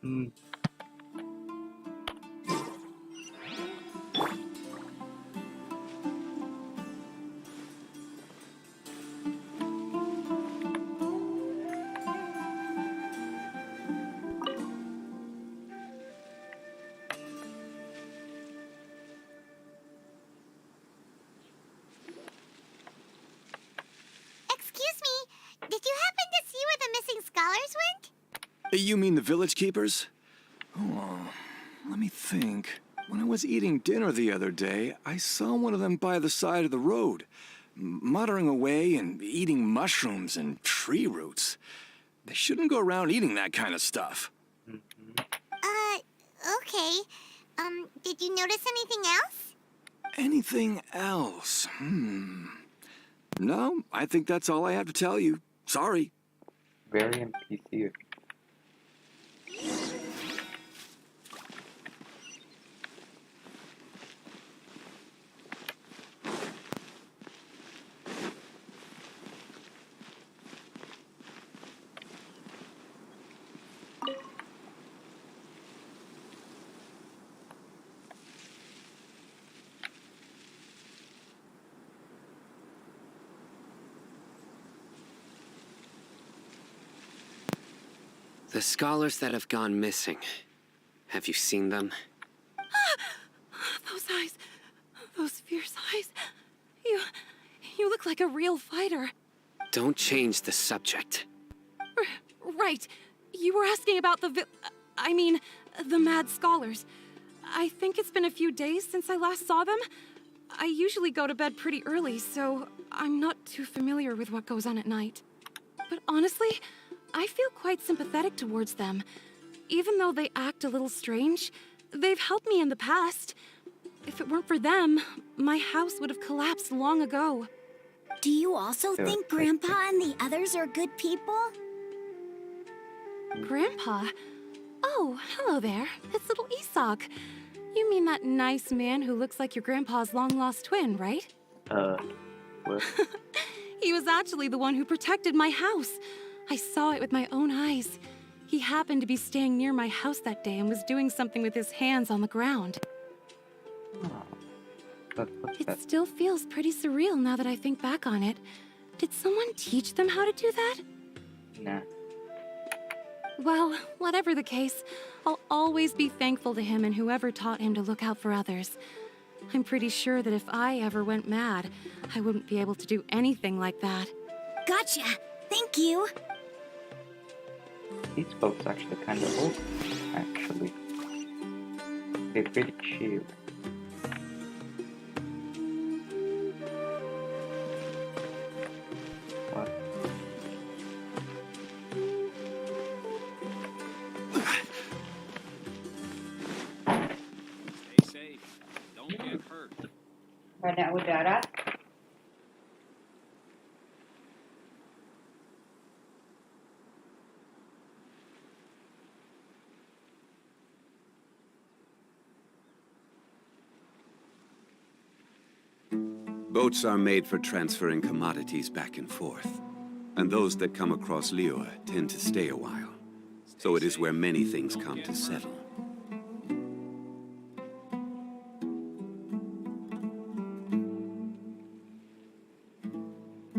Hmm. Excuse me, did you happen to see where the missing scholars went? You mean the village keepers? Oh, let me think. When I was eating dinner the other day, I saw one of them by the side of the road, muttering away and eating mushrooms and tree roots. They shouldn't go around eating that kind of stuff. Okay. Did you notice anything else? Anything else? No, I think that's all I have to tell you. Sorry. Very NPC. The scholars that have gone missing. Have you seen them? Those eyes. Those fierce eyes. You look like a real fighter. Don't change the subject. Right. You were asking about the mad scholars. I think it's been a few days since I last saw them. I usually go to bed pretty early, so I'm not too familiar with what goes on at night. But honestly, I feel quite sympathetic towards them. Even though they act a little strange, they've helped me in the past. If it weren't for them, my house would have collapsed long ago. Do you also Yeah. think Grandpa and the others are good people? Grandpa? Oh, hello there. It's little Isak. You mean that nice man who looks like your grandpa's long-lost twin, right? What? He was actually the one who protected my house. I saw it with my own eyes. He happened to be staying near my house that day and was doing something with his hands on the ground. What's It that? still feels pretty surreal now that I think back on it. Did someone teach them how to do that? Nah. Well, whatever the case, I'll always be thankful to him and whoever taught him to look out for others. I'm pretty sure that if I ever went mad, I wouldn't be able to do anything like that. Gotcha. Thank you. These folks actually kind of old. Actually, they're pretty chill. What? Stay safe. Don't get hurt. Banyak udara. Boats are made for transferring commodities back and forth. And those that come across Liu tend to stay a while. So it is where many things come to settle.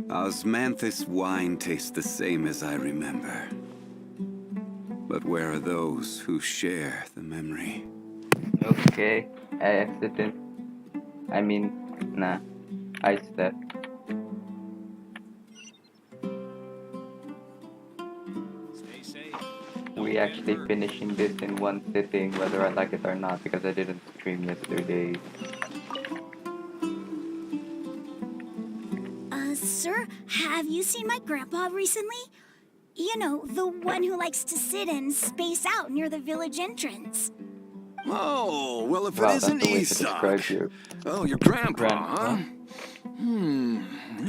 Osmanthus wine tastes the same as I remember. But where are those who share the memory? Okay, I accident. Nah. I stepped. Stay safe. We actually finishing this in one sitting, whether I like it or not, because I didn't stream yesterday. Sir, have you seen my grandpa recently? You know, the one who likes to sit and space out near the village entrance. Oh, well, if Wow, it that's isn't the way to describe Isak. you. Oh, your grandpa, Grandpa. huh?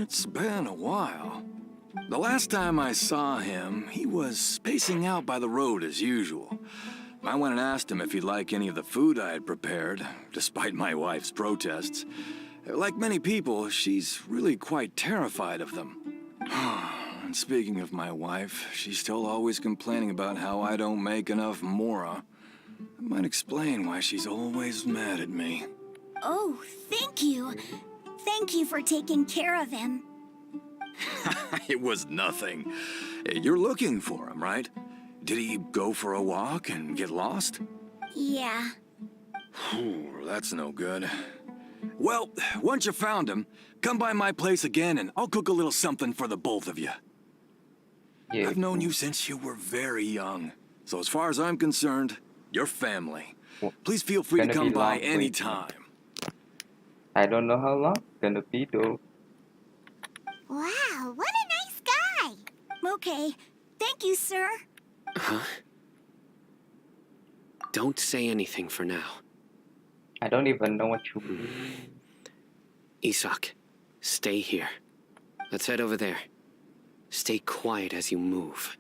It's been a while. The last time I saw him, he was spacing out by the road as usual. I went and asked him if he'd like any of the food I had prepared, despite my wife's protests. Like many people, she's really quite terrified of them. And speaking of my wife, she's still always complaining about how I don't make enough mora. That might explain why she's always mad at me. Oh, thank you. Thank you for taking care of him. It was nothing. You're looking for him, right? Did he go for a walk and get lost? Yeah. Ooh, that's no good. Well, once you found him, come by my place again and I'll cook a little something for the both of you. Yeah. I've known you since you were very young. So as far as I'm concerned, you're family. Well, Please feel free to gonna come be by long anytime. I don't know how long it's gonna be though. Wow, what a nice guy. Okay, thank you, sir. Huh? Don't say anything for now. I don't even know what you mean. Isak, stay here. Let's head over there. Stay quiet as you move.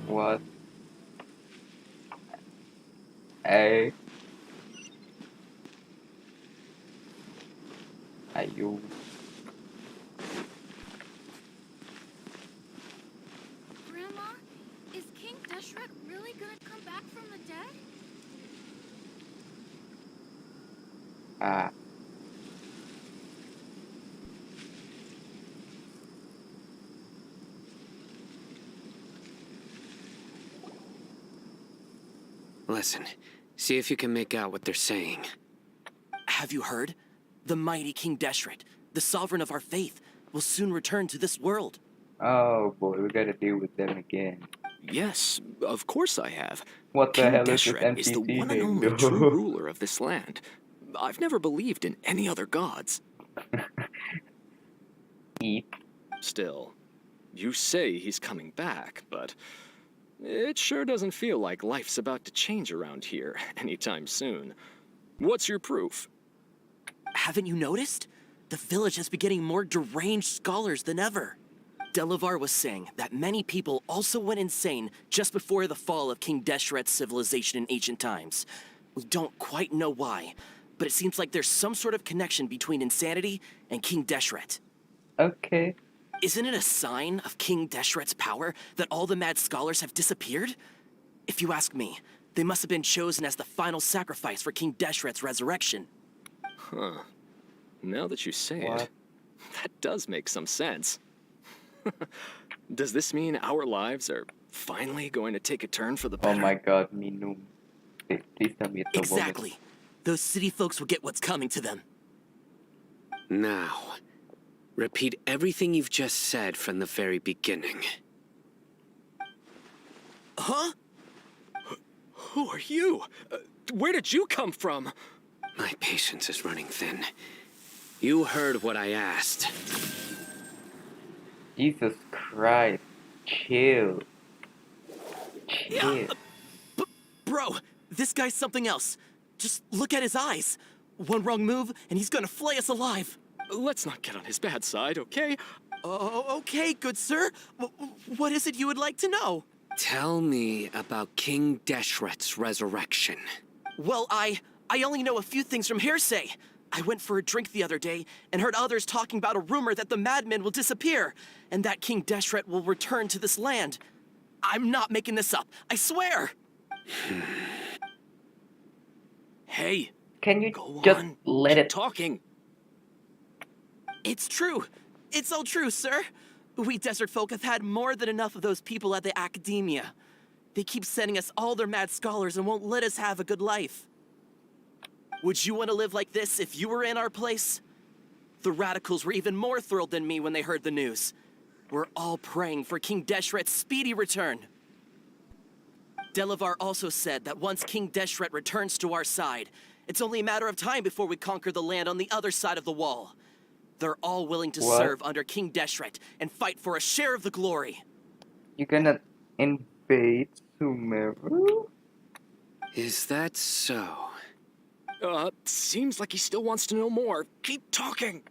What? Hey. Are you? Grandma, is King Deshret really gonna come back from the dead? Ah. Listen, see if you can make out what they're saying. Have you heard? The mighty King Deshret, the sovereign of our faith, will soon return to this world. Oh boy, we gotta deal with them again. Yes, of course I have. What the King hell is this Deshret is the NPC one and name, only true though? ruler of this land. I've never believed in any other gods. Eat. Still, you say he's coming back, but it sure doesn't feel like life's about to change around here anytime soon. What's your proof? Haven't you noticed? The village has been getting more deranged scholars than ever. Delavar was saying that many people also went insane just before the fall of King Deshret's civilization in ancient times. We don't quite know why, but it seems like there's some sort of connection between insanity and King Deshret. Okay. Isn't it a sign of King Deshret's power that all the mad scholars have disappeared? If you ask me, they must have been chosen as the final sacrifice for King Deshret's resurrection. Huh. Now that you say What? it, that does make some sense. Does this mean our lives are finally going to take a turn for the Oh better? my god, Minum. Please tell me it's the woman. Exactly. Those city folks will get what's coming to them. Now, repeat everything you've just said from the very beginning. Huh? Who are you? Where did you come from? My patience is running thin. You heard what I asked. Jesus Christ. Chill. Chill. Bro, this guy's something else. Just look at his eyes. One wrong move, and he's gonna flay us alive. Let's not get on his bad side, okay? Oh, okay, good sir. What is it you would like to know? Tell me about King Deshret's resurrection. Well, I only know a few things from hearsay. I went for a drink the other day and heard others talking about a rumor that the madmen will disappear and that King Deshret will return to this land. I'm not making this up, I swear! Hey, Can you go just on. let Keep it talking. It's true. It's all true, sir. We desert folk have had more than enough of those people at the academia. They keep sending us all their mad scholars and won't let us have a good life. Would you want to live like this if you were in our place? The radicals were even more thrilled than me when they heard the news. We're all praying for King Deshret's speedy return. Delavar also said that once King Deshret returns to our side, it's only a matter of time before we conquer the land on the other side of the wall. They're all willing to What? serve under King Deshret and fight for a share of the glory. You're gonna invade Sumeru? Is that so? Seems like he still wants to know more. Keep talking.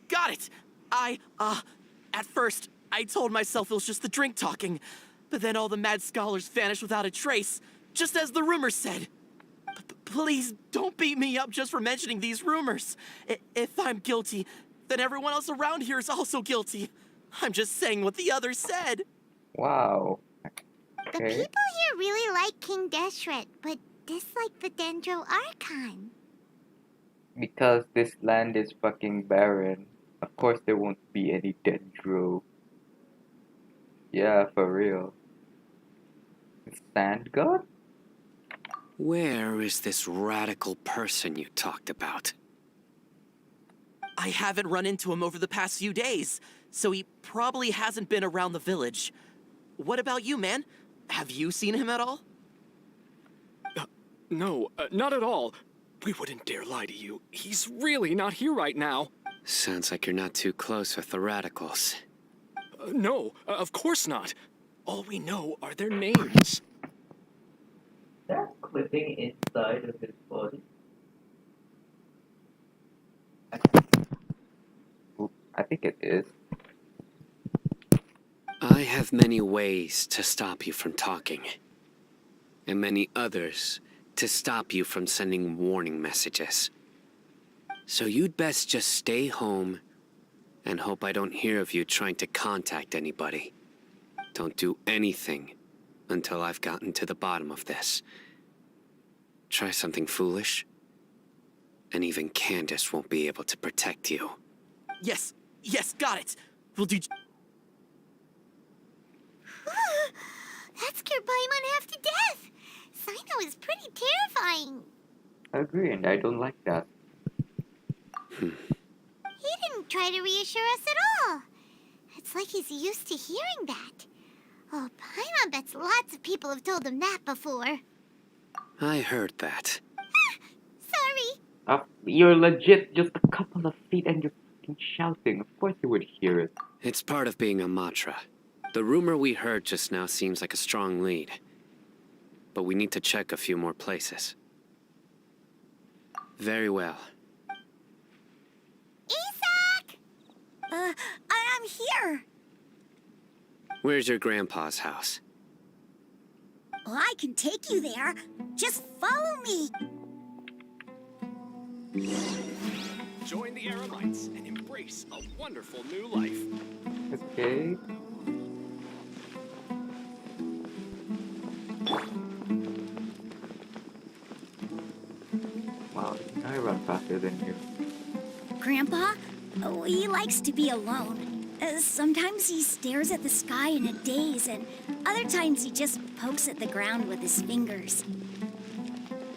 Got it. At first, I told myself it was just the drink talking, but then all the mad scholars vanished without a trace, just as the rumors said. Please don't beat me up just for mentioning these rumors. If I'm guilty, then everyone else around here is also guilty. I'm just saying what the others said. Wow. The Okay. people here really like King Deshret, but dislike the Dendro Archon. Because this land is fucking barren. Of course there won't be any dendro. Yeah, for real. Sand god? Where is this radical person you talked about? I haven't run into him over the past few days, so he probably hasn't been around the village. What about you, man? Have you seen him at all? No, not at all. We wouldn't dare lie to you. He's really not here right now. Sounds like you're not too close with the radicals. No, of course not. All we know are their names. That clipping inside of his body. I think it is. I have many ways to stop you from talking, and many others to stop you from sending warning messages. So you'd best just stay home and hope I don't hear of you trying to contact anybody. Don't do anything until I've gotten to the bottom of this. Try something foolish, and even Candace won't be able to protect you. Yes, got it. We'll do. That scared Paimon half to death. Sino is pretty terrifying. I agree, and I don't like that. He didn't try to reassure us at all. It's like he's used to hearing that. Oh, Paimon bets lots of people have told him that before. I heard that. Sorry. You're legit just a couple of feet and you're fucking shouting. Of course you would hear it. It's part of being a Matra. The rumor we heard just now seems like a strong lead. But we need to check a few more places. Very well. Isak! I'm here. Where's your grandpa's house? Well, I can take you there. Just follow me. Join the Eremites and embrace a wonderful new life. Okay. Wow, I run faster than you. Grandpa, he likes to be alone. Sometimes he stares at the sky in a daze, and other times he just pokes at the ground with his fingers.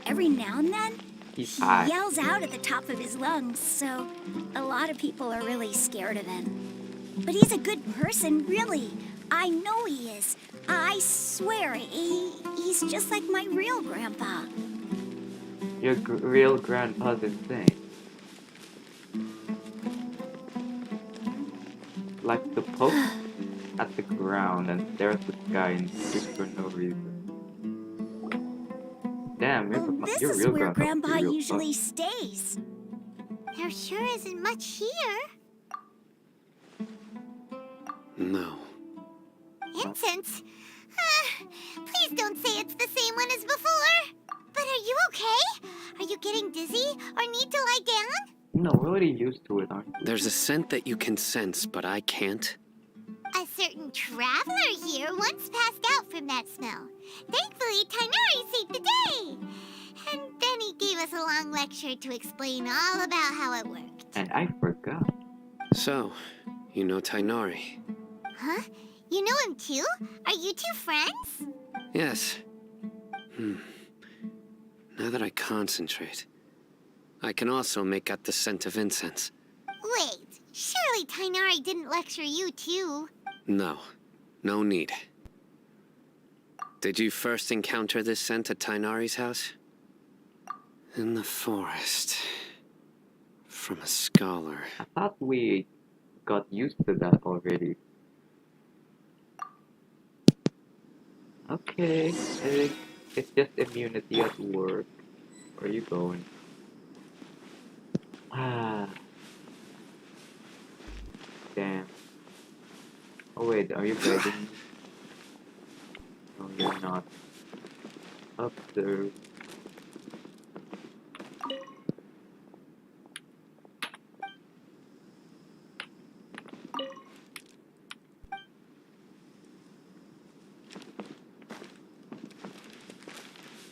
Every now and then, he high. yells out at the top of his lungs, so a lot of people are really scared of him. But he's a good person, really. I know he is. I swear, he's just like my real grandpa. Your real grandpa's insane. Like the poke at the ground and stare at the sky and speak for no reason. Damn, This your is real where grandpa's Grandpa real usually stays. There sure isn't much here. No. Incense? Please don't say it's the same one as before. But are you okay? Are you getting dizzy or need to lie down? No, we're already used to it, aren't we? There's a scent that you can sense, but I can't. A certain traveler here once passed out from that smell. Thankfully, Tainari saved the day. And then he gave us a long lecture to explain all about how it worked. And I forgot. So, you know Tainari? Huh? You know him too? Are you two friends? Yes. Now that I concentrate, I can also make out the scent of incense. Wait, surely Tainari didn't lecture you too. No, no need. Did you first encounter this scent at Tainari's house? In the forest. From a scholar. I thought we got used to that already. Okay, I think it's just immunity at work. Where are you going? Ah. Damn. Oh wait, are you begging me? No, you're not. Observe.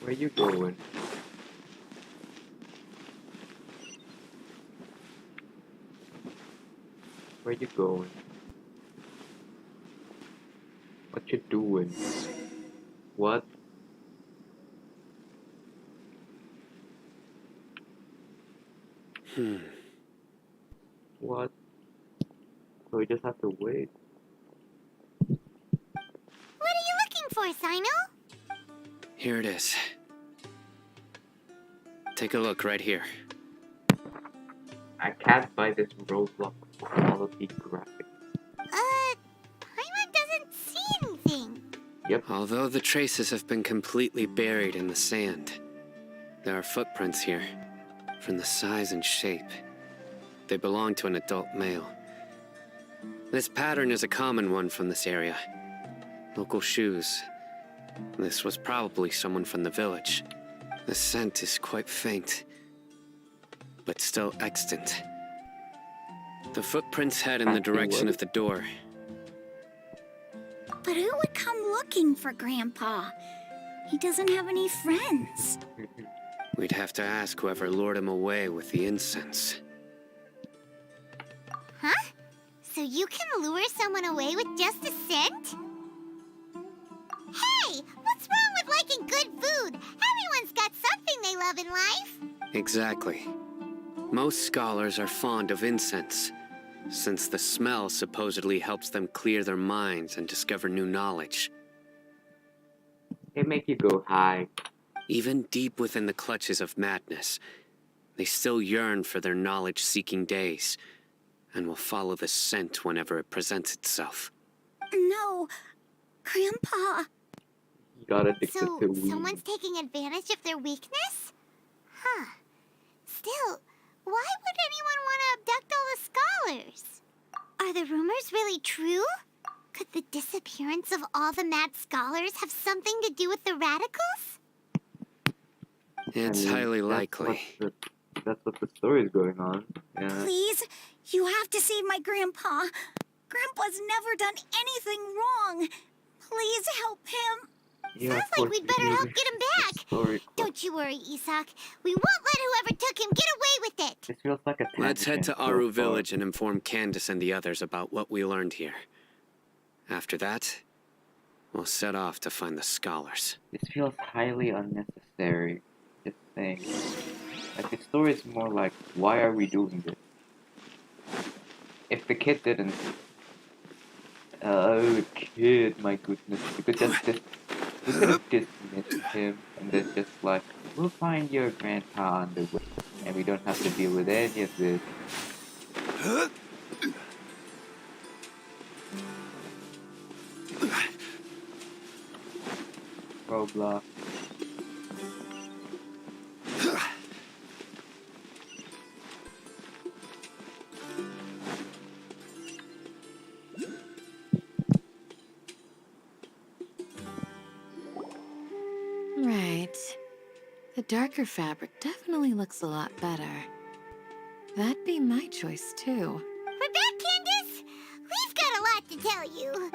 Where you going? Where you going? What you doing? What? What? So we just have to wait. What are you looking for, Sino? Here it is. Take a look right here. I can't buy this Roblox quality graphic. Paimon doesn't see anything. Yep. Although the traces have been completely buried in the sand, there are footprints here, from the size and shape. They belong to an adult male. This pattern is a common one from this area. Local shoes. This was probably someone from the village. The scent is quite faint, but still extant. The footprints head in the direction of the door. But who would come looking for Grandpa? He doesn't have any friends. We'd have to ask whoever lured him away with the incense. Huh? So you can lure someone away with just a scent? Hey! What's wrong with liking good food? Everyone's got something they love in life. Exactly. Most scholars are fond of incense, since the smell supposedly helps them clear their minds and discover new knowledge. They make you go high. Even deep within the clutches of madness, they still yearn for their knowledge-seeking days, and will follow the scent whenever it presents itself. No, Grandpa. You got addicted So, to weed. someone's taking advantage of their weakness? Huh. Still, why would anyone want to abduct all the scholars? Are the rumors really true? Could the disappearance of all the mad scholars have something to do with the radicals? It's highly likely. That's what the story is going on. Yeah. Please, you have to save my Grandpa. Grandpa's never done anything wrong. Please help him. Yeah, Sounds of like course we'd better you help do. get him back. Story. Don't you worry, Isak. We won't let whoever took him get away with it. This feels like a Let's head to tangent so Aru far. Village and inform Candace and the others about what we learned here. After that, we'll set off to find the scholars. This feels highly unnecessary. Just saying. Like, the story is more like, why are we doing this? If the kid didn't... kid, my goodness. You could just we could have dismissed him and then just like, we'll find your grandpa on the way. And we don't have to deal with any of this. Roblox. Right. The darker fabric definitely looks a lot better. That'd be my choice, too. We're back, Candace. We've got a lot to tell you.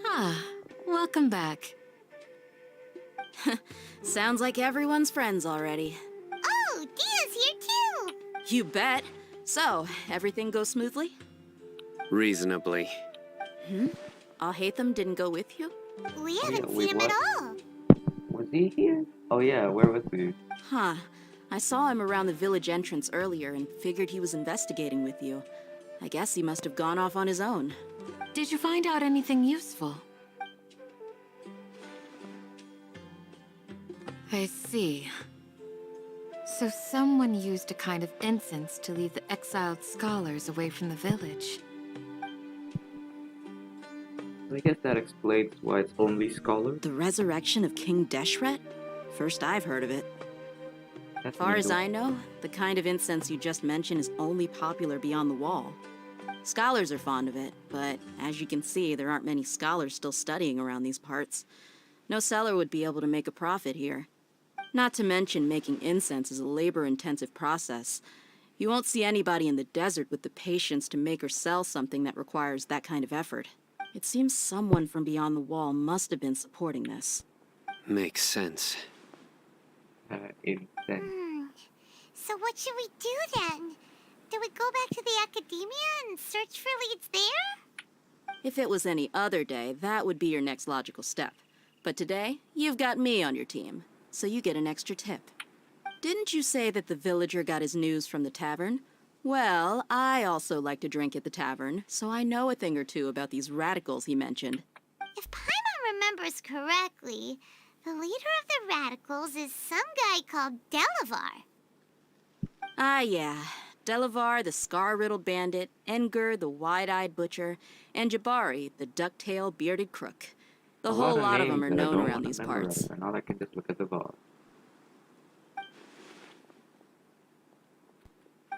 Ah, welcome back. Sounds like everyone's friends already. Oh, Dia's here too. You bet. So, everything goes smoothly? Reasonably. I'll hate them didn't go with you? We haven't wait, seen him at what? all. Was he here? Oh yeah, where was he? Huh. I saw him around the village entrance earlier and figured he was investigating with you. I guess he must have gone off on his own. Did you find out anything useful? I see. So someone used a kind of incense to lead the exiled scholars away from the village. I guess that explains why it's only scholars. The resurrection of King Deshret? First I've heard of it. That's Far as new. I know, the kind of incense you just mentioned is only popular beyond the wall. Scholars are fond of it, but as you can see, there aren't many scholars still studying around these parts. No seller would be able to make a profit here. Not to mention making incense is a labor-intensive process. You won't see anybody in the desert with the patience to make or sell something that requires that kind of effort. It seems someone from beyond the wall must have been supporting this. Makes sense. Incense. So what should we do then? Do we go back to the academia and search for leads there? If it was any other day, that would be your next logical step. But today, you've got me on your team, so you get an extra tip. Didn't you say that the villager got his news from the tavern? Well, I also like to drink at the tavern, so I know a thing or two about these radicals he mentioned. If Paimon remembers correctly, the leader of the radicals is some guy called Delavar. Ah, yeah. Delavar, the scar-riddled bandit, Engur, the wide-eyed butcher, and Jabari, the duck-tailed bearded crook. The whole lot of them are known around these parts. And all I can just look at the bar.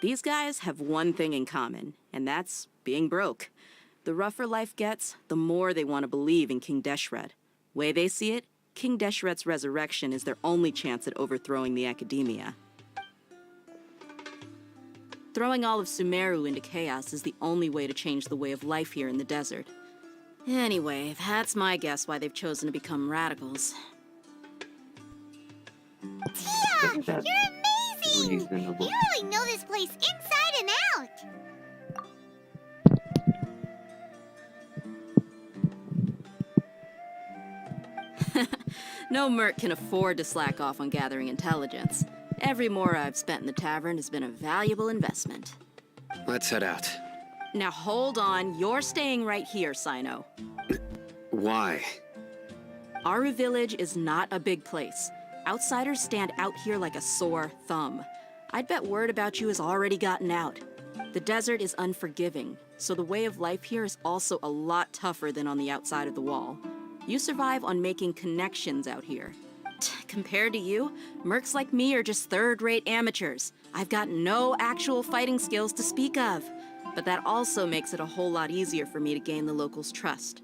These guys have one thing in common, and that's being broke. The rougher life gets, the more they want to believe in King Deshret. Way they see it, King Deshret's resurrection is their only chance at overthrowing the academia. Throwing all of Sumeru into chaos is the only way to change the way of life here in the desert. Anyway, that's my guess why they've chosen to become radicals. Tia, you're That's amazing! reasonable. You really know this place inside and out. No merc can afford to slack off on gathering intelligence. Every mora I've spent in the tavern has been a valuable investment. Let's head out. Now hold on, you're staying right here, Sino. Why? Aru Village is not a big place. Outsiders stand out here like a sore thumb. I'd bet word about you has already gotten out. The desert is unforgiving, so the way of life here is also a lot tougher than on the outside of the wall. You survive on making connections out here. Compared to you, mercs like me are just third-rate amateurs. I've got no actual fighting skills to speak of. But that also makes it a whole lot easier for me to gain the locals' trust.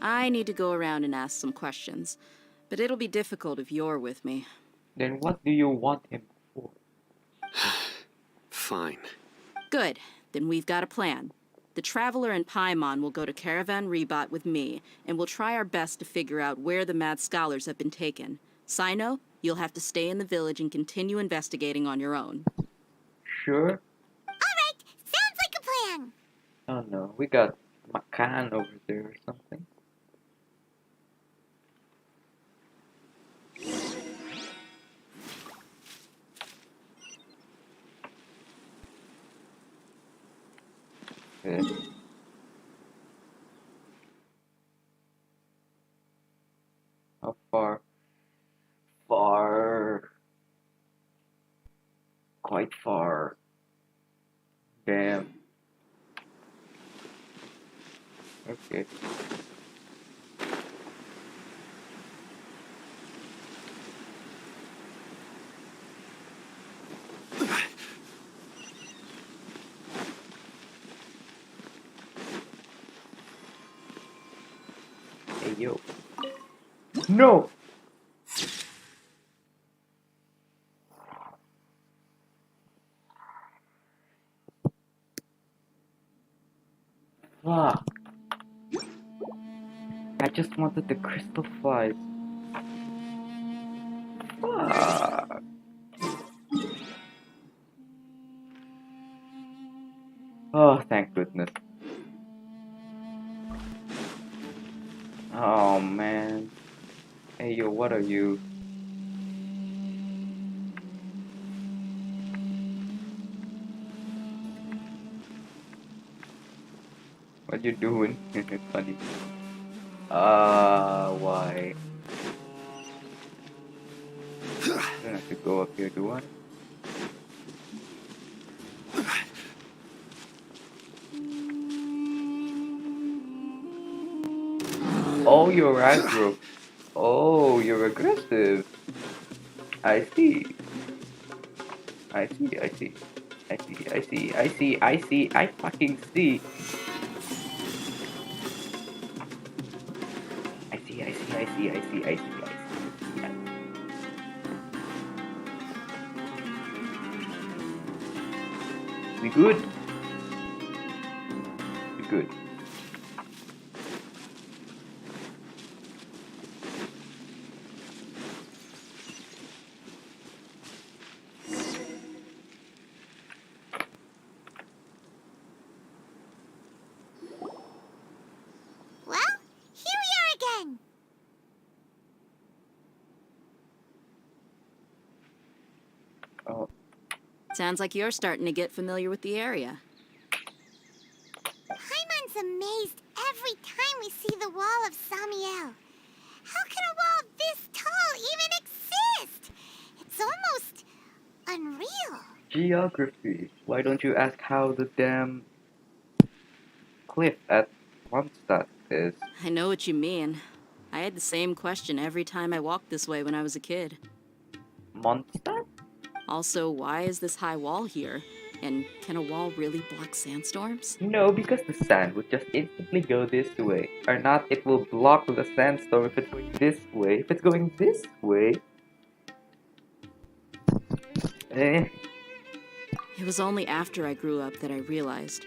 I need to go around and ask some questions, but it'll be difficult if you're with me. Then what do you want him for? Fine. Good, then we've got a plan. The Traveler and Paimon will go to Caravan Rebat with me, and we'll try our best to figure out where the Mad Scholars have been taken. Sino, you'll have to stay in the village and continue investigating on your own. Sure. Alright, sounds like a plan. Oh no, we got Makan over there or something. Okay. How far? Far. Quite far. Damn. Okay. Hey yo. No! Fuck. I just wanted the crystal flies. Fuck. Oh, thank goodness. Oh man. Hey yo, what are you? What you doing? It's funny. Why? I don't have to go up here, do I? Oh, you're aggro. Oh, you're aggressive. I see. I see, I see. I see, I see, I see, I see, I fucking see. I see, I see, I see, I see, I see. We good? We good. Well, here we are again. Oh, Sounds like you're starting to get familiar with the area. Paimon's amazed every time we see the wall of Samiel. How can a wall this tall even exist? It's almost unreal. geography. Why don't you ask how the damn cliff at Mondstadt is? I know what you mean. I had the same question every time I walked this way when I was a kid. Mondstadt? Also, why is this high wall here? And can a wall really block sandstorms? No, because the sand would just instantly go this way. Or not, it will block the sandstorm if it's going this way. If it's going this way... Eh. It was only after I grew up that I realized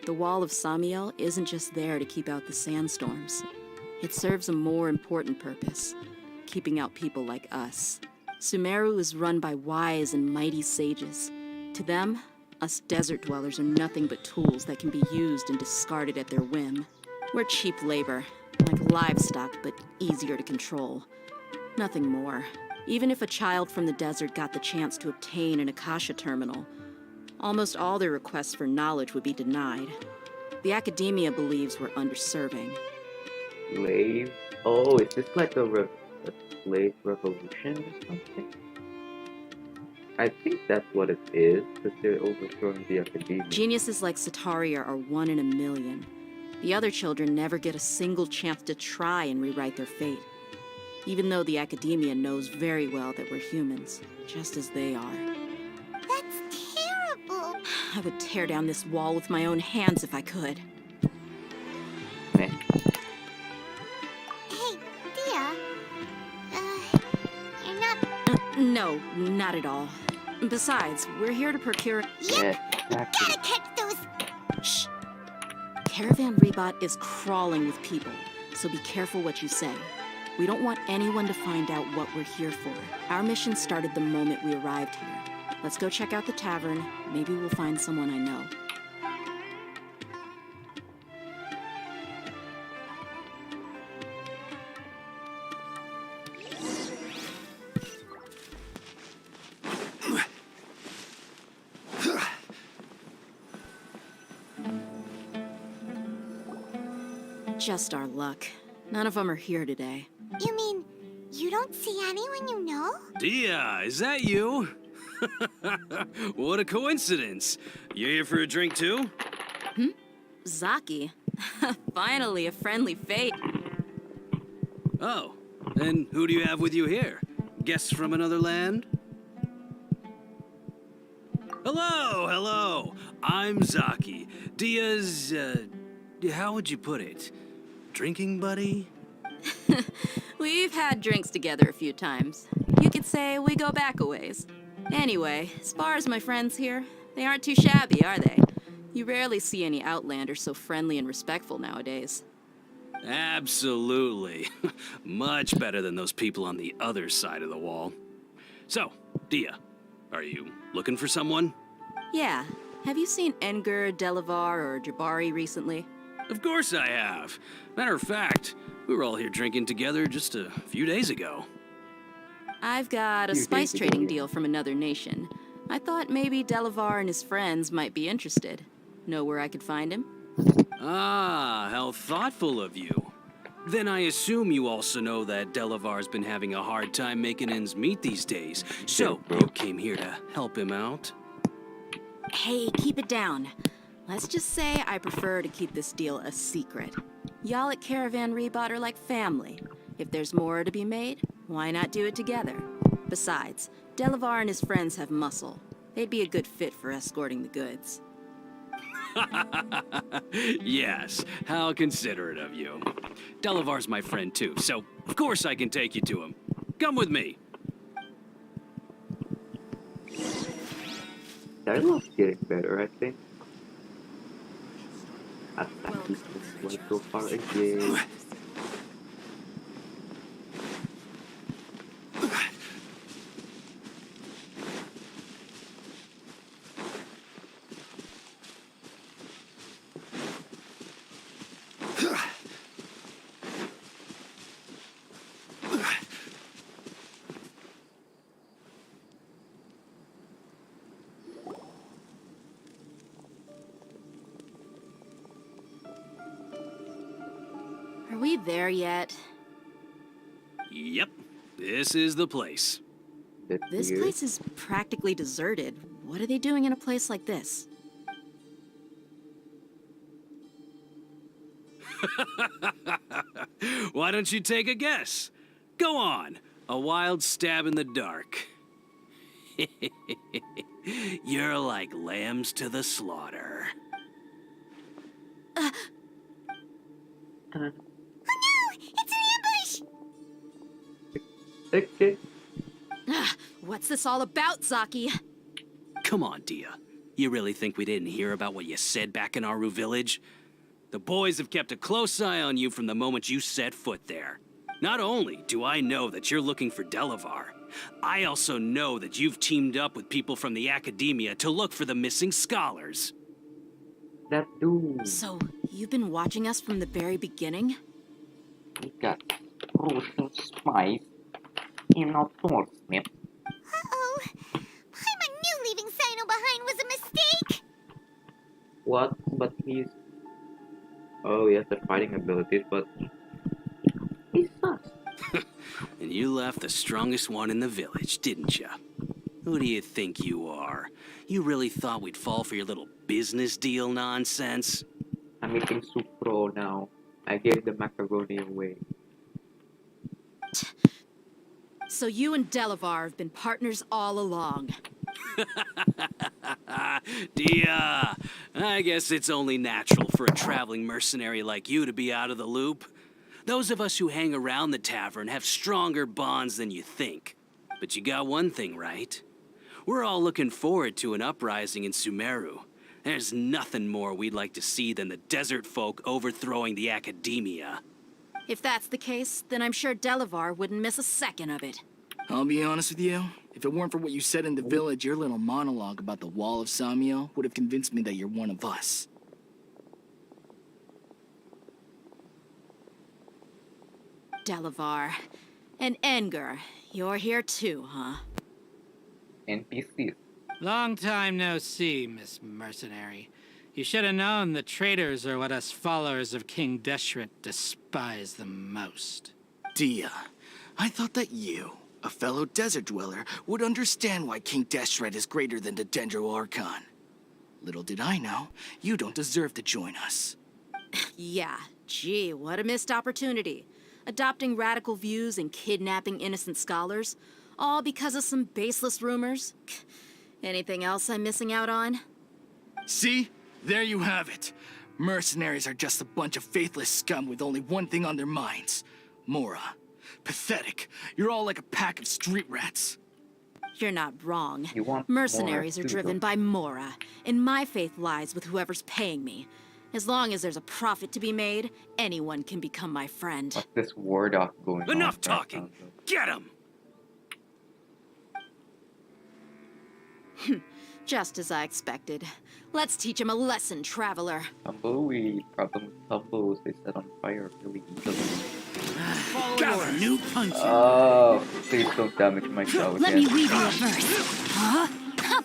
the wall of Samiel isn't just there to keep out the sandstorms. It serves a more important purpose, keeping out people like us. Sumeru is run by wise and mighty sages. To them, us desert dwellers are nothing but tools that can be used and discarded at their whim. We're cheap labor, like livestock, but easier to control. Nothing more. Even if a child from the desert got the chance to obtain an Akasha terminal, almost all their requests for knowledge would be denied. The academia believes we're underserving. Slave? Oh, is this like a slave revolution or something? I think that's what it is, because they're overthrowing the academia. Geniuses like Sataria are 1 in a million. The other children never get a single chance to try and rewrite their fate. Even though the academia knows very well that we're humans, just as they are. That's terrible. I would tear down this wall with my own hands if I could. Meh. Hey, Dia. You're not... No, not at all. Besides, we're here to procure... Yep, Yeah, exactly. gotta catch those... Shh! Caravan Rebot is crawling with people, so be careful what you say. We don't want anyone to find out what we're here for. Our mission started the moment we arrived here. Let's go check out the tavern. Maybe we'll find someone I know. Just our luck. None of them are here today. You mean, you don't see anyone you know? Dia, is that you? What a coincidence. You here for a drink too? Zaki. Finally, a friendly fate. Oh, and who do you have with you here? Guests from another land? Hello, hello. I'm Zaki. Dia's, how would you put it? Drinking buddy? We've had drinks together a few times. You could say we go back a ways. Anyway, as far as my friends here, they aren't too shabby, are they? You rarely see any Outlanders so friendly and respectful nowadays. Absolutely. Much better than those people on the other side of the wall. So, Dia, are you looking for someone? Yeah. Have you seen Enger, Delavar, or Jabari recently? Of course I have. Matter of fact, we were all here drinking together just a few days ago. I've got a Few spice days ago, trading yeah. deal from another nation. I thought maybe Delavar and his friends might be interested. Know where I could find him? Ah, how thoughtful of you. Then I assume you also know that Delavar's been having a hard time making ends meet these days. So, you came here to help him out? Hey, keep it down. Let's just say I prefer to keep this deal a secret. Y'all at Caravan Rebot are like family. If there's more to be made, why not do it together? Besides, Delavar and his friends have muscle. They'd be a good fit for escorting the goods. Yes, how considerate of you. Delavar's my friend too, so of course I can take you to him. Come with me. Dialogue's getting better, I think. Attacking this way so far again. Are we there yet? Yep, this is the place. That's This weird. place is practically deserted. What are they doing in a place like this? Why don't you take a guess? Go on, a wild stab in the dark. You're like lambs to the slaughter. It's an ambush! Okay. What's this all about, Zaki? Come on, Dia. You really think we didn't hear about what you said back in Aru village? The boys have kept a close eye on you from the moment you set foot there. Not only do I know that you're looking for Delavar, I also know that you've teamed up with people from the Academia to look for the missing scholars. That dude. So, you've been watching us from the very beginning? We got Russian spies in our map. Uh-oh. I knew leaving Sino behind was a mistake! What? But he's... Oh, he has the fighting abilities, but... He sucks. And you left the strongest one in the village, didn't you? Who do you think you are? You really thought we'd fall for your little business deal nonsense? I'm eating soup pro now. I gave the macaroni away. So you and Delavar have been partners all along. Dia, I guess it's only natural for a traveling mercenary like you to be out of the loop. Those of us who hang around the tavern have stronger bonds than you think. But you got one thing right. We're all looking forward to an uprising in Sumeru. There's nothing more we'd like to see than the desert folk overthrowing the Academia. If that's the case, then I'm sure Delavar wouldn't miss a second of it. I'll be honest with you. If it weren't for what you said in the village, your little monologue about the Wall of Samio would have convinced me that you're one of us. Delavar. And Enger, you're here too, huh? NPCs. Long time no see, Miss Mercenary. You should have known the traitors are what us followers of King Deshret despise the most. Dia, I thought that you, a fellow desert dweller, would understand why King Deshret is greater than the Dendro Archon. Little did I know, you don't deserve to join us. Yeah, gee, what a missed opportunity. Adopting radical views and kidnapping innocent scholars, all because of some baseless rumors. Anything else I'm missing out on? See? There you have it. Mercenaries are just a bunch of faithless scum with only one thing on their minds. Mora. Pathetic. You're all like a pack of street rats. You're not wrong. You want Mercenaries more are driven too, by Mora, and my faith lies with whoever's paying me. As long as there's a profit to be made, anyone can become my friend. What's this war doc going on? Enough talking! Get him! Just as I expected. Let's teach him a lesson, traveler. Tumbleweed. Problem with tumbles. They set on fire really easily. Got a new punch. Oh, please don't damage my cow Let me again. read you a verse. Huh? Hup.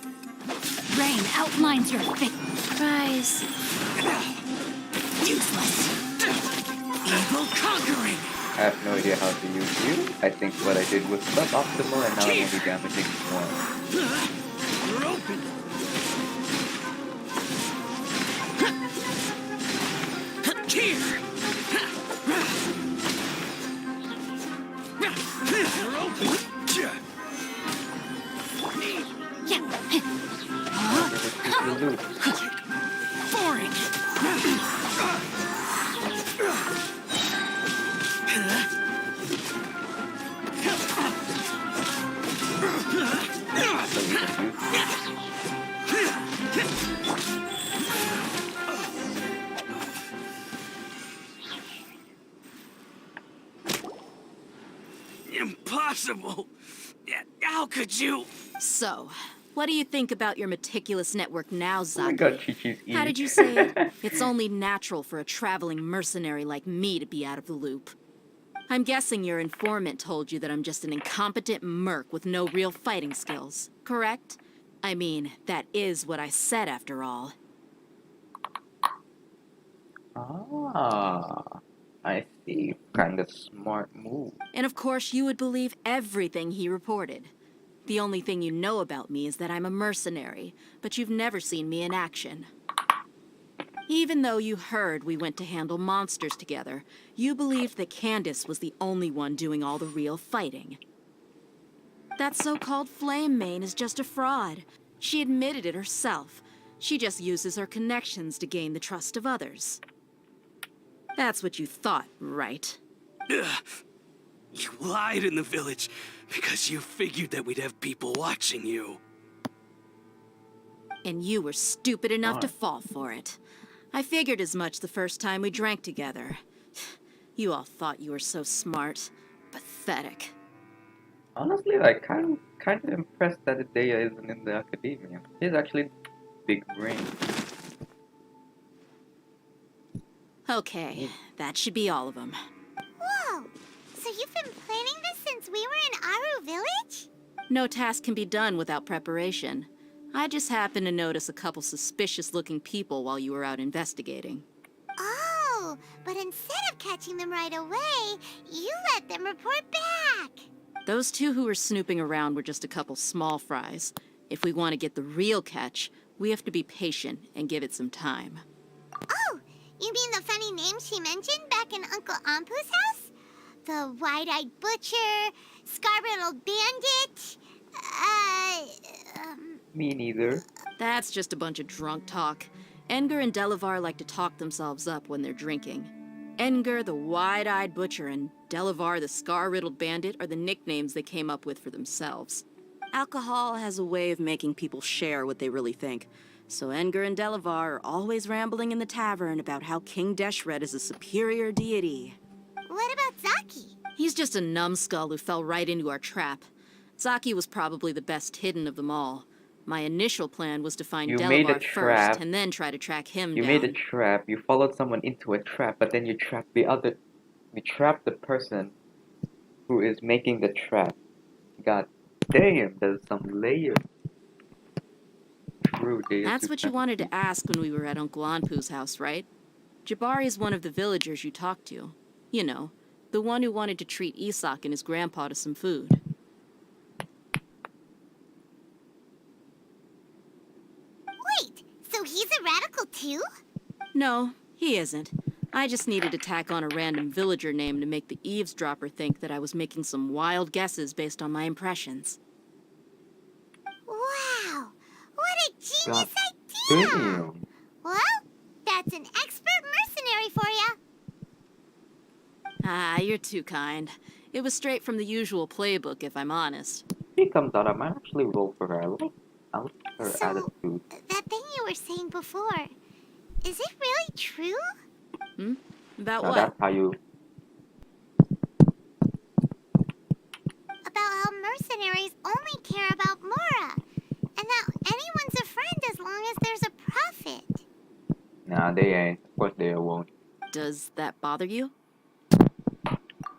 Rain outlines your fate. Surprise. Useless. Evil conquering. I have no idea how to use you. I think what I did was suboptimal and now I'm only damaging one. You're open. Here. You're open. Yeah. For it. Impossible! How could you? So, what do you think about your meticulous network now, Oh my Zaki? god, Chi-Chi's E. How did you say it? It's only natural for a traveling mercenary like me to be out of the loop. I'm guessing your informant told you that I'm just an incompetent merc with no real fighting skills, correct? I mean, that is what I said after all. Ah, I see. Kind of smart move. And of course, you would believe everything he reported. The only thing you know about me is that I'm a mercenary, but you've never seen me in action. Even though you heard we went to handle monsters together, you believed that Candace was the only one doing all the real fighting. That so-called Flame Mane is just a fraud. She admitted it herself. She just uses her connections to gain the trust of others. That's what you thought, right? Ugh. You lied in the village because you figured that we'd have people watching you. And you were stupid enough to Fine. fall for it. I figured as much the first time we drank together. You all thought you were so smart. Pathetic. Honestly, like, kind of impressed that Idea isn't in the academia. She's actually big brain. Okay, that should be all of them. Whoa! So you've been planning this since we were in Aru Village? No task can be done without preparation. I just happened to notice a couple suspicious-looking people while you were out investigating. Oh, but instead of catching them right away, you let them report back. Those two who were snooping around were just a couple small fries. If we want to get the real catch, we have to be patient and give it some time. Oh, you mean the funny name she mentioned back in Uncle Ampu's house? The wide-eyed butcher, scar-riddled bandit, Me neither. That's just a bunch of drunk talk. Edgar and Delavar like to talk themselves up when they're drinking. Edgar, the wide-eyed butcher, and Delavar, the scar-riddled bandit, are the nicknames they came up with for themselves. Alcohol has a way of making people share what they really think. So Edgar and Delavar are always rambling in the tavern about how King Deshret is a superior deity. what about Zaki? He's just a numbskull who fell right into our trap. Zaki was probably the best hidden of them all. My initial plan was to find You made a Delavar trap. first and then try to track him You down. made a trap. You followed someone into a trap, but then you trapped You trapped the person who is making the trap. God damn, there's some layers. True, That's what you wanted to ask when we were at Uncle Anpu's house, right? Jabari is one of the villagers you talked to. You know, the one who wanted to treat Isak and his grandpa to some food. Wait, so he's a radical too? No, he isn't. I just needed to tack on a random villager name to make the eavesdropper think that I was making some wild guesses based on my impressions. Wow, what a genius God idea! damn. Well, that's an expert mercenary for ya. Ah, you're too kind. It was straight from the usual playbook, if I'm honest. She comes out, I might actually roll for her. I like her So, attitude. that thing you were saying before, is it really true? About Now what? that's how you... About how mercenaries only care about Mora, and that anyone's a friend as long as there's a profit. Nah, they ain't. Of course they won't. Does that bother you?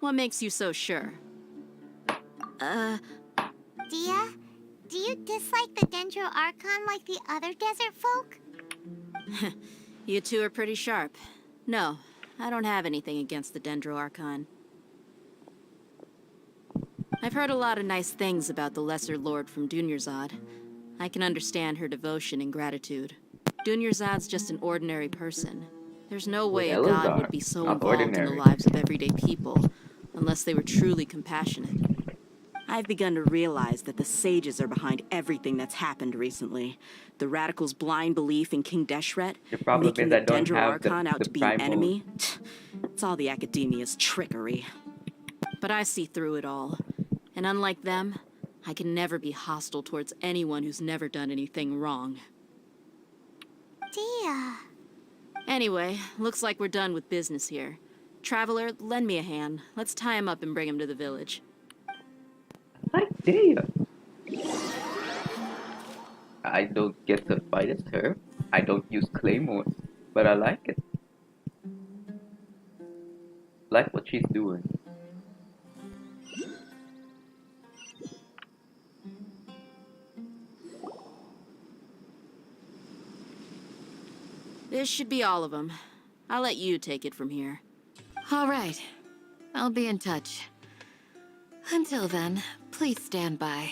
What makes you so sure? Dia, do you dislike the Dendro Archon like the other desert folk? You two are pretty sharp. No, I don't have anything against the Dendro Archon. I've heard a lot of nice things about the Lesser Lord from Dunyarzad. I can understand her devotion and gratitude. Dunyarzad's just an ordinary person. There's no way a god Elazar, would be so not involved in ordinary. the lives of everyday people, unless they were truly compassionate. I've begun to realize that the sages are behind everything that's happened recently. The radicals' blind belief in King Deshret, The problem making is the I don't Dendro have the- Archon out the to be an primal- enemy. It's all the academia's trickery. But I see through it all. And unlike them, I can never be hostile towards anyone who's never done anything wrong. Dia. Anyway, looks like we're done with business here. Traveler, lend me a hand. Let's tie him up and bring him to the village. idea. I don't get to fight as her. I don't use claymores, but I like it. Like what she's doing. This should be all of them. I'll let you take it from here. All right. I'll be in touch. Until then, please stand by.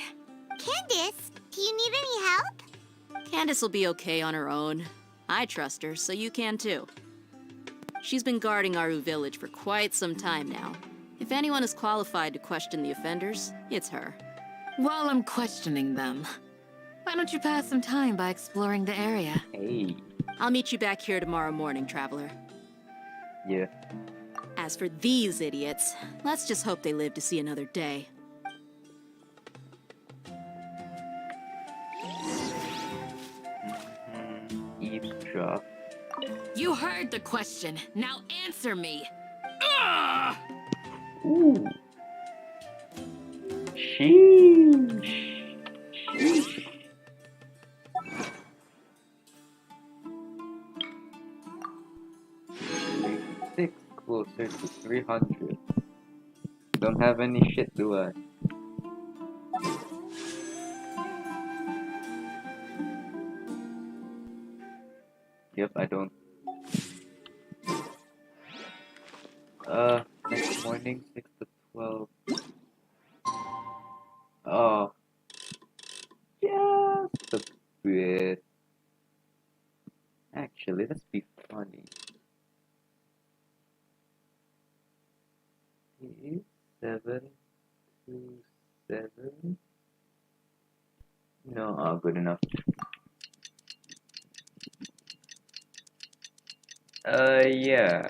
Candace, do you need any help? Candace will be okay on her own. I trust her, so you can too. She's been guarding Aru village for quite some time now. If anyone is qualified to question the offenders, it's her. While I'm questioning them, why don't you pass some time by exploring the area? Hey. I'll meet you back here tomorrow morning, Traveler. Yeah. As for these idiots, let's just hope they live to see another day. Eavesdrop. You heard the question. Now answer me. Ooh. Sheesh. Sheesh. Six closer to 300. Don't have any shit, do I? Yep, I don't. Next morning, 6 to 12. Oh, just a bit. Actually, let's be funny. 7 to 7. No, good enough. Yeah.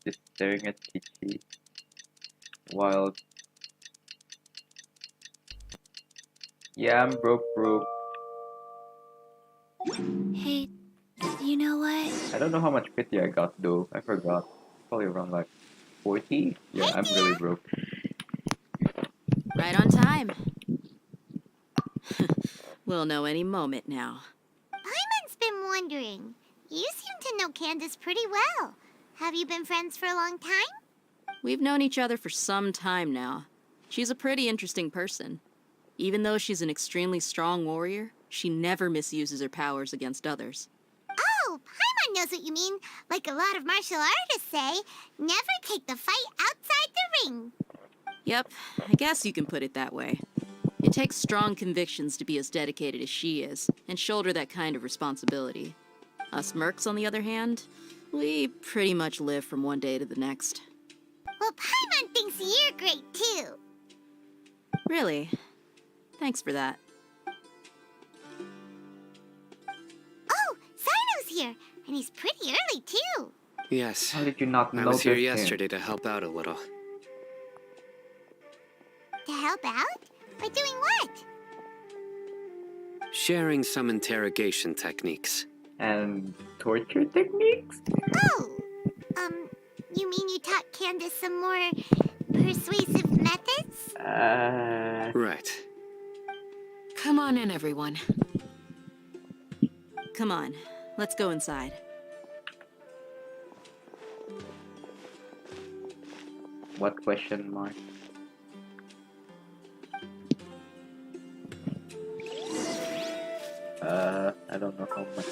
Just staring at Kichi. Wild. Yeah, I'm broke. Hey, you know what? I don't know how much pity I got though. I forgot. Probably around like 40. Yeah, I'm really broke. Right on time. We'll know any moment now. Paimon's been wondering. You seem to know Candace pretty well. Have you been friends for a long time? We've known each other for some time now. She's a pretty interesting person. Even though she's an extremely strong warrior, she never misuses her powers against others. Oh, Paimon knows what you mean. Like a lot of martial artists say, never take the fight outside the ring. Yep, I guess you can put it that way. It takes strong convictions to be as dedicated as she is, and shoulder that kind of responsibility. Us mercs, on the other hand, we pretty much live from one day to the next. Well, Paimon thinks you're great too. Really? Thanks for that. Oh, Sino's here, and he's pretty early too. Yes. How did you not I notice was here him? yesterday to help out a little. To help out? By doing what? Sharing some interrogation techniques. And torture techniques? Oh, you mean you taught Candace some more persuasive methods? Right. Come on in, everyone. Come on, let's go inside. What question mark? I don't know how much.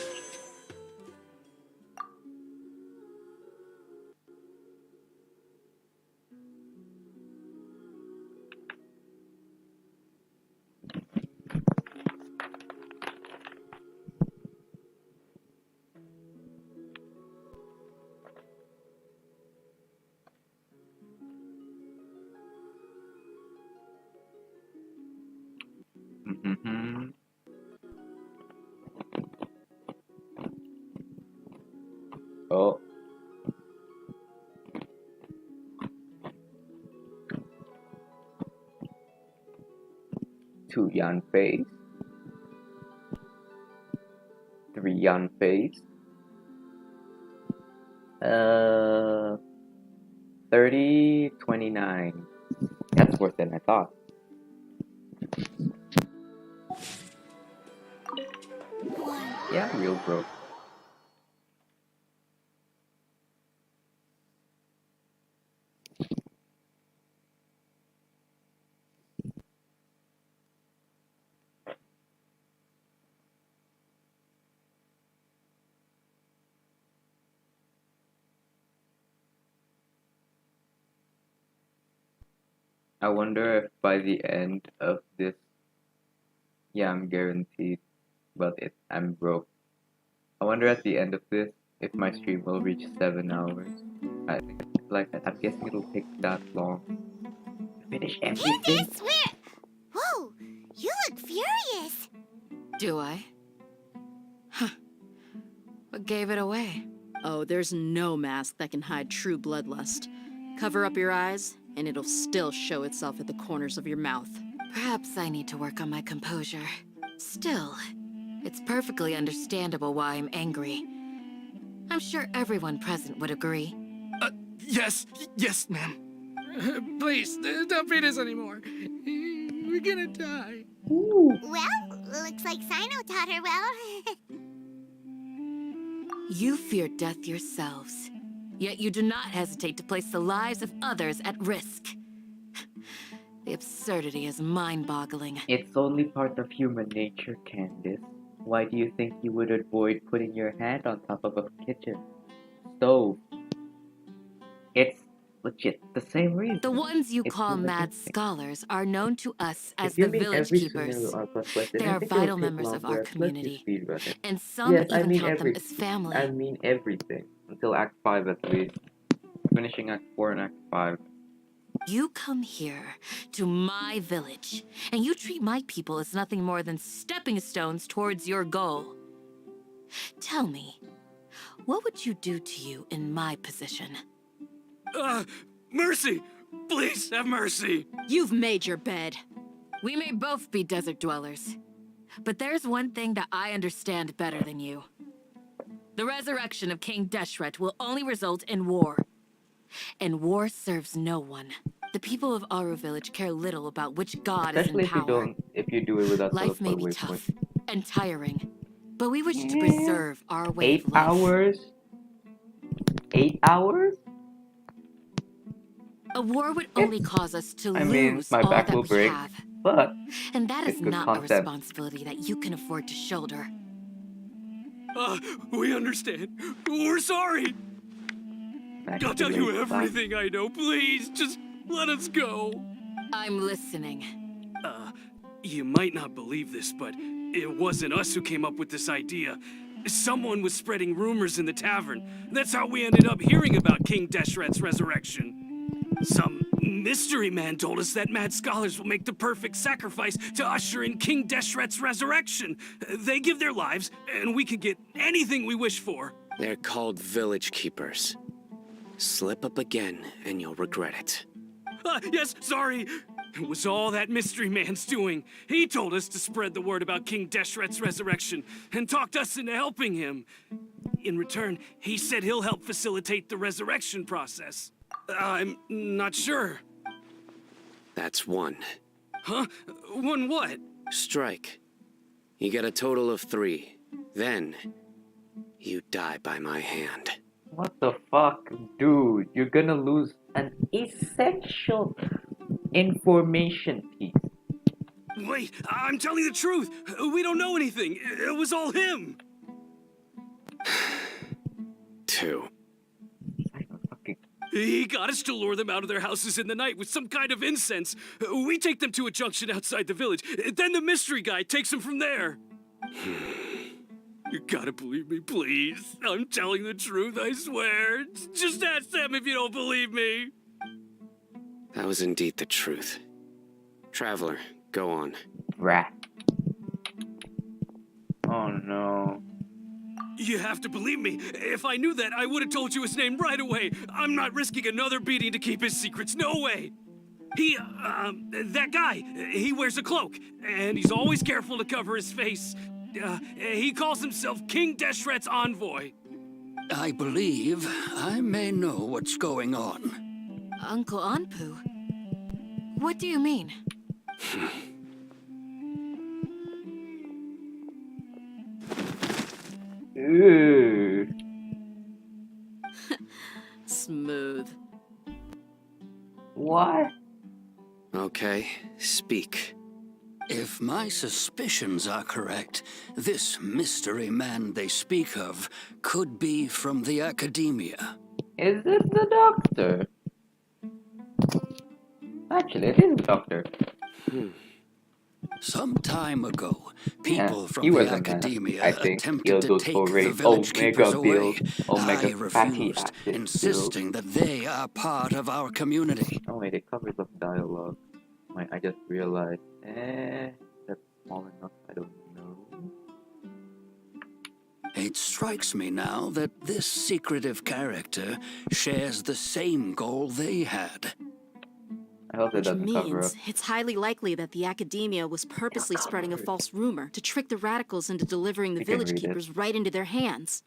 Oh. Two yan face. Three yan face. 30, 29. That's worse than I thought. broke. I wonder if by the end of this, yeah, I'm guaranteed, but I'm broke. I wonder at the end of this if my stream will reach 7 hours. I think, like, I'm guessing it'll take that long to finish everything. Candace, where? Whoa, you look furious. Do I? Huh. What gave it away? Oh, there's no mask that can hide true bloodlust. Cover up your eyes, and it'll still show itself at the corners of your mouth. Perhaps I need to work on my composure. Still, it's perfectly understandable why I'm angry. I'm sure everyone present would agree. Yes, ma'am. Please, don't feed us anymore. We're gonna die. Well, looks like Sino taught her well. You fear death yourselves, yet you do not hesitate to place the lives of others at risk. The absurdity is mind-boggling. It's only part of human nature, Candace. Why do you think you would avoid putting your hand on top of a kitchen stove? It's legit the same reason. The ones you It's call human mad instinct. scholars are known to us as If you the mean village every keepers. sumeru R plus question, They I are think it'll vital take members of our longer. Let's community, just speedrun it. and some Yes, I even mean count them every. as family. I mean everything until Act 5 at least. Finishing Act 4 and Act 5. You come here to my village, and you treat my people as nothing more than stepping stones towards your goal. Tell me, what would you do to you in my position? Mercy! Please have mercy! You've made your bed. We may both be desert dwellers, but there's one thing that I understand better than you. The resurrection of King Deshret will only result in war. And war serves no one. The people of Aru village care little about which god Especially is in power. if you do it without Life may teleport be waypoint. tough and tiring, but we wish to preserve our way 8 of life. hours? 8 hours? A war would only cause us to I mean, lose my all back that will we break, have. but And that is it's good not content. a responsibility that you can afford to shoulder. We understand. We're sorry. I'll tell you everything I know. Please, just let us go. I'm listening. You might not believe this, but it wasn't us who came up with this idea. Someone was spreading rumors in the tavern. That's how we ended up hearing about King Deshret's resurrection. Some mystery man told us that mad scholars will make the perfect sacrifice to usher in King Deshret's resurrection. They give their lives, and we can get anything we wish for. They're called village keepers. Slip up again, and you'll regret it. Yes, sorry. It was all that mystery man's doing. He told us to spread the word about King Deshret's resurrection and talked us into helping him. In return, he said he'll help facilitate the resurrection process. I'm not sure. That's one. Huh? One what? Strike. You get a total of 3. Then, you die by my hand. What the fuck, dude? You're gonna lose an essential information piece. Wait, I'm telling the truth. We don't know anything. It was all him. 2. He got us to lure them out of their houses in the night with some kind of incense. We take them to a junction outside the village. Then the mystery guy takes them from there. You gotta believe me, please. I'm telling the truth, I swear. Just ask them if you don't believe me. That was indeed the truth. Traveler, go on. Rat. Oh no. You have to believe me. If I knew that, I would have told you his name right away. I'm not risking another beating to keep his secrets. No way. That guy, he wears a cloak, and he's always careful to cover his face. He calls himself King Deshret's envoy. I believe I may know what's going on. Uncle Anpu? What do you mean? Ooh. Smooth. What? Okay, speak. If my suspicions are correct, this mystery man they speak of could be from the academia. Is this the doctor? Actually, it is the doctor. Some time ago, Yeah, people he from the was a man. academia I think attempted he'll to do take the Torre. village keepers Omega away. build. Omega I fatty refused, acid build. insisting that they are part of our community. Oh wait, it covers up dialogue. Wait, I just realized. That's small enough. I don't know. It strikes me now that this secretive character shares the same goal they had. I hope that Which doesn't cover up. means it's highly likely that the academia was purposely spreading a false rumor to trick the radicals into delivering the I can village read it. keepers right into their hands.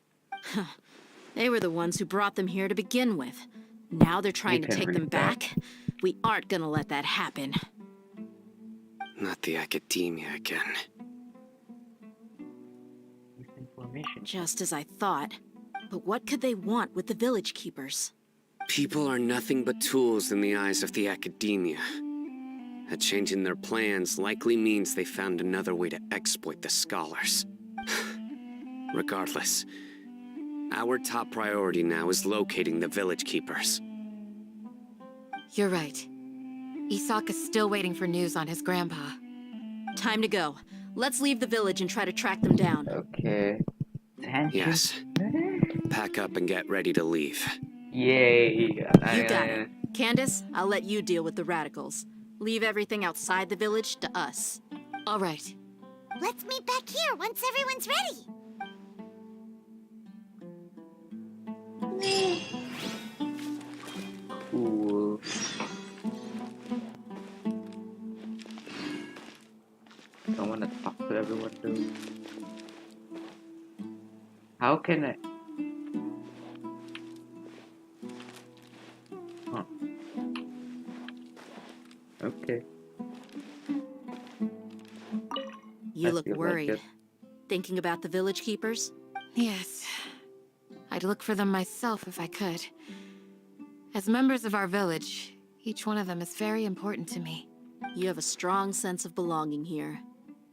They were the ones who brought them here to begin with. Now they're trying to can take read them that. back. We aren't gonna let that happen. Not the academia again. Information. Just as I thought. But what could they want with the village keepers? People are nothing but tools in the eyes of the academia. A change in their plans likely means they found another way to exploit the scholars. Regardless, our top priority now is locating the village keepers. You're right. Isak is still waiting for news on his grandpa. Time to go. Let's leave the village and try to track them down. Okay. Yes. Pack up and get ready to leave. Yay. You got it. Candace, I'll let you deal with the radicals. Leave everything outside the village to us. All right. Let's meet back here once everyone's ready. Cool. I want to talk to everyone though. How can I? Huh. Okay. You I look feel like worried. it. Thinking about the village keepers? Yes. I'd look for them myself if I could. As members of our village, each one of them is very important to me. You have a strong sense of belonging here.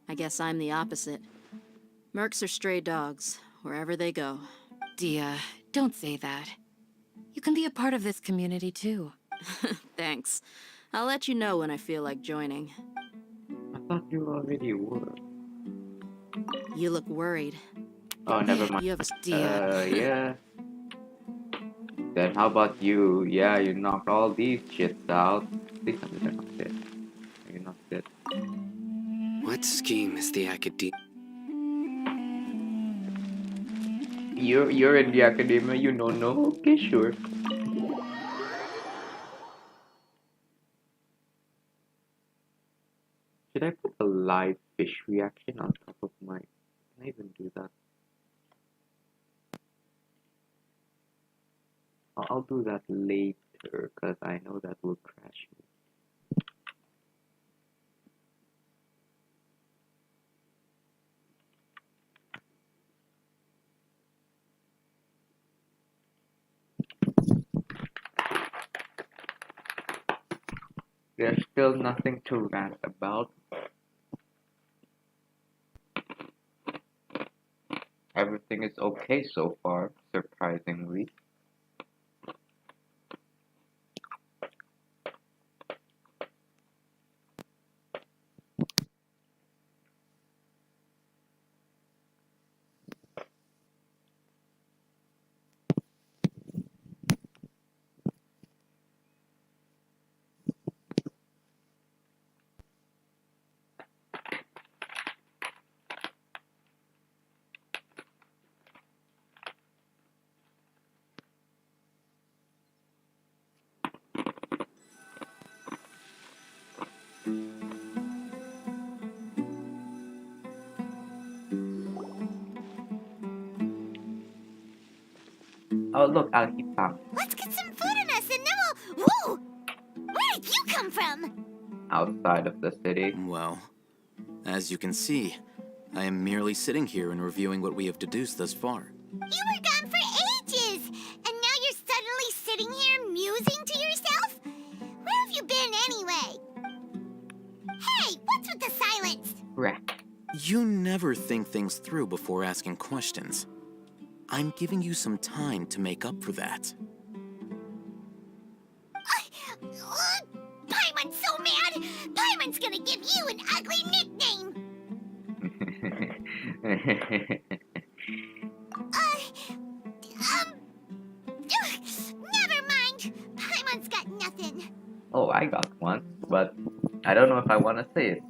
I guess I'm the opposite. Mercs are stray dogs, wherever they go. Dia, don't say that. You can be a part of this community too. Thanks. I'll let you know when I feel like joining. I thought you already were. You look worried. Oh, never mind. You have a Yeah. Then how about you? Yeah, you knocked all these shits out. Please tell me they're not dead. You're not dead. What scheme is the academia? You're in the academia, you don't know? Okay, sure. Should I put a live fish reaction on top of my... Can I even do that? I'll do that later, because I know that will crash me. There's still nothing to rant about. Everything is okay so far, surprisingly. Oh look, I'll keep some. Let's get some food in us and then we'll... Whoa! Where did you come from? Outside of the city. Well, as you can see, I am merely sitting here and reviewing what we have deduced thus far. You were gone for ages, and now you're suddenly sitting here musing to yourself? Where have you been anyway? Hey, what's with the silence? Right. You never think things through before asking questions. I'm giving you some time to make up for that. Paimon's so mad! Paimon's gonna give you an ugly nickname! Never mind. Paimon's got nothing. Oh, I got one, but I don't know if I want to say it.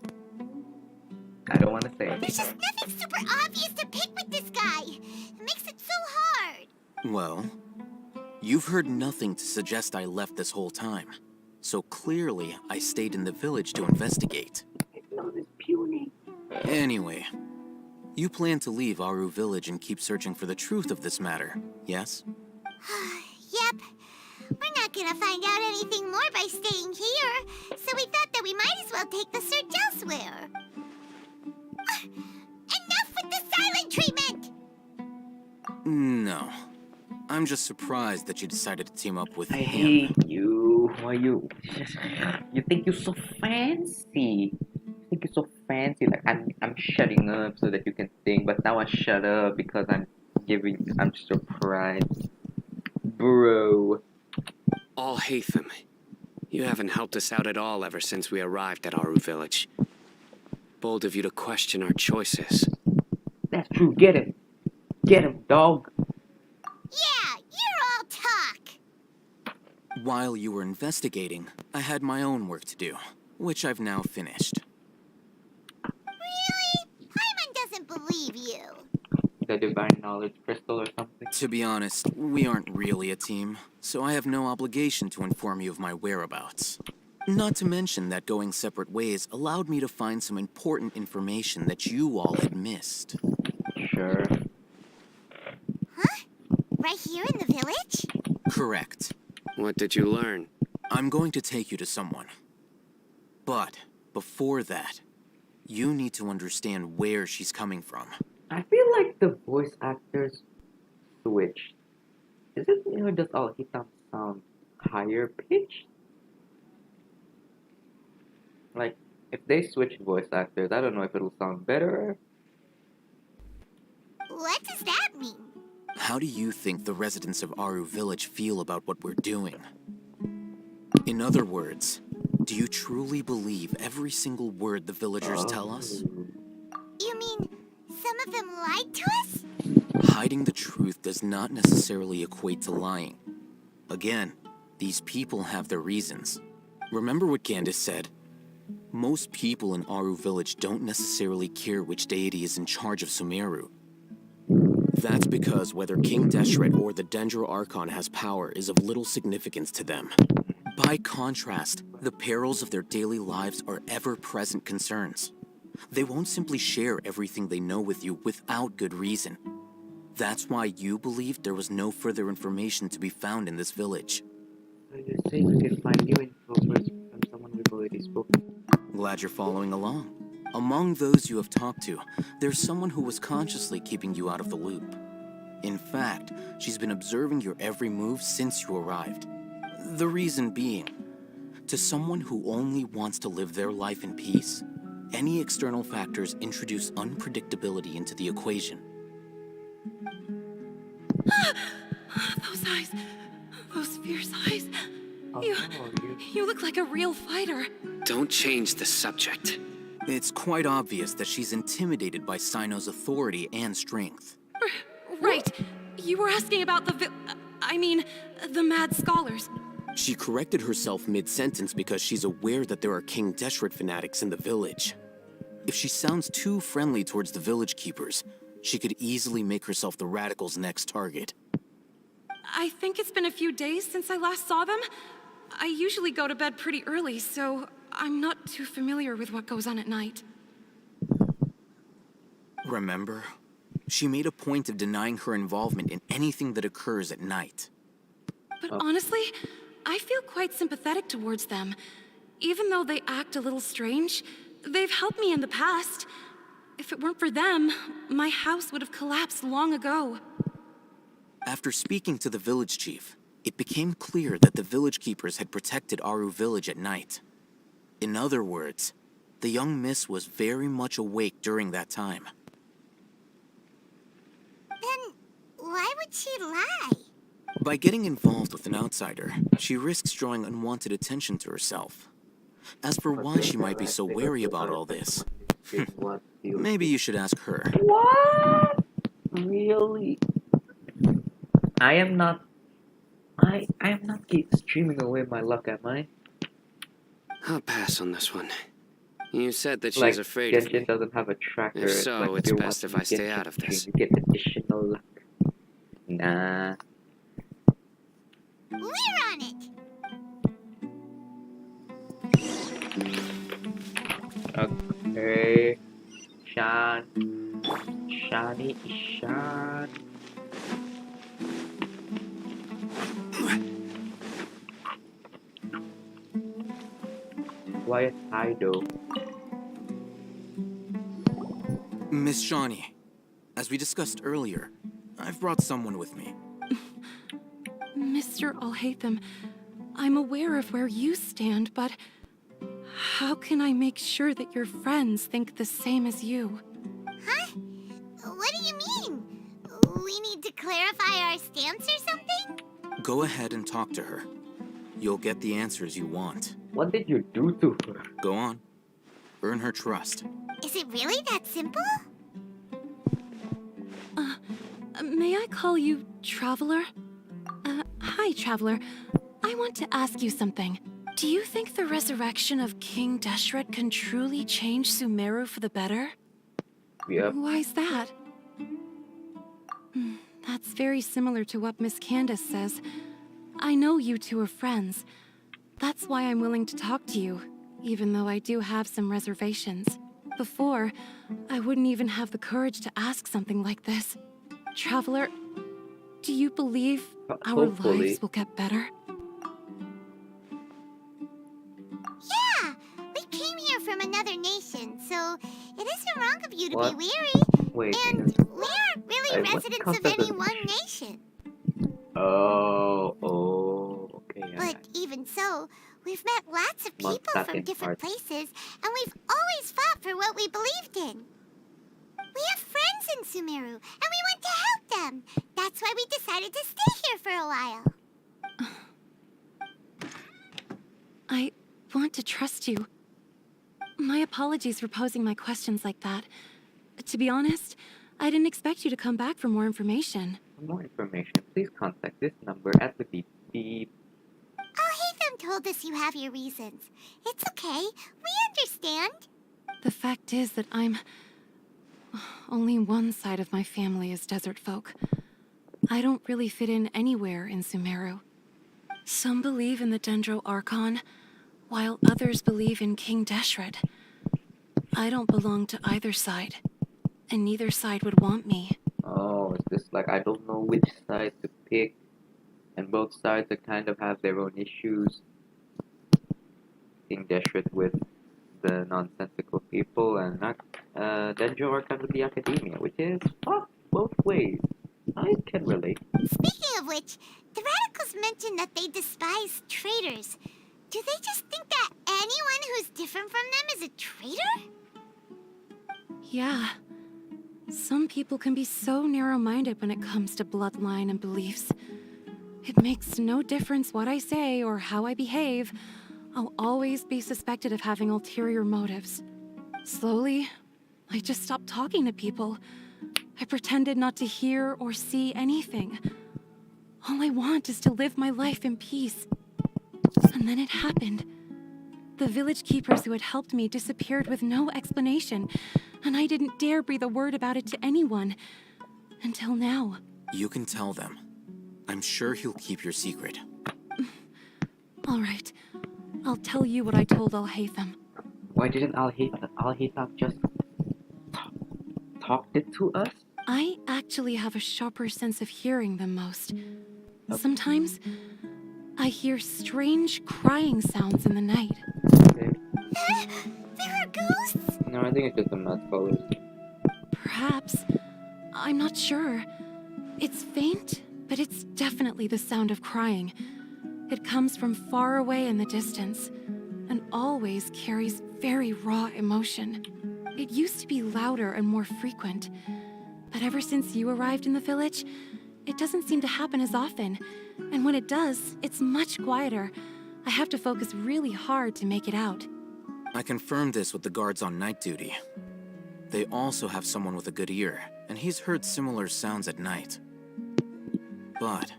I don't want to say There's it. just nothing super obvious to pick with this guy. It makes it so hard. Well, you've heard nothing to suggest I left this whole time. So clearly, I stayed in the village to investigate. Anyway, you plan to leave Aru village and keep searching for the truth of this matter, yes? Yep. We're not gonna find out anything more by staying here, so we thought that we might as well take the search elsewhere. Enough with the silent treatment! No. I'm just surprised that you decided to team up with I him. hate you. Why you? You think you're so fancy. You think you're so fancy. Like I'm shutting up so that you can think, but now I shut up because I'm surprised. Bro. Alhaitham, you haven't helped us out at all ever since we arrived at Aru village. Bold of you to question our choices. That's true. Get him. Get him, dog. Yeah, you're all talk. While you were investigating, I had my own work to do, which I've now finished. Really? Paimon doesn't believe you. The divine knowledge crystal or something. To be honest, we aren't really a team, so I have no obligation to inform you of my whereabouts. Not to mention that going separate ways allowed me to find some important information that you all had missed. Sure. Huh? Right here in the village? Correct. What did you learn? I'm going to take you to someone. But before that, you need to understand where she's coming from. I feel like the voice actors switched. Is it, does Alhitam sound higher pitched? Like, if they switch voice actors, I don't know if it'll sound better. What does that mean? How do you think the residents of Aru village feel about what we're doing? In other words, do you truly believe every single word the villagers tell us? You mean some of them lied to us? Hiding the truth does not necessarily equate to lying. Again, these people have their reasons. Remember what Candace said? Most people in Aru village don't necessarily care which deity is in charge of Sumeru. That's because whether King Deshret or the Dendro Archon has power is of little significance to them. By contrast, the perils of their daily lives are ever-present concerns. They won't simply share everything they know with you without good reason. That's why you believed there was no further information to be found in this village. So you say we can find new info first from someone we've already spoken. Glad you're following along. Among those you have talked to, there's someone who was consciously keeping you out of the loop. In fact, she's been observing your every move since you arrived. The reason being, to someone who only wants to live their life in peace, any external factors introduce unpredictability into the equation. Those eyes. Those fierce eyes. You look like a real fighter. Don't change the subject. It's quite obvious that she's intimidated by Sino's authority and strength. Right. You were asking about the mad scholars. She corrected herself mid-sentence because she's aware that there are King Deshret fanatics in the village. If she sounds too friendly towards the village keepers, she could easily make herself the radicals' next target. I think it's been a few days since I last saw them. I usually go to bed pretty early, so I'm not too familiar with what goes on at night. Remember? She made a point of denying her involvement in anything that occurs at night. But honestly, I feel quite sympathetic towards them. Even though they act a little strange, they've helped me in the past. If it weren't for them, my house would have collapsed long ago. After speaking to the village chief, it became clear that the village keepers had protected Aru village at night. In other words, the young miss was very much awake during that time. Then why would she lie? By getting involved with an outsider, she risks drawing unwanted attention to herself. As for why she might be so wary about all this, maybe you should ask her. What? Really? I am not keep streaming away my luck, am I? I'll pass on this one. You said that she's Like, afraid of Genshin me. doesn't have a tracker. If so, like, it's you're best if watching I stay Genshin out of stream, this. You get additional luck. Nah. We're on it. Okay. Shani, Ishan. Quiet Hido. Miss Shawnee, as we discussed earlier, I've brought someone with me. Mr. Alhaitham, I'm aware of where you stand, but how can I make sure that your friends think the same as you? Huh? What do you mean? We need to clarify our stance or something? Go ahead and talk to her. You'll get the answers you want. What did you do to her? Go on. Earn her trust. Is it really that simple? May I call you Traveler? Hi, Traveler. I want to ask you something. Do you think the resurrection of King Deshret can truly change Sumeru for the better? Yep. Why's that? That's very similar to what Miss Candace says. I know you two are friends. That's why I'm willing to talk to you, even though I do have some reservations. Before, I wouldn't even have the courage to ask something like this. Traveler, do you believe our lives will get better? Yeah, we came here from another nation, so it isn't wrong of you to What? be weary. Wait. And we aren't really What residents counts of as a any one nation. Okay. Yeah. But even so, we've met lots of Well, people back from in different part. places, and we've always fought for what we believed in. We have friends in Sumeru, and we want to help them. That's why we decided to stay here for a while. I want to trust you. My apologies for posing my questions like that. To be honest, I didn't expect you to come back for more information. For more information, please contact this number at the beep beep. Alhaitham told us you have your reasons. It's okay. We understand. The fact is that only one side of my family is desert folk. I don't really fit in anywhere in Sumeru. Some believe in the Dendro Archon, while others believe in King Deshret. I don't belong to either side, and neither side would want me. Oh, it's just like I don't know which side to pick, and both sides are kind of have their own issues. King Deshret with the nonsensical people, and Dendro Archon with the academia, which is fucked both ways. I can relate. Speaking of which, the radicals mentioned that they despise traitors. Do they just think that anyone who's different from them is a traitor? Yeah. Some people can be so narrow-minded when it comes to bloodline and beliefs. It makes no difference what I say or how I behave. I'll always be suspected of having ulterior motives. Slowly, I just stopped talking to people. I pretended not to hear or see anything. All I want is to live my life in peace. And then it happened. The village keepers who had helped me disappeared with no explanation, and I didn't dare breathe a word about it to anyone. Until now. You can tell them. I'm sure he'll keep your secret. All right. I'll tell you what I told Alhaitham. Why didn't Alhaitham just talk it to us? I actually have a sharper sense of hearing than most. Sometimes, I hear strange crying sounds in the night. Okay. There are ghosts? No, I think it's just the mad scholars. Perhaps. I'm not sure. It's faint, but it's definitely the sound of crying. It comes from far away in the distance, and always carries very raw emotion. It used to be louder and more frequent, but ever since you arrived in the village, it doesn't seem to happen as often, and when it does, it's much quieter. I have to focus really hard to make it out. I confirmed this with the guards on night duty. They also have someone with a good ear, and he's heard similar sounds at night. But,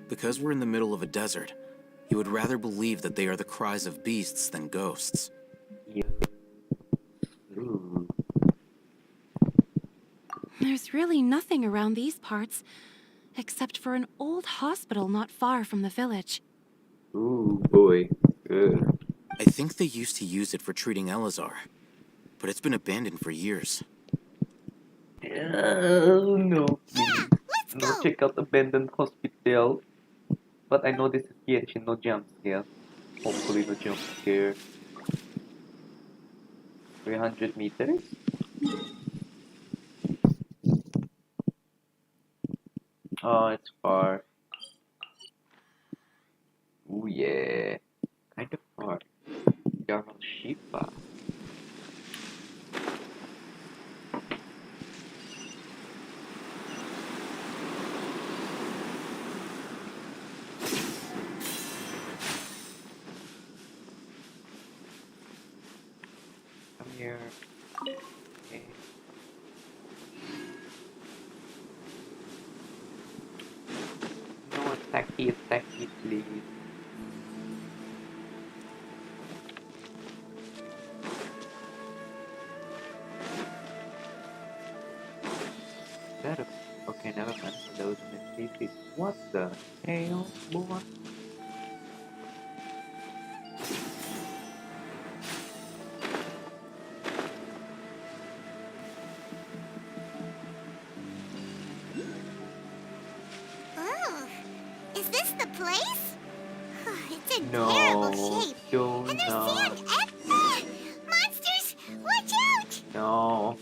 because we're in the middle of a desert, he would rather believe that they are the cries of beasts than ghosts. Yeah. Ooh. There's really nothing around these parts, except for an old hospital not far from the village. Ooh, boy. Good. I think they used to use it for treating Elazar, but it's been abandoned for years. Oh, no. Let's No, go. check out abandoned hospital. But I know this is Genshin, no jump scare. Hopefully no jump scare. 300 meters? Oh, it's far. Ooh, yeah. Kind of far. Jarl Shiva. Come here. Okay. No, attacky, please. That okay, never mind. Those in what the hell, boy? Oh, is this the place? It's in No, terrible shape. do And there's not. sand everywhere. Monsters, watch out! No,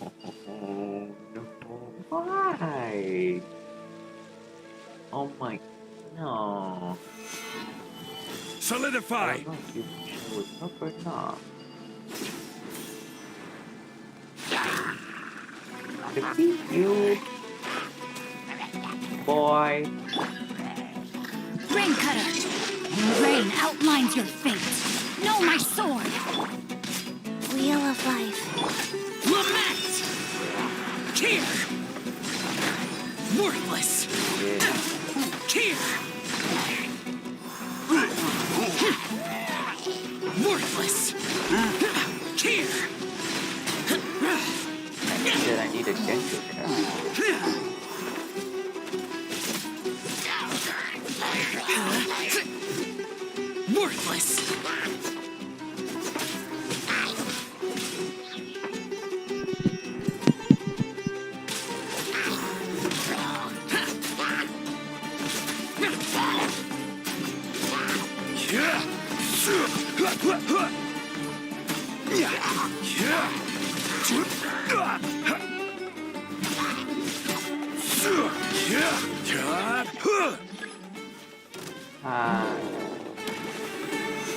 no, why? Oh my, no. Solidify! I don't know if you should up or not. Defeat you, boy. Rain cutter. Rain outlines your fate. Know my sword. Wheel of life. Lament! Here! Worthless! Here! Worthless! Here! Said I need a Genshin Worthless!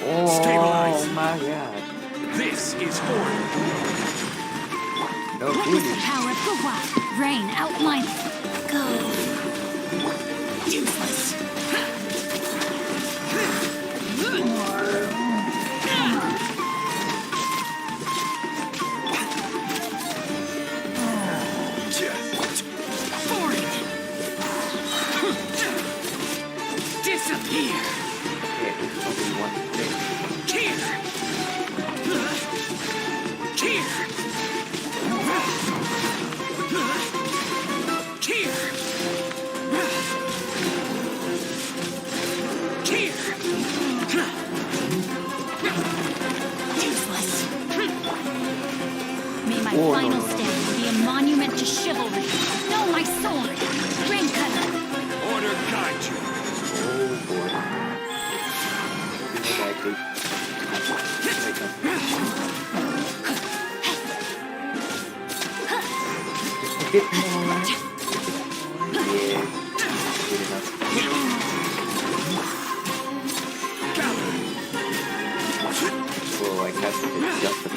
Oh my god. This is order. No What was the goodness. power of Gua? Rain outline. Go. Useless. Disappear. Okay, there's only one thing. Here. Here. Here. Useless. May my Oh, final no. stand be a monument to chivalry. Know my sword. Rain cutter. Order guide you. Oh boy. This guy takes. A bit more. Yeah. Good enough. I guess it's just a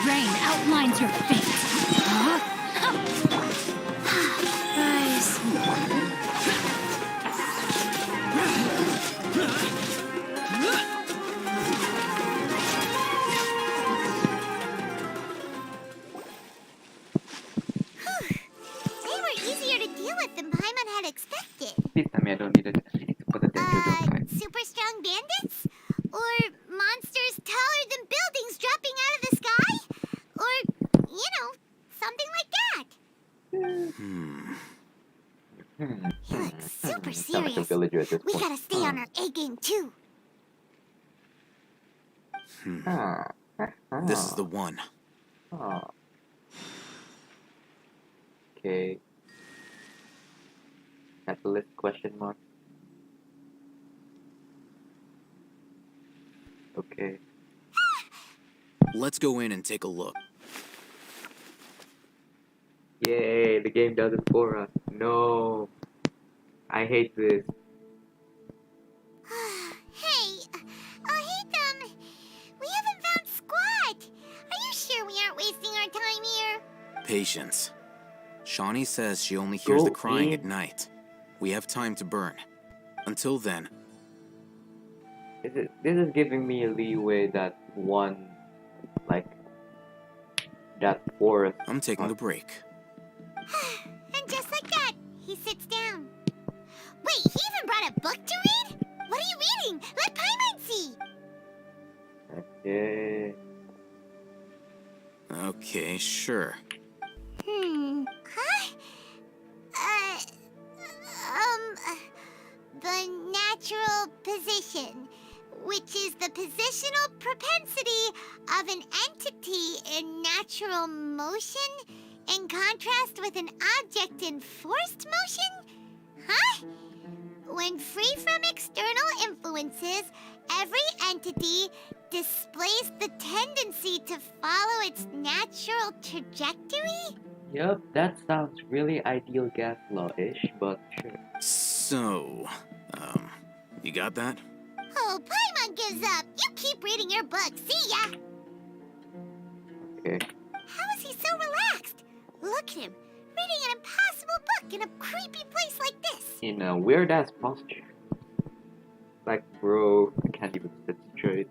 Rain outlines your fate. Huh? Rise. They were easier to deal with than Paimon had expected. Please tell me I don't need to put a danger, don't I? Super strong bandits? Or monsters taller than buildings dropping out of the sky? Or, something like that. He looks super Sound like a serious. villager at this We point. gotta stay on our A game too. This is the one. Okay. Catalyst question mark. Okay. Let's go in and take a look. Yay, the game does it for us. No. I hate this. Hey, Hatham, we haven't found squat. Are you sure we aren't wasting our time here? Patience. Shawnee says she only hears the Go crying in. at night. We have time to burn. Until then, This is giving me a leeway that one, like, that fourth. I'm taking a break. And just like that, he sits down. Wait, he even brought a book to read? What are you reading? Let Paimon see. Okay. Okay, sure. Huh? The natural position, which is the positional propensity of an entity in natural motion in contrast with an object in forced motion? Huh? When free from external influences, every entity displays the tendency to follow its natural trajectory? Yep, that sounds really ideal gas law-ish, but sure. So, you got that? Oh, Paimon gives up. You keep reading your book. See ya. Okay. How is he so relaxed? Look at him, reading an impossible book in a creepy place like this. In a weird-ass posture. Like, bro, I can't even sit straight.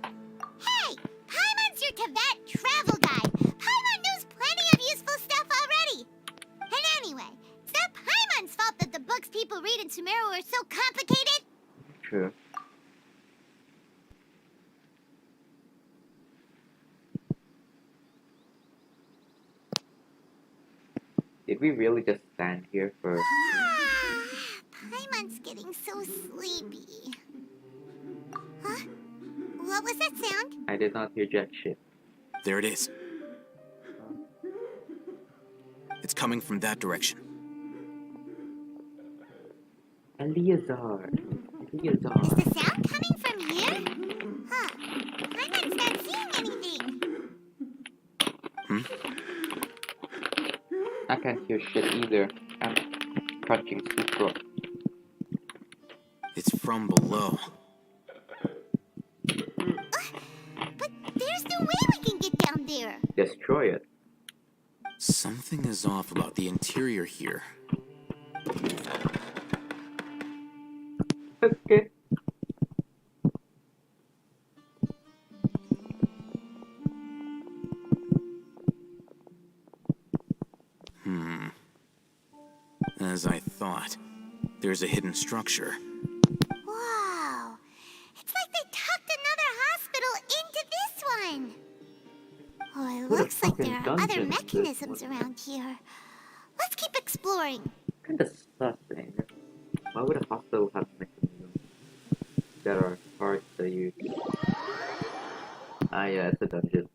Hey, Paimon's your Tibet travel guide. Paimon knows plenty of useful stuff already. And anyway, it's not Paimon's fault that the books people read in Sumeru are so complicated. True. Did we really just stand here for... Paimon's getting so sleepy. Huh? What was that sound? I did not hear jack shit. There it is. It's coming from that direction. Eleazar. Is the sound coming from here? Huh. Paimon's not seeing anything. I can't hear shit either. I'm crunching super. It's from below. But there's no way we can get down there. Destroy it. Something is off about the interior here. Okay. As I thought, there's a hidden structure. Wow. It's like they tucked another hospital into this one. Oh, it What a looks like there fucking are other dungeon is this mechanisms around here. Let's keep exploring. Kinda sussing. Why would a hospital have mechanisms that are hard to use? Ah, yeah, it's a dungeon.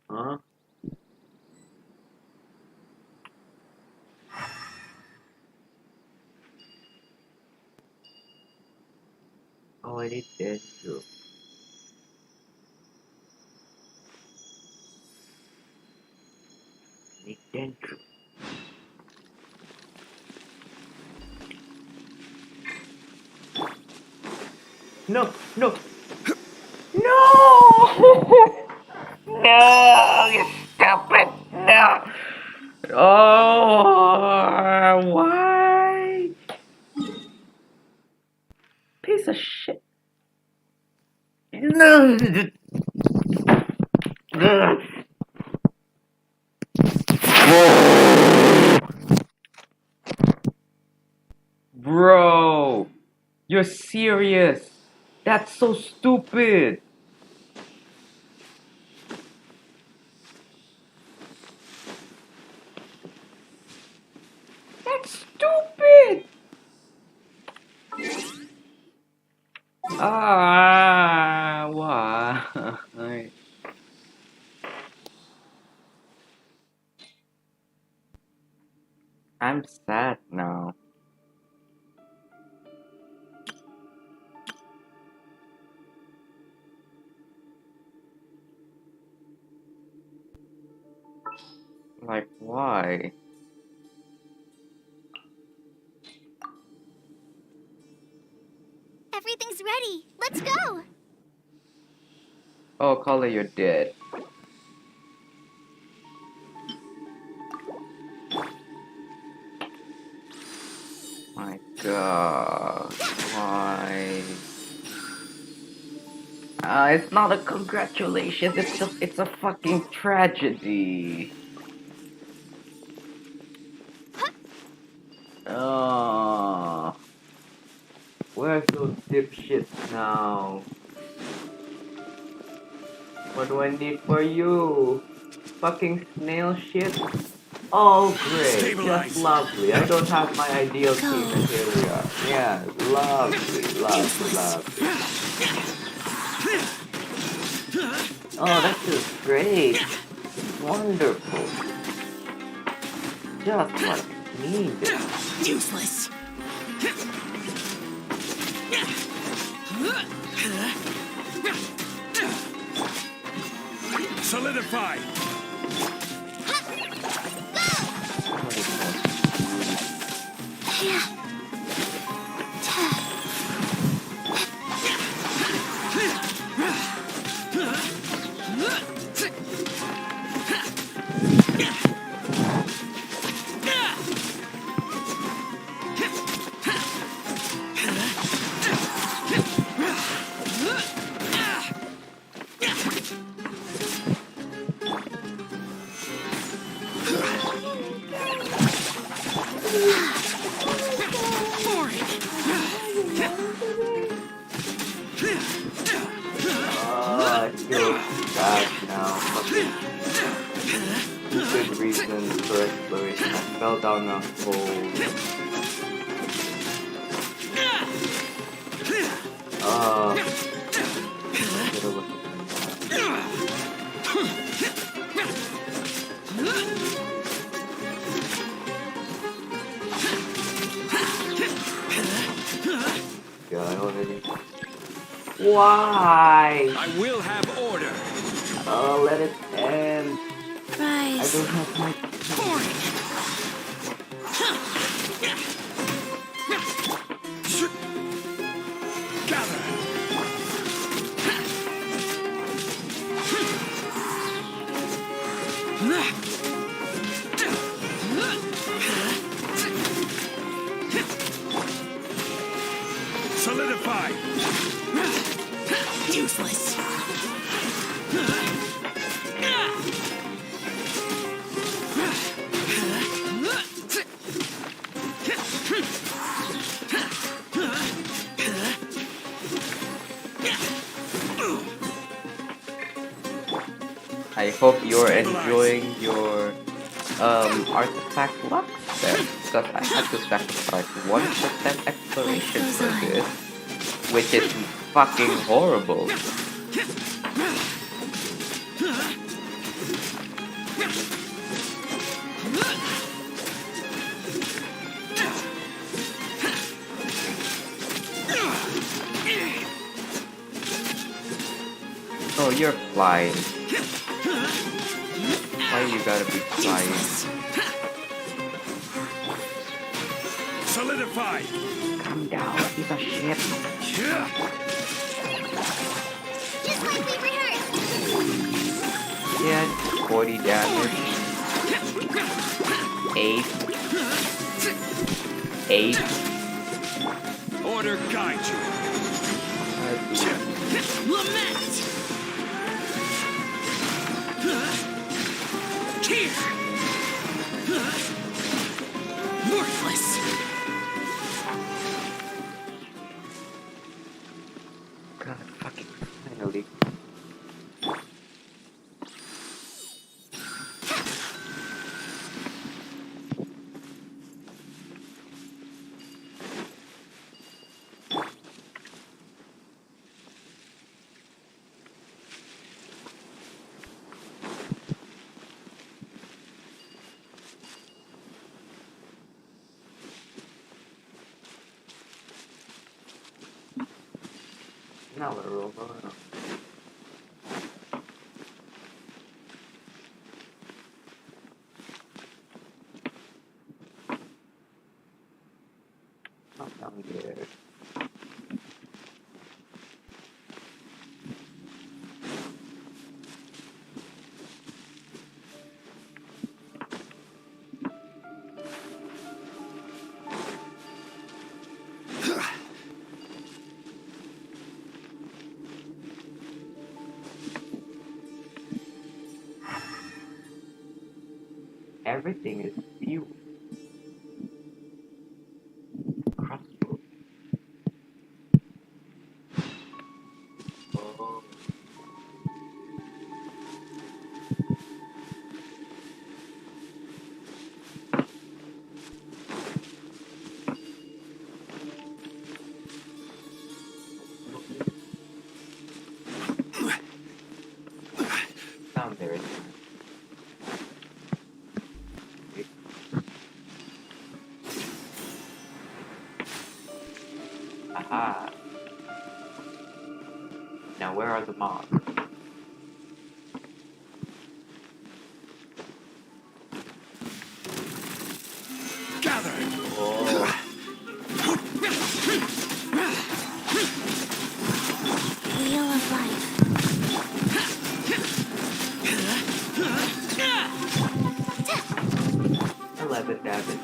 Huh? already dendro. Need dendro. No, no, no! No, you stupid! No! Oh, why? Piece of shit. No! Bro, you're serious? That's so stupid. That's stupid. Ah, why? I'm sad now. Like, why? Everything's ready. Let's go. Oh, Color, you're dead. My God, why? It's not a congratulations, it's a fucking tragedy. Oh, where's those dipshits now? What do I need for you? Fucking snail shit? Oh, great, just lovely. I don't have my ideal team, and here we are. Yeah, lovely, lovely, lovely. Oh, that feels great. Wonderful. Just what needed. Useless. Solidify. I feel bad now. Fucking stupid reasons for exploration. I fell down a hole. Yeah, I already. Why? I will have order. Oh, let it end. Right. I don't have my. Solidify. Useless. I hope you're enjoying your artifact luck there, because I had to sacrifice 1% exploration for this, which is fucking horrible. Oh, you're flying. Why you gotta be flying? Solidify! Come down, he's a ship. Just like we rehearsed. Yeah, 40 damage. 8. Order guide you. Lament! Here! Worthless! God, fucking finally. Now we're over. Not down there. Everything is you. Crossroads. Oh. Down there. Aha. Now where are the mobs? Gather! Oh. Wheel of life. 11 damage.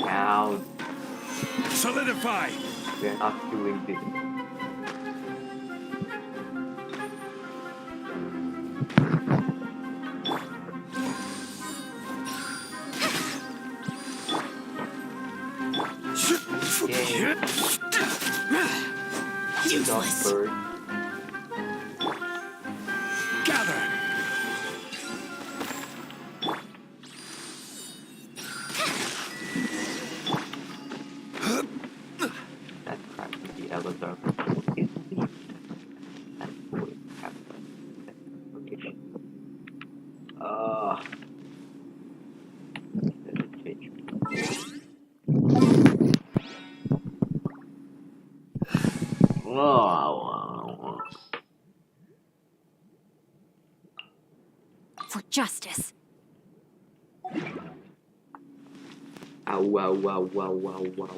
Now Solidify! we're not doing this. Yay. Useless! Bird. Gather! That's practically the Elazar. That's cool. Okay. Doesn't change. Whoa. For justice. Ow, wow, wow, wow, wow, wow.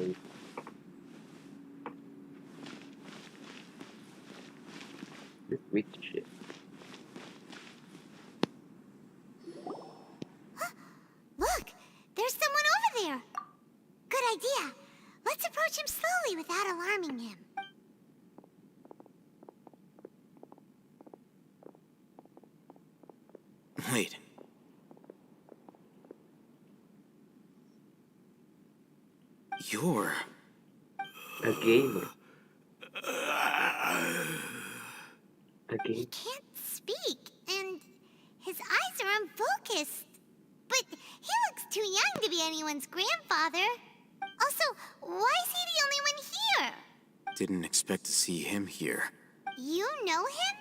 This weak shit. Look, there's someone over there. Good idea. Let's approach him slowly without alarming him. Wait. You're... A gamer. A He game. can't speak, and his eyes are unfocused. But he looks too young to be anyone's grandfather. Also, why is he the only one here? Didn't expect to see him here. You know him?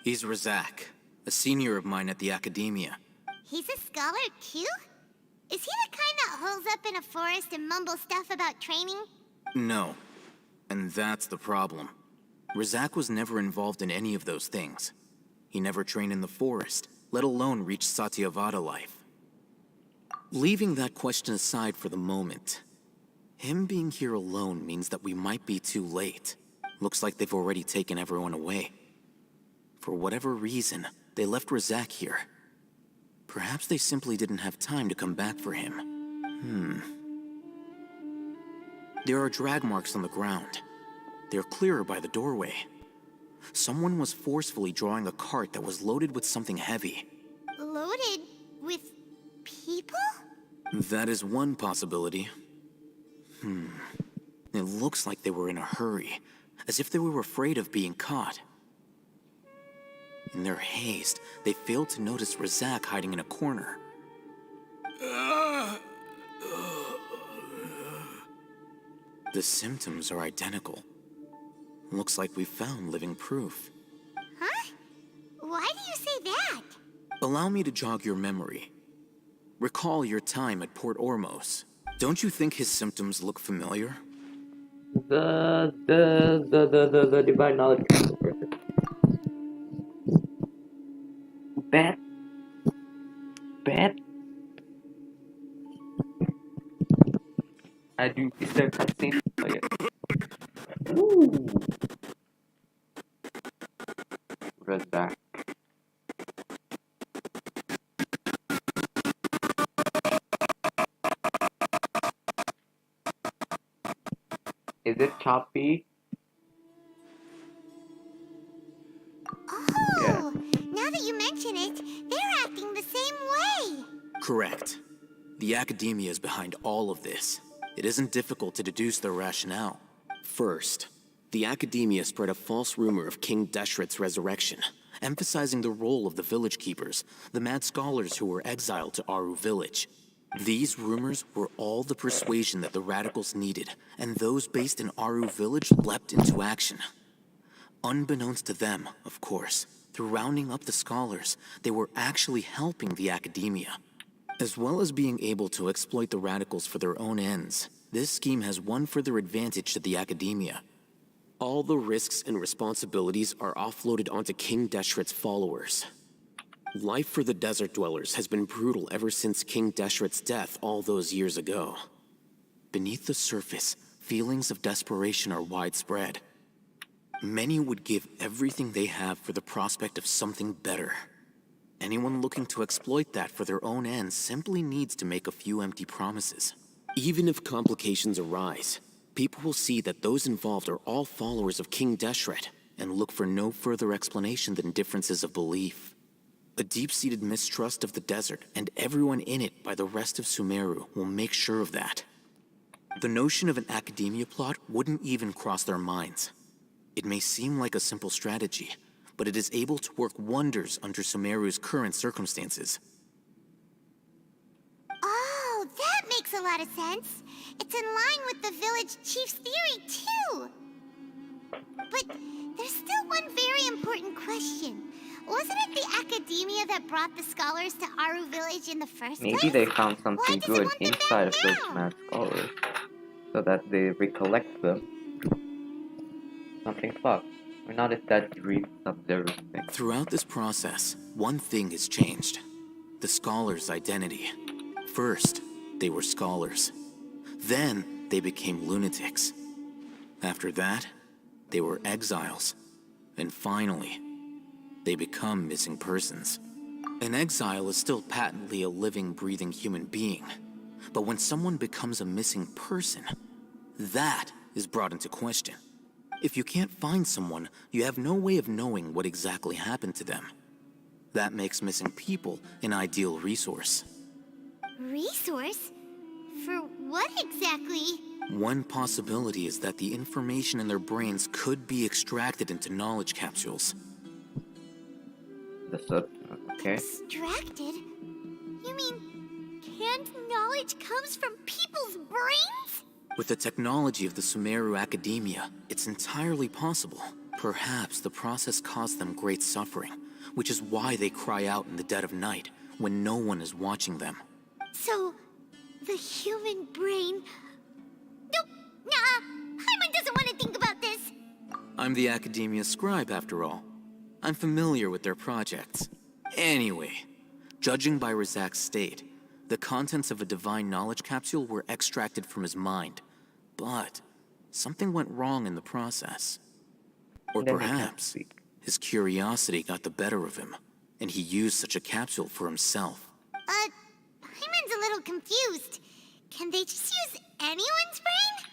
He's Razak, a senior of mine at the Academia. He's a scholar too? Is he the kind that holes up in a forest and mumbles stuff about training? No. And that's the problem. Razak was never involved in any of those things. He never trained in the forest, let alone reach Satyavada life. Leaving that question aside for the moment, him being here alone means that we might be too late. Looks like they've already taken everyone away. For whatever reason, they left Razak here. Perhaps they simply didn't have time to come back for him. There are drag marks on the ground. They're clearer by the doorway. Someone was forcefully drawing a cart that was loaded with something heavy. Loaded with people? That is one possibility. It looks like they were in a hurry, as if they were afraid of being caught. In their haste, they failed to notice Razak hiding in a corner. The symptoms are identical. Looks like we found living proof. Huh? Why do you say that? Allow me to jog your memory. Recall your time at Port Ormos. Don't you think his symptoms look familiar? The divine knowledge transfer. Bet. I do. Is there a cutscene? Oh yeah. Ooh. Razak. Is it choppy? Oh, Yeah. now that you mention it, they're acting the same way. Correct. The academia is behind all of this. It isn't difficult to deduce their rationale. First, the academia spread a false rumor of King Deshret's resurrection, emphasizing the role of the village keepers, the mad scholars who were exiled to Aru village. These rumors were all the persuasion that the radicals needed, and those based in Aru village leapt into action. Unbeknownst to them, of course, through rounding up the scholars, they were actually helping the academia. As well as being able to exploit the radicals for their own ends, this scheme has one further advantage to the academia. All the risks and responsibilities are offloaded onto King Deshret's followers. Life for the desert dwellers has been brutal ever since King Deshret's death all those years ago. Beneath the surface, feelings of desperation are widespread. Many would give everything they have for the prospect of something better. Anyone looking to exploit that for their own ends simply needs to make a few empty promises. Even if complications arise, people will see that those involved are all followers of King Deshret and look for no further explanation than differences of belief. A deep-seated mistrust of the desert and everyone in it by the rest of Sumeru will make sure of that. The notion of an academia plot wouldn't even cross their minds. It may seem like a simple strategy, but it is able to work wonders under Sumeru's current circumstances. Oh, that makes a lot of sense. It's in line with the village chief's theory, too. But there's still one very important question. Wasn't it the academia that brought the scholars to Aru village in the first place? Maybe they found something good inside of those mad scholars, so that they recollect them. Something fucked. We're not at that dream observing thing. Throughout this process, one thing has changed. The scholars' identity. First, they were scholars. Then, they became lunatics. After that, they were exiles. And finally, they become missing persons. An exile is still patently a living, breathing human being. But when someone becomes a missing person, that is brought into question. If you can't find someone, you have no way of knowing what exactly happened to them. That makes missing people an ideal resource. Resource? For what exactly? One possibility is that the information in their brains could be extracted into knowledge capsules. Okay. Extracted? You mean canned knowledge comes from people's brains? With the technology of the Sumeru Academia, it's entirely possible. Perhaps the process caused them great suffering, which is why they cry out in the dead of night, when no one is watching them. So, the human brain... Nope, nah, Paimon doesn't want to think about this. I'm the Academia scribe, after all. I'm familiar with their projects. Anyway, judging by Razak's state, the contents of a divine knowledge capsule were extracted from his mind. But something went wrong in the process. Or Then he can't perhaps speak. his curiosity got the better of him, and he used such a capsule for himself. Paimon's a little confused. Can they just use anyone's brain?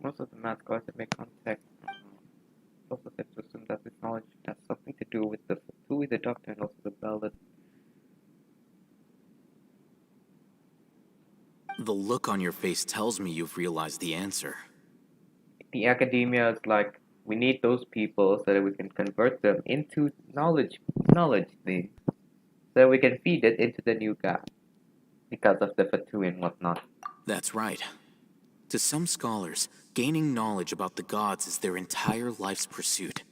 Most of the math scholars that make contact also said to assume that this knowledge has something to do with the doctor and also the ballad. The look on your face tells me you've realized the answer. The academia is like, we need those people so that we can convert them into knowledge thing, so we can feed it into the new god because of the fatu and whatnot. That's right. To some scholars, gaining knowledge about the gods is their entire life's pursuit.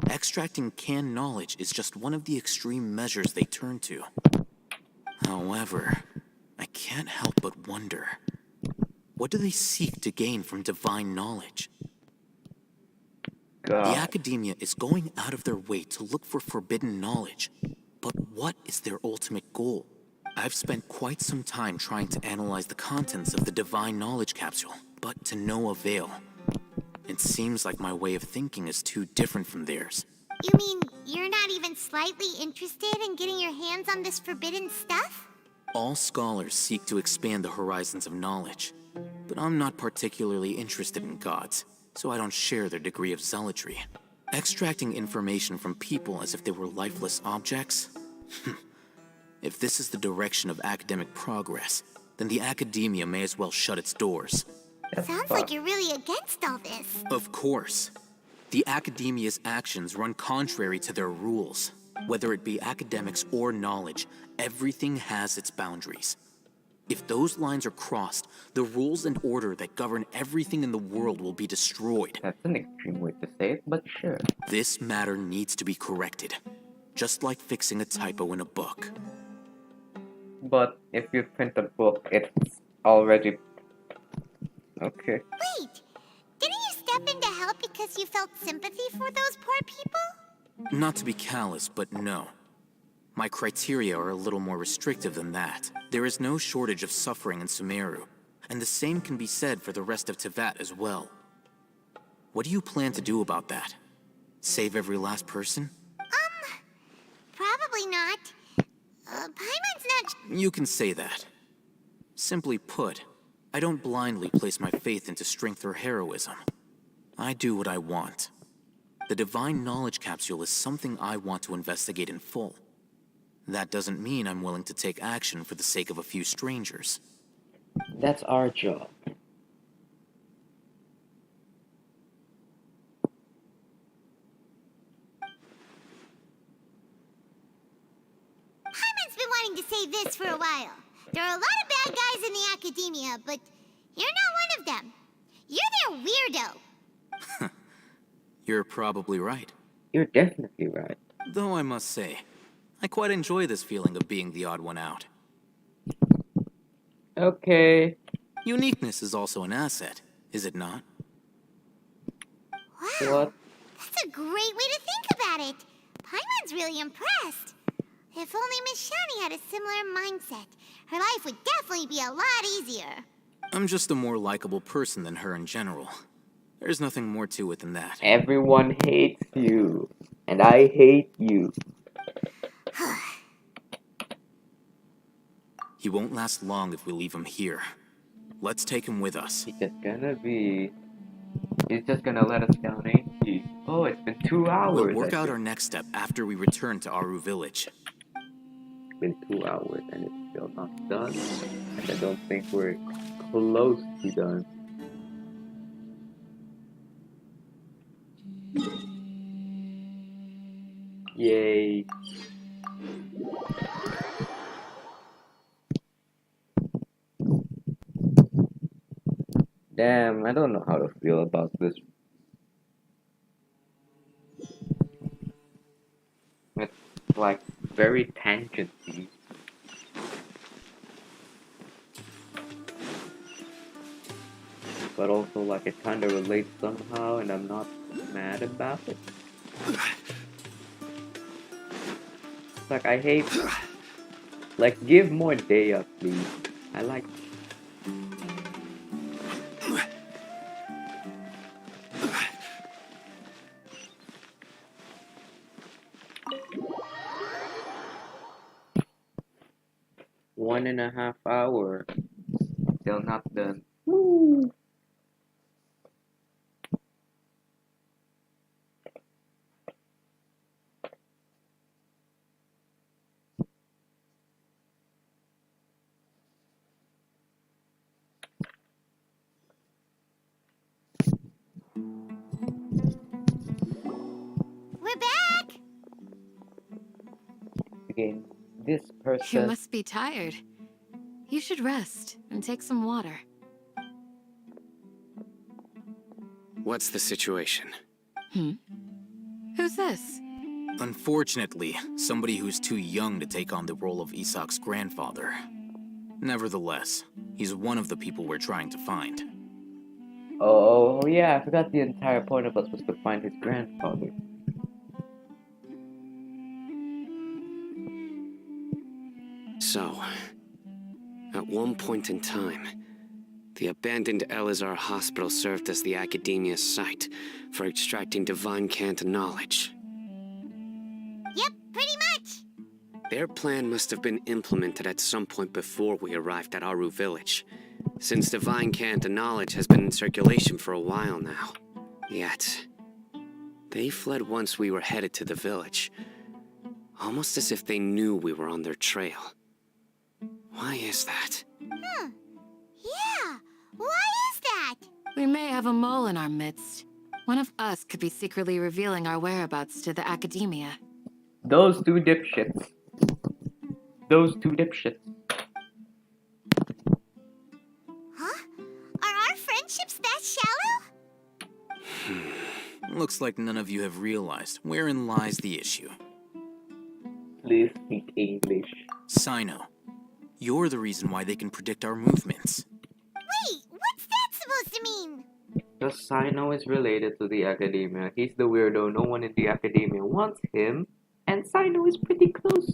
Extracting canned knowledge is just one of the extreme measures they turn to. However, I can't help but wonder, what do they seek to gain from divine knowledge? God. The academia is going out of their way to look for forbidden knowledge. But what is their ultimate goal? I've spent quite some time trying to analyze the contents of the divine knowledge capsule, but to no avail. It seems like my way of thinking is too different from theirs. You mean you're not even slightly interested in getting your hands on this forbidden stuff? All scholars seek to expand the horizons of knowledge, but I'm not particularly interested in gods, so I don't share their degree of zealotry. Extracting information from people as if they were lifeless objects? If this is the direction of academic progress, then the academia may as well shut its doors. Sounds like you're really against all this. Of course. The academia's actions run contrary to their rules. Whether it be academics or knowledge, everything has its boundaries. If those lines are crossed, the rules and order that govern everything in the world will be destroyed. That's an extreme way to say it, but sure. This matter needs to be corrected, just like fixing a typo in a book. But if you print a book, it's already... Okay. Wait, didn't you step in to help because you felt sympathy for those poor people? Not to be callous, but no. My criteria are a little more restrictive than that. There is no shortage of suffering in Sumeru, and the same can be said for the rest of Tevat as well. What do you plan to do about that? Save every last person? Probably not. Paimon's not... You can say that. Simply put, I don't blindly place my faith into strength or heroism. I do what I want. The divine knowledge capsule is something I want to investigate in full. That doesn't mean I'm willing to take action for the sake of a few strangers. That's our job. Paimon's been wanting to say this for a while. There are a lot of bad guys in the academia, but you're not one of them. You're their weirdo. You're probably right. You're definitely right. Though I must say, I quite enjoy this feeling of being the odd one out. Okay. Uniqueness is also an asset, is it not? Wow. What? That's a great way to think about it. Paimon's really impressed. If only Miss Shani had a similar mindset, her life would definitely be a lot easier. I'm just a more likable person than her in general. There's nothing more to it than that. Everyone hates you. And I hate you. He won't last long if we leave him here. Let's take him with us. He's just gonna let us down, ain't he? Oh, it's been 2 hours. We'll work out our next step after we return to Aru village. It's been 2 hours and it's still not done. And I don't think we're close to done. Yay. Damn, I don't know how to feel about this. It's like very tangency. but also like it kind of relates somehow, and I'm not mad about it. It's like I hate, like give more day up, please. I like. 1.5 hours. Still not done. Woo. We're back! Again, this You person. must be tired. You should rest and take some water. What's the situation? Who's this? Unfortunately, somebody who's too young to take on the role of Isak's grandfather. Nevertheless, he's one of the people we're trying to find. Oh yeah, I forgot the entire point of us was to find his grandfather. So, at one point in time, the abandoned Elazar Hospital served as the Academia's site for extracting divine cant knowledge. Yep, pretty much. Their plan must have been implemented at some point before we arrived at Aru village, since divine cant knowledge has been in circulation for a while now. Yet, they fled once we were headed to the village, almost as if they knew we were on their trail. Why is that? Yeah, why is that? We may have a mole in our midst. One of us could be secretly revealing our whereabouts to the Academia. Those two dipshits. Those two dipshits. Huh? Are our friendships that shallow? Looks like none of you have realized wherein lies the issue. Please speak English. Sino, you're the reason why they can predict our movements. Wait, what's that supposed to mean? Because Sino is related to the Academia. He's the weirdo. No one in the Academia wants him. And Sino is pretty close.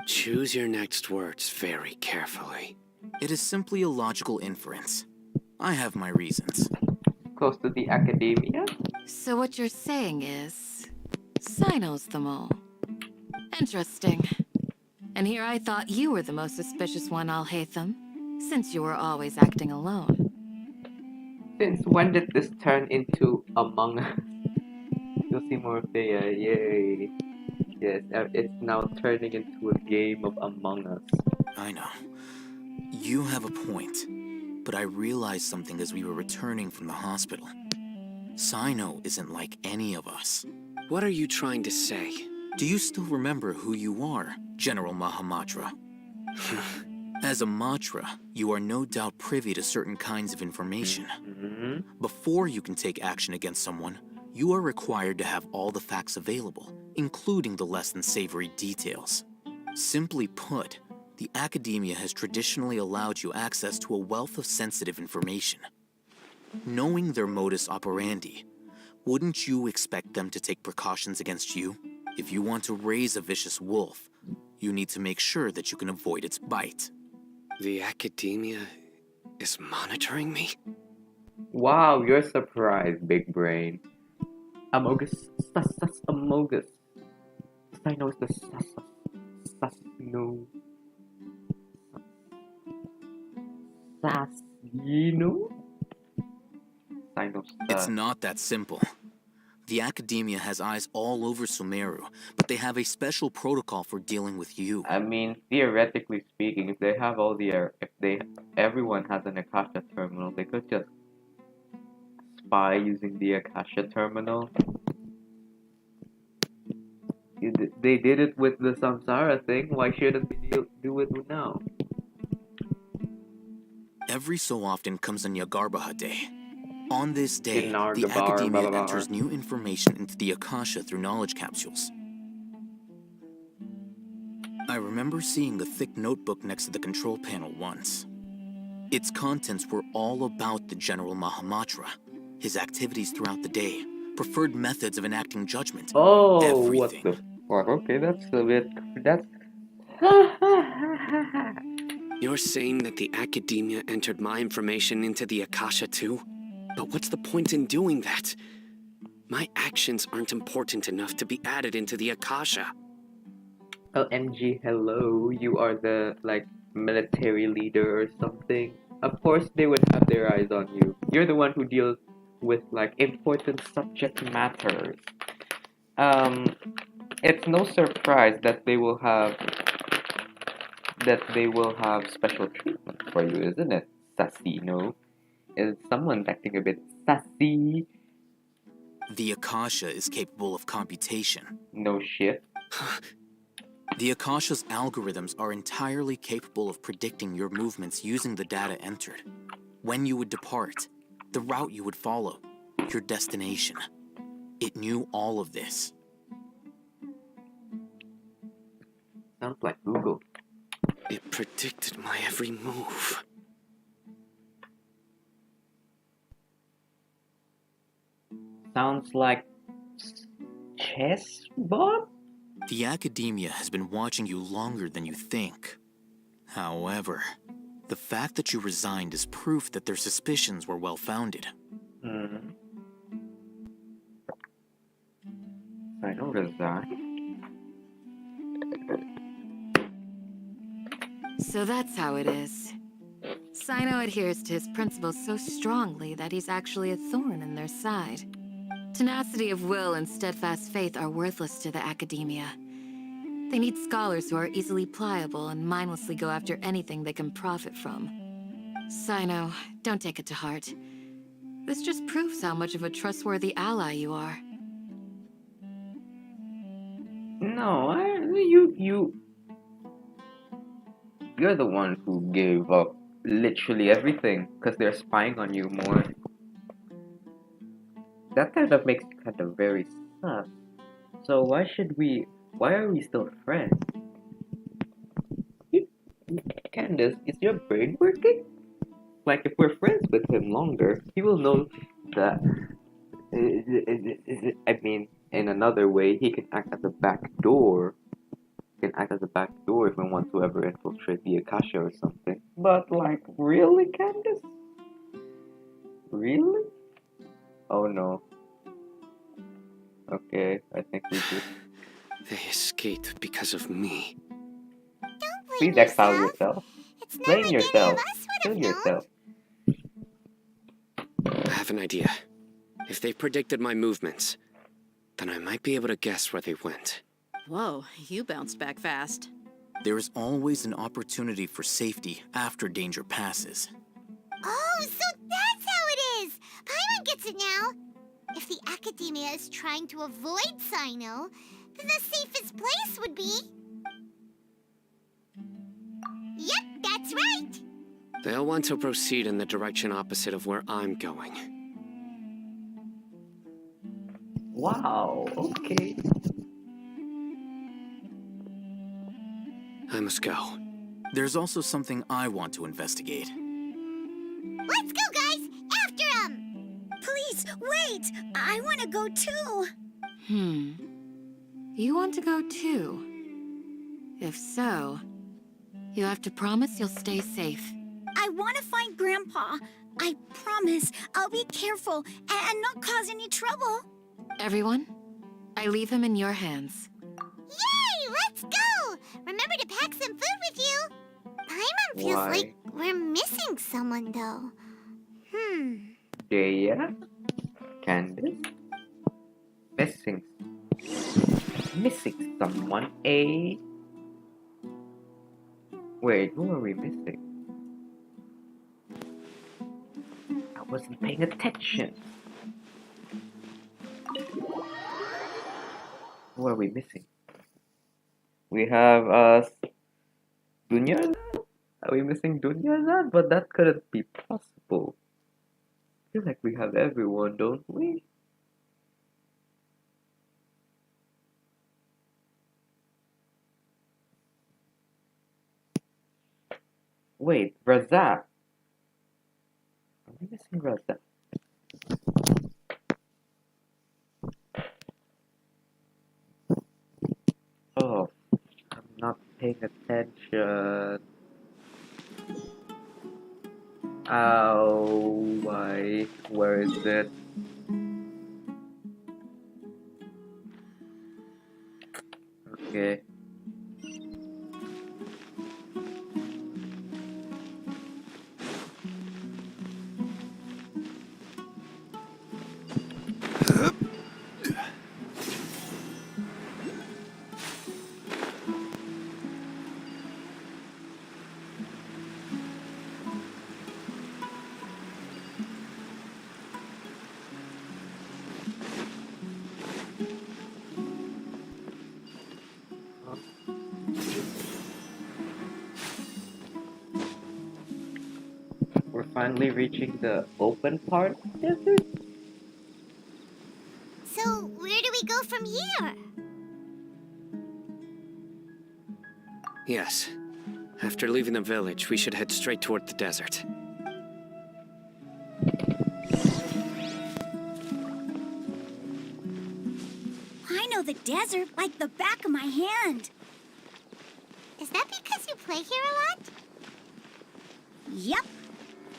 Choose your next words very carefully. It is simply a logical inference. I have my reasons. Close to the Academia? So what you're saying is, Sino's the mole. Interesting. And here I thought you were the most suspicious one, Alhaitham, since you were always acting alone. Since when did this turn into Among Us? You'll see more of Thea, yay. Yes, it's now turning into a game of Among Us. I know. You have a point, but I realized something as we were returning from the hospital. Sino isn't like any of us. What are you trying to say? Do you still remember who you are, General Mahamatra? As a Matra, you are no doubt privy to certain kinds of information. Before you can take action against someone, you are required to have all the facts available, including the less than savory details. Simply put, the Academia has traditionally allowed you access to a wealth of sensitive information. Knowing their modus operandi, wouldn't you expect them to take precautions against you? If you want to raise a vicious wolf, you need to make sure that you can avoid its bite. The Academia is monitoring me? Wow, you're surprised, big brain. Amogus, Amogus. Sino is the no. Sassino? It's not that simple. The Academia has eyes all over Sumeru, but they have a special protocol for dealing with you. I mean, theoretically speaking, if they have everyone has an Akasha terminal, they could just spy using the Akasha terminal. They did it with the Samsara thing, why shouldn't they do it now? Every so often comes a Nyagarbaha day. On this day, the Ginargabar, Academia blah, enters new information into the Akasha through knowledge capsules. I remember seeing a thick notebook next to the control panel once. Its contents were all about the General Mahamatra, his activities throughout the day, preferred methods of enacting judgment, Oh, what everything. the fuck? Okay, that's a bit. That's. You're saying that the Academia entered my information into the Akasha too? But what's the point in doing that? My actions aren't important enough to be added into the Akasha. OMG, hello. You are the, like, military leader or something. Of course, they would have their eyes on you. You're the one who deals with, like, important subject matters. Um, it's no surprise that they will have special treatment for you, isn't it? Sassy, no? Is someone acting a bit sassy? The Akasha is capable of computation. No shit. The Akasha's algorithms are entirely capable of predicting your movements using the data entered. When you would depart, the route you would follow, your destination. It knew all of this. Sounds like Google. It predicted my every move. Sounds like chess bot? The Academia has been watching you longer than you think. However, the fact that you resigned is proof that their suspicions were well-founded. I know resign. So that's how it is. Sino adheres to his principles so strongly that he's actually a thorn in their side. Tenacity of will and steadfast faith are worthless to the Academia. They need scholars who are easily pliable and mindlessly go after anything they can profit from. Sino, don't take it to heart. This just proves how much of a trustworthy ally you are. No, you're the one who gave up literally everything because they're spying on you more. That kind of makes you kind of very sus. So why are we still friends? Candace, is your brain working? Like, if we're friends with him longer, he will know that, I mean, in another way, he can act as a back door. He can act as a back door if we want to ever infiltrate the Akasha or something. But, like, really, Candace? Really? Oh no. Okay, I think we just... They escaped because of me. Please exile yourself. Blame yourself. Kill yourself. I have an idea. If they predicted my movements, then I might be able to guess where they went. Whoa, you bounced back fast. There is always an opportunity for safety after danger passes. Oh, so that's how it is! Paimon gets it now! If the Academia is trying to avoid Sino, then the safest place would be... Yep, that's right! They'll want to proceed in the direction opposite of where I'm going. Wow, okay. I must go. There's also something I want to investigate. Let's go, guys! After him! Please, wait! I want to go too! You want to go too? If so, you have to promise you'll stay safe. I want to find Grandpa. I promise I'll be careful and not cause any trouble. Everyone, I leave him in your hands. Yay! Let's go! Remember to pack some food with you! Paimon feels like we're missing someone, though. Dea? Candace? Missing someone, eh? Wait, who are we missing? I wasn't paying attention. Who are we missing? We have Dunya? Are we missing Dunya? But that couldn't be possible. I feel like we have everyone, don't we? Wait, Razak. I'm missing Rosa. Oh, I'm not paying attention. Oh, why? Where is it? Okay. We're finally reaching the open part of the desert? So, where do we go from here? Yes. After leaving the village, we should head straight toward the desert. I know the desert like the back of my hand. Is that because you play here a lot? Yep.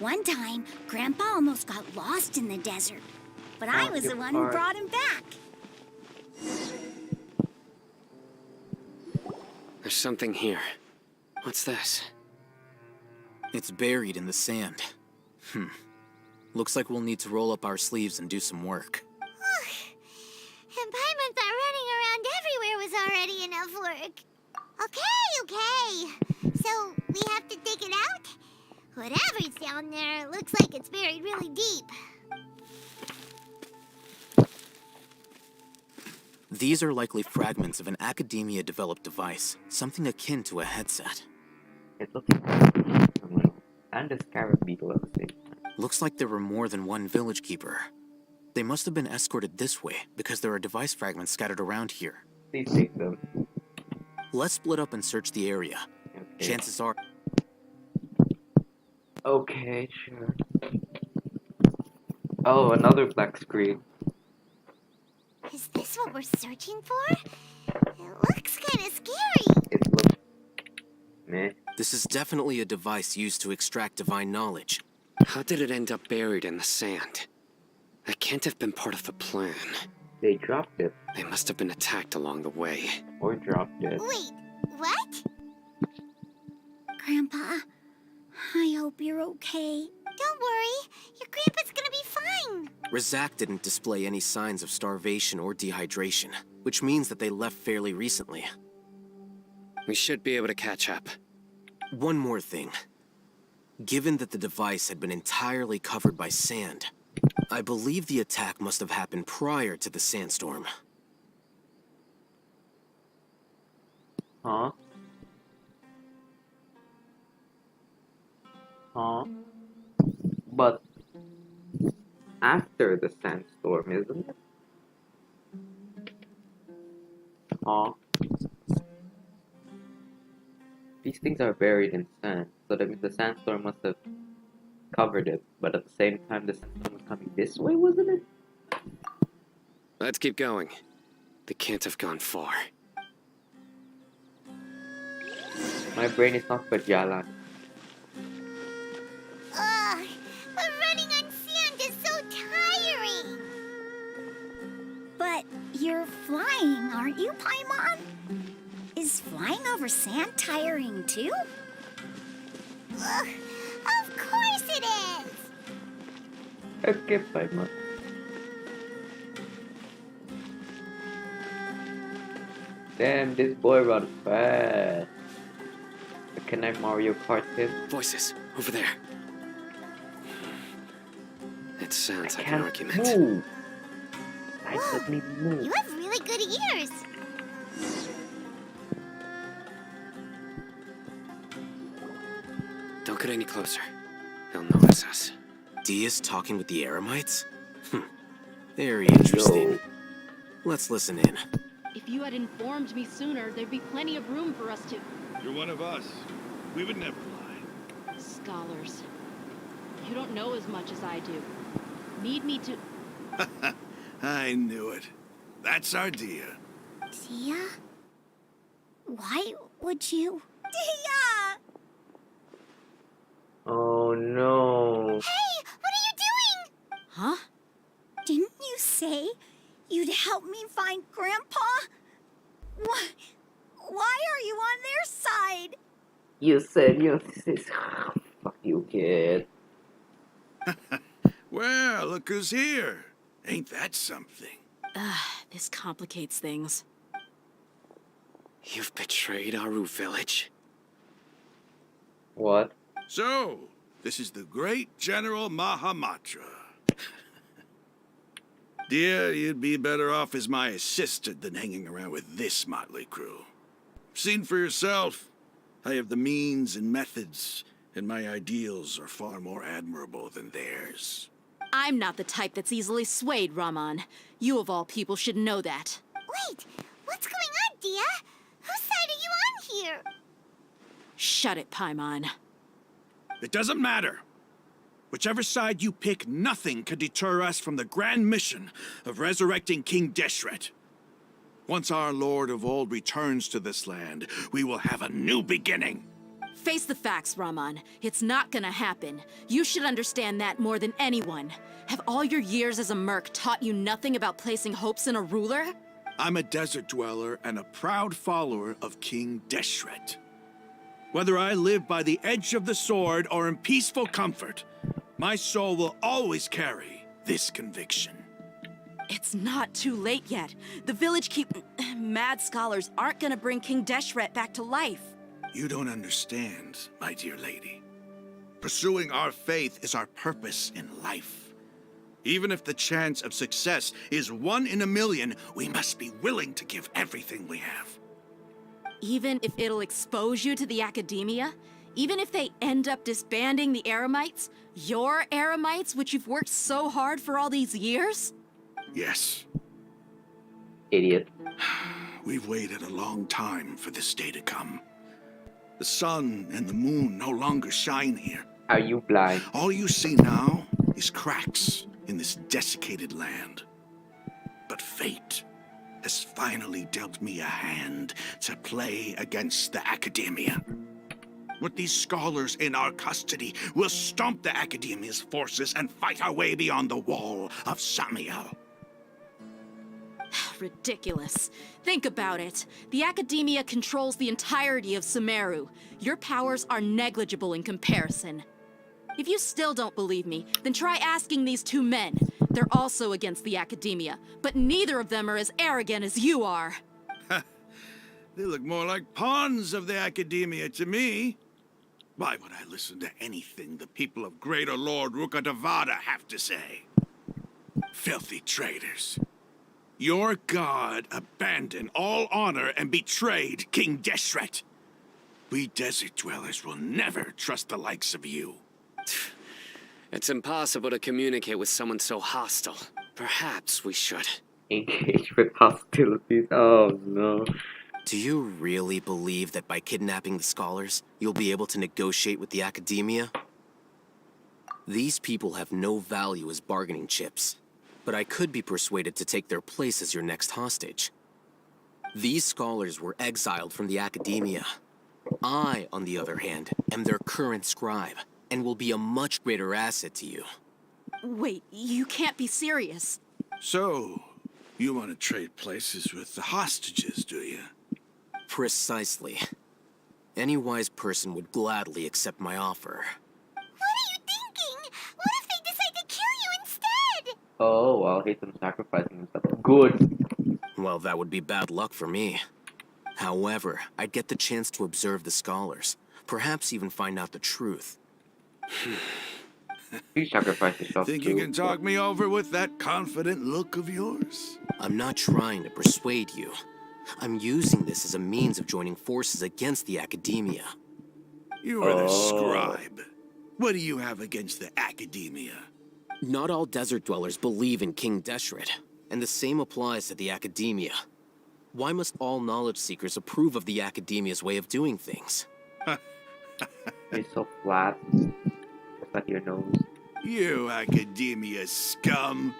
One time, Grandpa almost got lost in the desert. But I was the one who brought him back. There's something here. What's this? It's buried in the sand. Looks like we'll need to roll up our sleeves and do some work. And Paimon thought running around everywhere was already enough work. Okay. So, we have to dig it out? Whatever's down there looks like it's buried really deep. These are likely fragments of an academia-developed device, something akin to a headset. It looks like and a scarab beetle at the same time. Looks like there were more than one village keeper. They must have been escorted this way because there are device fragments scattered around here. Please take them. Let's split up and search the area. Okay. Chances are... Okay, sure. Oh, another black screen. Is this what we're searching for? It looks kind of scary. It looks... meh. This is definitely a device used to extract divine knowledge. How did it end up buried in the sand? That can't have been part of the plan. They dropped it. They must have been attacked along the way. Or dropped it. Wait, what? Grandpa, I hope you're okay. Don't worry. Your grandpa's gonna be fine. Razak didn't display any signs of starvation or dehydration, which means that they left fairly recently. We should be able to catch up. One more thing. Given that the device had been entirely covered by sand, I believe the attack must have happened prior to the sandstorm. Huh? Huh? But after the sandstorm, isn't it? Huh? These things are buried in sand, so that means the sandstorm must have covered it, but at the same time the sandstorm was coming this way, wasn't it? Let's keep going. They can't have gone far. My brain is not for Jalan. Ugh, but running on sand is so tiring. But you're flying, aren't you, Paimon? Is flying over sand tiring too? Ugh, of course it is. Okay, Paimon. Damn, this boy runs fast. Can I Mario Kart him? Voices, over there. It sounds like an Can't argument. move. I Whoa, suddenly move. You have really good ears. Don't get any closer. They'll notice us. Dia's talking with the Eremites? Very interesting. Let's listen in. If you had informed me sooner, there'd be plenty of room for us to... You're one of us. We would never lie. Scholars. You don't know as much as I do. Need me to... I knew it. That's our Dia. Dia? Why would you? Dia! Oh no. Hey, what are you doing? Huh? Didn't you say you'd help me find Grandpa? Why are you on their side? You said you. Fuck you, kid. Well, look who's here. Ain't that something? This complicates things. You've betrayed Aru village. What? So, this is the great General Mahamatra. Dear, you'd be better off as my assistant than hanging around with this motley crew. Seen for yourself. I have the means and methods, and my ideals are far more admirable than theirs. I'm not the type that's easily swayed, Raman. You of all people should know that. Wait, what's going on, Dia? Whose side are you on here? Shut it, Paimon. It doesn't matter. Whichever side you pick, nothing can deter us from the grand mission of resurrecting King Deshret. Once our Lord of Old returns to this land, we will have a new beginning. Face the facts, Raman. It's not gonna happen. You should understand that more than anyone. Have all your years as a merc taught you nothing about placing hopes in a ruler? I'm a desert dweller and a proud follower of King Deshret. Whether I live by the edge of the sword or in peaceful comfort, my soul will always carry this conviction. It's not too late yet. The village mad scholars aren't gonna bring King Deshret back to life. You don't understand, my dear lady. Pursuing our faith is our purpose in life. Even if the chance of success is 1 in a million, we must be willing to give everything we have. Even if it'll expose you to the academia? Even if they end up disbanding the Eremites? Your Eremites, which you've worked so hard for all these years? Yes. Idiot. We've waited a long time for this day to come. The sun and the moon no longer shine here. Are you blind? All you see now is cracks in this desiccated land. But fate has finally dealt me a hand to play against the academia. With these scholars in our custody, we'll stomp the academia's forces and fight our way beyond the wall of Samiel. Ridiculous. Think about it. The academia controls the entirety of Sumeru. Your powers are negligible in comparison. If you still don't believe me, then try asking these two men. They're also against the academia, but neither of them are as arrogant as you are. They look more like pawns of the academia to me. Why would I listen to anything the people of Greater Lord Rukadavada have to say? Filthy traitors. Your god abandoned all honor and betrayed King Deshret. We desert dwellers will never trust the likes of you. It's impossible to communicate with someone so hostile. Perhaps we should engage with hostilities. Oh no. Do you really believe that by kidnapping the scholars, you'll be able to negotiate with the academia? These people have no value as bargaining chips, but I could be persuaded to take their place as your next hostage. These scholars were exiled from the academia. I, on the other hand, am their current scribe, and will be a much greater asset to you. Wait, you can't be serious. So, you want to trade places with the hostages, do you? Precisely. Any wise person would gladly accept my offer. What are you thinking? What if they decide to kill you instead? Oh, I'll hate them sacrificing themselves. Good. Well, that would be bad luck for me. However, I'd get the chance to observe the scholars, perhaps even find out the truth. You sacrifice yourself. Think you can talk me over with that confident look of yours? I'm not trying to persuade you. I'm using this as a means of joining forces against the academia. You are the scribe. What do you have against the academia? Not all desert dwellers believe in King Deshret, and the same applies to the academia. Why must all knowledge seekers approve of the academia's way of doing things? It's so flat. Just like your nose. You academia scum.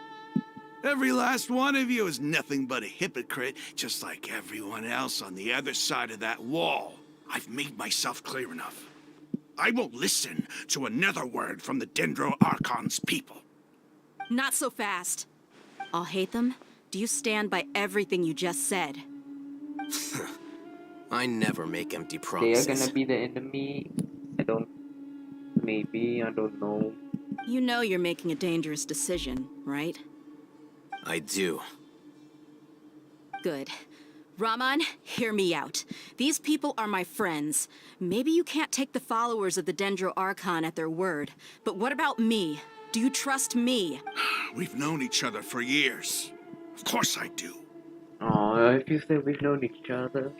Every last one of you is nothing but a hypocrite, just like everyone else on the other side of that wall. I've made myself clear enough. I won't listen to another word from the Dendro Archon's people. Not so fast. I'll hate them. Do you stand by everything you just said? I never make empty They are promises. gonna be the enemy. Maybe, I don't know. You know you're making a dangerous decision, right? I do. Good. Raman, hear me out. These people are my friends. Maybe you can't take the followers of the Dendro Archon at their word, but what about me? Do you trust me? We've known each other for years. Of course I do. Oh, if you say we've known each other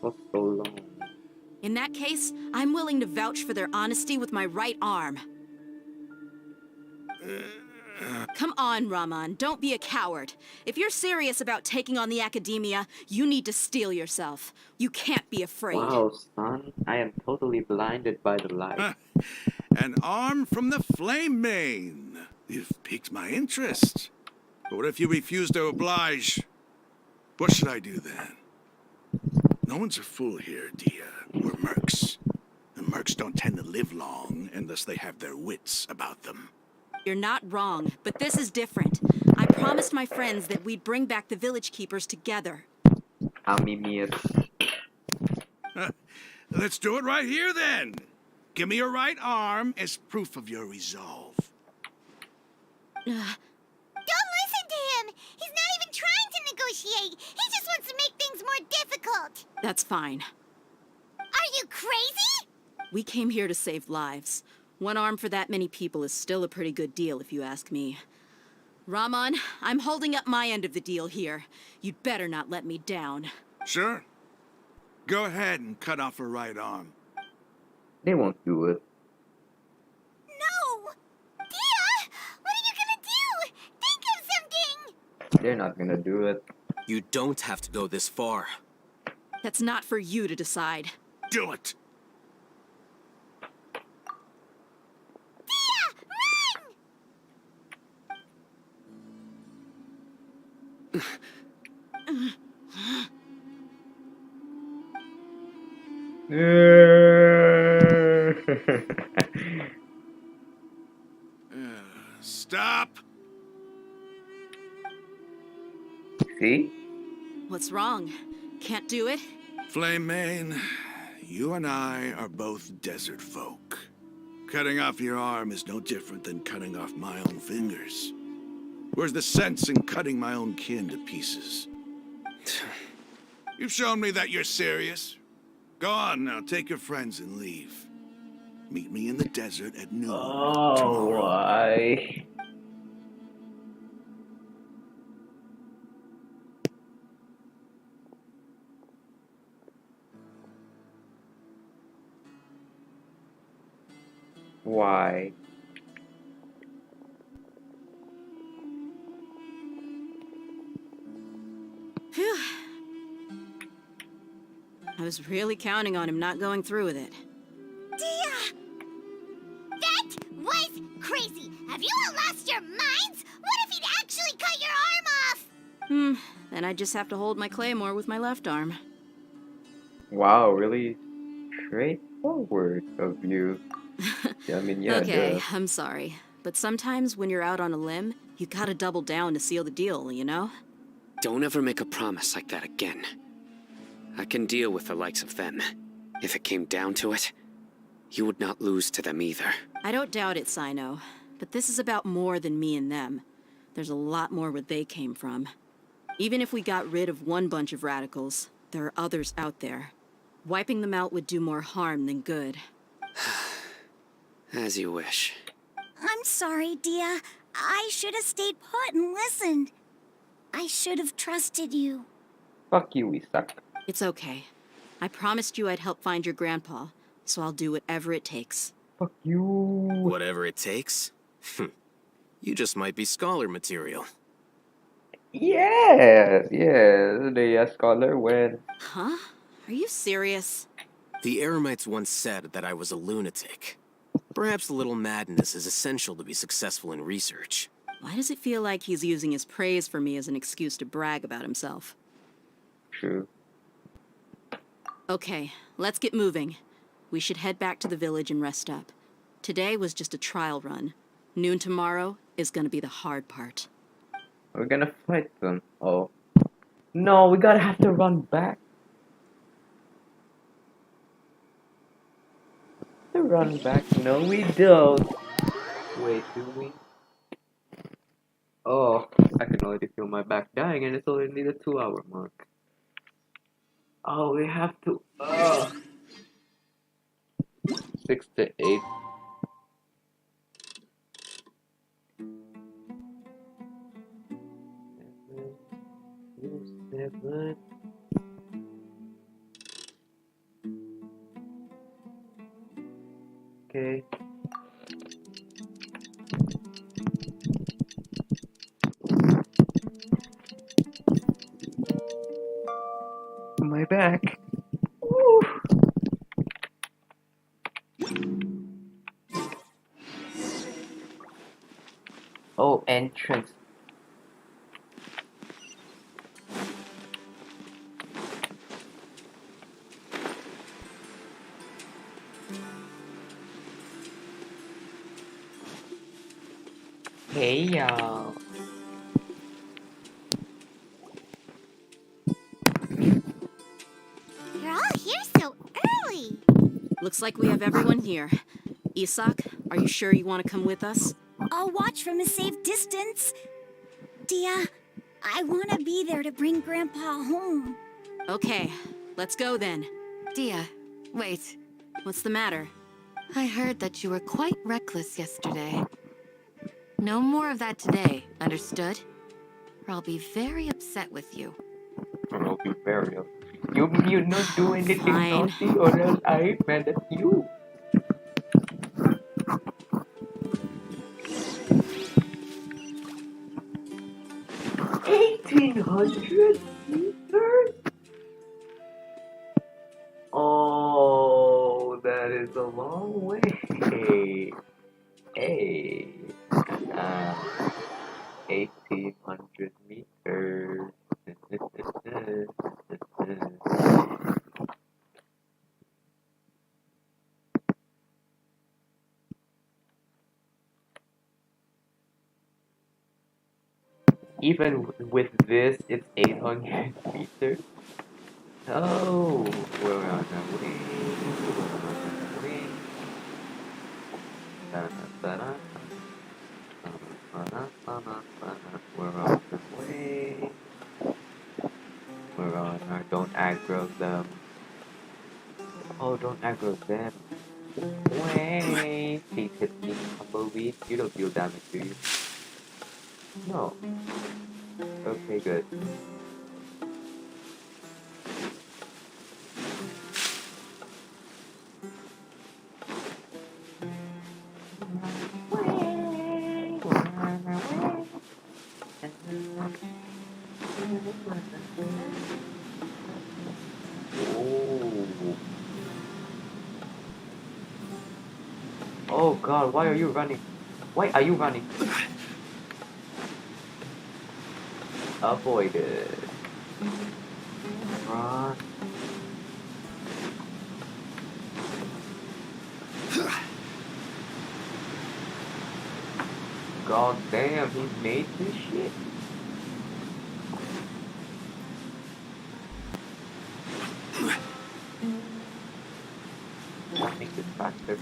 for so long. In that case, I'm willing to vouch for their honesty with my right arm. Come on, Raman, don't be a coward. If you're serious about taking on the Academia, you need to steel yourself. You can't be afraid. Wow, son, I am totally blinded by the light. An arm from the Flame Mane. You've piqued my interest. But what if you refuse to oblige? What should I do then? No one's a fool here, Dia. We're mercs. And mercs don't tend to live long unless they have their wits about them. You're not wrong, but this is different. I promised my friends that we'd bring back the village keepers together. Amimius. Let's do it right here then. Give me your right arm as proof of your resolve. Don't listen to him! He's not even trying to negotiate! He just wants to make things more difficult! That's fine. Are you crazy? We came here to save lives. One arm for that many people is still a pretty good deal, if you ask me. Raman, I'm holding up my end of the deal here. You'd better not let me down. Sure. Go ahead and cut off her right arm. They won't do it. No! Dia! What are you gonna do? Think of something! They're not gonna do it. You don't have to go this far. That's not for you to decide. Do it! Stop! See? What's wrong? Can't do it? Flame Mane, you and I are both desert folk. Cutting off your arm is no different than cutting off my own fingers. Where's the sense in cutting my own kin to pieces? You've shown me that you're serious. Go on now, take your friends and leave. Meet me in the desert at noon tomorrow. Why? Why? Phew. I was really counting on him not going through with it. Dia! That was crazy! Have you all lost your minds? What if he'd actually cut your arm off? Then I'd just have to hold my claymore with my left arm. Wow, really straightforward of you. Yeah, I mean, yeah. Okay, I'm sorry. But sometimes when you're out on a limb, you gotta double down to seal the deal, you know? Don't ever make a promise like that again. I can deal with the likes of them. If it came down to it, you would not lose to them either. I don't doubt it, Sino. But this is about more than me and them. There's a lot more where they came from. Even if we got rid of one bunch of radicals, there are others out there. Wiping them out would do more harm than good. As you wish. I'm sorry, Dia. I should have stayed put and listened. I should have trusted you. Fuck you, we suck. It's okay. I promised you I'd help find your grandpa, so I'll do whatever it takes. Fuck you. Whatever it takes? You just might be scholar material. Yes, the scholar went. Huh? Are you serious? The Eremites once said that I was a lunatic. Perhaps a little madness is essential to be successful in research. Why does it feel like he's using his praise for me as an excuse to brag about himself? True. Okay, let's get moving. We should head back to the village and rest up. Today was just a trial run. Noon tomorrow is gonna be the hard part. We're gonna fight them. Oh. No, we gotta have to run back. To run back? No, we don't. Wait, do we? Oh, I can already feel my back dying and it's already the 2 hour mark. Oh, we have to. 6 to 8. Seven. Okay. My back. Woo. Oh, entrance. Hey y'all. You're all here so early. Looks like we have everyone here. Isak, are you sure you want to come with us? I'll watch from a safe distance. Dia, I want to be there to bring Grandpa home. Okay, let's go then. Dia, wait. What's the matter? I heard that you were quite reckless yesterday. No more of that today, understood? Or I'll be very upset with you. I'll be very upset. You not do anything Fine. naughty or else I mad at you. $1,800 meters? Oh, that is a long way. Hey. 1,800 meters. Even with this, it's 800 meters. Oh, we're on our way. We're on our way. Da-da-da-da. Da-da-da-da-da-da. We're on our way. We're on our. Don't aggro them. Oh, don't aggro them. Wait. Please hit me, tumbleweed. You don't deal damage, do you? No. Okay, good. Oh god, why are you running? Why are you running? Avoided. Run. God damn, he made this shit. That makes it faster.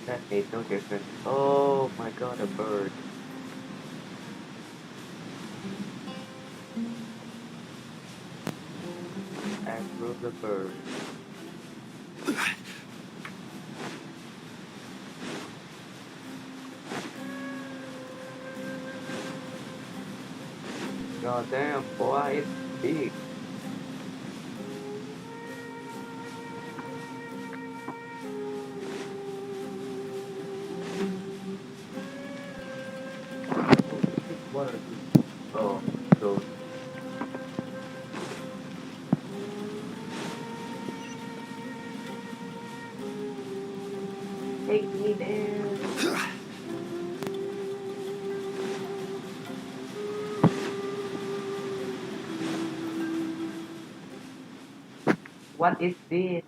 That made no difference. Oh my god, a bird. Aggro the bird. God damn, boy, it's big. What are these? Oh, those. Take me there. What is this?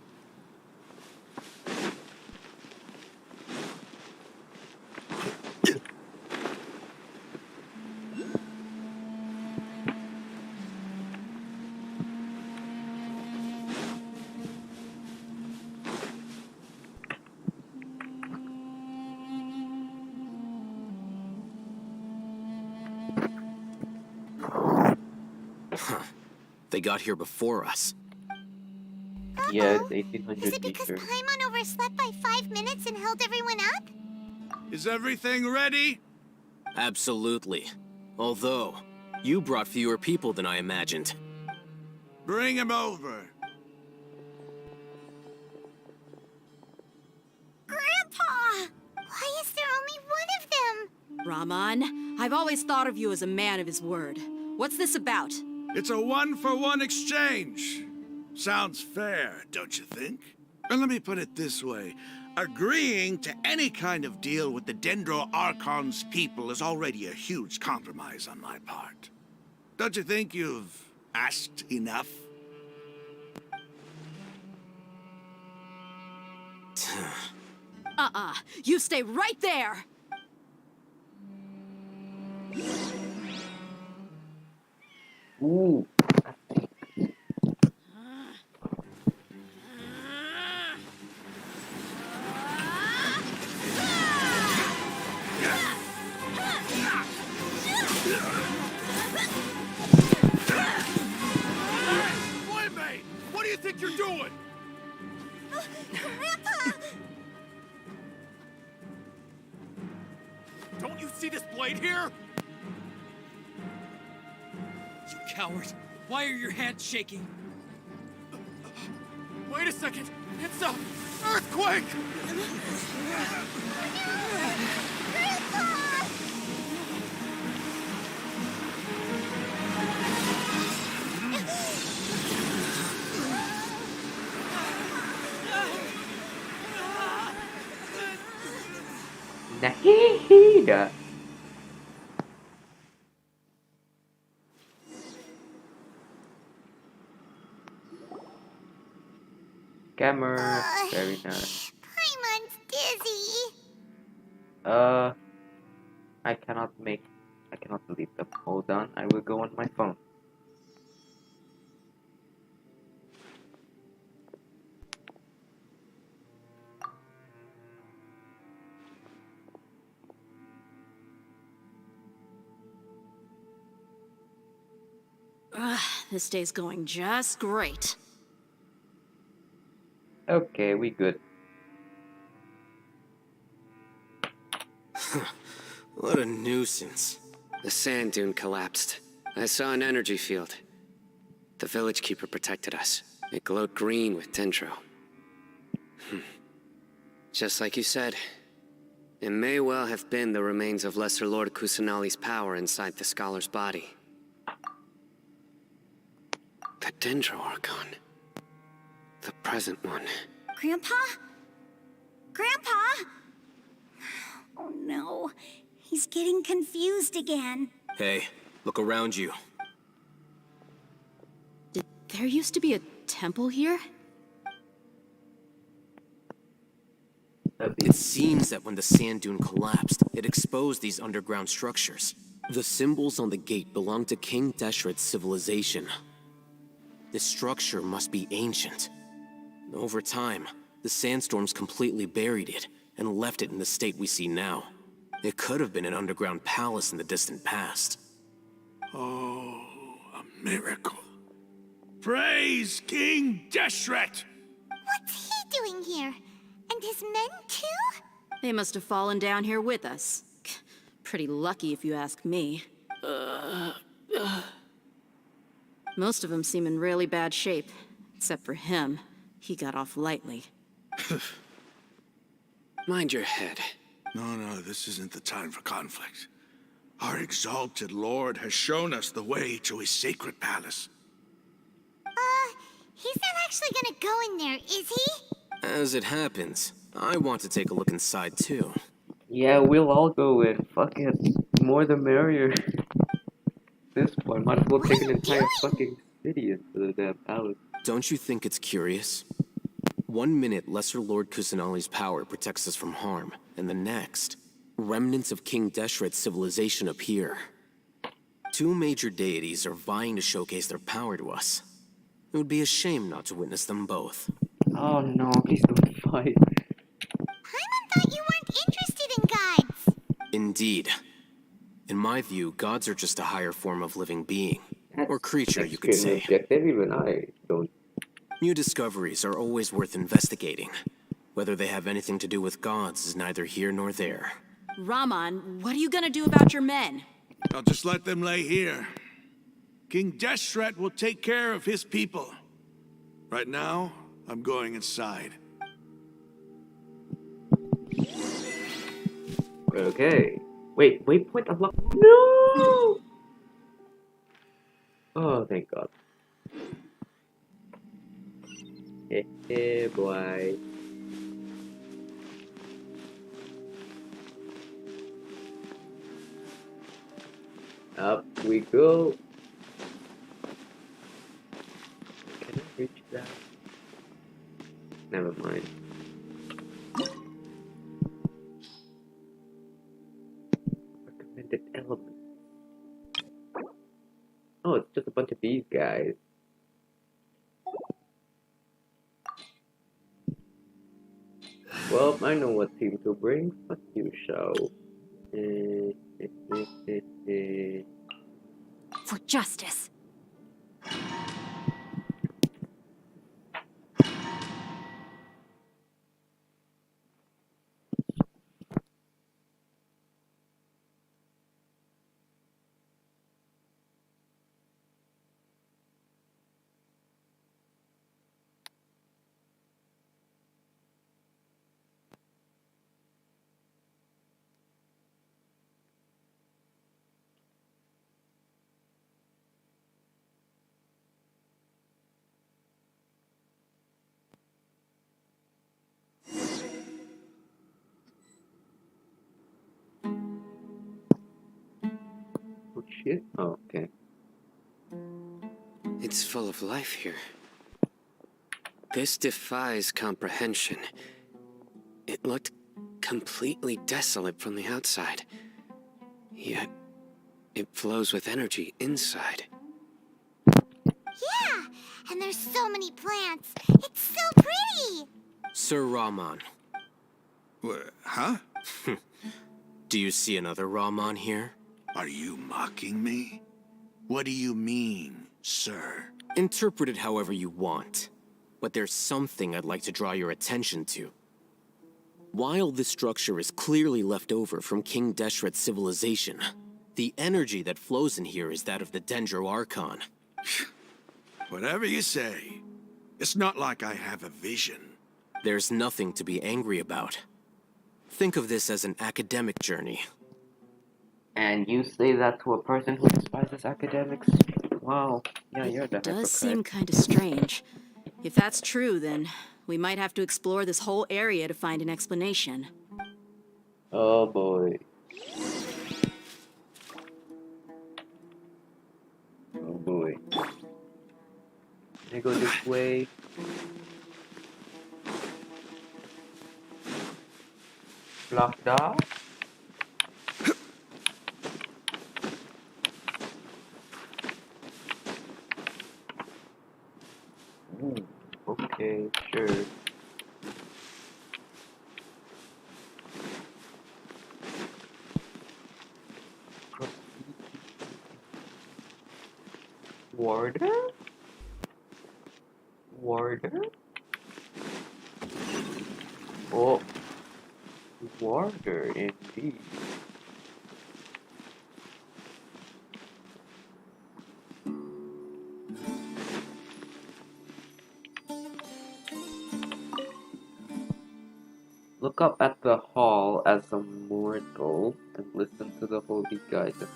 They got here before us. Yes, Is 1800 it because meters. Paimon overslept by 5 minutes and held everyone up? Is everything ready? Absolutely. Although, you brought fewer people than I imagined. Bring him over. Grandpa! Why is there only one of them? Raman, I've always thought of you as a man of his word. What's this about? It's a one-for-one exchange. Sounds fair, don't you think? And let me put it this way. Agreeing to any kind of deal with the Dendro Archon's people is already a huge compromise on my part. Don't you think you've asked enough? You stay right there! Ooh. Playmate! What do you think you're doing? Grandpa! Don't you see this blade here? You coward! Why are your hands shaking? Wait a second! It's a earthquake! Nahida. Camera. Very nice. Paimon's dizzy. I cannot delete them. Hold on, I will go on my phone. This day's going just great. Okay, we good. What a nuisance. The sand dune collapsed. I saw an energy field. The village keeper protected us. It glowed green with dendro. Just like you said, it may well have been the remains of Lesser Lord Kusanali's power inside the scholar's body. The Dendro Archon. The present one. Grandpa? Grandpa? Oh no, he's getting confused again. Hey, look around you. There used to be a temple here? It seems that when the sand dune collapsed, it exposed these underground structures. The symbols on the gate belong to King Deshret's civilization. This structure must be ancient. Over time, the sandstorms completely buried it and left it in the state we see now. It could have been an underground palace in the distant past. Oh, a miracle. Praise King Deshret! What's he doing here? And his men too? They must have fallen down here with us. Pretty lucky if you ask me. Most of them seem in really bad shape. Except for him. He got off lightly. Mind your head. No, this isn't the time for conflict. Our exalted lord has shown us the way to his sacred palace. He's not actually gonna go in there, is he? As it happens, I want to take a look inside too. Yeah, we'll all go in. Fuck it. More the merrier. This point, might as well take an entire fucking city into the damn palace. Don't you think it's curious? One minute, Lesser Lord Kusanali's power protects us from harm, and the next, remnants of King Deshret's civilization appear. Two major deities are vying to showcase their power to us. It would be a shame not to witness them both. Oh no, please don't fight. Paimon thought you weren't interested in gods. Indeed. In my view, gods are just a higher form of living being. Or creature, you could Extremely say. objective, even I don't. New discoveries are always worth investigating. Whether they have anything to do with gods is neither here nor there. Raman, what are you gonna do about your men? I'll just let them lay here. King Deshret will take care of his people. Right now, I'm going inside. Okay. Wait, waypoint unlocked. No! Oh, thank God. Hey, boy. Up we go. Can I reach that? Never mind. Recommended element. Oh, it's just a bunch of these guys. Well, I know what team to bring. Fuck you, Shao. For justice. Oh shit. Oh, okay. It's full of life here. This defies comprehension. It looked completely desolate from the outside. Yet, it flows with energy inside. Yeah, and there's so many plants. It's so pretty. Sir Raman. Huh? Do you see another Raman here? Are you mocking me? What do you mean, sir? Interpret it however you want. But there's something I'd like to draw your attention to. While this structure is clearly left over from King Deshret's civilization, the energy that flows in here is that of the Dendro Archon. Whatever you say. It's not like I have a vision. There's nothing to be angry about. Think of this as an academic journey. And you say that to a person who despises academics? Wow. Yeah, you're the It does seem hypocrite. kind of strange. If that's true, then we might have to explore this whole area to find an explanation. Oh boy. Oh boy. Can I go this way? Blocked off? Okay, sure. Warder? Warder? Oh, warder indeed. Look up at the hall as a mortal and listen to the holy guidance.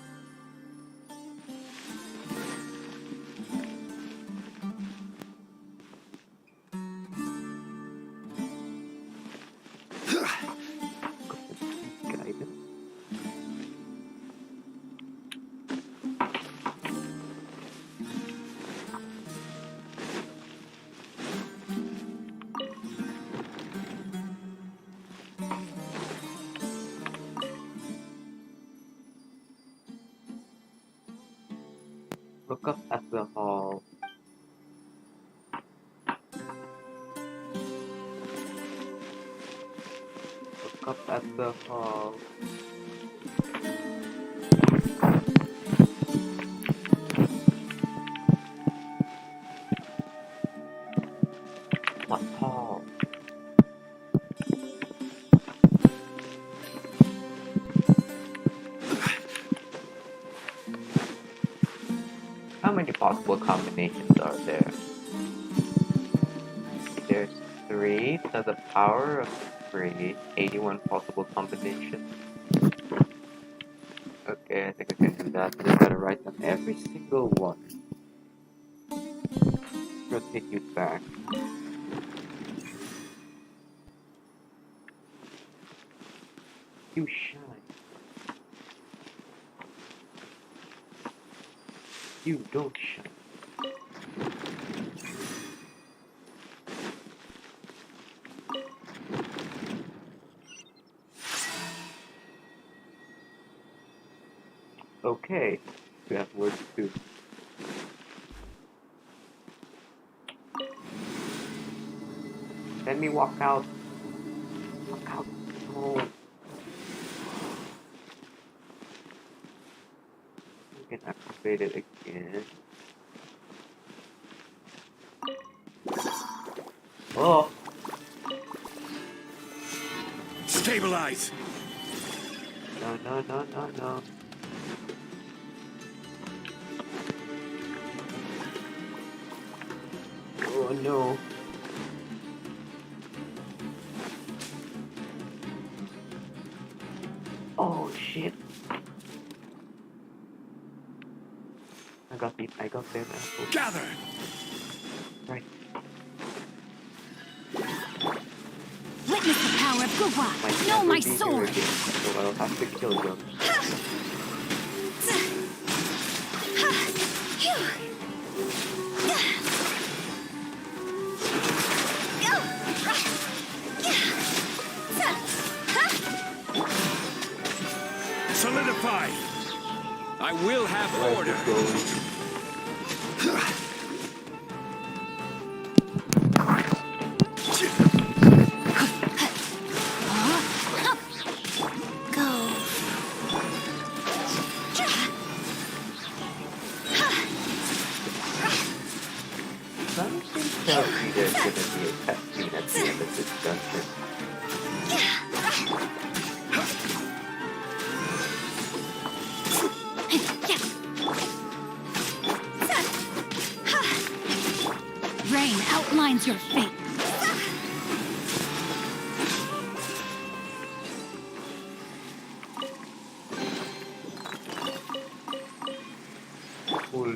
the hall. Look up at the hall. What hall? How many possible combinations are there? There's 3 to the power of 3, 81 possible combinations. Okay, I think I can do that. I just gotta write them every single one. Rotate you back. You shine. You don't shine. Okay, we have words too. Let me walk out. Walk out. No. We can activate it again. Oh. Stabilize. No, no, no, no, no. Oh no. Oh shit. I got them apples. Gather. Right. Witness the power of Guwa. Might Know never my be here sword. again, so I'll have to kill them. Solidify. I will have order. Something tells me there's gonna be a cutscene at the end of this dungeon. Rain outlines your fate. Cool.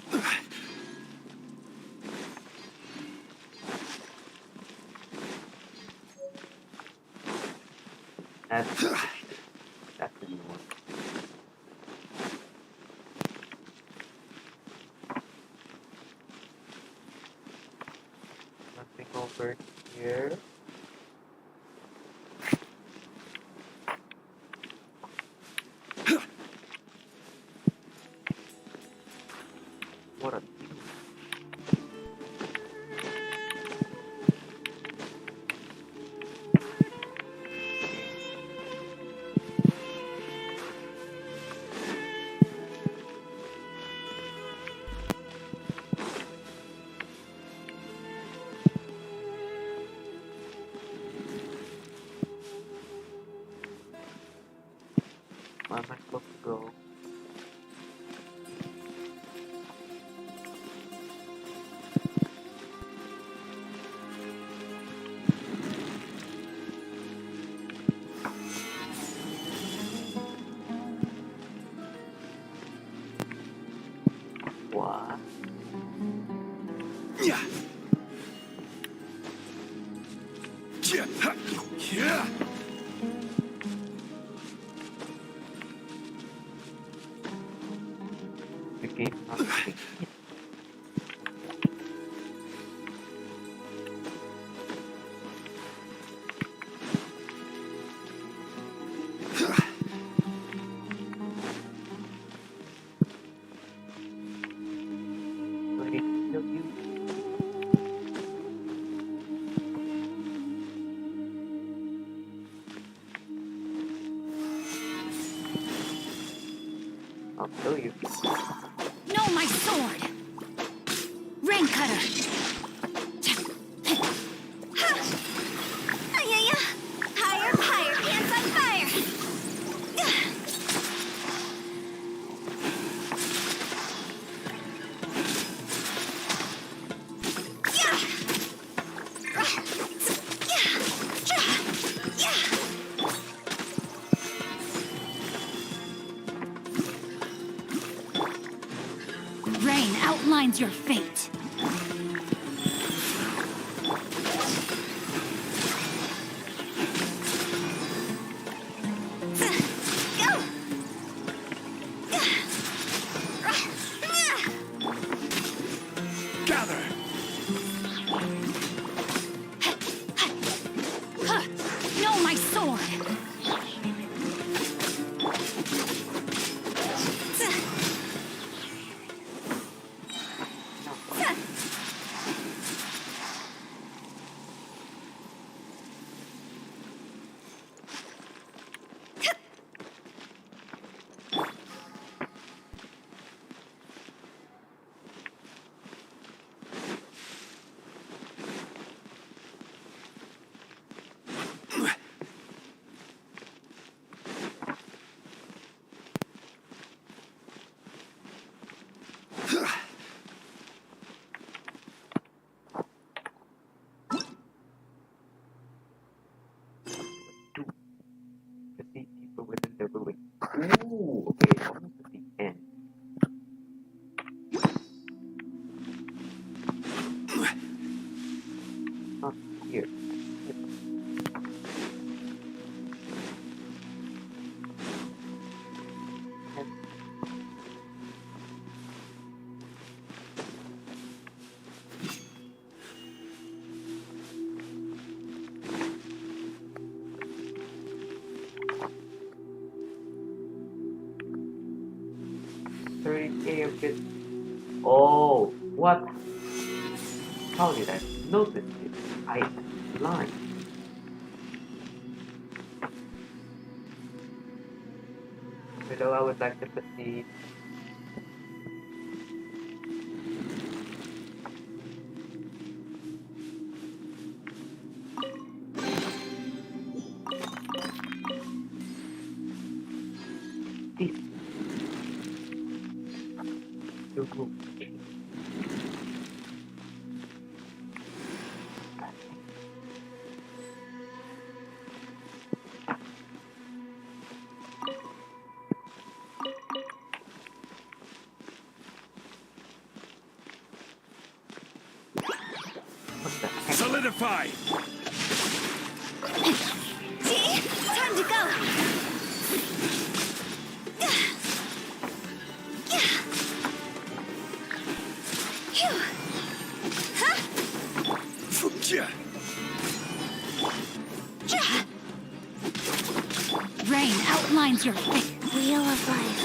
That's a new one. Nothing over here. What a where am I supposed to go? What? Yeah. Yeah. Yeah. The game's not playing. need to kill you. I'll kill you. No, my sword! Rain cutter! Higher, higher, pants on fire! Rain outlines your fate. Go! Gather! No, my sword! Proceed deeper within the ruin. Ooh, okay, almost at the end. Up here. Oh, what? How did I notice it? I am blind. Below, I would like to proceed. This. The room. Solidify! See? Time to go! Phew. Huh? Rain outlines your fate. Wheel of life.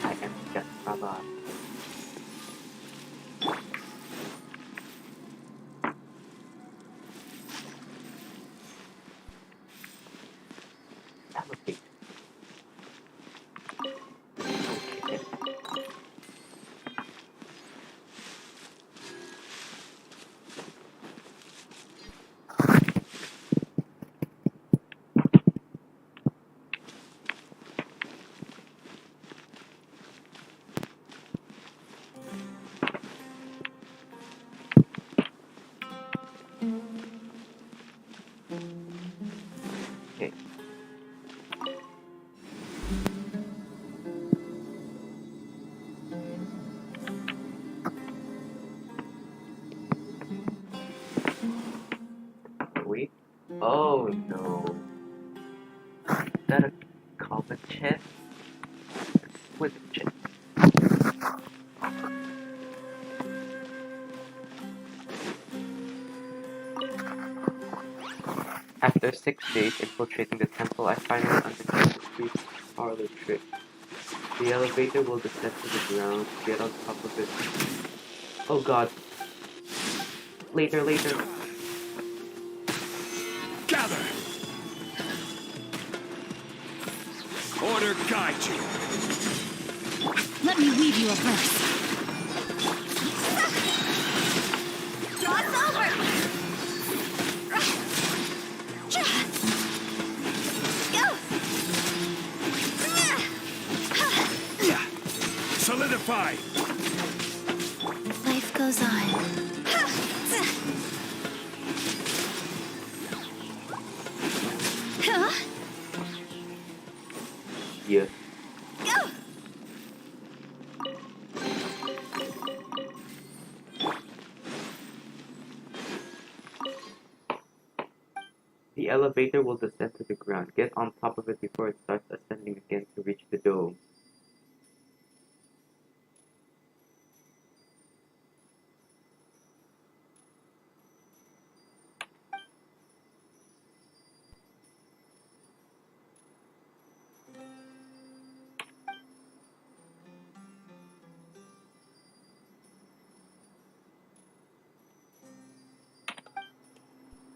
I am just Baba. Allocate. Okay. Okay. Wait. Oh no. Is that a common chest? Exquisite chest. After 6 days infiltrating the temple, I finally understood the priest's parlor trick. The elevator will descend to the ground. Get on top of it. Oh god. Later, later. Gather! Order guide you. Let me weave you a verse. Cross over! Go! Solidify! Life goes on. Yeah. Go! The elevator will descend to the ground. Get on top of it before it starts ascending again to reach the dome.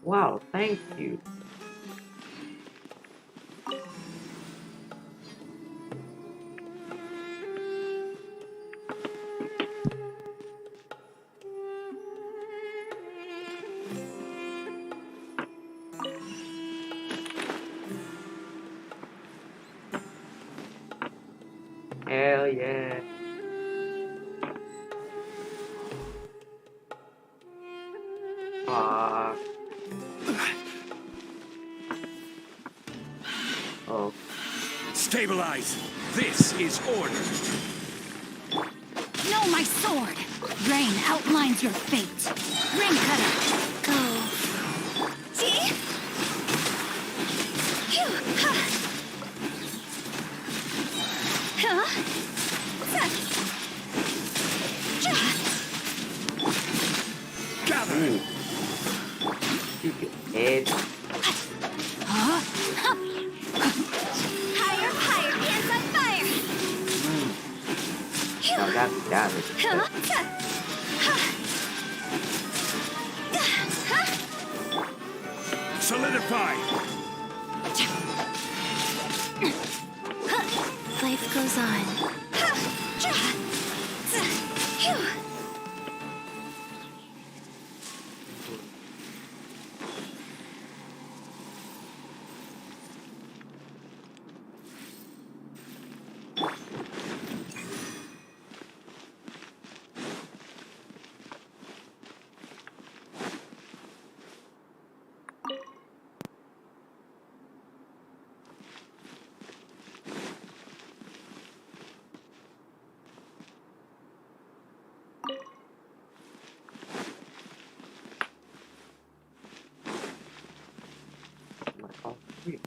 Wow, thank you. Hell yeah. Fuck. Oh. Stabilize! This is order! No, my sword! Rain outlines your fate. Ring cutter, go. See? Phew, ha. Huh? Gather! You get head. Huh? Higher, higher, hands on fire! Now that's damage. Solidify! Life goes on. Like all three.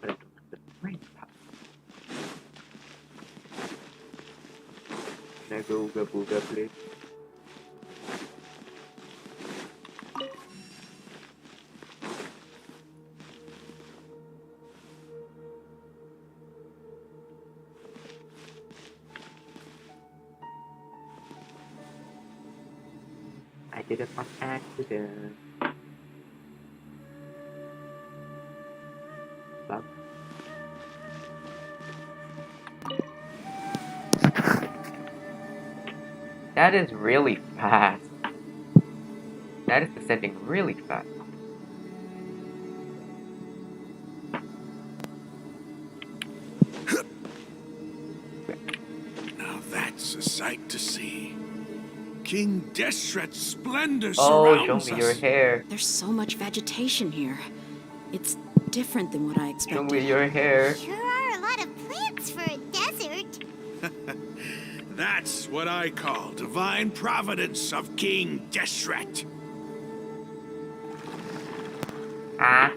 But I don't have the brain power. Can I go ooga booga, please? I did it on accident. Stop. That is really fast. That is descending really fast. Now that's a sight to see. King Deshret's splendor Oh, show surrounds me your us. hair. There's so much vegetation here. It's different than what I expected. Show me your hair. Sure are a lot of plants for a desert. That's what I call divine providence of King Deshret. Ah.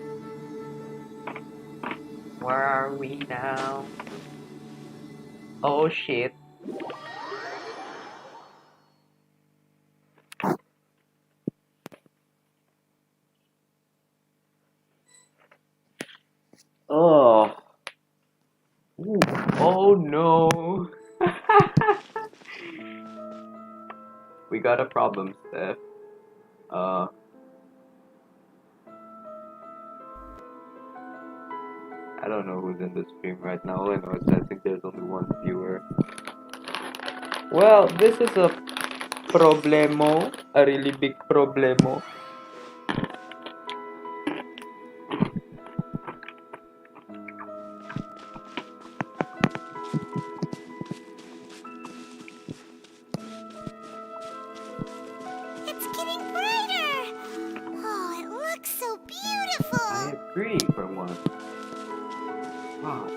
Where are we now? Oh shit. Oh. Ooh. Oh no. no. We got a problem, Steph. I don't know who's in the stream right now. All I know is I think there's only one viewer. Well, this is a problemo, a really big problemo. It's getting brighter! Oh, it looks so beautiful! I agree for once. Wow.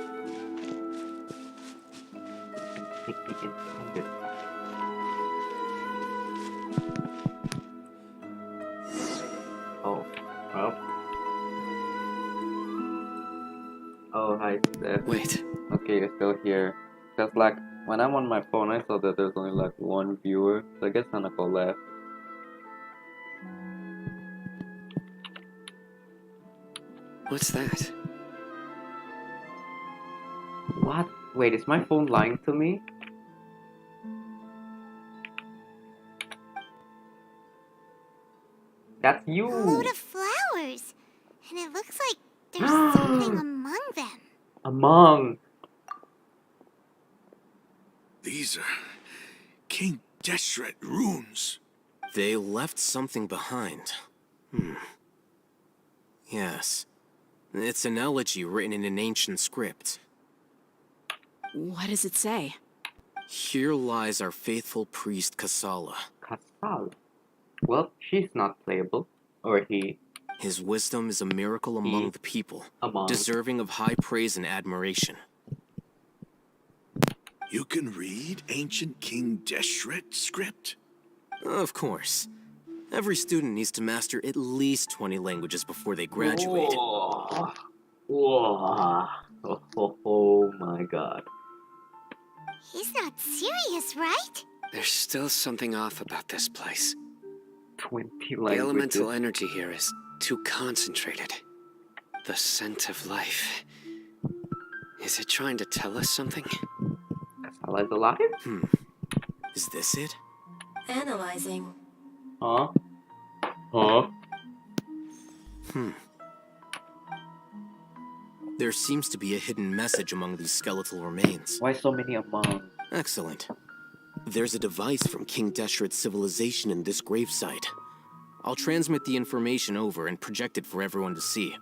Take the intended. Oh, well. Oh, hi, Steph. Wait. Okay, you're still here. Cause like, when I'm on my phone, I saw that there's only like one viewer. So I guess Hanako left. What's that? What? Wait, is my phone lying to me? That's you! A load of flowers! And it looks like there's something among them. Among! These are King Deshret runes. They left something behind. Yes. It's an elegy written in an ancient script. What does it say? Here lies our faithful priest Kasala. Kasala? Well, she's not playable. Or he. His wisdom is a miracle among the people, deserving of high praise and admiration. You can read ancient King Deshret script? Of course. Every student needs to master at least 20 languages before they graduate. Whoa. Whoa. Oh my god. He's not serious, right? There's still something off about this place. 20 The languages. elemental energy here is too concentrated. The scent of life. Is it trying to tell us something? Kasala is alive? Is this it? Analyzing. Huh? Huh? There seems to be a hidden message among these skeletal remains. Why so many among? Excellent. There's a device from King Deshret's civilization in this gravesite. I'll transmit the information over and project it for everyone to see.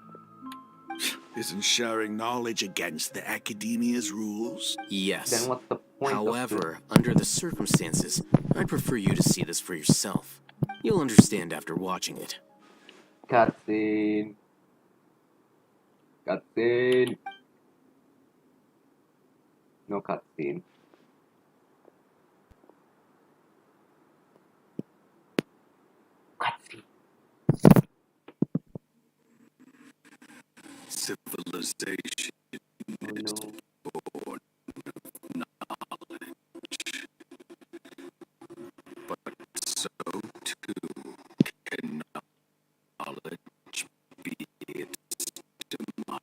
Isn't sharing knowledge against the Academia's rules? Yes. Then what's the point However, under the circumstances, I'd prefer you to see this for yourself. You'll understand after watching it. Cutscene. Cutscene. No cutscene. Cutscene. Civilization is born of knowledge, but so too can knowledge be its demise.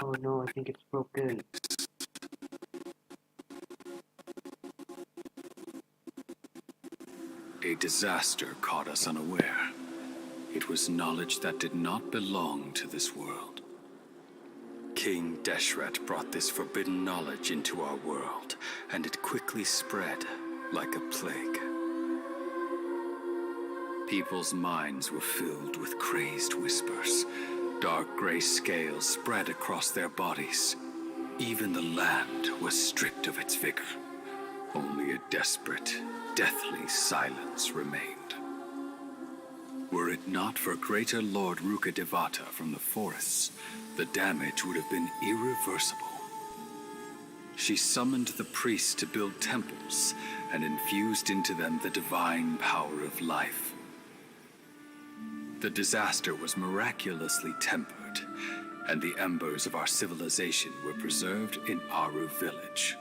Oh no, I think it's broken. A disaster caught us unaware. It was knowledge that did not belong to this world. King Deshret brought this forbidden knowledge into our world, and it quickly spread like a plague. People's minds were filled with crazed whispers. Dark gray scales spread across their bodies. Even the land was stripped of its vigor. Only a desperate, deathly silence remained. Were it not for greater Lord Ruka Devata from the forests, the damage would have been irreversible. She summoned the priests to build temples and infused into them the divine power of life. The disaster was miraculously tempered, and the embers of our civilization were preserved in Aru village.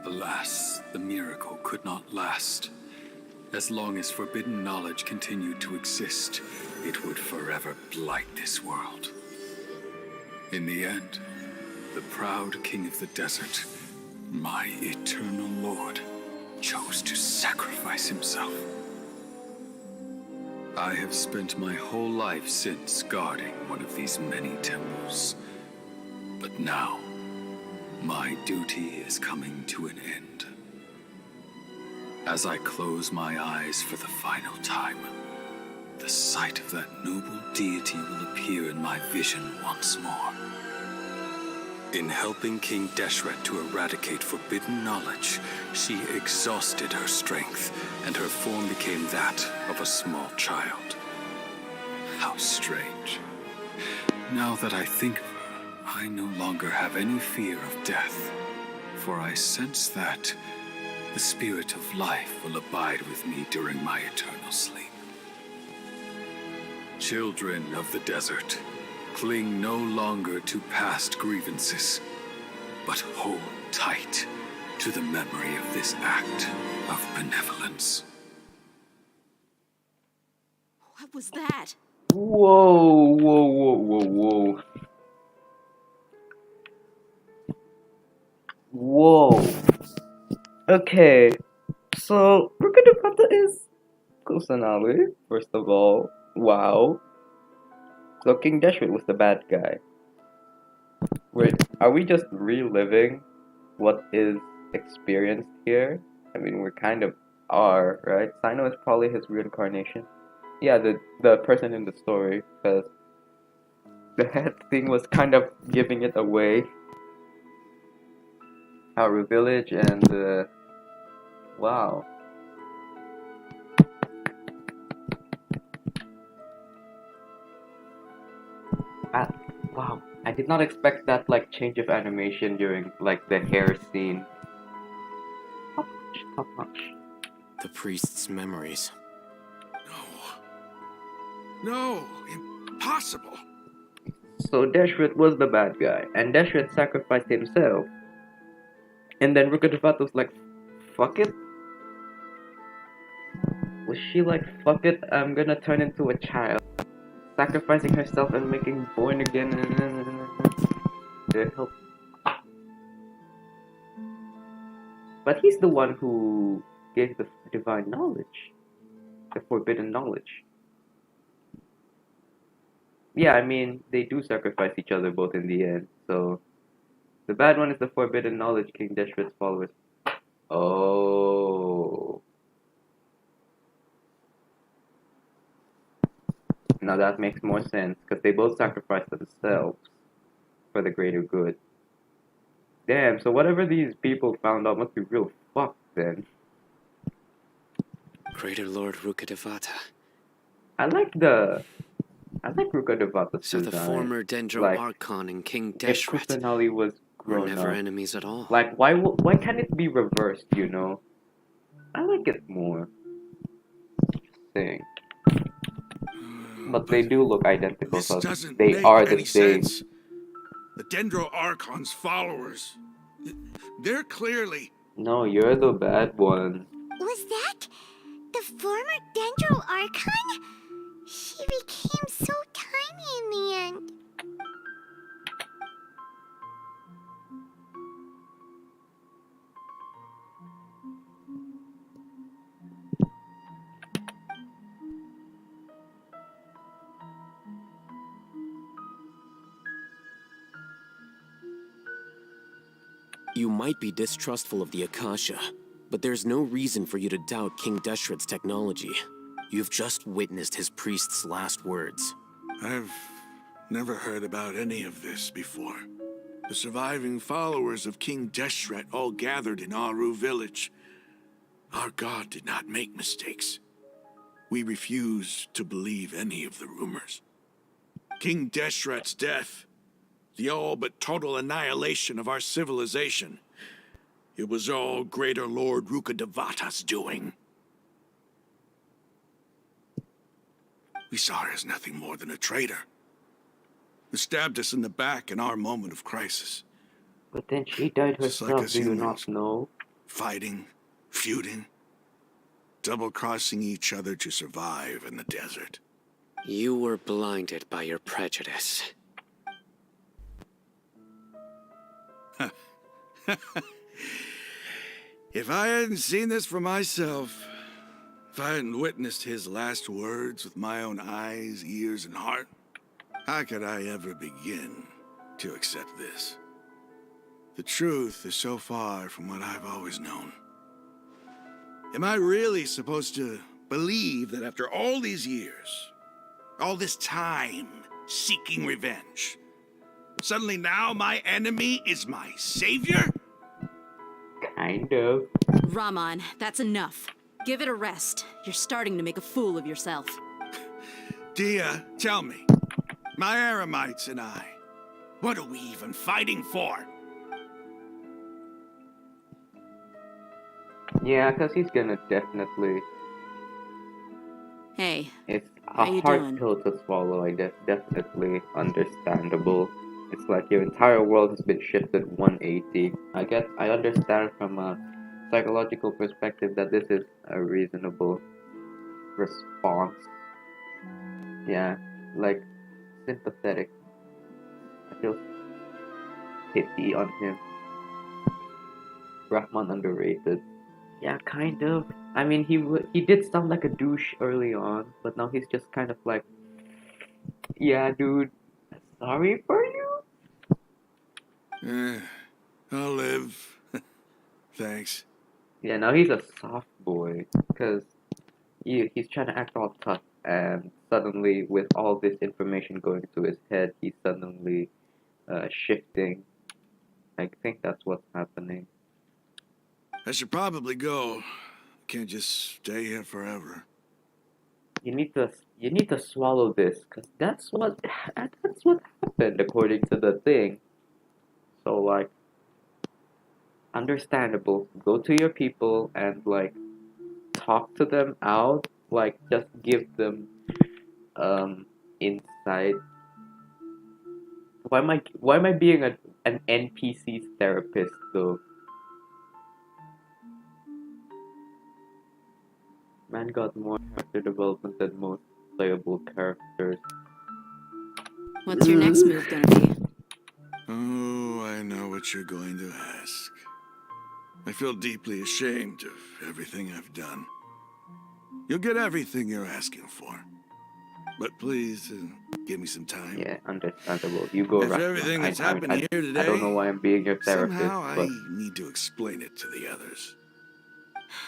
Alas, the miracle could not last. As long as forbidden knowledge continued to exist, it would forever blight this world. In the end, the proud king of the desert My eternal Lord chose to sacrifice himself. I have spent my whole life since guarding one of these many temples. But now, my duty is coming to an end. As I close my eyes for the final time, the sight of that noble deity will appear in my vision once more. In helping King Deshret to eradicate forbidden knowledge, she exhausted her strength, and her form became that of a small child. How strange. Now that I think of her, I no longer have any fear of death, for I sense that the spirit of life will abide with me during my eternal sleep. Children of the desert, cling no longer to past grievances, but hold tight to the memory of this act of benevolence. What was that? Whoa, whoa, whoa, whoa, whoa. Whoa. Okay, so Rukadapata is Kusanali, first of all. Wow. So King Deshret was the bad guy. Wait, are we just reliving what is experienced here? I mean, we kind of are, right? Sino is probably his reincarnation. Yeah, the person in the story, because the head thing was kind of giving it away. Our village and wow. Ah, wow. I did not expect that like change of animation during like the hair scene. Top notch, top notch. The priest's memories. No, impossible. So Deshret was the bad guy, and Deshret sacrificed himself. And then Rukadevata was like, fuck it? Was she like, fuck it, I'm gonna turn into a child? Sacrificing herself and making born again to help. But he's the one who gave the divine knowledge. The forbidden knowledge. Yeah, I mean, they do sacrifice each other both in the end, so... The bad one is the forbidden knowledge, King Deshret's followers. Oh... Now that makes more sense, because they both sacrificed themselves for the greater good. Damn, so whatever these people found out must be real fucked then. Greater Lord Rukadevata. I like Rukadevata's So the design. former Dendro Like, Archon and King if Deshret Kusanali was were grown never up, enemies at all. like, why can't it be reversed, you know? I like it more. Just saying. But they do look identical, This so doesn't they make are the any same. sense. The Dendro Archon's followers, they're clearly... No, you're the bad one. Was that the former Dendro Archon? She became so tiny in the end. You might be distrustful of the Akasha, but there's no reason for you to doubt King Deshret's technology. You've just witnessed his priest's last words. I've never heard about any of this before. The surviving followers of King Deshret all gathered in Aru village. Our god did not make mistakes. We refuse to believe any of the rumors. King Deshret's death, the all but total annihilation of our civilization, it was all Greater Lord Rukadevata's doing. We saw her as nothing more than a traitor, who stabbed us in the back in our moment of crisis. But then she died Just herself, like us do you humans. not know? Fighting, feuding, double-crossing each other to survive in the desert. You were blinded by your prejudice. If I hadn't seen this for myself, if I hadn't witnessed his last words with my own eyes, ears, and heart, how could I ever begin to accept this? The truth is so far from what I've always known. Am I really supposed to believe that after all these years, all this time seeking revenge, suddenly now my enemy is my savior? Kind of. Rahman, that's enough. Give it a rest. You're starting to make a fool of yourself. Dia, tell me, my Eremites and I, what are we even fighting for? Yeah, because he's gonna definitely. Hey, It's how a you hard doing? pill to swallow, I guess. Definitely understandable. It's like your entire world has been shifted 180. I understand from a psychological perspective that this is a reasonable response. Yeah, like sympathetic. I feel pity on him. Rahman underrated. Yeah, kind of. I mean, he did sound like a douche early on, but now he's just kind of like, yeah, dude, sorry for you. I'll live. Thanks. Yeah, now he's a soft boy because he's trying to act all tough, and suddenly, with all this information going to his head, he's suddenly shifting. I think that's what's happening. I should probably go. Can't just stay here forever. You need to swallow this, because that's what happened according to the thing. So like, understandable. Go to your people and like talk to them out. Like just give them insight. Why am I being an NPC therapist though? Man got more character development than most playable characters. What's your next move gonna be? Oh, I know what you're going to ask. I feel deeply ashamed of everything I've done. You'll get everything you're asking for. But please, give me some time. Yeah, understandable. You go After right. everything that's happened here today, I don't know why I'm being your therapist, somehow but I need to explain it to the others.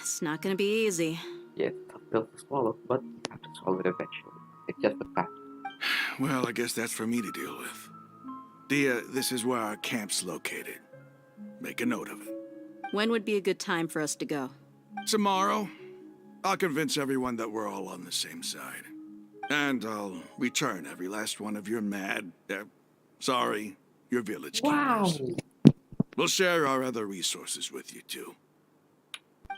It's not gonna be easy. yeah, it's a tough pill to swallow, but you have to swallow it eventually. It's just a fact. Well, I guess that's for me to deal with. Dia, this is where our camp's located. Make a note of it. When would be a good time for us to go? Tomorrow, I'll convince everyone that we're all on the same side. And I'll return every last one of your your village keepers. We'll share our other resources with you too.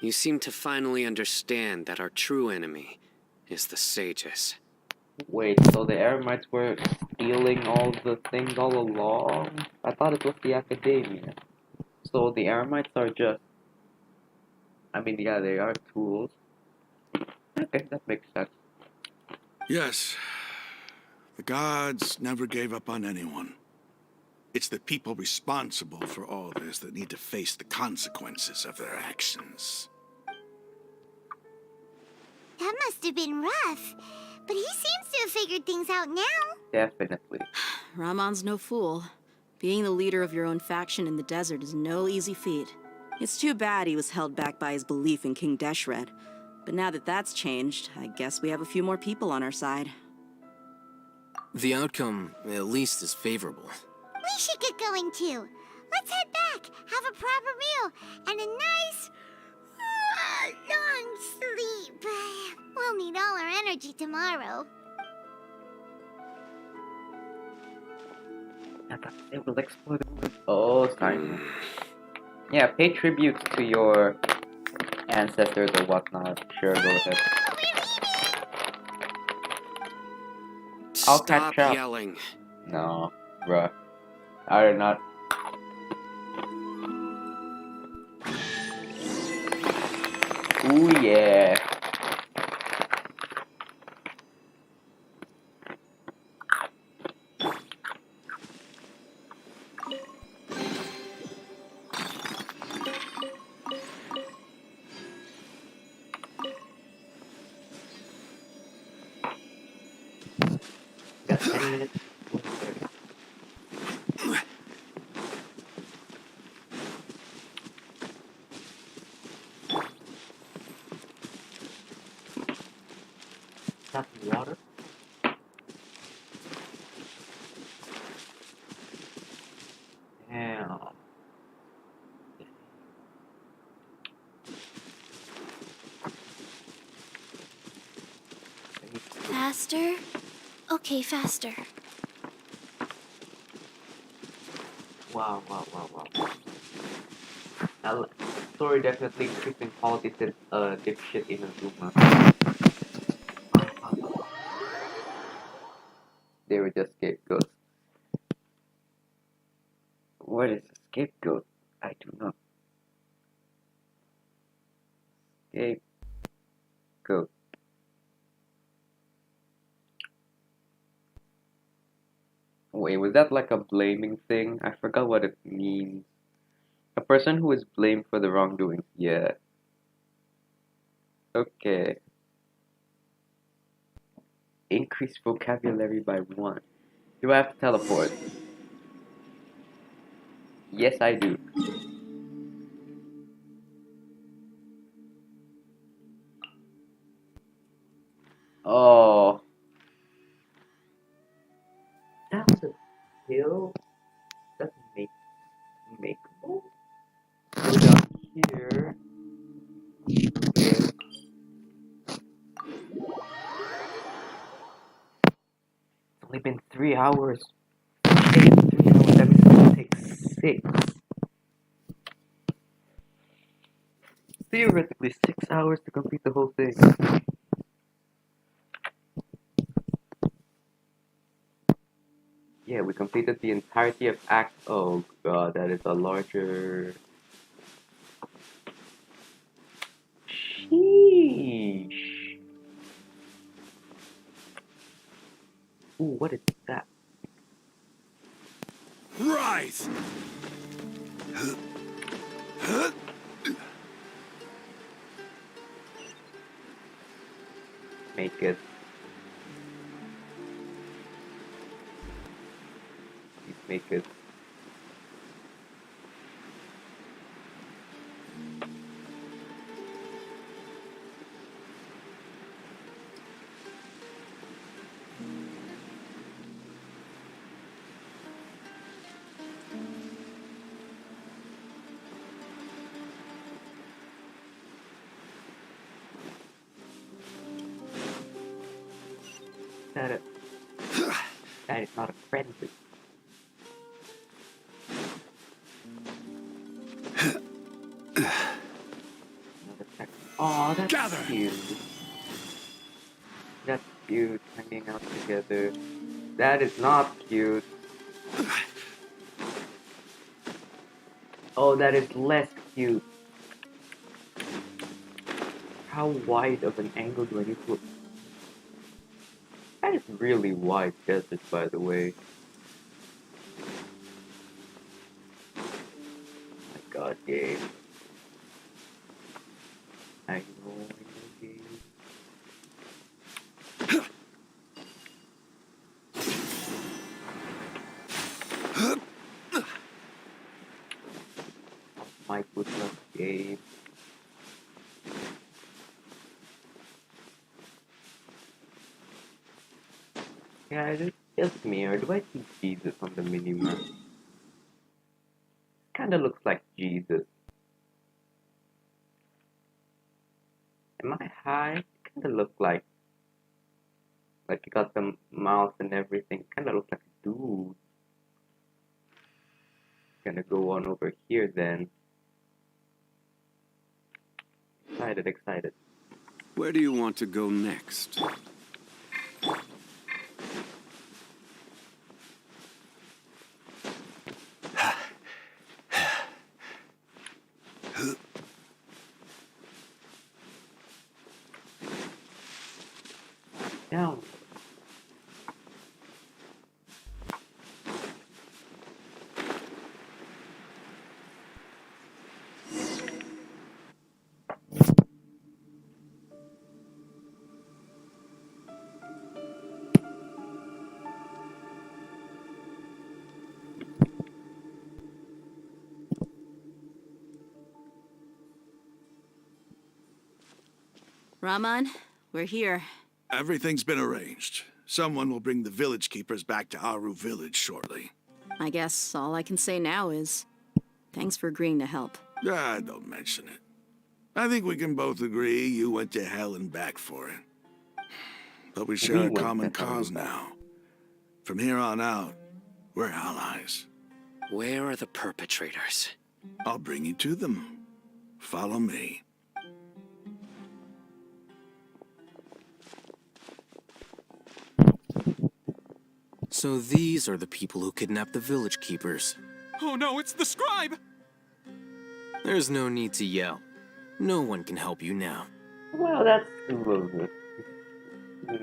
You seem to finally understand that our true enemy is the sages. Wait, so the Eremites were stealing all the things all along? I thought it was the academia. So the Eremites are just... I mean, yeah, they are tools. Okay, that makes sense. Yes, the gods never gave up on anyone. It's the people responsible for all this that need to face the consequences of their actions. That must have been rough. But he seems to have figured things out now. Definitely. Rahman's no fool. Being the leader of your own faction in the desert is no easy feat. It's too bad he was held back by his belief in King Deshret. But now that that's changed, I guess we have a few more people on our side. The outcome, at least, is favorable. We should get going too. Let's head back, have a proper meal, and a nice, long sleep. We'll need all our energy tomorrow. It will explode. Oh, Simon. Yeah, pay tributes to your ancestors or whatnot. Sure, go ahead. I'll Stop catch up. yelling. No, bruh. I did not. Ooh, yeah. Tap water. Damn. Faster? Okay, faster. Wow, wow, wow, wow. Story definitely increasing quality since dipshit Inazuma. They were just scapegoats. What is a scapegoat? I do not. Scapegoat. Wait, was that like a blaming thing? I forgot what it means. A person who is blamed for the wrongdoing. Yeah. Okay. Increase vocabulary by 1. Do I have to teleport? Yes, I do. Oh. That was a hill? That's makeable? Go down here. Okay. It's only been 3 hours. Shit, 3 hours. That means it'll take 6. Theoretically, 6 hours to complete the whole thing. Yeah, we completed the entirety of Act. Oh god, that is a larger. Sheesh. Ooh, what is that? Rise! Make it. Please make it. That is, that is not a friendly. Another second. Oh, that's Gather. cute. That's cute, hanging out together. That is not cute. Oh, that is less cute. How wide of an angle do I need to... That is really wide desert, by the way. My god, game. I know, game. My goodness, game. Yeah, it is just me, or do I see Jesus on the mini-map? Kinda looks like Jesus. Am I high? Kinda look like you got the mouth and everything. Kinda looks like a dude. Gonna go on over here then. Excited, excited. Where do you want to go next? Down. Raman, we're here. Everything's been arranged. Someone will bring the village keepers back to Aru village shortly. I guess all I can say now is thanks for agreeing to help. Ah, don't mention it. I think we can both agree you went to hell and back for it. But we share a common cause now. From here on out, we're allies. Where are the perpetrators? I'll bring you to them. Follow me. So these are the people who kidnapped the village keepers. Oh no, it's the scribe! There's no need to yell. No one can help you now. Well, that's a little bit. We've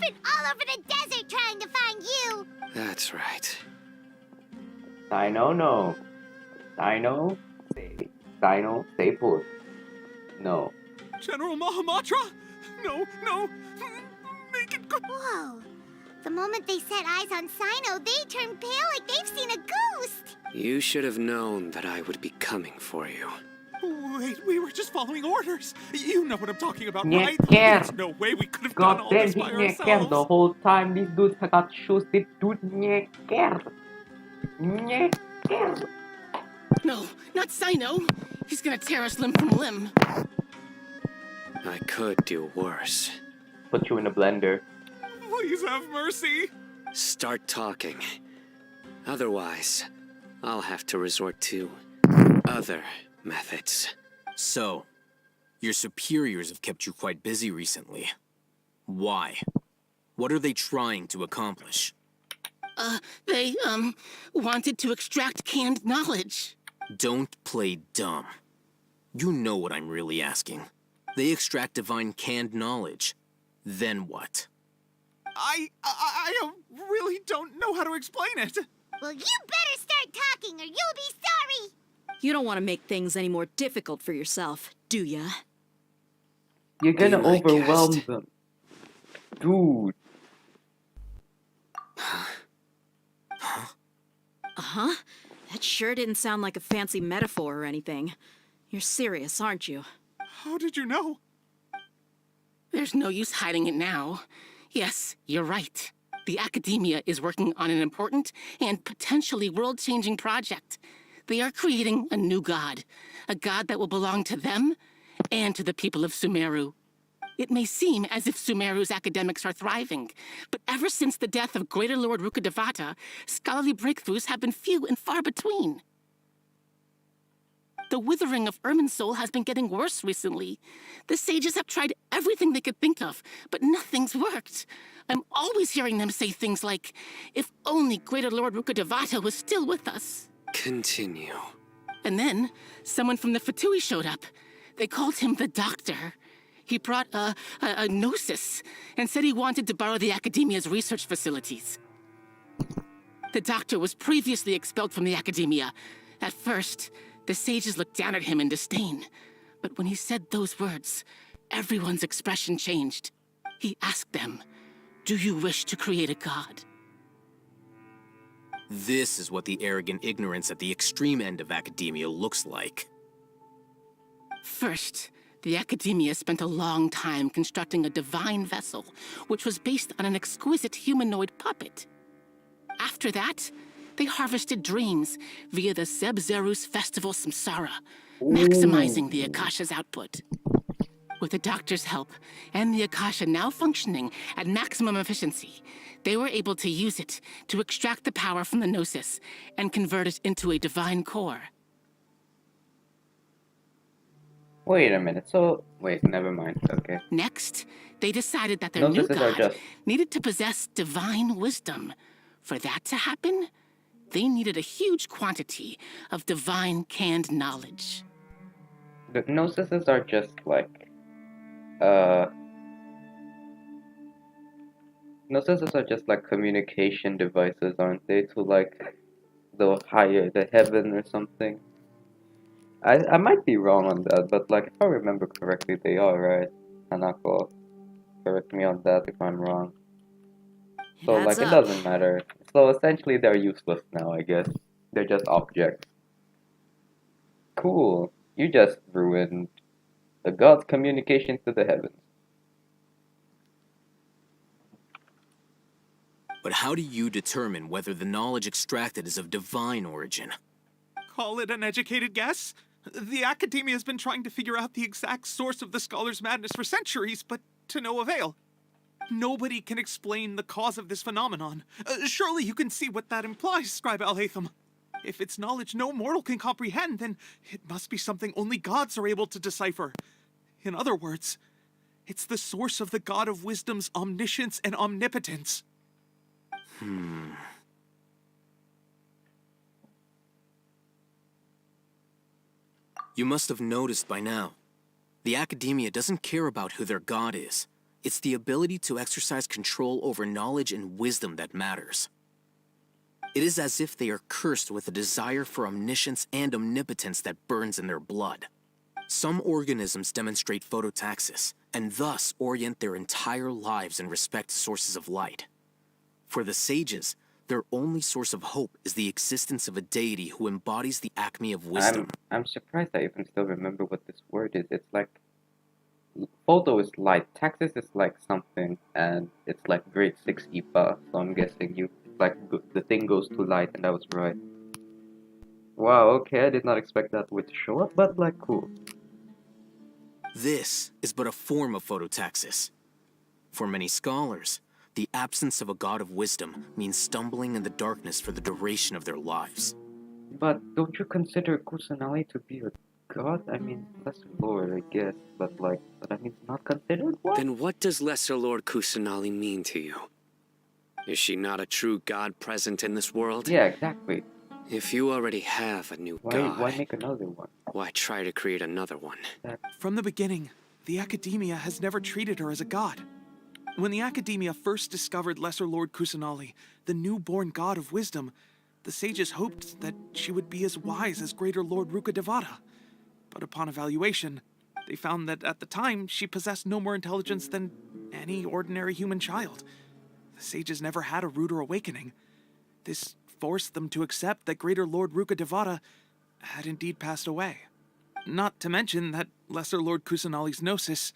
been all over the desert trying to find you. That's right. No. Dino, stay put. No. General Mahamatra? No. Make it go. Whoa. The moment they set eyes on Sino, they turn pale like they've seen a ghost. You should have known that I would be coming for you. Wait, we were just following orders. You know what I'm talking about, Nie right? care. There's no way we could have God done all damn, this he by nie care the ourselves. whole time. These dudes got shoes. This dude nie care. Nie care. No, not Sino. He's gonna tear us limb from limb. I could do worse. Put you in a blender. Please have mercy. Start talking. Otherwise, I'll have to resort to other methods. So, your superiors have kept you quite busy recently. Why? What are they trying to accomplish? They, wanted to extract canned knowledge. Don't play dumb. You know what I'm really asking. They extract divine canned knowledge. Then what? I really don't know how to explain it. Well, you better start talking or you'll be sorry. You don't want to make things any more difficult for yourself, do ya? You're gonna Be my overwhelm guest. them. Dude. Uh-huh. That sure didn't sound like a fancy metaphor or anything. You're serious, aren't you? How did you know? There's no use hiding it now. Yes, you're right. The Academia is working on an important and potentially world-changing project. They are creating a new god. A god that will belong to them and to the people of Sumeru. It may seem as if Sumeru's academics are thriving, but ever since the death of Greater Lord Rukkhadevata, scholarly breakthroughs have been few and far between. The withering of Irminsul has been getting worse recently. The sages have tried everything they could think of, but nothing's worked. I'm always hearing them say things like, if only Greater Lord Rukkhadevata was still with us. Continue. And then, someone from the Fatui showed up. They called him the Doctor. He brought a gnosis and said he wanted to borrow the Academia's research facilities. The Doctor was previously expelled from the Academia. At first, the sages looked down at him in disdain. But when he said those words, everyone's expression changed. He asked them, "Do you wish to create a god?" This is what the arrogant ignorance at the extreme end of academia looks like. First, the Academia spent a long time constructing a divine vessel, which was based on an exquisite humanoid puppet. After that, they harvested dreams via the Zeb-Zerus Festival Samsara, maximizing the Akasha's output. With the Doctor's help, and the Akasha now functioning at maximum efficiency, they were able to use it to extract the power from the Gnosis and convert it into a divine core. Wait a minute. So, wait, never mind. Okay. Next, they decided that their new Gnosis are god just. needed to possess divine wisdom. For that to happen, they needed a huge quantity of divine canned knowledge. The Gnosis are just like. Gnosis are just like communication devices, aren't they? To like the higher, the heaven or something. I might be wrong on that, but like if I remember correctly, they are, right? Hanako, correct me on that if I'm wrong. So Adds like it up. doesn't matter. So essentially they're useless now, I guess. They're just objects. Cool. You just ruined The gods' communication to the heavens. But how do you determine whether the knowledge extracted is of divine origin? Call it an educated guess? The academia has been trying to figure out the exact source of the scholar's madness for centuries, but to no avail. Nobody can explain the cause of this phenomenon. Surely you can see what that implies, Scribe Al-Haytham. If it's knowledge no mortal can comprehend, then it must be something only gods are able to decipher. In other words, it's the source of the God of Wisdom's omniscience and omnipotence. You must have noticed by now. The academia doesn't care about who their god is. It's the ability to exercise control over knowledge and wisdom that matters. It is as if they are cursed with a desire for omniscience and omnipotence that burns in their blood. Some organisms demonstrate phototaxis, and thus orient their entire lives in respect to sources of light. For the sages, their only source of hope is the existence of a deity who embodies the acme of wisdom. I'm surprised I even still remember what this word is. It's like photo is light, taxis is like something, and it's like grade 6 IPA. So I'm guessing you like the thing goes to light, and that was right. Wow, okay, I did not expect that would show up, but like cool. This is but a form of phototaxis. For many scholars, the absence of a god of wisdom means stumbling in the darkness for the duration of their lives. But don't you consider Kusanali to be a god? I mean, Lesser Lord, I guess, but I mean, not considered one? Then what does Lesser Lord Kusanali mean to you? Is she not a true god present in this world? Yeah, exactly. If you already have a new god, why make another one? Why try to create another one? From the beginning, the academia has never treated her as a god. When the academia first discovered Lesser Lord Kusanali, the newborn god of wisdom, the sages hoped that she would be as wise as Greater Lord Rukkhadevata. But upon evaluation, they found that at the time she possessed no more intelligence than any ordinary human child. The sages never had a ruder awakening. This forced them to accept that Greater Lord Rukkhadevata had indeed passed away. Not to mention that Lesser Lord Kusanali's gnosis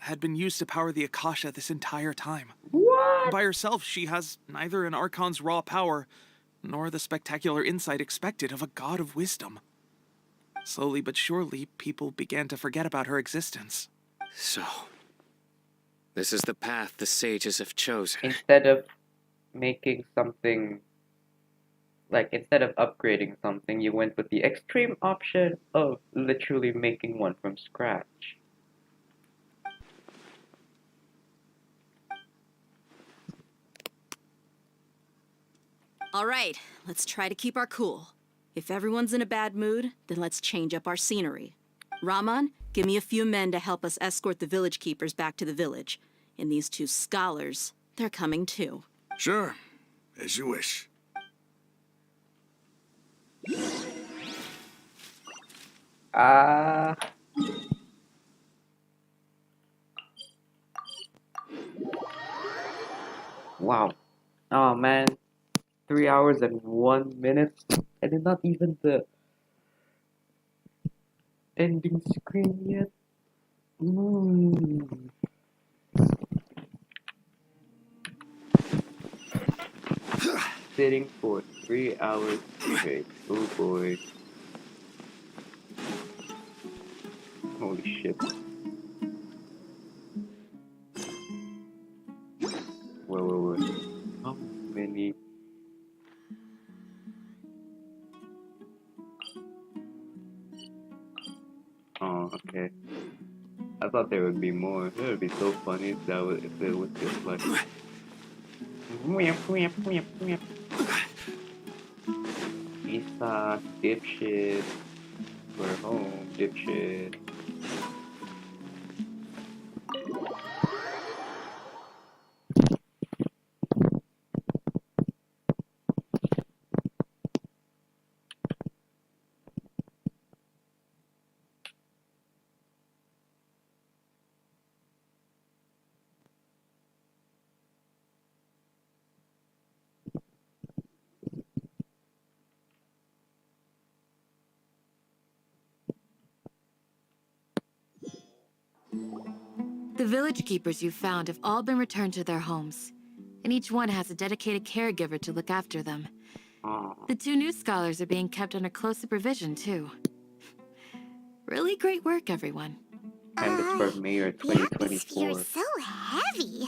had been used to power the Akasha this entire time. What? By herself, she has neither an Archon's raw power, nor the spectacular insight expected of a god of wisdom. Slowly but surely, people began to forget about her existence. So, this is the path the sages have chosen. Instead of making something, instead of upgrading something, you went with the extreme option of literally making one from scratch. All right, let's try to keep our cool. If everyone's in a bad mood, then let's change up our scenery. Rahman, give me a few men to help us escort the village keepers back to the village. And these two scholars, they're coming too. Sure, as you wish. Wow. Oh man. 3 hours and 1 minute. And it's not even the ending screen yet. Sitting for 3 hours straight. Oh boy. Holy shit. Whoa. How many? Oh, okay. I thought there would be more. It would be so funny if it was just like Isa, dipshit. We're home, dipshit. The village keepers you found have all been returned to their homes, and each one has a dedicated caregiver to look after them. The 2 new scholars are being kept under close supervision, too. Really great work, everyone. Candidates for Mayor The atmosphere 2024. is so heavy.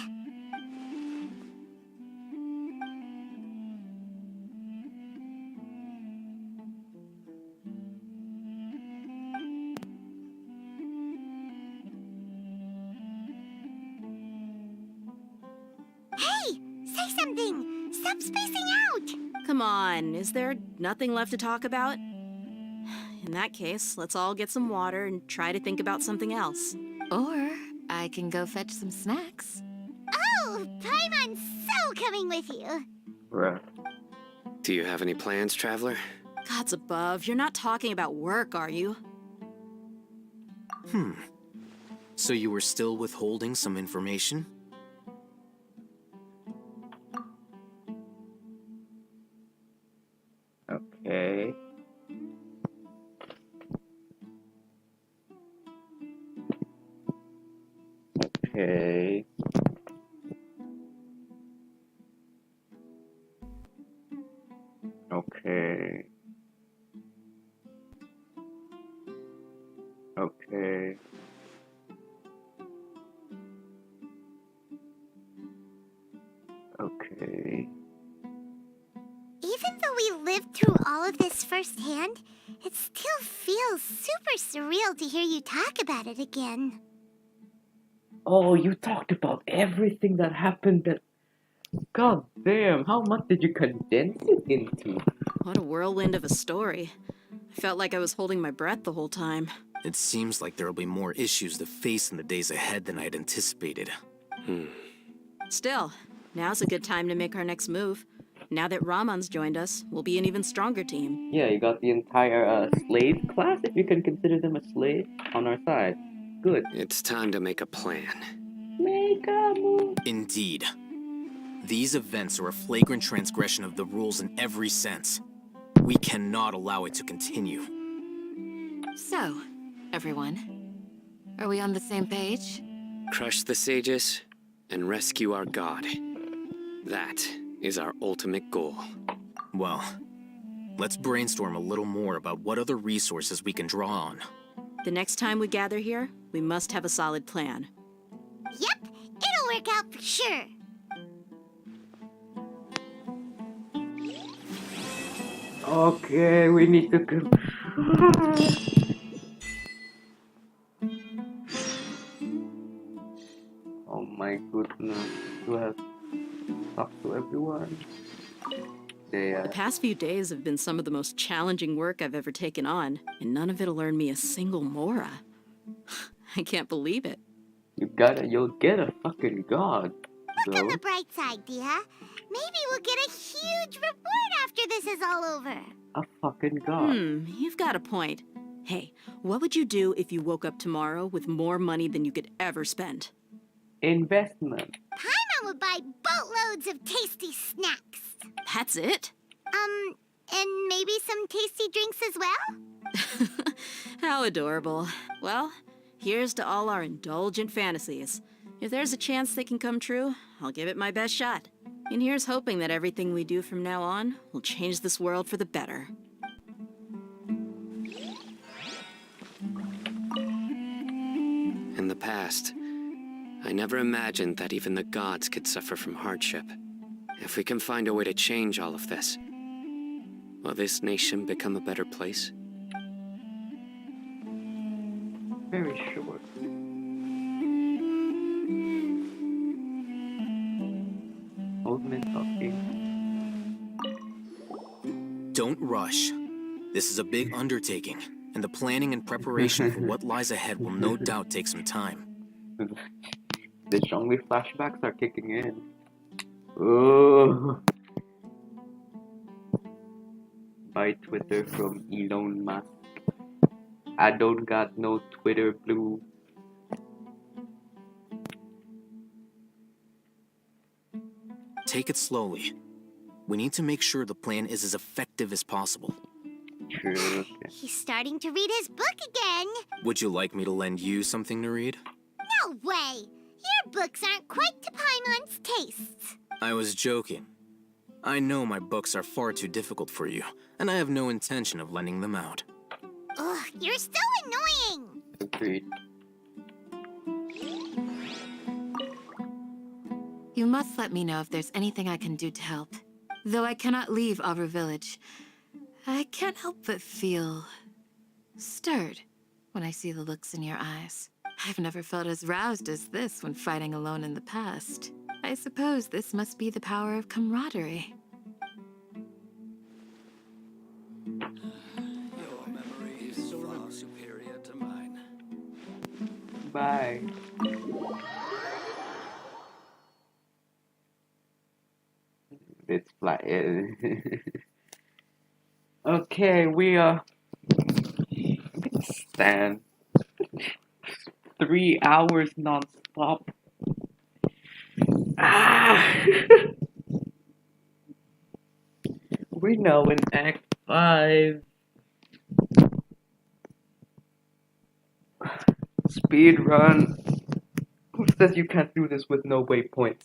Hey, say something. Stop spacing out. Come on, is there nothing left to talk about? In that case, let's all get some water and try to think about something else. Or I can go fetch some snacks. Oh, Paimon's so coming with you. Bruh. Do you have any plans, traveler? Gods above, you're not talking about work, are you? So you were still withholding some information? Okay. Okay. Okay. Okay. Okay. Even though we lived through all of this firsthand, it still feels super surreal to hear you talk about it again. Oh, you talked about everything that happened that... God damn, how much did you condense it into? What a whirlwind of a story. I felt like I was holding my breath the whole time. It seems like there'll be more issues to face in the days ahead than I'd anticipated. Still, now's a good time to make our next move. Now that Ramon's joined us, we'll be an even stronger team. Yeah, you got the entire slave class, if you can consider them a slave, on our side. Good. It's time to make a plan. Make a move. Indeed. These events are a flagrant transgression of the rules in every sense. We cannot allow it to continue. So, everyone, are we on the same page? Crush the sages and rescue our god. That is our ultimate goal. Well, let's brainstorm a little more about what other resources we can draw on. The next time we gather here, we must have a solid plan. Yep, it'll work out for sure. Okay, we need to go. Oh my goodness. Do I have to talk to everyone? The past few days have been some of the most challenging work I've ever taken on, and none of it'll earn me a single mora. I can't believe it. You'll get a fucking god. Look on the bright side, Dia. Maybe we'll get a huge reward after this is all over. A fucking god. You've got a point. Hey, what would you do if you woke up tomorrow with more money than you could ever spend? Investment. Paimon would buy boatloads of tasty snacks. That's it? And maybe some tasty drinks as well? How adorable. Well, here's to all our indulgent fantasies. If there's a chance they can come true, I'll give it my best shot. And here's hoping that everything we do from now on will change this world for the better. In the past, I never imagined that even the gods could suffer from hardship. If we can find a way to change all of this, will this nation become a better place? Very short. Old man talking. Don't rush. This is a big undertaking, and the planning and preparation for what lies ahead will no doubt take some time. The Zhongli flashbacks are kicking in. Oh. Buy Twitter from Elon Musk. I don't got no Twitter blue. Take it slowly. We need to make sure the plan is as effective as possible. True. Okay. He's starting to read his book again. Would you like me to lend you something to read? No way! Your books aren't quite to Paimon's tastes. I was joking. I know my books are far too difficult for you, and I have no intention of lending them out. Ugh, you're so annoying! Agreed. You must let me know if there's anything I can do to help. Though I cannot leave our village, I can't help but feel stirred when I see the looks in your eyes. I've never felt as roused as this when fighting alone in the past. I suppose this must be the power of camaraderie. Your memory is far superior to mine. Bye. It's flat. Okay, we stand 3 hours non-stop. Ah! We're now in Act 5. Speed run. Who says you can't do this with no waypoints?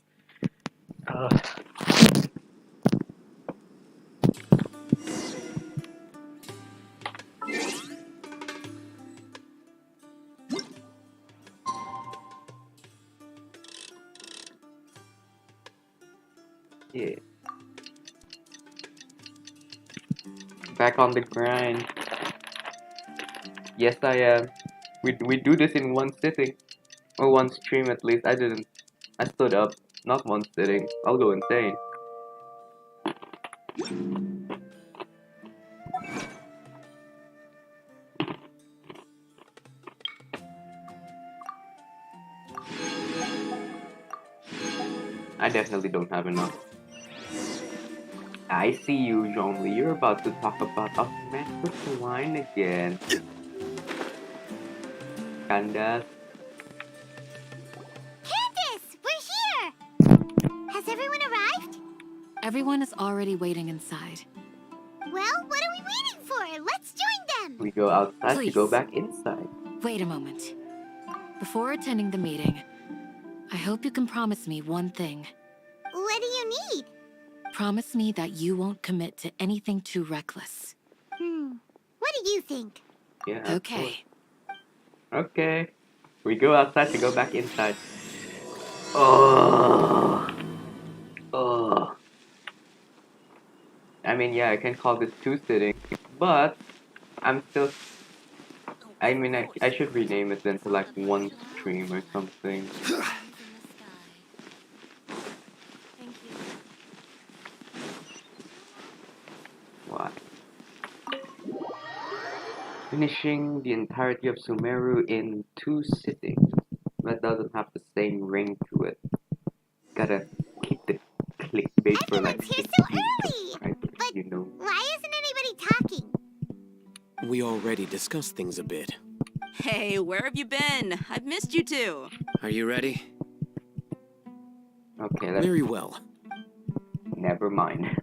Yeah. Back on the grind. Yes, I am. We do this in one sitting. Or one stream at least. I didn't. I stood up. Not one sitting. I'll go insane. I definitely don't have enough. I see you, Jean-Lee. You're about to talk about a mess with the wine again. Candace. Candace, we're here! Has everyone arrived? Everyone is already waiting inside. Well, what are we waiting for? Let's join them! We go outside to go Please. back inside. Wait a moment. Before attending the meeting, I hope you can promise me one thing. What do you need? Promise me that you won't commit to anything too reckless. What do you think? Yeah. of Okay. course. Okay. We go outside to go back inside. Oh. Oh. I mean, yeah, I can call this 2 sitting, but I'm still. I mean, I should rename it then to like 1 stream or something. What? Finishing the entirety of Sumeru in 2 sittings. That doesn't have the same ring to it. Gotta keep the clickbait for like Everyone's here 16 so early! subscribers, you know. Why isn't anybody talking? We already discussed things a bit. Hey, where have you been? I've missed you two. Are you ready? Okay, that's Very well. never mind.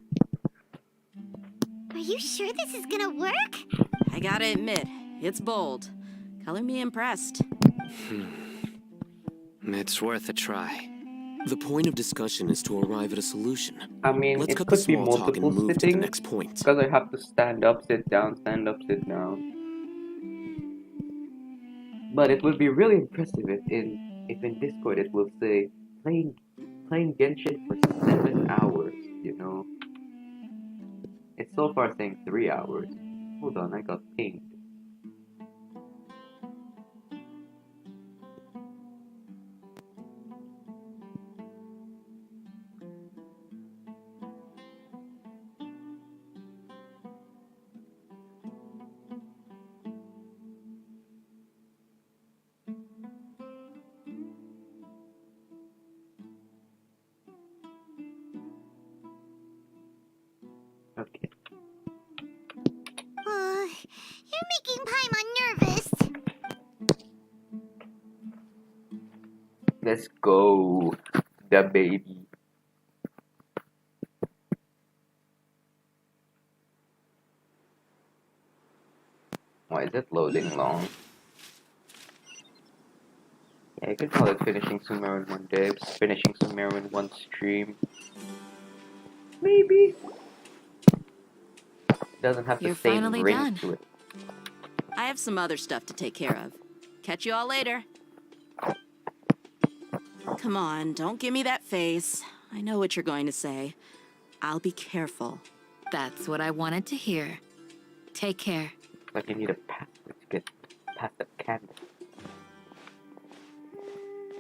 Are you sure this is gonna work? I gotta admit, it's bold. Color me impressed. It's worth a try. The point of discussion is to arrive at a solution. I mean, Let's it cut the could be small talk and multiple move to the sittings, next point. because I have to stand up, sit down, stand up, sit down. But it would be really impressive if in Discord it will say playing Genshin for 7 hours, you know. It's so far saying 3 hours. Hold on, I got pinged. Okay. You're making Paimon nervous. Let's go, the baby. Why is it loading long? Yeah, you could call it finishing sumeru in one day, finishing sumeru in one stream. Maybe. Doesn't have the You're same finally ring done. to it. I have some other stuff to take care of. Catch you all later. Come on, don't give me that face. I know what you're going to say. I'll be careful. That's what I wanted to hear. Take care. Like you need a password to get past the Candace.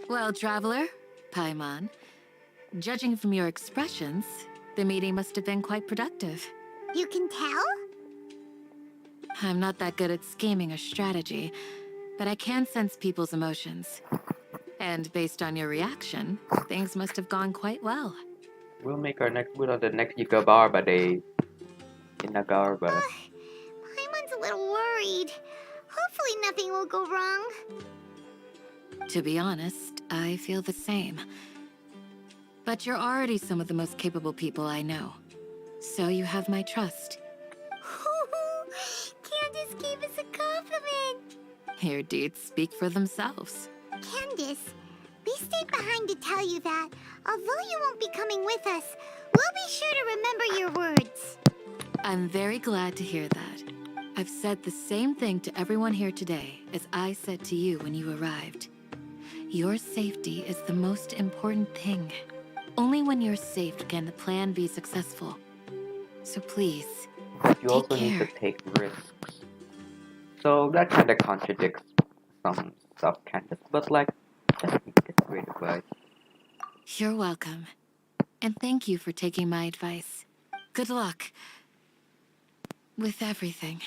Well, traveler, Paimon, judging from your expressions, the meeting must have been quite productive. You can tell? I'm not that good at scheming or strategy, but I can sense people's emotions. And based on your reaction, things must have gone quite well. We'll make our next move on the next Yagabarba day. In Nagarba. Paimon's a little worried. Hopefully nothing will go wrong. To be honest, I feel the same. But you're already some of the most capable people I know. So you have my trust. Candace gave us a compliment. Your deeds speak for themselves. Candace, we stayed behind to tell you that, although you won't be coming with us, we'll be sure to remember your words. I'm very glad to hear that. I've said the same thing to everyone here today as I said to you when you arrived. Your safety is the most important thing. Only when you're safe can the plan be successful. So please, You also need to take risks. So that kind of contradicts some stuff, Candace. But like, it's great advice. You're welcome. And thank you for taking my advice. Good luck. With everything.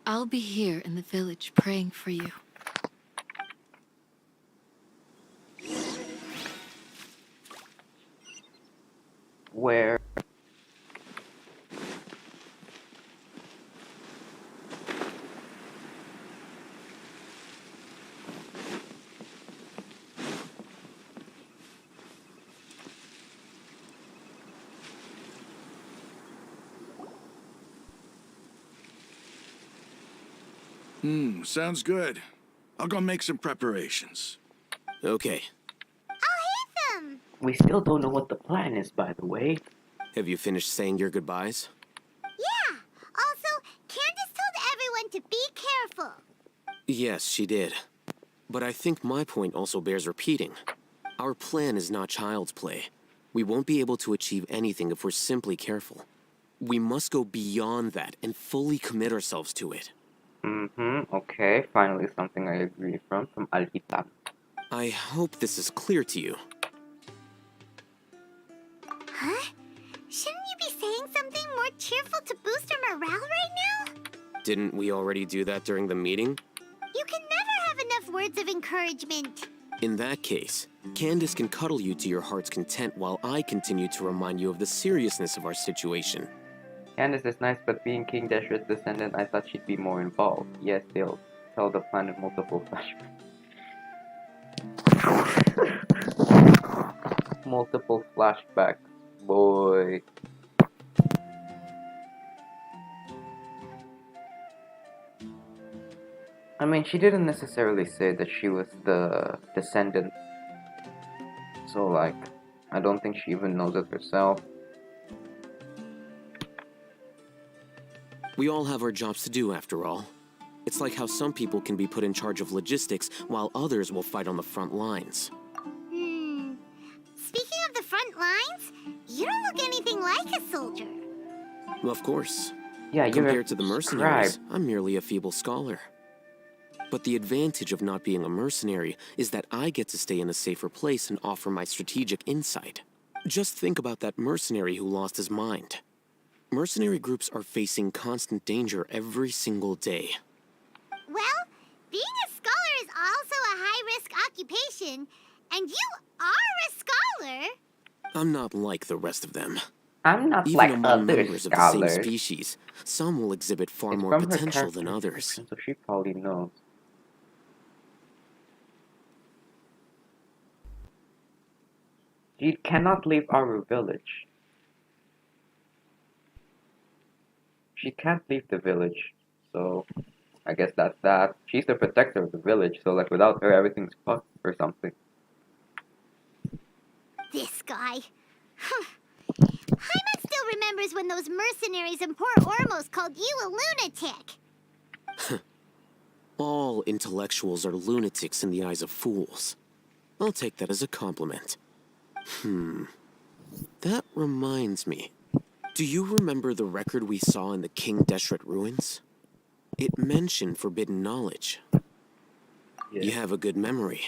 I'll be here in the village praying for you. Where? Sounds good. I'll go make some preparations. Okay. I'll hit them. We still don't know what the plan is, by the way. Have you finished saying your goodbyes? Yeah. Also, Candace told everyone to be careful. Yes, she did. But I think my point also bears repeating. Our plan is not child's play. We won't be able to achieve anything if we're simply careful. We must go beyond that and fully commit ourselves to it. Okay, finally something I agree from Alhitab. I hope this is clear to you. Huh? Shouldn't you be saying something more cheerful to boost our morale right now? Didn't we already do that during the meeting? You can never have enough words of encouragement. In that case, Candace can cuddle you to your heart's content while I continue to remind you of the seriousness of our situation. Candace is nice, but being King Deshret's descendant, I thought she'd be more involved. Yes, they'll tell the plan in multiple flashbacks. Multiple flashbacks, boy. I mean, she didn't necessarily say that she was the descendant. So, like, I don't think she even knows it herself. We all have our jobs to do, after all. It's like how some people can be put in charge of logistics, while others will fight on the front lines. Speaking of the front lines, you don't look anything like a soldier. Of course. Yeah, you're compared to the mercenaries, I'm merely a feeble scholar. But the advantage of not being a mercenary is that I get to stay in a safer place and offer my strategic insight. Just think about that mercenary who lost his mind. Mercenary groups are facing constant danger every single day. Well, being a scholar is also a high-risk occupation, and you are a scholar. I'm not like the rest of them. I'm not Even like among other members of the scholars. same species, some will exhibit far It's more from her potential than character others. description, so she probably knows. She cannot leave our village. She can't leave the village, so I I guess that's that. She's the protector of the village, so like without her, everything's fucked or something. This guy. Paimon still remembers when those mercenaries in Port Ormos called you a lunatic. All intellectuals are lunatics in the eyes of fools. I'll take that as a compliment. That reminds me. Do you remember the record we saw in the King Deshret ruins? It mentioned forbidden knowledge. You have a good memory.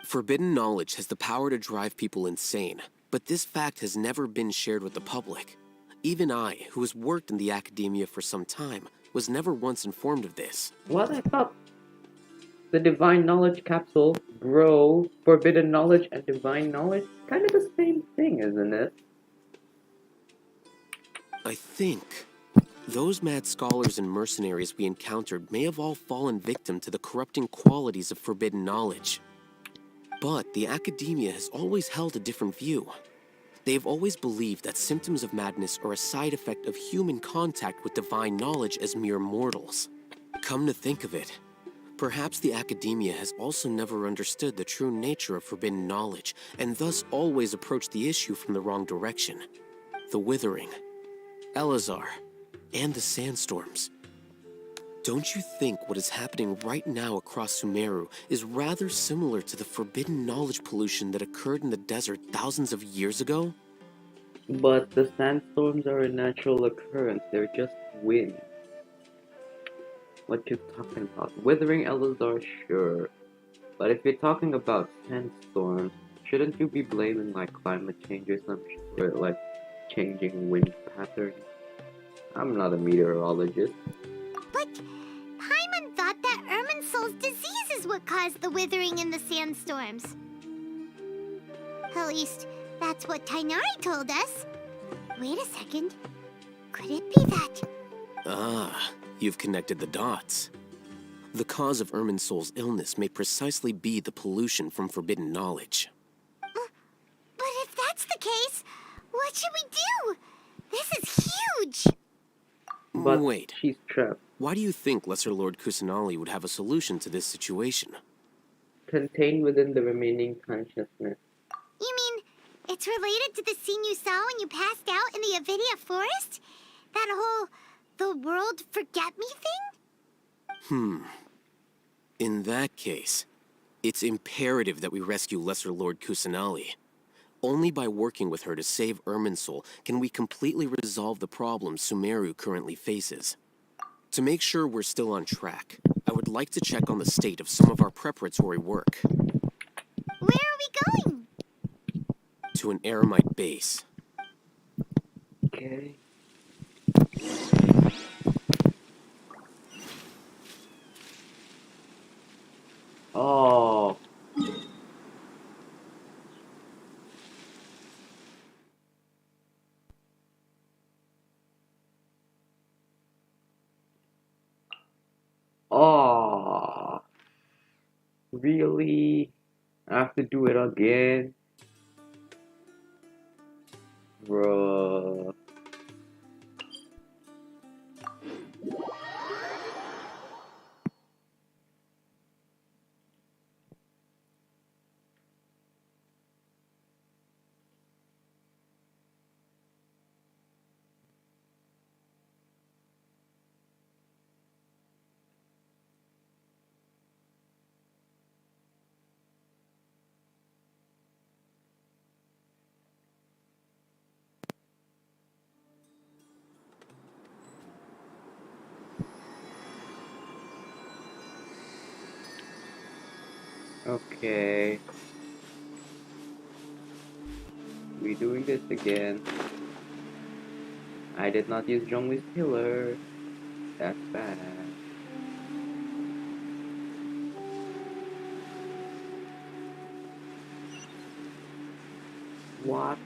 Forbidden knowledge has the power to drive people insane, but this fact has never been shared with the public. Even I, who has worked in the academia for some time, was never once informed of this. What? I thought the divine knowledge capsule, bro, forbidden knowledge and divine knowledge, kind of the same thing, isn't it? I think those mad scholars and mercenaries we encountered may have all fallen victim to the corrupting qualities of forbidden knowledge. But the academia has always held a different view. They have always believed that symptoms of madness are a side effect of human contact with divine knowledge as mere mortals. Come to think of it, perhaps the academia has also never understood the true nature of forbidden knowledge, and thus always approached the issue from the wrong direction. The Withering, Elazar, and the sandstorms. Don't you think what is happening right now across Sumeru is rather similar to the forbidden knowledge pollution that occurred in the desert thousands of years ago? But the sandstorms are a natural occurrence, they're just wind. What you talking about? Withering Elazar, sure. But if you're talking about sandstorms, shouldn't you be blaming like climate change or some shit, or like changing wind patterns? I'm not a meteorologist. But Paimon thought that Irminsul's disease is what caused the withering in the sandstorms. At least, that's what Tainari told us. Wait a second. Could it be that... Ah, you've connected the dots. The cause of Irminsul's illness may precisely be the pollution from forbidden knowledge. But if that's the case, what should we do? This is huge! But wait, she's trapped. Why do you think Lesser Lord Kusanali would have a solution to this situation? Contained within the remaining consciousness. You mean, it's related to the scene you saw when you passed out in the Avidia forest? That whole, the world forget me thing? In that case, it's imperative that we rescue Lesser Lord Kusanali. Only by working with her to save Irminsul can we completely resolve the problems Sumeru currently faces. To make sure we're still on track, I would like to check on the state of some of our preparatory work. Where are we going? To an Eremite base. Okay. Oh. Oh. Really? I have to do it again? Bruh. Okay. We doing this again. I did not use Zhongli's pillar. That's bad. What?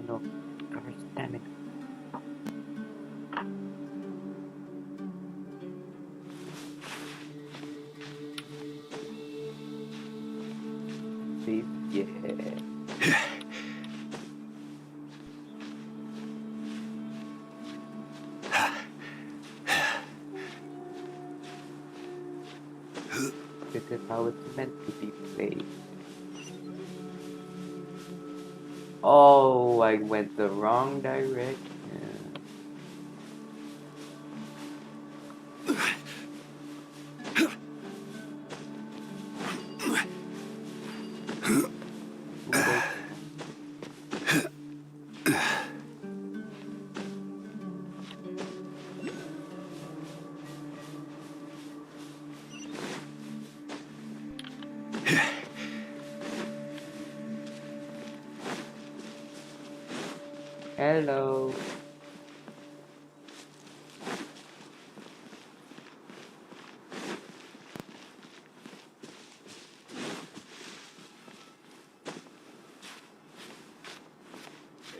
no. Gosh, damn it. See? Yeah. This is how it's meant to be played. Oh, I went the wrong direction. Hello.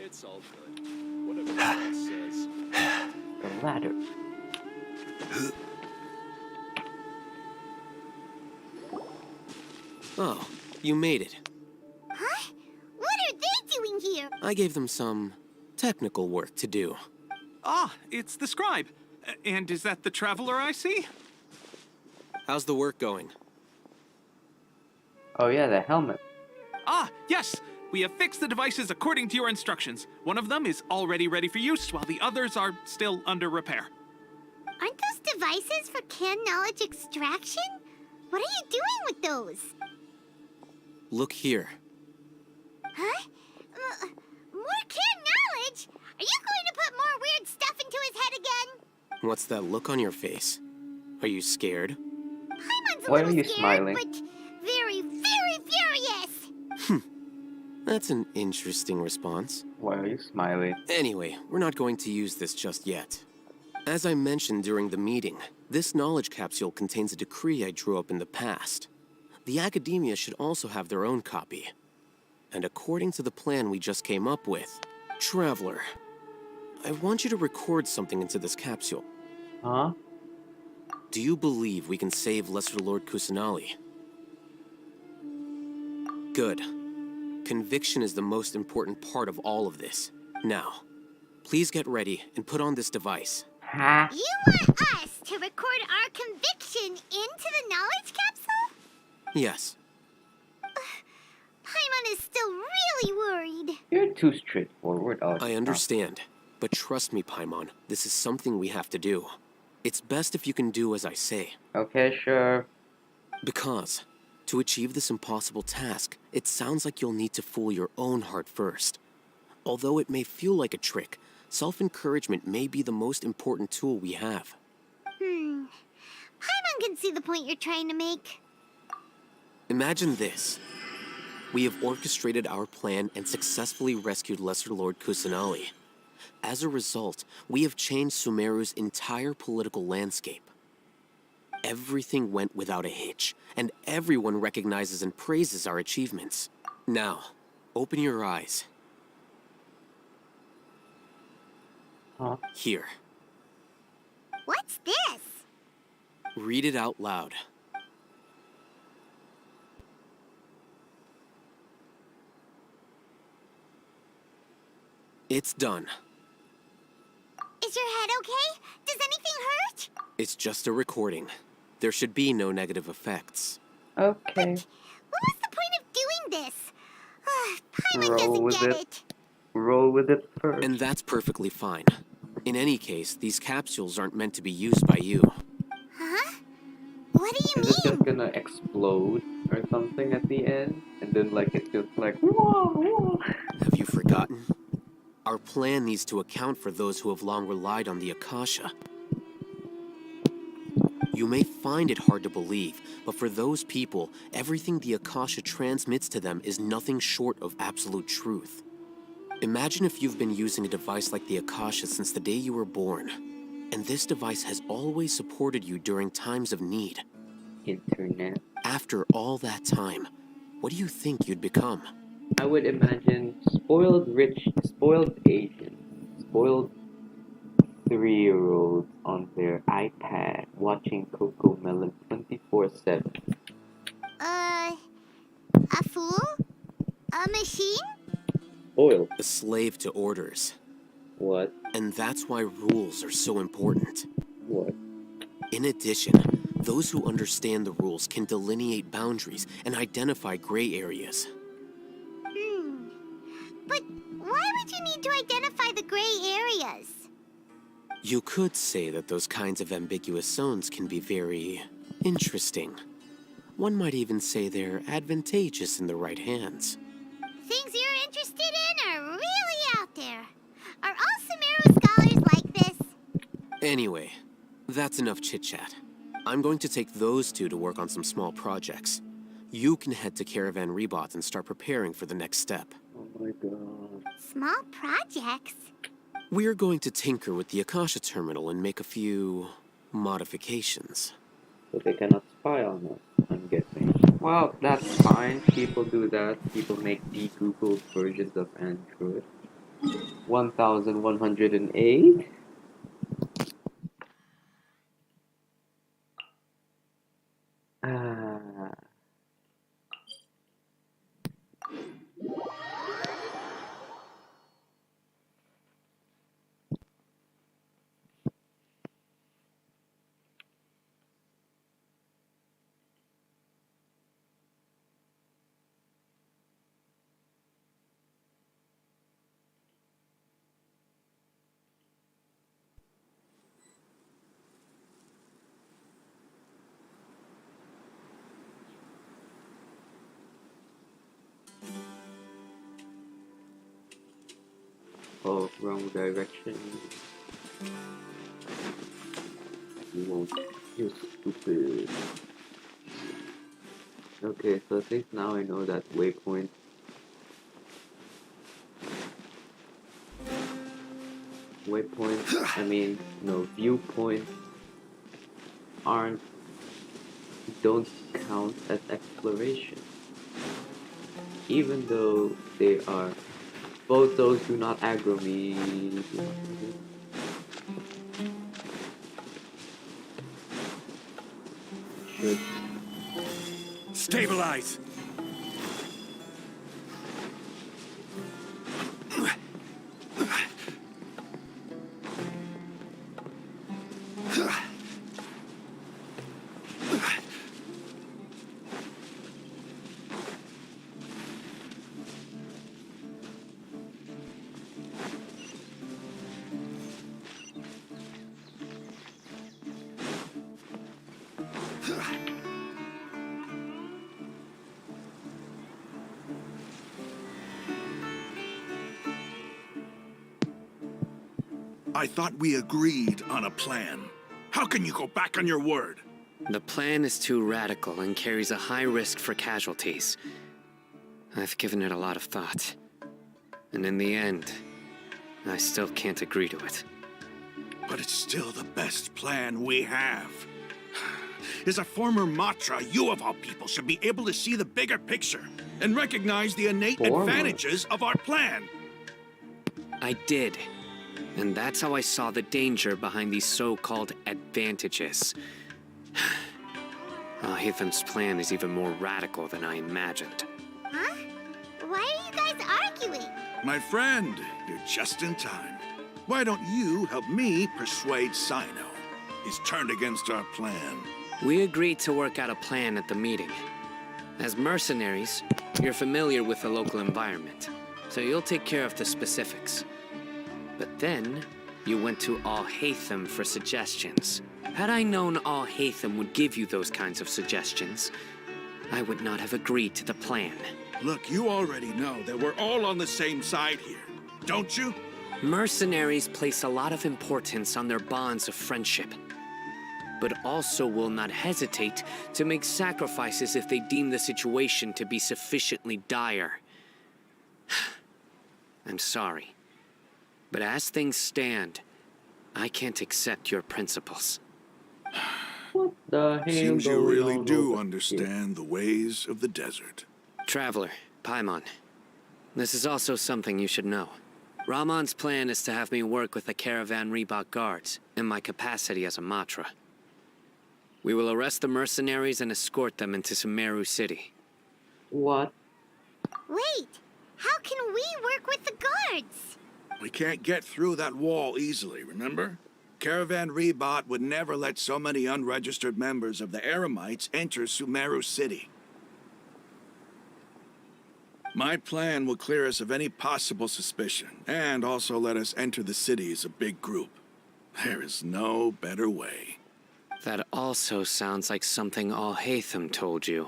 It's all good. Whatever the boss says. The ladder. Oh, you made it. Huh? What are they doing here? I gave them some technical work to do. Ah, it's the scribe. And is that the traveler I see? How's the work going? Oh yeah, the helmet. Ah, yes! We have fixed the devices according to your instructions. One of them is already ready for use, while the others are still under repair. Aren't those devices for canned knowledge extraction? What are you doing with those? Look here. Huh? More canned knowledge? Are you going to put more weird stuff into his head again? What's that look on your face? Are you scared? Paimon's a Why are little you scared, smiling? but very, very furious. That's an interesting response. Why are you smiling? Anyway, we're not going to use this just yet. As I mentioned during the meeting, this knowledge capsule contains a decree I drew up in the past. The academia should also have their own copy. And according to the plan we just came up with, Traveler, I want you to record something into this capsule. Huh? Do you believe we can save Lesser Lord Kusanali? Good. Conviction is the most important part of all of this. Now, please get ready and put on this device. Huh? You want us to record our conviction into the knowledge capsule? Yes. Paimon is still really worried. You're too straightforward, Audrey. I understand. But trust me, Paimon, this is something we have to do. It's best if you can do as I say. Okay, sure. Because, to achieve this impossible task, it sounds like you'll need to fool your own heart first. Although it may feel like a trick, self-encouragement may be the most important tool we have. Paimon can see the point you're trying to make. Imagine this. We have orchestrated our plan and successfully rescued Lesser Lord Kusanali. As a result, we have changed Sumeru's entire political landscape. Everything went without a hitch, and everyone recognizes and praises our achievements. Now, open your eyes. Huh? Here. What's this? Read it out loud. It's done. Is your head okay? Does anything hurt? It's just a recording. There should be no negative effects. Okay. What was the point of doing this? Paimon Roll doesn't with get it. it. Roll with it first. And that's perfectly fine. In any case, these capsules aren't meant to be used by you. Huh? What do you Is it mean? just gonna explode or something at the end? And then like it's just like whoa, whoa. Have you forgotten? Our plan needs to account for those who have long relied on the Akasha. You may find it hard to believe, but for those people, everything the Akasha transmits to them is nothing short of absolute truth. Imagine if you've been using a device like the Akasha since the day you were born, and this device has always supported you during times of need. Internet. After all that time, what do you think you'd become? I would imagine spoiled rich, spoiled Asian, spoiled 3-year-olds on their iPad watching Coco Melon 24/7. A fool? A machine? Spoiled. A slave to orders. What? And that's why rules are so important. What? In addition, those who understand the rules can delineate boundaries and identify gray areas. But why would you need to identify the gray areas? You could say that those kinds of ambiguous zones can be very interesting. One might even say they're advantageous in the right hands. Things you're interested in are really out there. Are all Sumeru scholars like this? Anyway, that's enough chit-chat. I'm going to take those two to work on some small projects. You can head to Caravan Rebot and start preparing for the next step. Oh my god. Small projects? We're going to tinker with the Akasha terminal and make a few modifications. So they cannot spy on us, I'm guessing. Well, that's fine. People do that. People make de-googled versions of Android. 1108? Ah. Oh, wrong direction. You won't. You're stupid. Okay, so I think now I know that waypoint. Viewpoints don't count as exploration. Even though they are. Photos do not aggro me. Should. Stabilize! I thought we agreed on a plan. How can you go back on your word? The plan is too radical and carries a high risk for casualties. I've given it a lot of thought. And in the end, I still can't agree to it. But it's still the best plan we have. As a former Matra, you of all people should be able to see the bigger picture and recognize the innate advantages of our plan. I did. And that's how I saw the danger behind these so-called advantages. Alhaitham's plan is even more radical than I imagined. Huh? Why are you guys arguing? My friend, you're just in time. Why don't you help me persuade Sino? He's turned against our plan. We agreed to work out a plan at the meeting. As mercenaries, you're familiar with the local environment, so you'll take care of the specifics. But then, you went to Alhaitham for suggestions. Had I known Alhaitham would give you those kinds of suggestions, I would not have agreed to the plan. Look, you already know that we're all on the same side here, don't you? Mercenaries place a lot of importance on their bonds of friendship, but also will not hesitate to make sacrifices if they deem the situation to be sufficiently dire. I'm sorry, but as things stand, I can't accept your principles. What the hell? Seems you really do understand the ways of the desert. Traveler, Paimon, This is also something you should know. Rahman's plan is to have me work with the Caravan Reebok guards, in my capacity as a Matra. We will arrest the mercenaries and escort them into Sumeru City. What? Wait, how can we work with the guards? We can't get through that wall easily, remember? Caravan Rebot would never let so many unregistered members of the Eremites enter Sumeru City. My plan will clear us of any possible suspicion, and also let us enter the city as a big group. There is no better way. That also sounds like something Al-Haytham told you.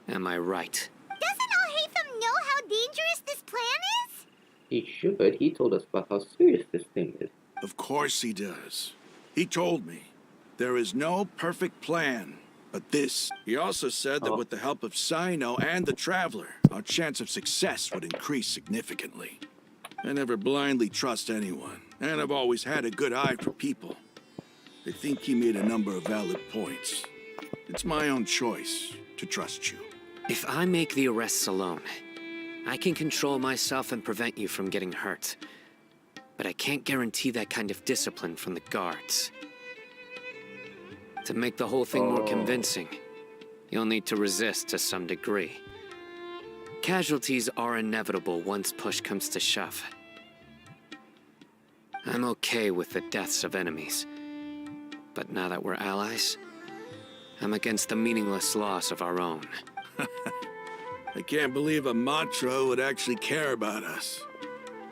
Am I right? Doesn't Al-Haytham know how dangerous this plan is? He should. He told us about how serious this thing is. Of course he does. He told me. There is no perfect plan, but this. He also said that with the help of Sino and the Traveler, our chance of success would increase significantly. I never blindly trust anyone, and I've always had a good eye for people. I think he made a number of valid points. It's my own choice to trust you. If I make the arrests alone, I can control myself and prevent you from getting hurt. But I can't guarantee that kind of discipline from the guards. To make the whole thing more convincing, you'll need to resist to some degree. Casualties are inevitable once push comes to shove. I'm okay with the deaths of enemies. But now that we're allies, I'm against the meaningless loss of our own. I can't believe a Matra would actually care about us.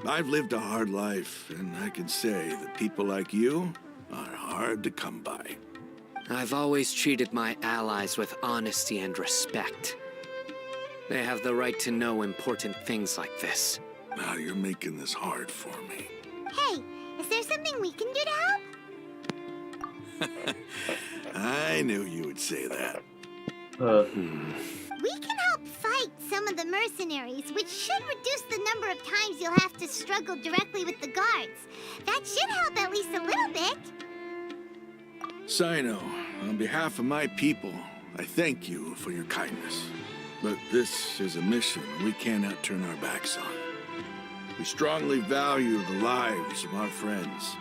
I've lived a hard life, and I can say that people like you are hard to come by. I've always treated my allies with honesty and respect. They have the right to know important things like this. Now you're making this hard for me. Hey, is there something we can do to help? I knew you would say that. We can help fight some of the mercenaries, which should reduce the number of times you'll have to struggle directly with the guards. That should help at least a little bit. Sino, on behalf of my people, I thank you for your kindness. But this is a mission we cannot turn our backs on. We strongly value the lives of our friends,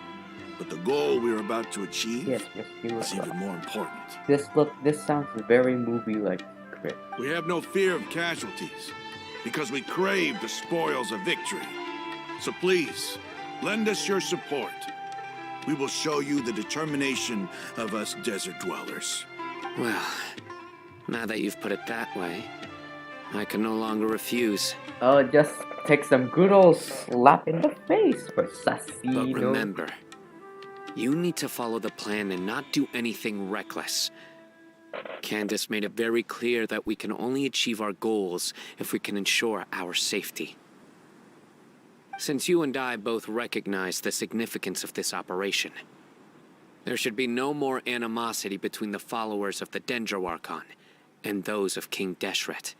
but the goal we are about to achieve is even more important. This sounds very movie-like. We have no fear of casualties, because we crave the spoils of victory. So please, lend us your support. We will show you the determination of us desert dwellers. Well, now that you've put it that way, I can no longer refuse. Oh, just take some good old slap in the face for Sassino. But remember, you need to follow the plan and not do anything reckless. Candace made it very clear that we can only achieve our goals if we can ensure our safety. Since you and I both recognize the significance of this operation, there should be no more animosity between the followers of the Dendro Archon and those of King Deshret.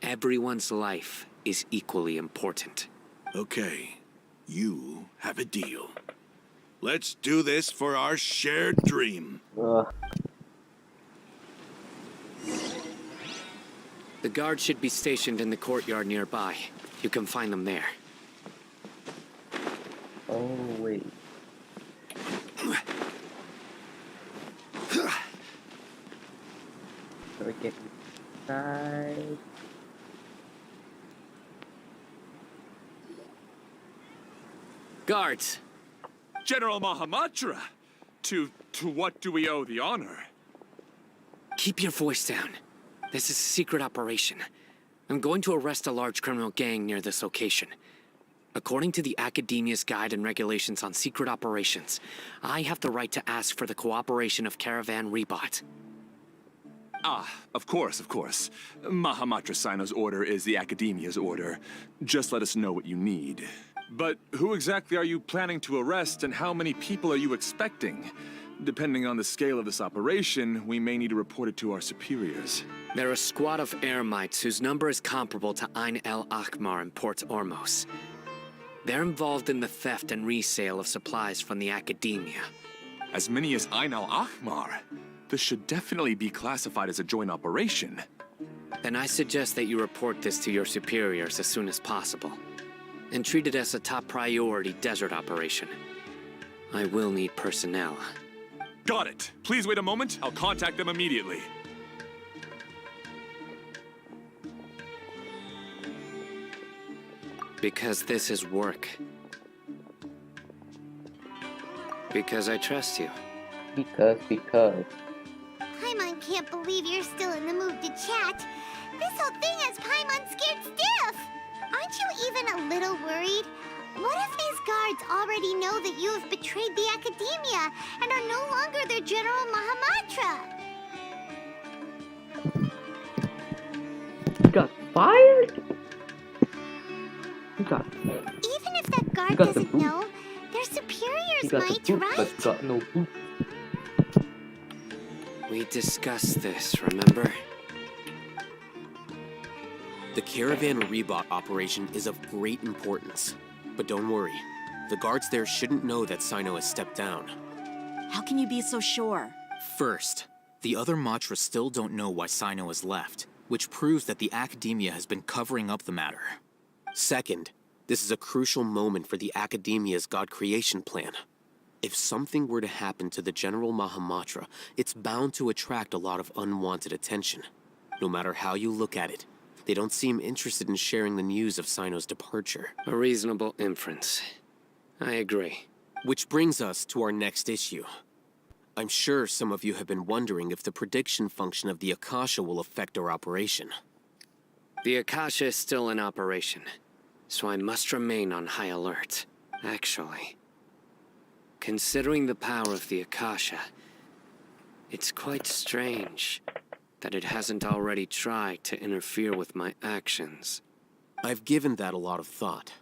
Everyone's life is equally important. Okay, you have a deal. Let's do this for our shared dream. The guards should be stationed in the courtyard nearby. You can find them there. Oh, wait. So we get inside. Guards! General Mahamatra! To what do we owe the honor? Keep your voice down. This is a secret operation. I'm going to arrest a large criminal gang near this location. According to the Academia's Guide and Regulations on Secret Operations, I have the right to ask for the cooperation of Caravan Rebot. Ah, of course. Mahamatra Sino's order is the Academia's order. Just let us know what you need. But who exactly are you planning to arrest, and how many people are you expecting? Depending on the scale of this operation, we may need to report it to our superiors. They're a squad of Eremites whose number is comparable to Ain el Akhmar in Port Ormos. They're involved in the theft and resale of supplies from the Academia. As many as Ain el Akhmar? This should definitely be classified as a joint operation. Then I suggest that you report this to your superiors as soon as possible, and treat it as a top priority desert operation. I will need personnel. Got it. Please wait a moment. I'll contact them immediately. Because this is work. Because I trust you. Because. Paimon can't believe you're still in the mood to chat. This whole thing has Paimon scared stiff. Aren't you even a little worried? What if these guards already know that you have betrayed the Academia and are no longer their General Mahamatra? He got fired? He got... Even if that guard got the doesn't boot. know, their superiors He got might, the boot, right? but got no boot. We discussed this, remember? The Caravan Rebot operation is of great importance. But don't worry, the guards there shouldn't know that Sino has stepped down. How can you be so sure? First, the other Matra still don't know why Sino has left, which proves that the Academia has been covering up the matter. Second, this is a crucial moment for the Academia's God creation plan. If something were to happen to the General Mahamatra, it's bound to attract a lot of unwanted attention. No matter how you look at it, they don't seem interested in sharing the news of Sino's departure. A reasonable inference. I agree. Which brings us to our next issue. I'm sure some of you have been wondering if the prediction function of the Akasha will affect our operation. The Akasha is still in operation, so I must remain on high alert. Actually, considering the power of the Akasha, it's quite strange that it hasn't already tried to interfere with my actions. I've given that a lot of thought.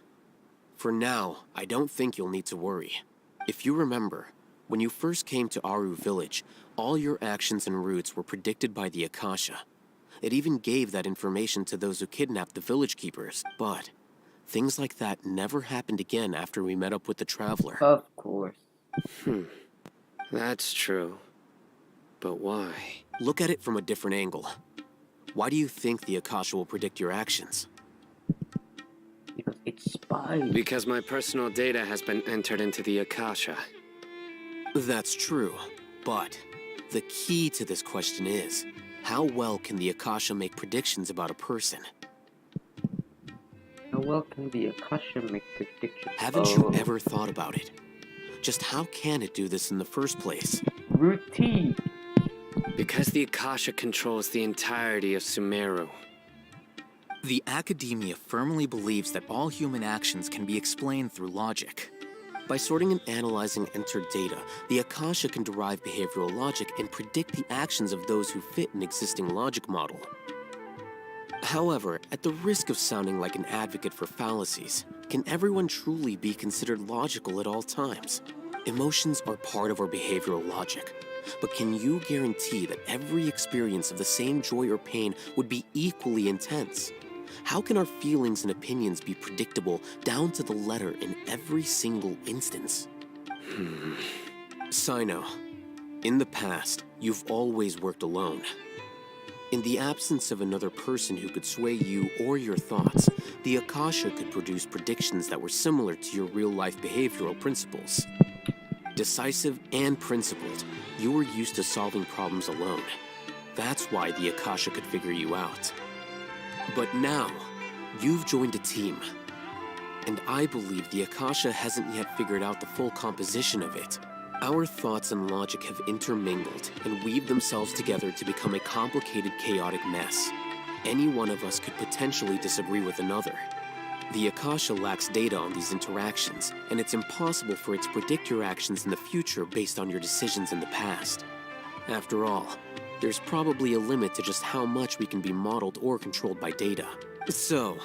For now, I don't think you'll need to worry. If you remember, when you first came to Aru Village, all your actions and routes were predicted by the Akasha. It even gave that information to those who kidnapped the village keepers. But things like that never happened again after we met up with the Traveler. Of course. That's true. But why? Look at it from a different angle. Why do you think the Akasha will predict your actions? Because it's spies. Because my personal data has been entered into the Akasha. That's true, but the key to this question is, how well can the Akasha make predictions about a person? How well can the Akasha make predictions? Haven't you ever thought about it? Just how can it do this in the first place? Routine. Because the Akasha controls the entirety of Sumeru. The Academia firmly believes that all human actions can be explained through logic. By sorting and analyzing entered data, the Akasha can derive behavioral logic and predict the actions of those who fit an existing logic model. However, at the risk of sounding like an advocate for fallacies, can everyone truly be considered logical at all times? Emotions are part of our behavioral logic. But can you guarantee that every experience of the same joy or pain would be equally intense? How can our feelings and opinions be predictable down to the letter in every single instance? Sino, in the past, you've always worked alone. In the absence of another person who could sway you or your thoughts, the Akasha could produce predictions that were similar to your real-life behavioral principles. Decisive and principled, you were used to solving problems alone. That's why the Akasha could figure you out. But now, you've joined a team. And I believe the Akasha hasn't yet figured out the full composition of it. Our thoughts and logic have intermingled and weaved themselves together to become a complicated, chaotic mess. Any one of us could potentially disagree with another. The Akasha lacks data on these interactions, and it's impossible for it to predict your actions in the future based on your decisions in the past. After all, there's probably a limit to just how much we can be modeled or controlled by data. So,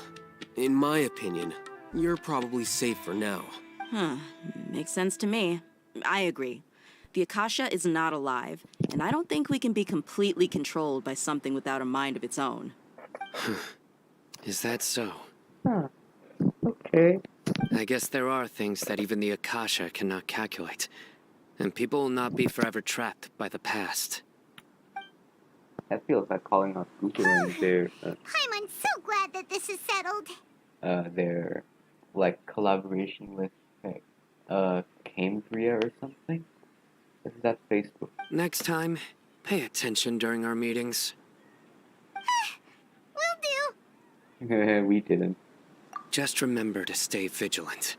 in my opinion, you're probably safe for now. Makes sense to me. I agree. The Akasha is not alive, and I don't think we can be completely controlled by something without a mind of its own. Is that so? Okay. I guess there are things that even the Akasha cannot calculate, and people will not be forever trapped by the past. That feels like calling out Google and I'm so glad that this is settled. their like collaboration with Cambria or something. That's Facebook. Next time, pay attention during our meetings. Will do. We didn't. Just remember to stay vigilant.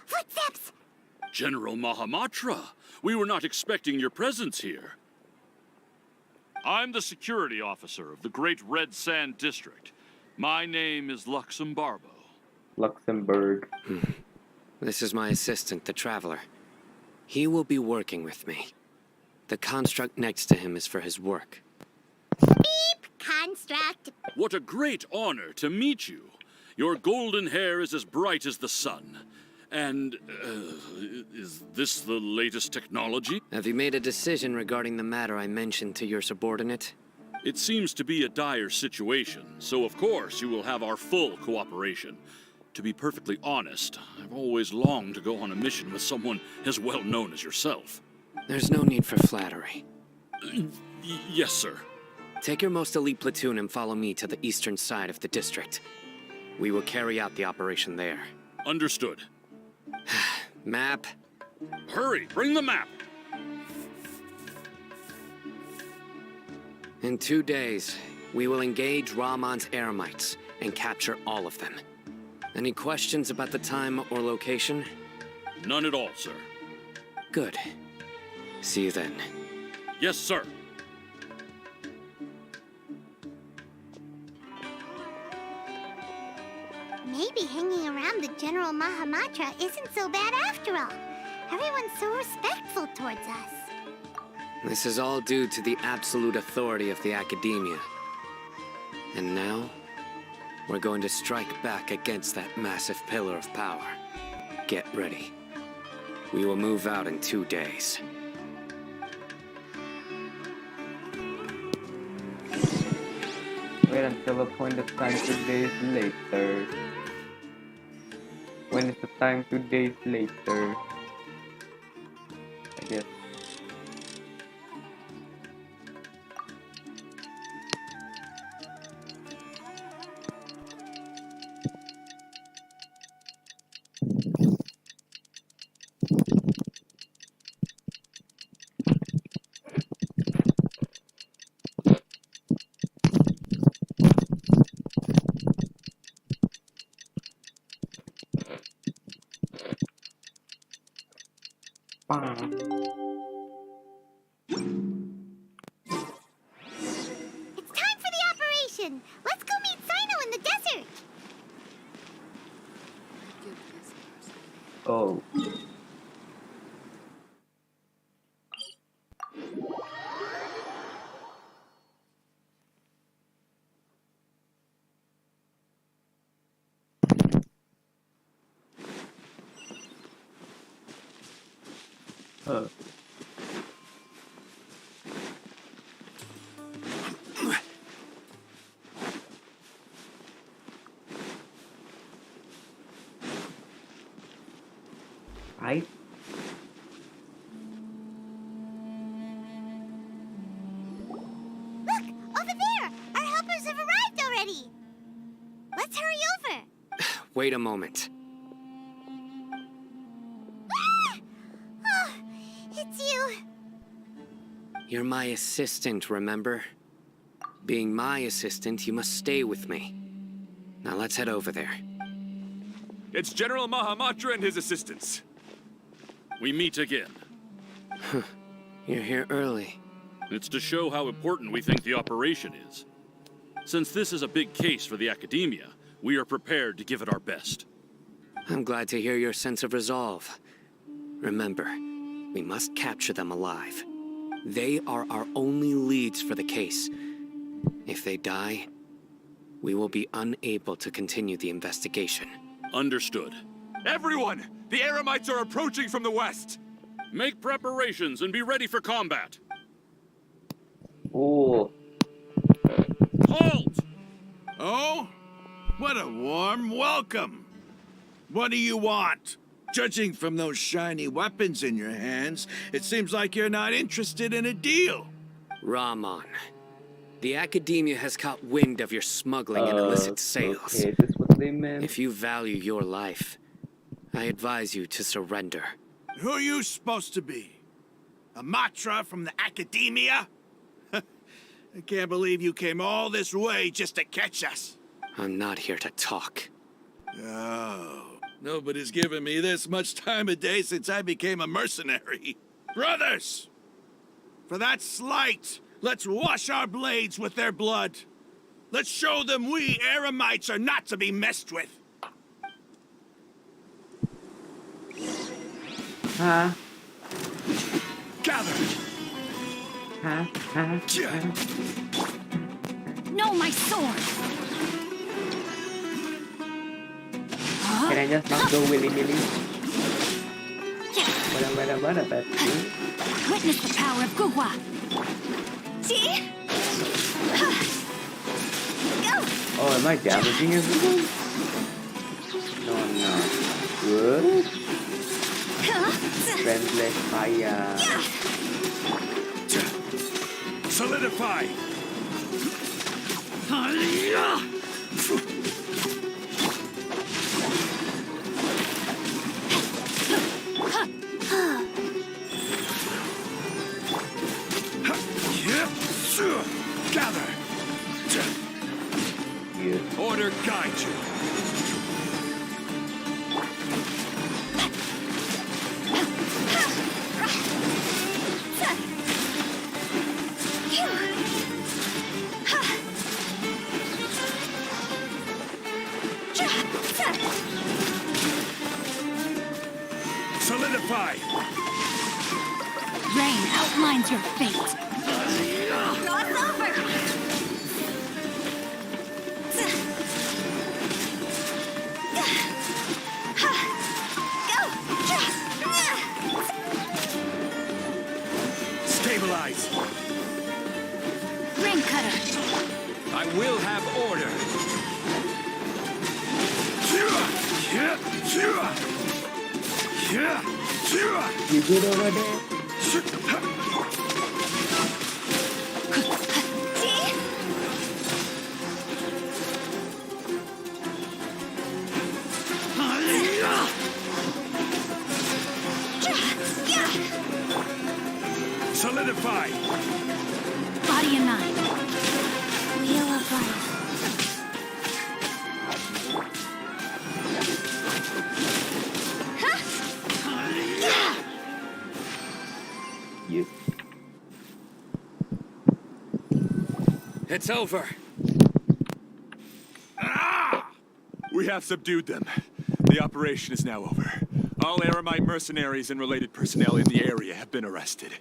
Footsteps! General Mahamatra, we were not expecting your presence here. I'm the security officer of the Great Red Sand District. My name is Luxembarbo. Luxembourg. This is my assistant, the Traveler. He will be working with me. The construct next to him is for his work. Beep! Construct. What a great honor to meet you. Your golden hair is as bright as the sun. And, is this the latest technology? Have you made a decision regarding the matter I mentioned to your subordinate? It seems to be a dire situation, so of course you will have our full cooperation. To be perfectly honest, I've always longed to go on a mission with someone as well known as yourself. There's no need for flattery. Yes, sir. Take your most elite platoon and follow me to the eastern side of the district. We will carry out the operation there. Understood. Map. Hurry, bring the map! In 2 days, we will engage Rahman's Eremites and capture all of them. Any questions about the time or location? None at all, sir. Good. See you then. Yes, sir. Maybe hanging around the General Mahamatra isn't so bad after all. Everyone's so respectful towards us. This is all due to the absolute authority of the Academia. And now, we're going to strike back against that massive pillar of power. Get ready. We will move out in 2 days. Wait until a point of time 2 days later. When is the time 2 days later? I guess. It's time for the operation! Let's go meet Sino in the desert! Oh. I Look! Over there! Our helpers have arrived already! Let's hurry over! Wait a moment. Ah! Oh, it's you! You're my assistant, remember? Being my assistant, you must stay with me. Now let's head over there. It's General Mahamatra and his assistants. We meet again. You're here early. It's to show how important we think the operation is. Since this is a big case for the Academia, we are prepared to give it our best. I'm glad to hear your sense of resolve. Remember, we must capture them alive. They are our only leads for the case. If they die, we will be unable to continue the investigation. Understood. Everyone! The Eremites are approaching from the west! Make preparations and be ready for combat. Oh. Halt! Oh? What a warm welcome! What do you want? Judging from those shiny weapons in your hands, it seems like you're not interested in a deal. Rahman, the Academia has caught wind of your smuggling and illicit sales. Okay, is this what they meant? If you value your life, I advise you to surrender. Who are you supposed to be? A Matra from the Academia? I can't believe you came all this way just to catch us. I'm not here to talk. Oh, nobody's given me this much time of day since I became a mercenary. Brothers! For that slight, let's wash our blades with their blood. Let's show them we Eremites are not to be messed with. Huh? Gather! Huh? No, my sword! Can I just not go willy-nilly? What about you? Witness the power of Gugwa! See? Go! Oh, am I damaging everyone? No, I'm not. Good. Friendless fire. Solidify! Gather! Order guide you. Solidify! Rain outlines your fate. Cross over! Stabilize! Ring cutter! I will have order. You good over there? Solidify! Body and mind. Wheel of life. You. It's over. We have subdued them. The operation is now over. All Eremite mercenaries and related personnel in the area have been arrested.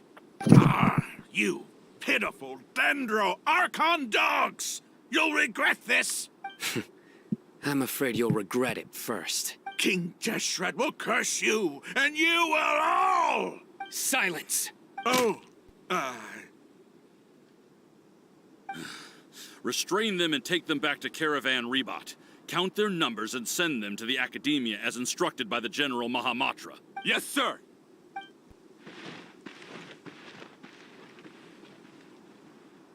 You pitiful Dendro Archon dogs! You'll regret this! I'm afraid you'll regret it first. King Deshret will curse you, and you will all! Silence! Oh, Restrain them and take them back to Caravan Rebot. Count their numbers and send them to the Academia as instructed by the General Mahamatra. Yes, sir!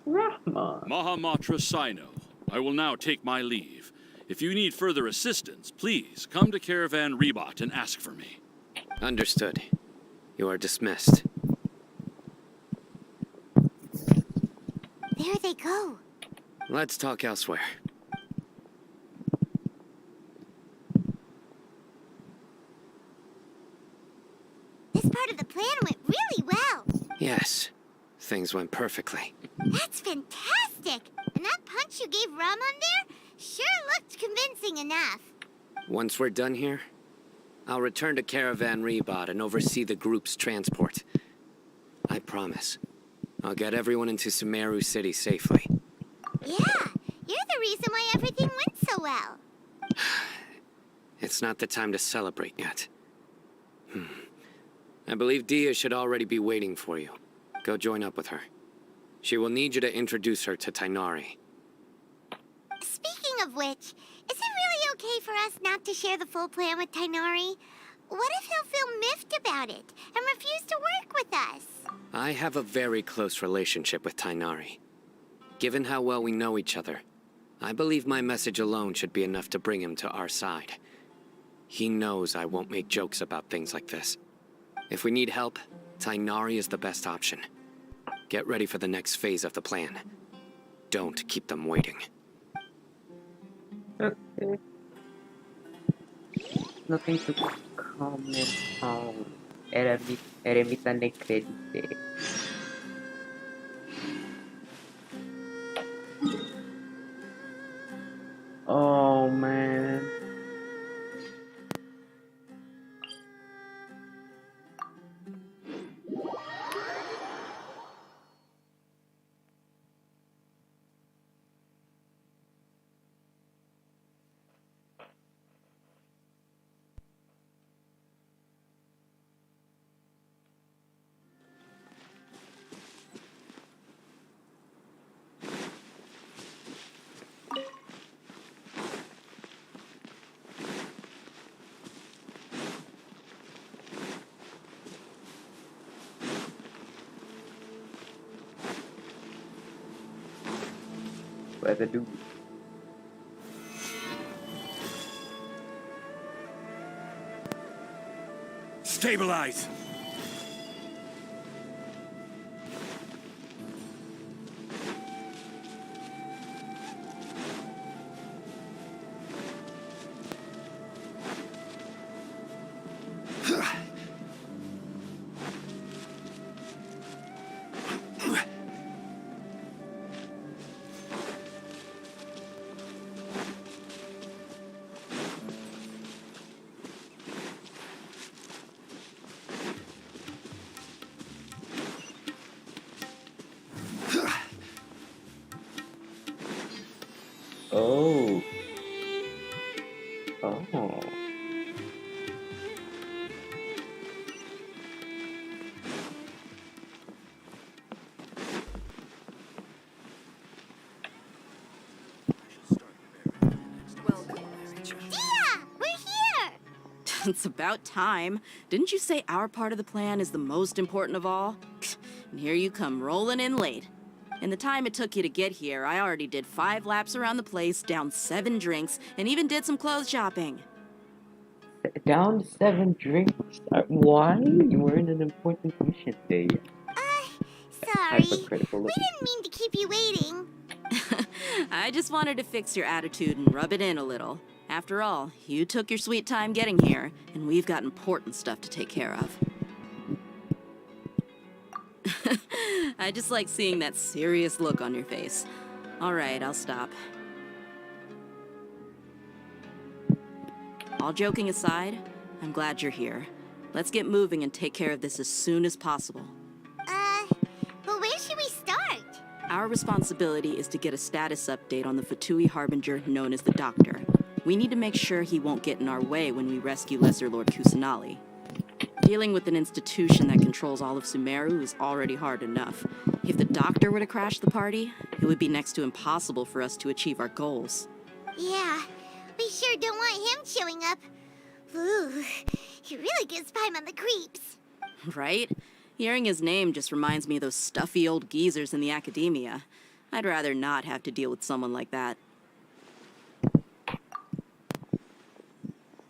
Rahman. Mahamatra Sino, I will now take my leave. If you need further assistance, please come to Caravan Rebot and ask for me. Understood. You are dismissed. There they go. Let's talk elsewhere. This part of the plan went really well. Yes, things went perfectly. That's fantastic! And that punch you gave Rahman there sure looked convincing enough. Once we're done here, I'll return to Caravan Rebot and oversee the group's transport. I promise. I'll get everyone into Sumeru City safely. Yeah, you're the reason why everything went so well. It's not the time to celebrate yet. I believe Dia should already be waiting for you. Go join up with her. She will need you to introduce her to Tainari. Speaking of which, is it really okay for us not to share the full plan with Tainari? What if he'll feel miffed about it and refuse to work with us? I have a very close relationship with Tainari. Given how well we know each other, I believe my message alone should be enough to bring him to our side. He knows I won't make jokes about things like this. If we need help, Tainari is the best option. Get ready for the next phase of the plan. Don't keep them waiting. Okay. Nothing to comment on. Eremita ne credite. Oh man. What to do? Stabilize! Oh. Oh. We're here! It's about time. Didn't you say our part of the plan is the most important of all? And here you come rolling in late. In the time it took you to get here, I already did 5 laps around the place, downed 7 drinks, and even did some clothes shopping. Down 7 drinks? Why? You were in an important mission day. Sorry. Hypercritical We looking. didn't mean to keep you waiting. I just wanted to fix your attitude and rub it in a little. After all, you took your sweet time getting here, and we've got important stuff to take care of. I just like seeing that serious look on your face. All right, I'll stop. All joking aside, I'm glad you're here. Let's get moving and take care of this as soon as possible. But where should we start? Our responsibility is to get a status update on the Fatui Harbinger known as the Doctor. We need to make sure he won't get in our way when we rescue Lesser Lord Kusanali. Dealing with an institution that controls all of Sumeru is already hard enough. If the Doctor were to crash the party, it would be next to impossible for us to achieve our goals. Yeah, we sure don't want him showing up. Ooh, he really gives Paimon the creeps. Right? Hearing his name just reminds me of those stuffy old geezers in the academia. I'd rather not have to deal with someone like that.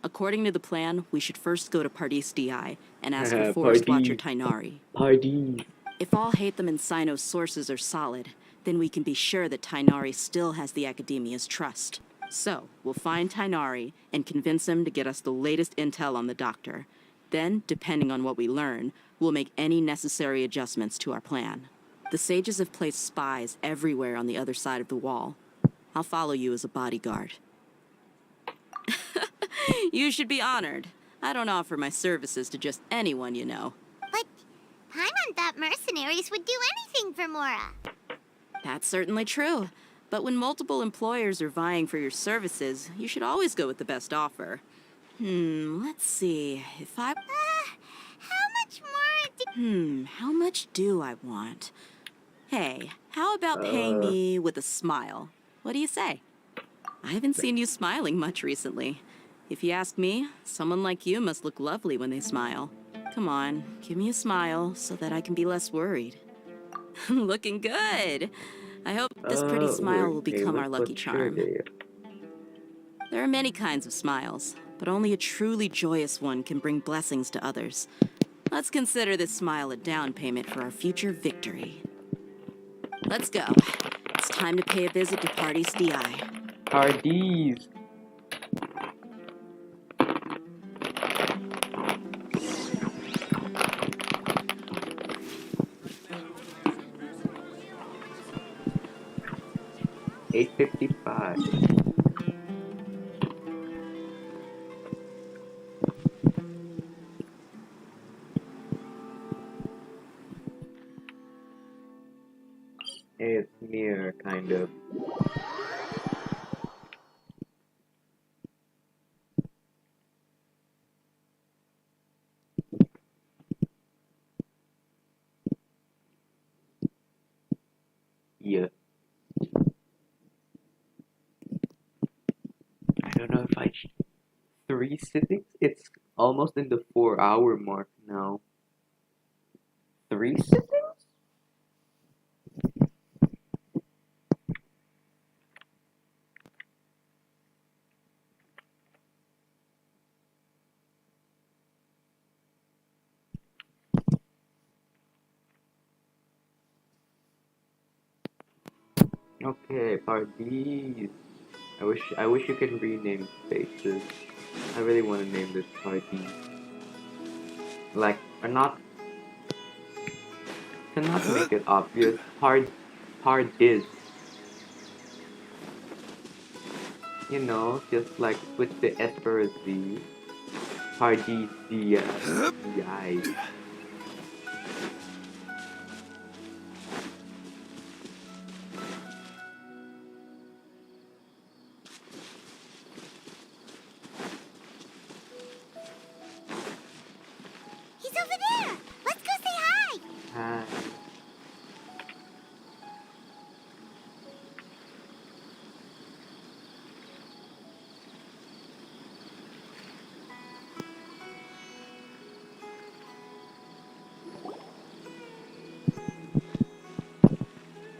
According to the plan, we should first go to Pardis DI and ask for Forest Watcher Tainari. Pardis. If all Hatham and Sino's sources are solid, then we can be sure that Tainari still has the Academia's trust. So, we'll find Tainari and convince him to get us the latest intel on the Doctor. Then, depending on what we learn, we'll make any necessary adjustments to our plan. The sages have placed spies everywhere on the other side of the wall. I'll follow you as a bodyguard. You should be honored. I don't offer my services to just anyone you know. But Paimon thought mercenaries would do anything for Mora. That's certainly true. But when multiple employers are vying for your services, you should always go with the best offer. Let's see. If I... How much more how much do I want? Hey, how about paying me with a smile? What do you say? I haven't seen you smiling much recently. If you ask me, someone like you must look lovely when they smile. Come on, give me a smile so that I can be less worried. Looking good. I hope this pretty smile will become our lucky charm. There are many kinds of smiles, but only a truly joyous one can bring blessings to others. Let's consider this smile a down payment for our future victory. Let's go. It's time to pay a visit to Party's DI. Parties. $8.55. It's near, kind of. Yeah. I don't know if 3 sittings? It's almost in the 4-hour mark now. 3 sittings? Okay, parties. I wish you could rename spaces. I really want to name this party. Like, or not to make it obvious. Parties. You know, just like with the S for a Z. Parties, the I. He's over there! Let's go say hi! Hi.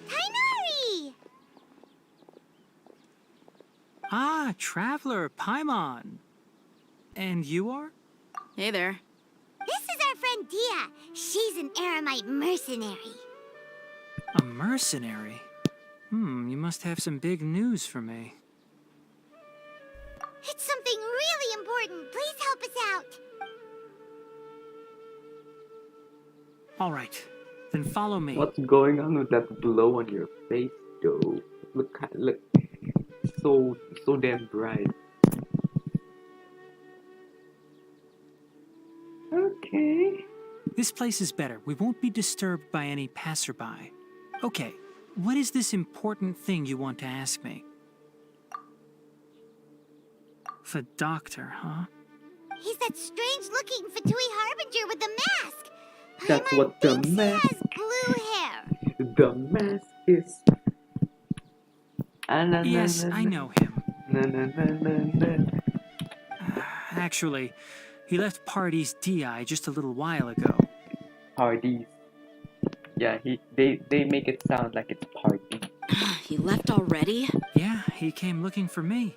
Tainari! Ah, Traveler, Paimon. And you are? Hey there. This is our friend Dia. She's an Aramite mercenary. A mercenary? You must have some big news for me. It's something really important. Please help us out. All right, then follow me. What's going on with that glow on your face, though? Look, so damn bright. Okay. This place is better. We won't be disturbed by any passerby. Okay, what is this important thing you want to ask me? The doctor, huh? He's that strange-looking Fatui Harbinger with the mask. That's Paimon what the thinks he mask. has blue hair. The mask is. Yes, I know him. No. Actually, he left Party's DI just a little while ago. Parties. Yeah, they make it sound like it's party. He left already? Yeah, he came looking for me.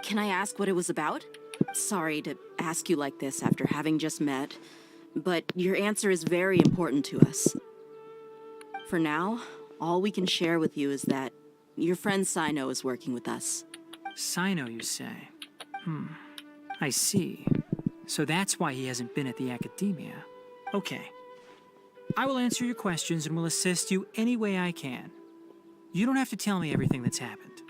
Can I ask what it was about? Sorry to ask you like this after having just met, but your answer is very important to us. For now, all we can share with you is that your friend Sino is working with us. Sino, you say? I see. So that's why he hasn't been at the academia. Okay. I will answer your questions and will assist you any way I can. You don't have to tell me everything that's happened.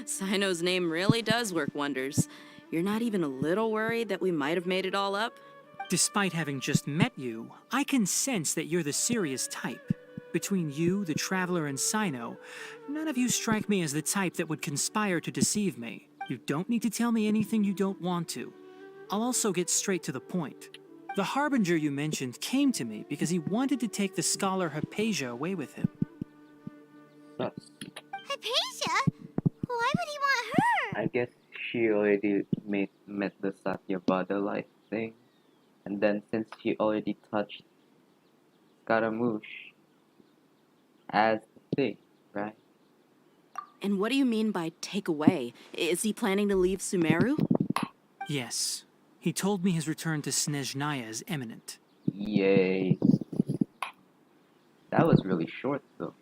Sino's name really does work wonders. You're not even a little worried that we might have made it all up? Despite having just met you, I can sense that you're the serious type. Between you, the Traveler, and Sino, none of you strike me as the type that would conspire to deceive me. You don't need to tell me anything you don't want to. I'll also get straight to the point. The Harbinger you mentioned came to me because he wanted to take the scholar Hypatia away with him. Hypatia? Why would he want her? I guess she already met the Satyabada life thing, and then since she already touched Scaramouche as the thing, right? And what do you mean by take away? Is he planning to leave Sumeru? Yes. He told me his return to Snezhnaya is imminent. Yay. That was really short, though.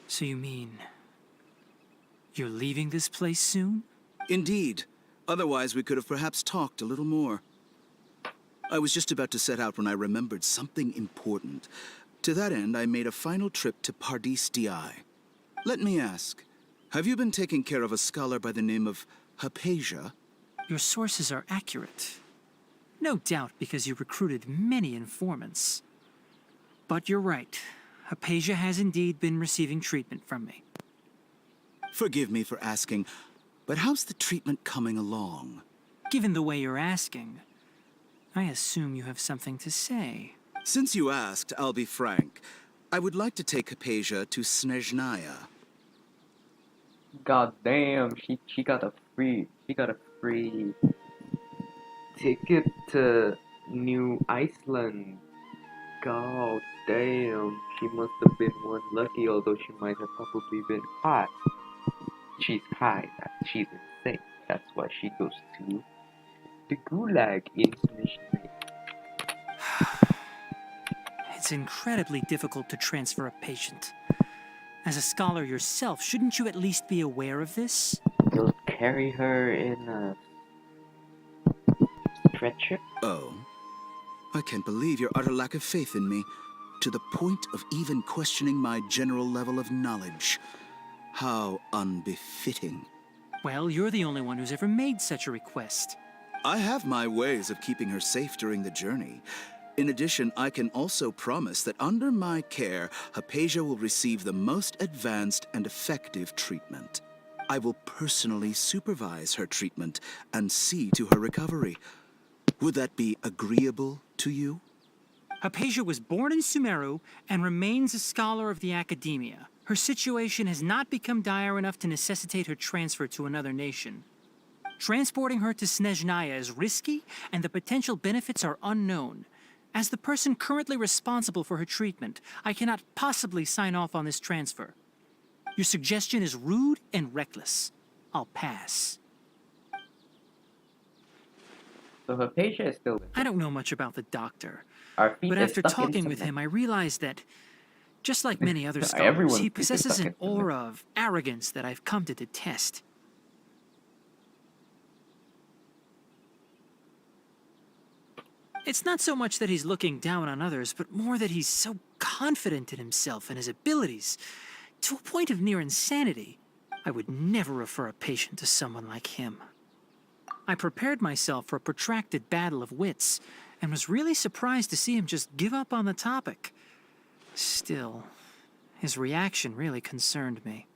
So you mean you're leaving this place soon? Indeed. Otherwise, we could have perhaps talked a little more. I was just about to set out when I remembered something important. To that end, I made a final trip to Pardis Di. Let me ask, have you been taking care of a scholar by the name of Hypatia? Your sources are accurate. No doubt because you recruited many informants. But you're right. Hypatia has indeed been receiving treatment from me. Forgive me for asking, but how's the treatment coming along? Given the way you're asking, I assume you have something to say. Since you asked, I'll be frank. I would like to take Hypatia to Snezhnaya. God damn, she got a free ticket to New Iceland. God damn, she must have been one lucky, although she might have probably been hot. She's high, she's insane. That's why she goes to the gulag in Snezhnaya. It's incredibly difficult to transfer a patient. As a scholar yourself, shouldn't you at least be aware of this? You'll carry her in a stretcher? Oh. I can't believe your utter lack of faith in me, to the point of even questioning my general level of knowledge. How unbefitting. Well, you're the only one who's ever made such a request. I have my ways of keeping her safe during the journey. In addition, I can also promise that under my care, Hypatia will receive the most advanced and effective treatment. I will personally supervise her treatment and see to her recovery. Would that be agreeable to you? Hypatia was born in Sumeru and remains a scholar of the Academia. Her situation has not become dire enough to necessitate her transfer to another nation. Transporting her to Snezhnaya is risky, and the potential benefits are unknown. As the person currently responsible for her treatment, I cannot possibly sign off on this transfer. Your suggestion is rude and reckless. I'll pass. So Hypatia is still I don't know much about the doctor, our feet but is after stuck in talking with cement. him, I realized that, just like many other scholars, Everyone's he feet is possesses stuck an in cement. aura of arrogance that I've come to detest. It's not so much that he's looking down on others, but more that he's so confident in himself and his abilities, to a point of near insanity. I would never refer a patient to someone like him. I prepared myself for a protracted battle of wits, and was really surprised to see him just give up on the topic. Still, his reaction really concerned me.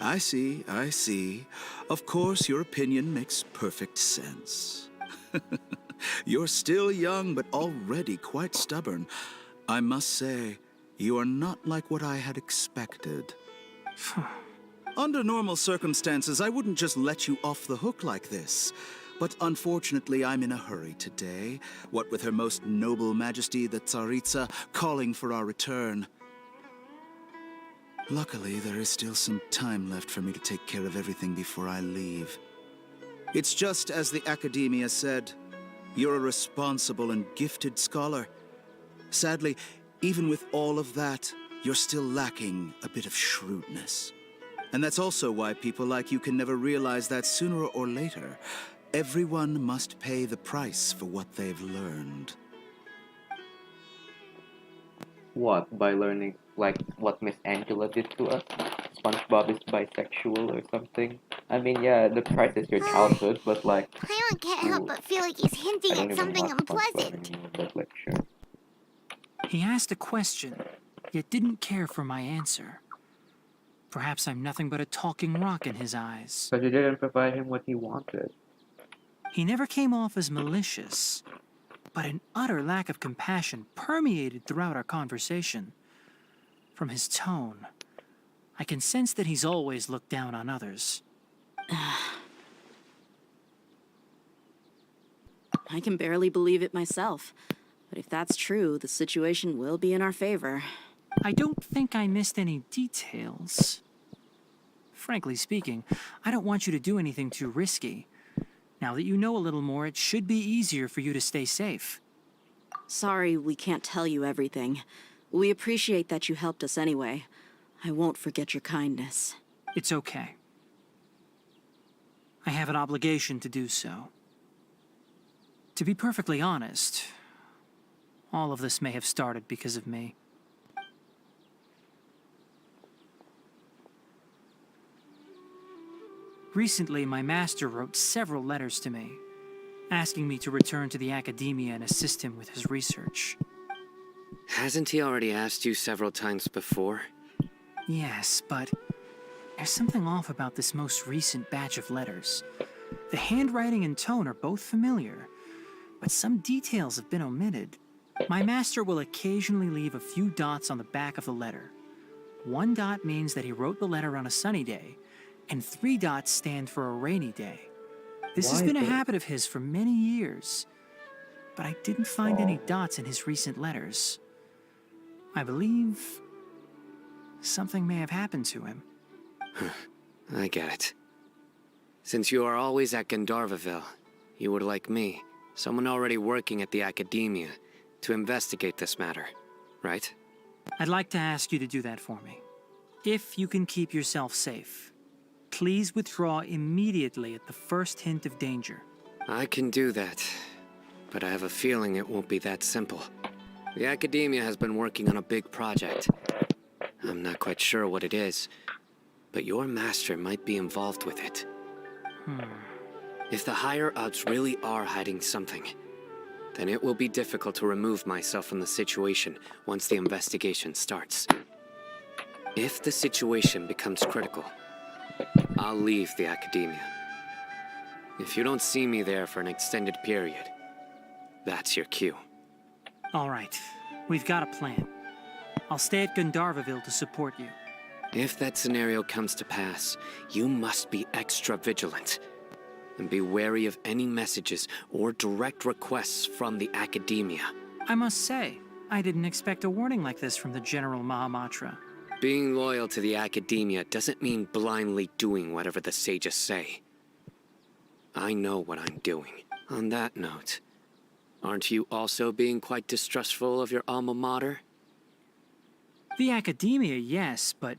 I see, I see. Of course, your opinion makes perfect sense. You're still young, but already quite stubborn. I must say, you are not like what I had expected. Under normal circumstances, I wouldn't just let you off the hook like this. But unfortunately, I'm in a hurry today, what with Her Most Noble Majesty the Tsaritsa calling for our return. Luckily, there is still some time left for me to take care of everything before I leave. It's just as the Academia said, you're a responsible and gifted scholar. Sadly, even with all of that, you're still lacking a bit of shrewdness. And that's also why people like you can never realize that sooner or later, everyone must pay the price for what they've learned. What? By learning, like, what Miss Angela did to us? SpongeBob is bisexual or something? I mean, yeah, the price is your childhood, but like... I can't help but feel like he's hinting I don't at even something watch SpongeBob unpleasant. anymore, but like, sure. He asked a question, yet didn't care for my answer. Perhaps I'm nothing but a talking rock in his eyes. Because you didn't provide him what he wanted. He never came off as malicious, but an utter lack of compassion permeated throughout our conversation. From his tone, I can sense that he's always looked down on others. I can barely believe it myself. But if that's true, the situation will be in our favor. I don't think I missed any details. Frankly speaking, I don't want you to do anything too risky. Now that you know a little more, it should be easier for you to stay safe. Sorry we can't tell you everything. We appreciate that you helped us anyway. I won't forget your kindness. It's okay. I have an obligation to do so. To be perfectly honest, all of this may have started because of me. Recently, my master wrote several letters to me, asking me to return to the academia and assist him with his research. Hasn't he already asked you several times before? Yes, but there's something off about this most recent batch of letters. The handwriting and tone are both familiar, but some details have been omitted. My master will occasionally leave a few dots on the back of the letter. 1 dot means that he wrote the letter on a sunny day, and 3 dots stand for a rainy day. This has been a habit of his for many years, but I didn't find any dots in his recent letters. I believe something may have happened to him. I get it. Since you are always at Gandharvaville, you would like me, someone already working at the academia, to investigate this matter, right? I'd like to ask you to do that for me. If you can keep yourself safe, please withdraw immediately at the first hint of danger. I can do that, but I have a feeling it won't be that simple. The academia has been working on a big project. I'm not quite sure what it is, but your master might be involved with it. If the higher-ups really are hiding something, then it will be difficult to remove myself from the situation once the investigation starts. If the situation becomes critical, I'll leave the academia. If you don't see me there for an extended period, that's your cue. All right, we've got a plan. I'll stay at Gandharvaville to support you. If that scenario comes to pass, you must be extra vigilant. And be wary of any messages or direct requests from the academia. I must say, I didn't expect a warning like this from the General Mahamatra. Being loyal to the academia doesn't mean blindly doing whatever the sages say. I know what I'm doing. On that note, aren't you also being quite distrustful of your alma mater? The academia, yes, but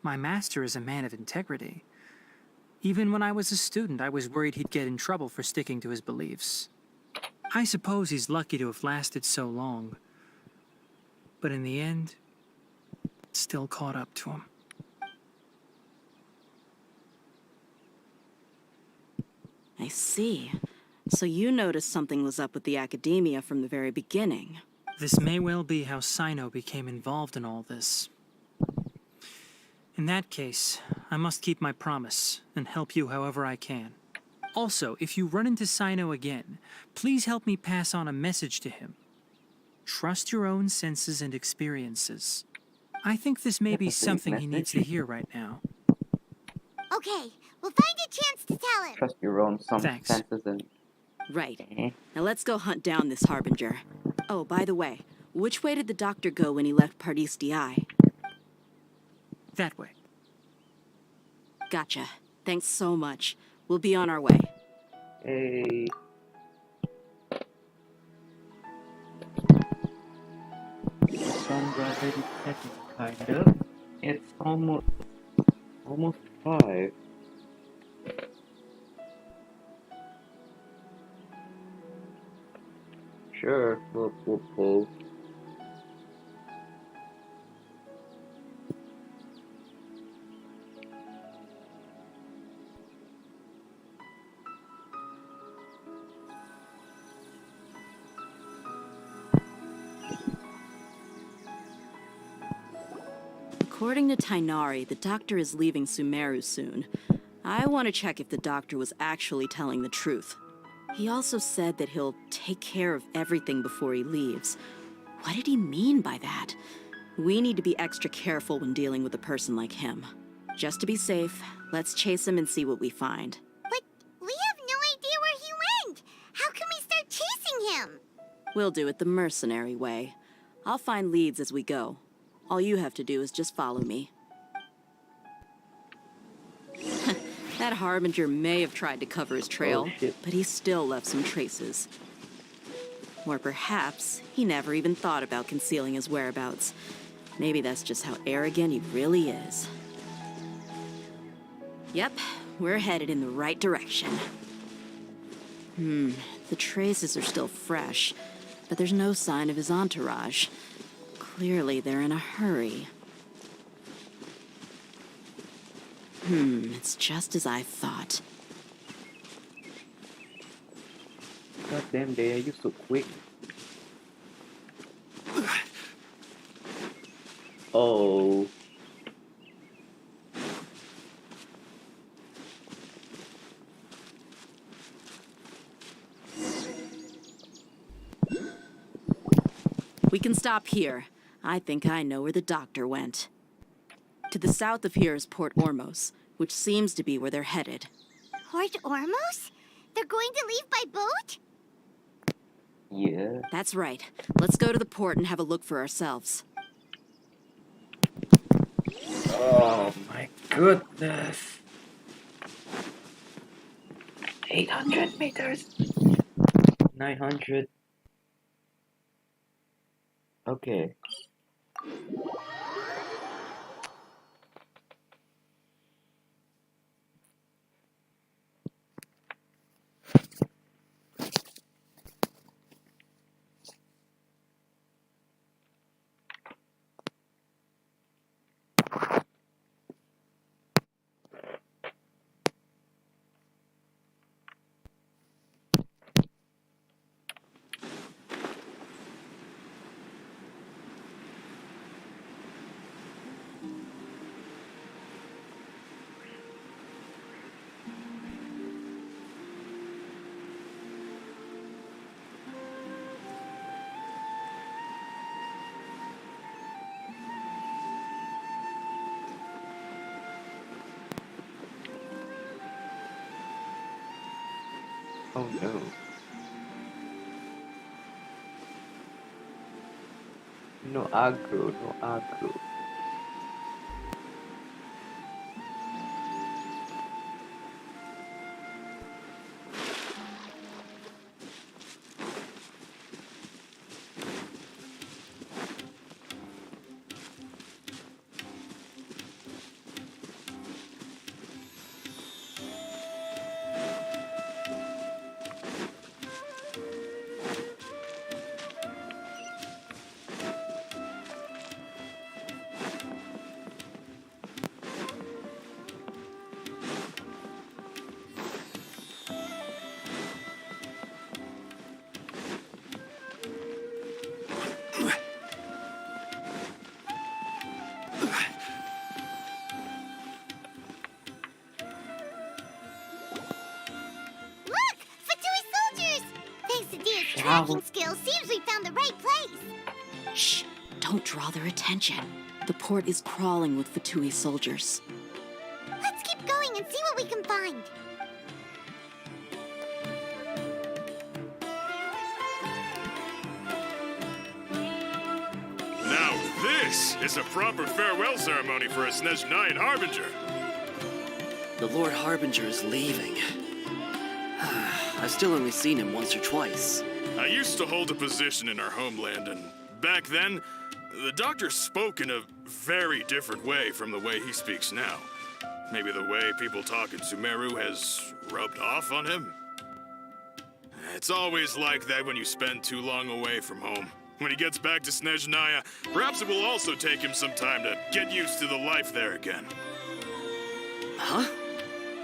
my master is a man of integrity. Even when I was a student, I was worried he'd get in trouble for sticking to his beliefs. I suppose he's lucky to have lasted so long. But in the end, it still caught up to him. I see. So you noticed something was up with the academia from the very beginning. This may well be how Sino became involved in all this. In that case, I must keep my promise and help you however I can. Also, if you run into Sino again, please help me pass on a message to him. Trust your own senses and experiences. I think this may be something he needs to hear right now. Okay, we'll find a chance to tell him. Trust your own Thanks. senses and... Right. Now let's go hunt down this Harbinger. Oh, by the way, which way did the doctor go when he left Pardis Di? That way. Gotcha. Thanks so much. We'll be on our way. Hey. Sun's already setting, kind of. It's almost 5. Sure, we'll pull. According to Tainari, the doctor is leaving Sumeru soon. I want to check if the doctor was actually telling the truth. He also said that he'll take care of everything before he leaves. What did he mean by that? We need to be extra careful when dealing with a person like him. Just to be safe, let's chase him and see what we find. But we have no idea where he went. How can we start chasing him? We'll do it the mercenary way. I'll find leads as we go. All you have to do is just follow me. That Harbinger may have tried to cover his trail, but he still left some traces. Or perhaps he never even thought about concealing his whereabouts. Maybe that's just how arrogant he really is. Yep, we're headed in the right direction. The traces are still fresh, but there's no sign of his entourage. Clearly they're in a hurry. It's just as I thought. God damn, Dea, you're so quick. Oh. We can stop here. I think I know where the doctor went. To the south of here is Port Ormos, which seems to be where they're headed. Port Ormos? They're going to leave by boat? Yeah. That's right. Let's go to the port and have a look for ourselves. Oh my goodness. 800 meters. 900. Okay. Oh no. No aggro, no aggro. Tracking skills seems we found the right place. Shh! Don't draw their attention. The port is crawling with Fatui soldiers. Let's keep going and see what we can find. Now this is a proper farewell ceremony for a Snezhnayan Harbinger. The Lord Harbinger is leaving. I've still only seen him once or twice. I used to hold a position in our homeland, and back then, the doctor spoke in a very different way from the way he speaks now. Maybe the way people talk in Sumeru has rubbed off on him? It's always like that when you spend too long away from home. When he gets back to Snezhnaya, perhaps it will also take him some time to get used to the life there again. Huh?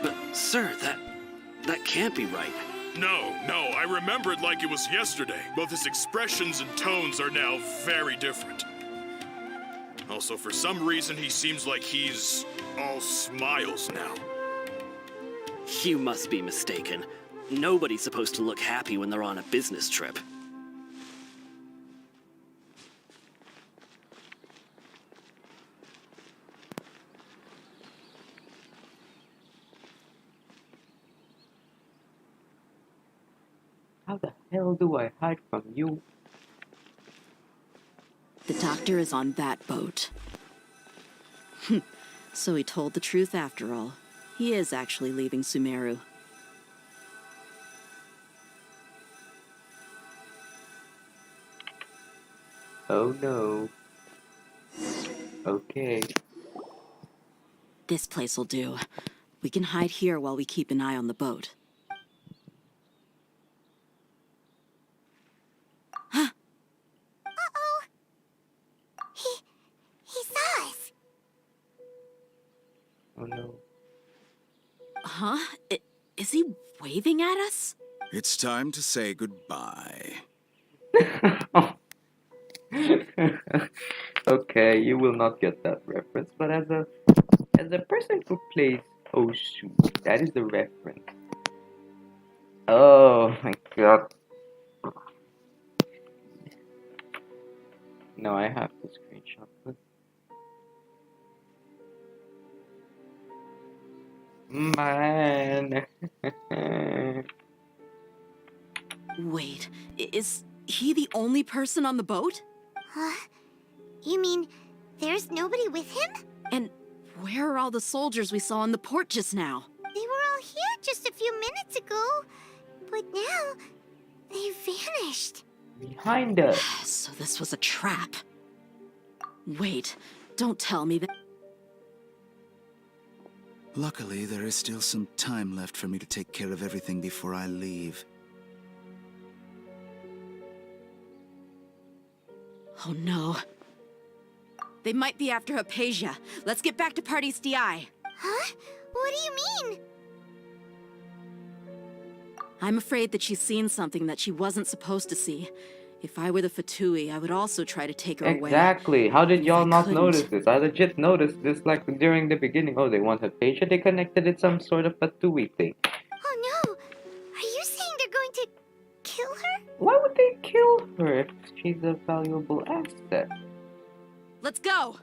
But, sir, that can't be right. No, I remember it like it was yesterday. Both his expressions and tones are now very different. Also, for some reason, he seems like he's all smiles now. You must be mistaken. Nobody's supposed to look happy when they're on a business trip. How the hell do I hide from you? The doctor is on that boat. So he told the truth after all. He is actually leaving Sumeru. Oh no. Okay. This place will do. We can hide here while we keep an eye on the boat. Uh-oh. He saw us. Oh no. Huh? Is he waving at us? It's time to say goodbye. Okay, you will not get that reference, but as a person who plays Oh shoot, that is the reference. Oh my god. No, I have to screenshot this. Man. Wait, is he the only person on the boat? Huh? You mean there's nobody with him? And where are all the soldiers we saw in the port just now? They were all here just a few minutes ago, but now they've vanished. Behind us. So this was a trap. Wait, don't tell me that. Luckily, there is still some time left for me to take care of everything before I leave. Oh no. They might be after Hypatia. Let's get back to Party's DI. Huh? What do you mean? I'm afraid that she's seen something that she wasn't supposed to see. If I were the Fatui, I would also try to take her away. Exactly. How did If y'all I not couldn't- notice this? I legit noticed this like during the beginning. Oh, they want Hypatia. They connected it some sort of Fatui thing. Oh no! Are you saying they're going to kill her? Why would they kill her if she's a valuable asset? Let's go!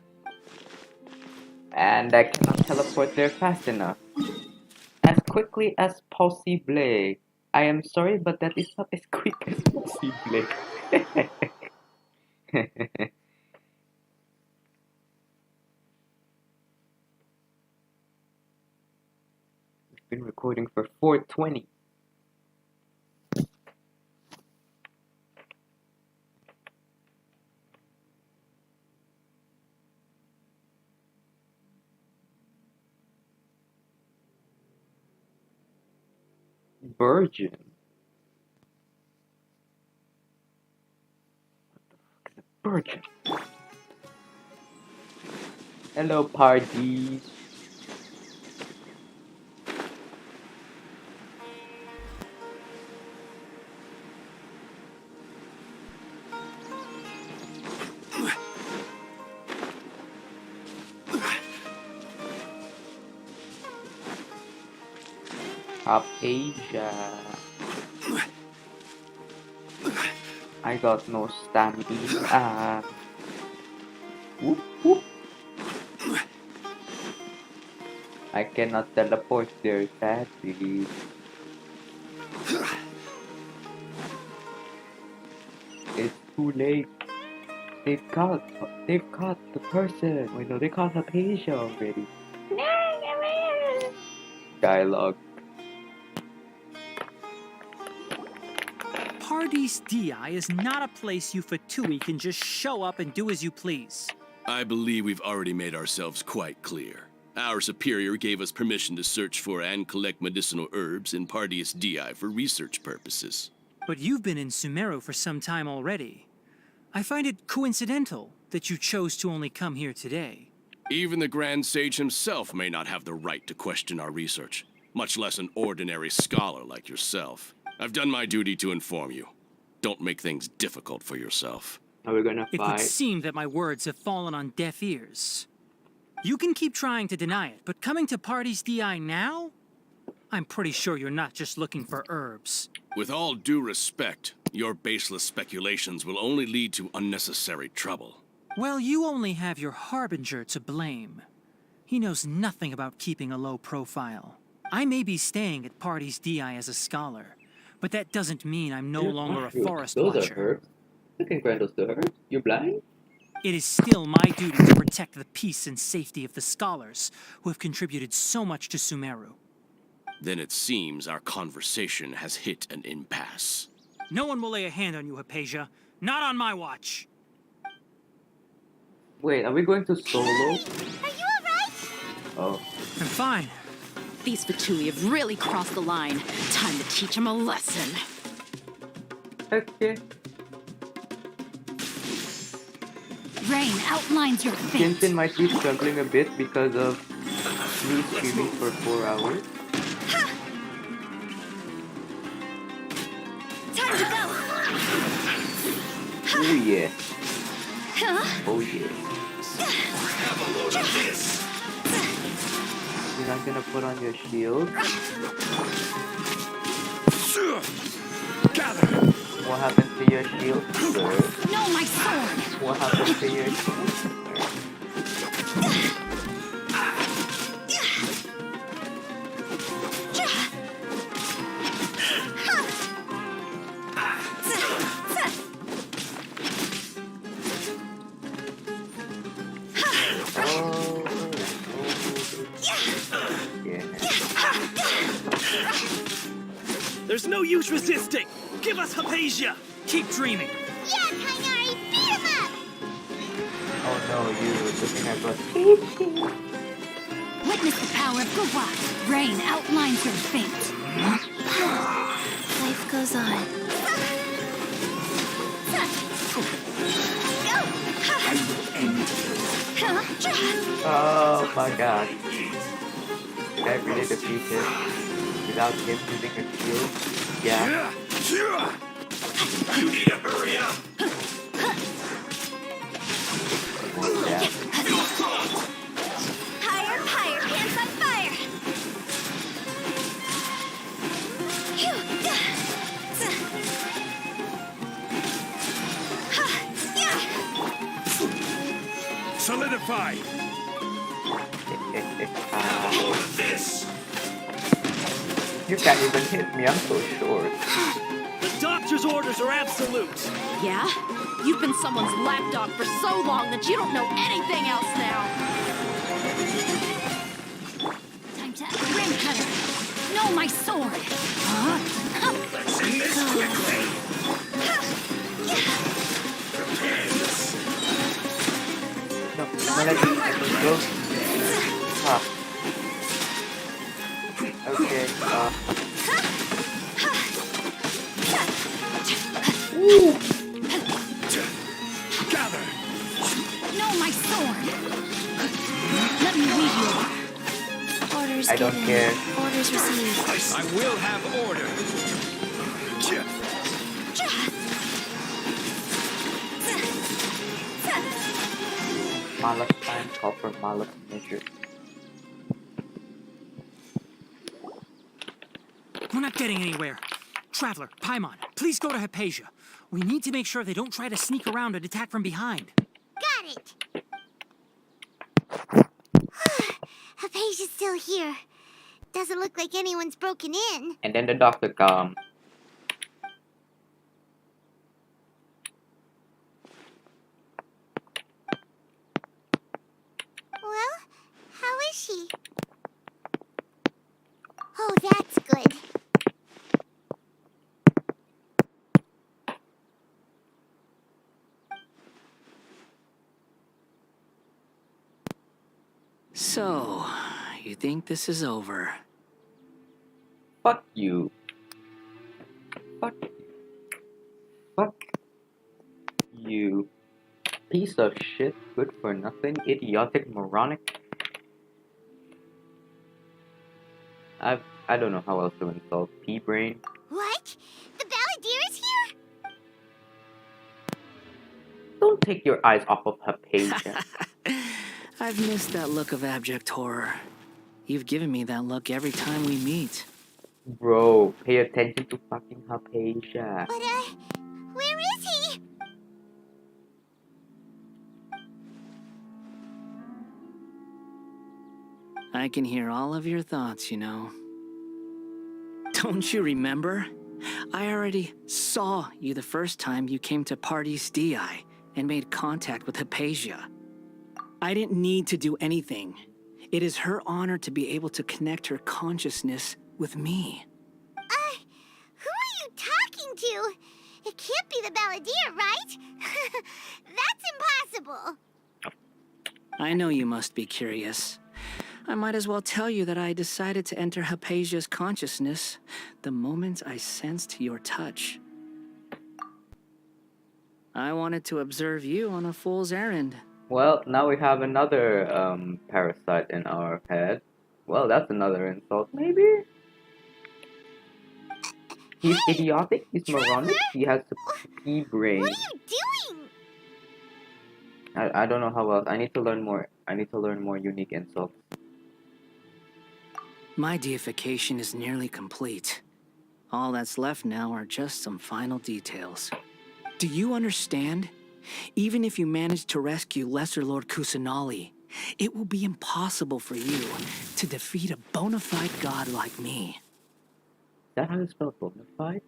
And I cannot teleport there fast enough. As quickly as possible. I am sorry, but that is not as quick as possible. We've been recording for 4:20. Virgin. What the fuck is a virgin? Hello, party. Hypatia. I got no stamina. Whoop whoop. I cannot teleport there, sadly. It's too late. They've caught the person. Wait, no, they caught Hypatia already. Dialogue. Party's DI is not a place you Fatui can just show up and do as you please. I believe we've already made ourselves quite clear. Our superior gave us permission to search for and collect medicinal herbs in Pardius DI for research purposes. But you've been in Sumeru for some time already. I find it coincidental that you chose to only come here today. Even the Grand Sage himself may not have the right to question our research, much less an ordinary scholar like yourself. I've done my duty to inform you. Don't make things difficult for yourself. Are we gonna It would fight? seem that my words have fallen on deaf ears. You can keep trying to deny it, but coming to Party's DI now? I'm pretty sure you're not just looking for herbs. With all due respect, your baseless speculations will only lead to unnecessary trouble. Well, you only have your Harbinger to blame. He knows nothing about keeping a low profile. I may be staying at Party's DI as a scholar, but that doesn't mean I'm no longer a forest Those watcher. are herbs. You can grant those to herbs. You're blind? It is still my duty to protect the peace and safety of the scholars who have contributed so much to Sumeru. Then it seems our conversation has hit an impasse. No one will lay a hand on you, Hypatia. Not on my watch. Wait, are we going to solo? Are you alright? Oh. I'm fine. These Fatui have really crossed the line. Time to teach them a lesson. Okay. Rain outlines your fate. Jinsen might be struggling a bit because of me streaming for 4 hours. Time to go. Oh yeah. Huh? Oh yeah. You're not gonna put on your shield? What happened to your shield, sir? No, my sword. What happened to your shield? There's no use resisting! Give us Hypatia! Keep dreaming! Yeah, Kainari, beat him up! Oh no, you looking at what? Witness the power of Gawat. Rain outlines your fate. Life goes on. Oh my god. Did I really defeat him without him using a shield? Yeah. You need to hurry up! Yeah. Higher, higher, hands on fire! Solidify! This! You can't even hit me, I'm so short. The doctor's orders are absolute! Yeah? You've been someone's lapdog for so long that you don't know anything else now. Time to ring cutter. No, my sword. Let's end this quickly! No, let me go. Ah. Okay, Ooh. Gather! No, my sword. Let me read you. Orders I don't given. care. Orders received. I will have order. Malak time, copper Malak measure. We're not getting anywhere. Traveler, Paimon, please go to Hypatia. We need to make sure they don't try to sneak around and attack from behind. Got it! Hypatia's still here. Doesn't look like anyone's broken in. And then the doctor comes. Well, how is she? Oh, that's good. So, you think this is over? Fuck you. Fuck you. Fuck you. Piece of shit, good for nothing, idiotic, moronic. I don't know how else to insult P-brain. What? The Balladeer is here? take your eyes off of Hypatia. I've missed that look of abject horror. You've given me that look every time we meet. Bro, pay attention to fucking Hypatia. But, where is he? I can hear all of your thoughts, you know. Don't you remember? I already saw you the first time you came to Parties DI and made contact with Hypatia. I didn't need to do anything. It is her honor to be able to connect her consciousness with me. Who are you talking to? It can't be the Balladeer, right? That's impossible. I know you must be curious. I might as well tell you that I decided to enter Hypatia's consciousness the moment I sensed your touch. I wanted to observe you on a fool's errand. Well, now we have another parasite in our head. Well, that's another insult, maybe? He's idiotic, he's moronic, he has a pea brain. What are you doing? I don't know how else. I need to learn more. I need to learn more unique insults. My deification is nearly complete. All that's left now are just some final details. Do you understand? Even if you manage to rescue Lesser Lord Kusanali, it will be impossible for you to defeat a bona fide god like me. Is that how you spell bona fide?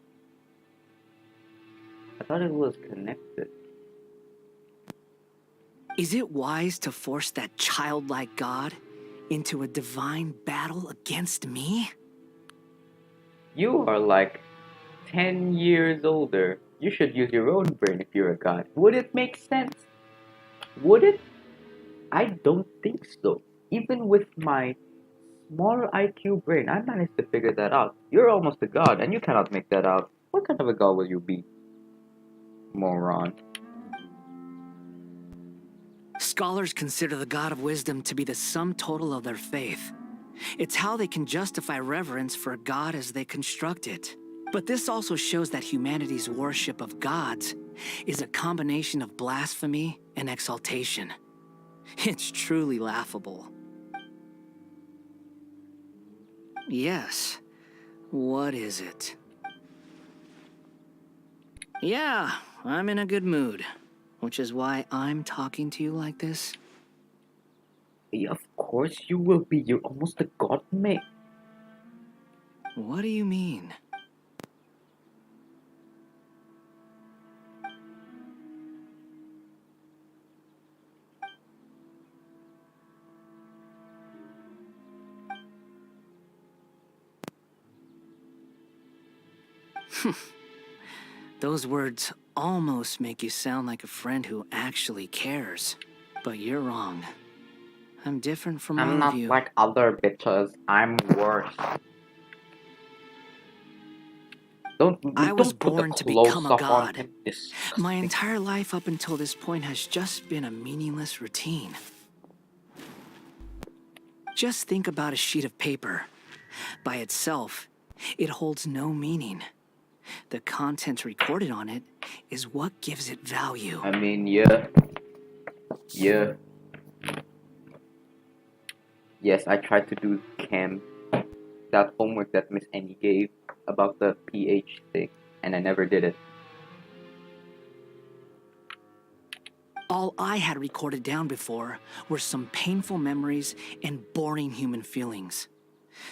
I thought it was connected. Is it wise to force that childlike god into a divine battle against me? You are like 10 years older. You should use your own brain if you're a god. Would it make sense? Would it? I don't think so. Even with my small IQ brain, I managed to figure that out. You're almost a god, and you cannot make that out. What kind of a god will you be? Moron. Scholars consider the God of Wisdom to be the sum total of their faith. It's how they can justify reverence for a god as they construct it. But this also shows that humanity's worship of gods is a combination of blasphemy and exaltation. It's truly laughable. Yes. What is it? Yeah, I'm in a good mood. Which is why I'm talking to you like this. Yeah, of course you will be. You're almost a god, mate. What do you mean? Those words almost make you sound like a friend who actually cares. But you're wrong. I'm different from all I'm of not you. like other bitches. I'm worse. I was born to become a god. Disgusting. My entire life up until this point has just been a meaningless routine. Just think about a sheet of paper. By itself, it holds no meaning. The content recorded on it is what gives it value. I mean, yeah. Yeah. Yes, I tried to do chem. That homework that Miss Annie gave about the pH thing, and I never did it. All I had recorded down before were some painful memories and boring human feelings.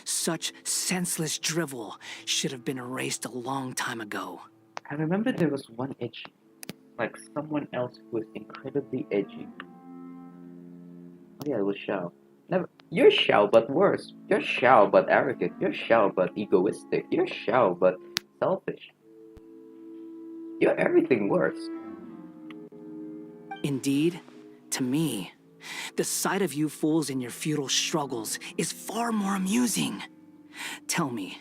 Such senseless drivel should have been erased a long time ago. I remember there was one edgy, like someone else who was incredibly edgy. Oh yeah, it was Xiao. Never. You're Xiao, but worse. You're Xiao, but arrogant. You're Xiao, but egoistic. You're Xiao, but selfish. You're everything worse. Indeed, to me, the sight of you fools in your futile struggles is far more amusing. Tell me,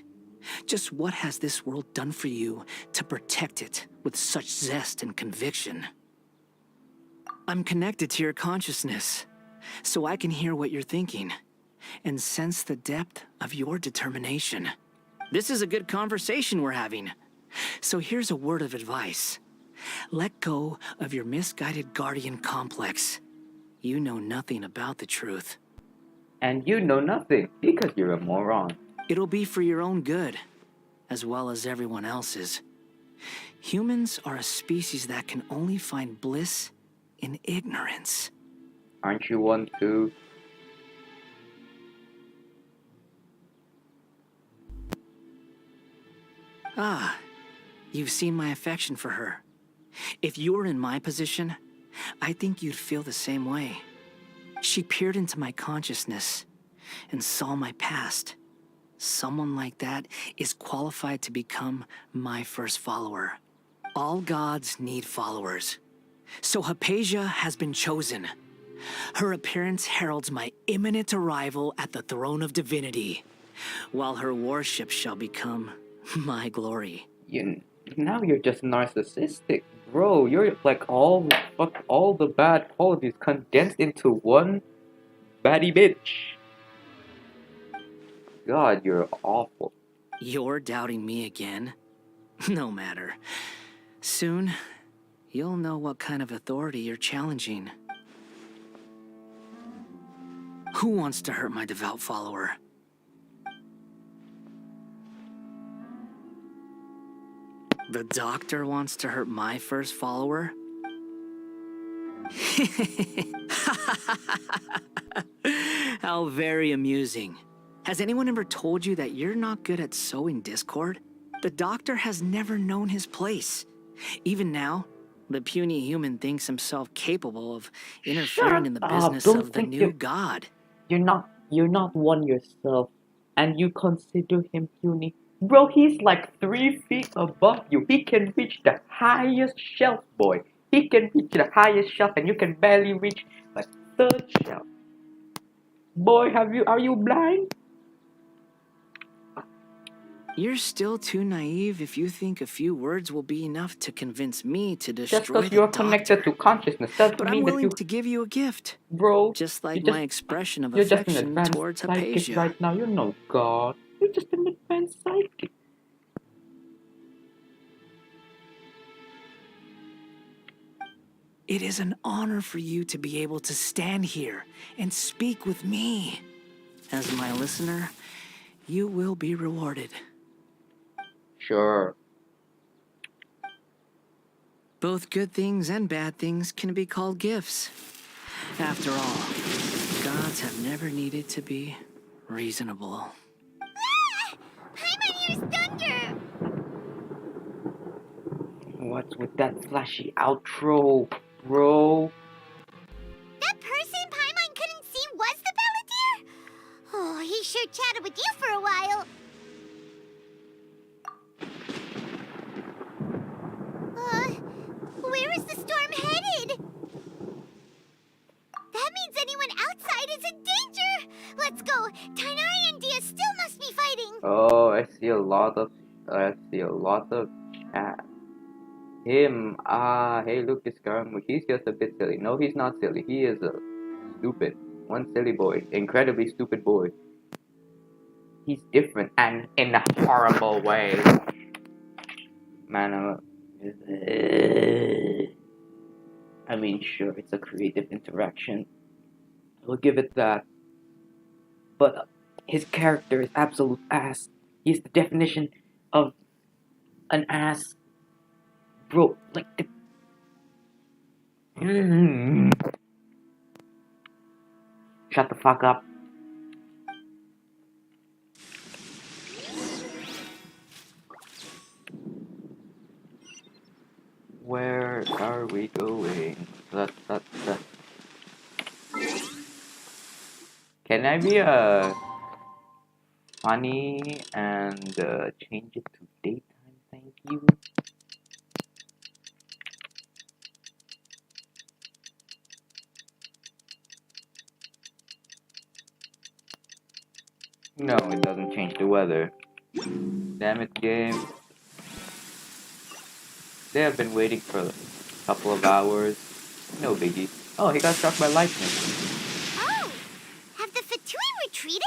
just what has this world done for you to protect it with such zest and conviction? I'm connected to your consciousness, so I can hear what you're thinking and sense the depth of your determination. This is a good conversation we're having. So here's a word of advice. Let go of your misguided guardian complex. You know nothing about the truth. And you know nothing, because you're a moron. It'll be for your own good, as well as everyone else's. Humans are a species that can only find bliss in ignorance. Aren't you one too? Ah, you've seen my affection for her. If you were in my position, I think you'd feel the same way. She peered into my consciousness and saw my past. Someone like that is qualified to become my first follower. All gods need followers. So Hypatia has been chosen. Her appearance heralds my imminent arrival at the throne of divinity, while her worship shall become my glory. Now you're just narcissistic, bro. You're like all the bad qualities condensed into one baddie bitch. God, you're awful. You're doubting me again? No matter. Soon, you'll know what kind of authority you're challenging. Who wants to hurt my devout follower? The doctor wants to hurt my first follower? How very amusing. Has anyone ever told you that you're not good at sowing discord? The doctor has never known his place. Even now, the puny human thinks himself capable of interfering in the business of the new god. You're not one yourself, and you consider him puny. Bro, he's like 3 feet above you. He can reach the highest shelf, boy. He can reach the highest shelf, and you can barely reach like 3rd shelf. Boy, are you blind? You're still too naive if you think a few words will be enough to convince me to destroy Just because the you're doctor. connected to consciousness doesn't But mean I'm that willing you... to give you a gift. Bro, just like you're my expression of you're just an affection advanced towards psychic Hypatia. right now. You're no god. You're just an advanced psychic. It is an honor for you to be able to stand here and speak with me. As my listener, you will be rewarded. Sure. Both good things and bad things can be called gifts. After all, gods have never needed to be reasonable. Paimon, here's Thunder! What's with that flashy outro, bro? That person Paimon couldn't see was the Balladeer? Oh, he sure chatted with you for a while. Where is the storm headed? That means anyone outside is in danger! Let's go! Tainari and Dia still must be fighting! Oh, I see a lot of chat. Him, hey Lucas Garmu, he's just a bit silly. No, he's not silly. He is a stupid. One silly boy. Incredibly stupid boy. He's different and in a horrible way. Man, I mean, sure, it's a creative interaction. We'll give it that. But his character is absolute ass. He's the definition of an ass. Bro, like the... Shut the fuck up. Where are we going? Can I be funny and change it to daytime? Thank you. No, it doesn't change the weather. Damn it, game. They have been waiting for a couple of hours. No biggie. Oh, he got struck by lightning. Oh! Have the Fatui retreated?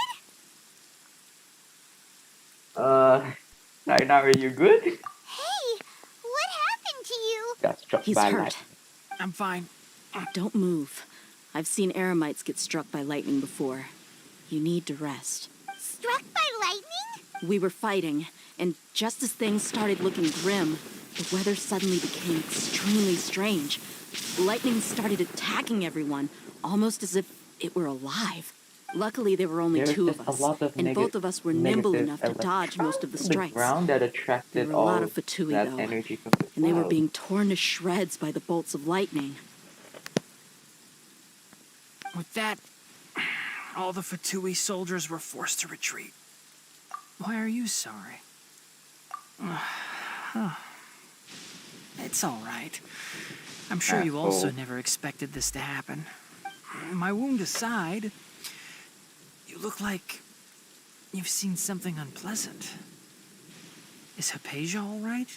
Right now, are you good? Hey! What happened to you? Got struck struck He's by hurt. lightning. I'm fine. Don't move. I've seen eremites get struck by lightning before. You need to rest. Struck by lightning? We were fighting, and just as things started looking grim, the weather suddenly became extremely strange. Lightning started attacking everyone, almost as if it were alive. Luckily, there were only There's two just of a us, lot of and both of us were nimble enough to dodge most of the strikes. Ground that There attracted were a lot all of Fatui, that though, energy from the and they were clouds. being torn to shreds by the bolts of lightning. With that, all the Fatui soldiers were forced to retreat. Why are you sorry? It's all right. I'm sure you also Asshole. never expected this to happen. My wound aside, you look like you've seen something unpleasant. Is Hypatia all right?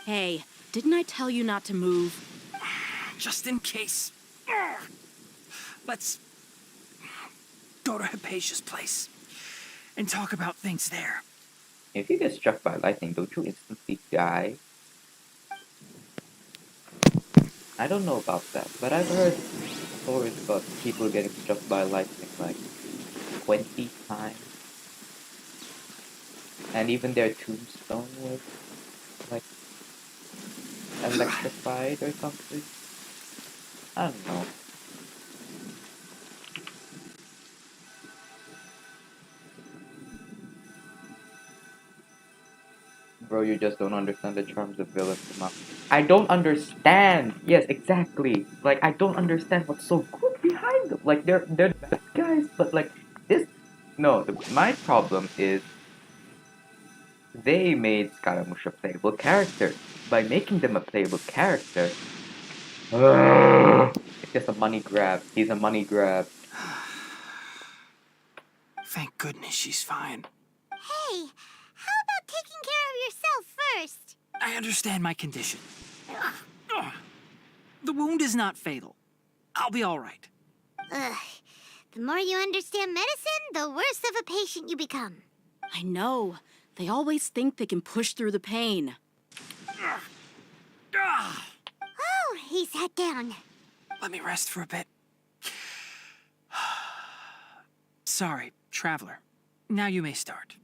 Hey, didn't I tell you not to move? Just in case. Let's go to Hypatia's place and talk about things there. If you get struck by lightning, don't you instantly die? I don't know about that, but I've heard stories about people getting struck by lightning like 20 times. And even their tombstone was like electrified or something. I don't know. Bro, you just don't understand the charms of villains enough. I don't understand. Yes, exactly. Like I don't understand what's so good behind them. Like they're the bad guys, but like this. No, my problem is they made Scaramouche a playable character. By making them a playable character, it's just a money grab. He's a money grab. Thank goodness she's fine. Hey, how about taking care of yourself first? I understand my condition. The wound is not fatal. I'll be all right. Ugh. The more you understand medicine, the worse of a patient you become. I know. They always think they can push through the pain. Oh, he sat down. Let me rest for a bit. Sorry, traveler. Now you may start.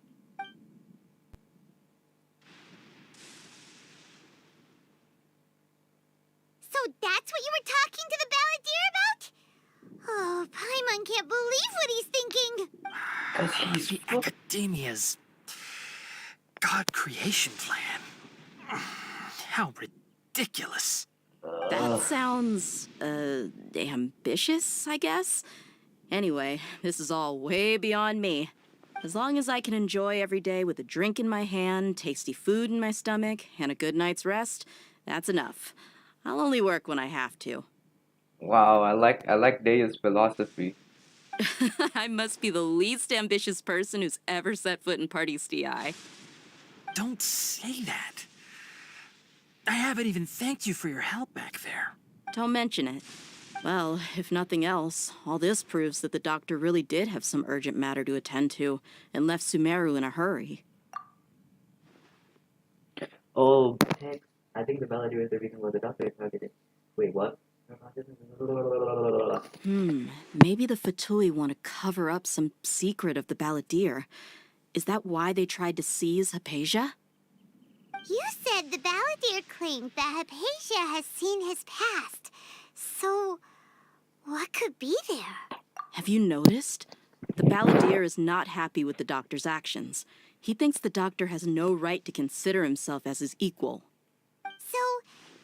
So that's what you were talking to the balladeer about? Oh, Paimon can't believe what he's thinking. The Academia's God creation plan. How ridiculous. That sounds, ambitious, I guess? Anyway, this is all way beyond me. As long as I can enjoy every day with a drink in my hand, tasty food in my stomach, and a good night's rest, that's enough. I'll only work when I have to. Wow, I like Deya's philosophy. I must be the least ambitious person who's ever set foot in Party's DI. Don't say that. I haven't even thanked you for your help back there. Don't mention it. Well, if nothing else, all this proves that the doctor really did have some urgent matter to attend to and left Sumeru in a hurry. Oh, text. I think the balladeer is the reason why the doctor is targeted. Wait, what? Maybe the Fatui want to cover up some secret of the balladeer. Is that why they tried to seize Hypatia? You said the balladeer claimed that Hypatia has seen his past. So, what could be there? Have you noticed? The balladeer is not happy with the doctor's actions. He thinks the doctor has no right to consider himself as his equal. So,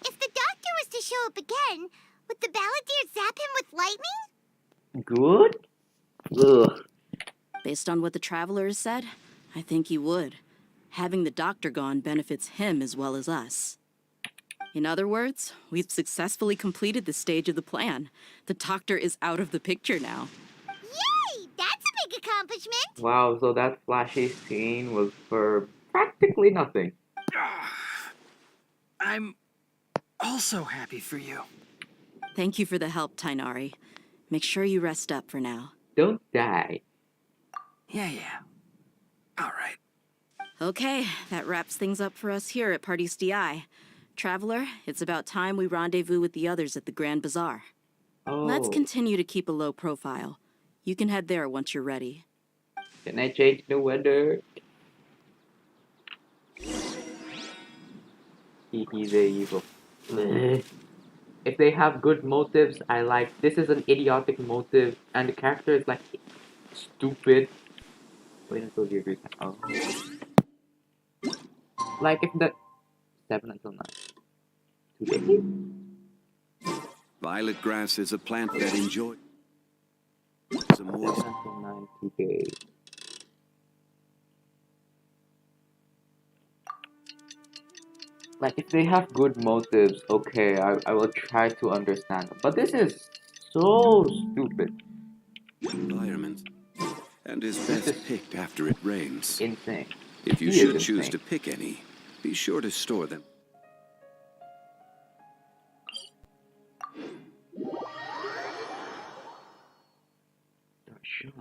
if the doctor was to show up again, would the balladeer zap him with lightning? Good? Ugh. Based on what the traveler has said, I think he would. Having the doctor gone benefits him as well as us. In other words, we've successfully completed this stage of the plan. The doctor is out of the picture now. Yay! That's a big accomplishment! Wow, so that flashy scene was for practically nothing. I'm also happy for you. Thank you for the help, Tainari. Make sure you rest up for now. Don't die. Yeah. All right. Okay, that wraps things up for us here at Party's DI. Traveler, it's about time we rendezvous with the others at the Grand Bazaar. Let's Oh, continue to keep a low profile. You can head there once you're ready. can I change the weather? Hehe, there you go. Bleh. If they have good motives, I like. This is an idiotic motive, and the character is like stupid. Wait until you read. Oh, like if the 7 until 9. Today. Violet grass is a plant that enjoys the moist. 7 until 9 today. Like if they have good motives, okay, I will try to understand them. But this is so stupid. Environment, and is best picked after it rains. Insane. If you He should is choose insane. to pick any, be sure to store them. Sure.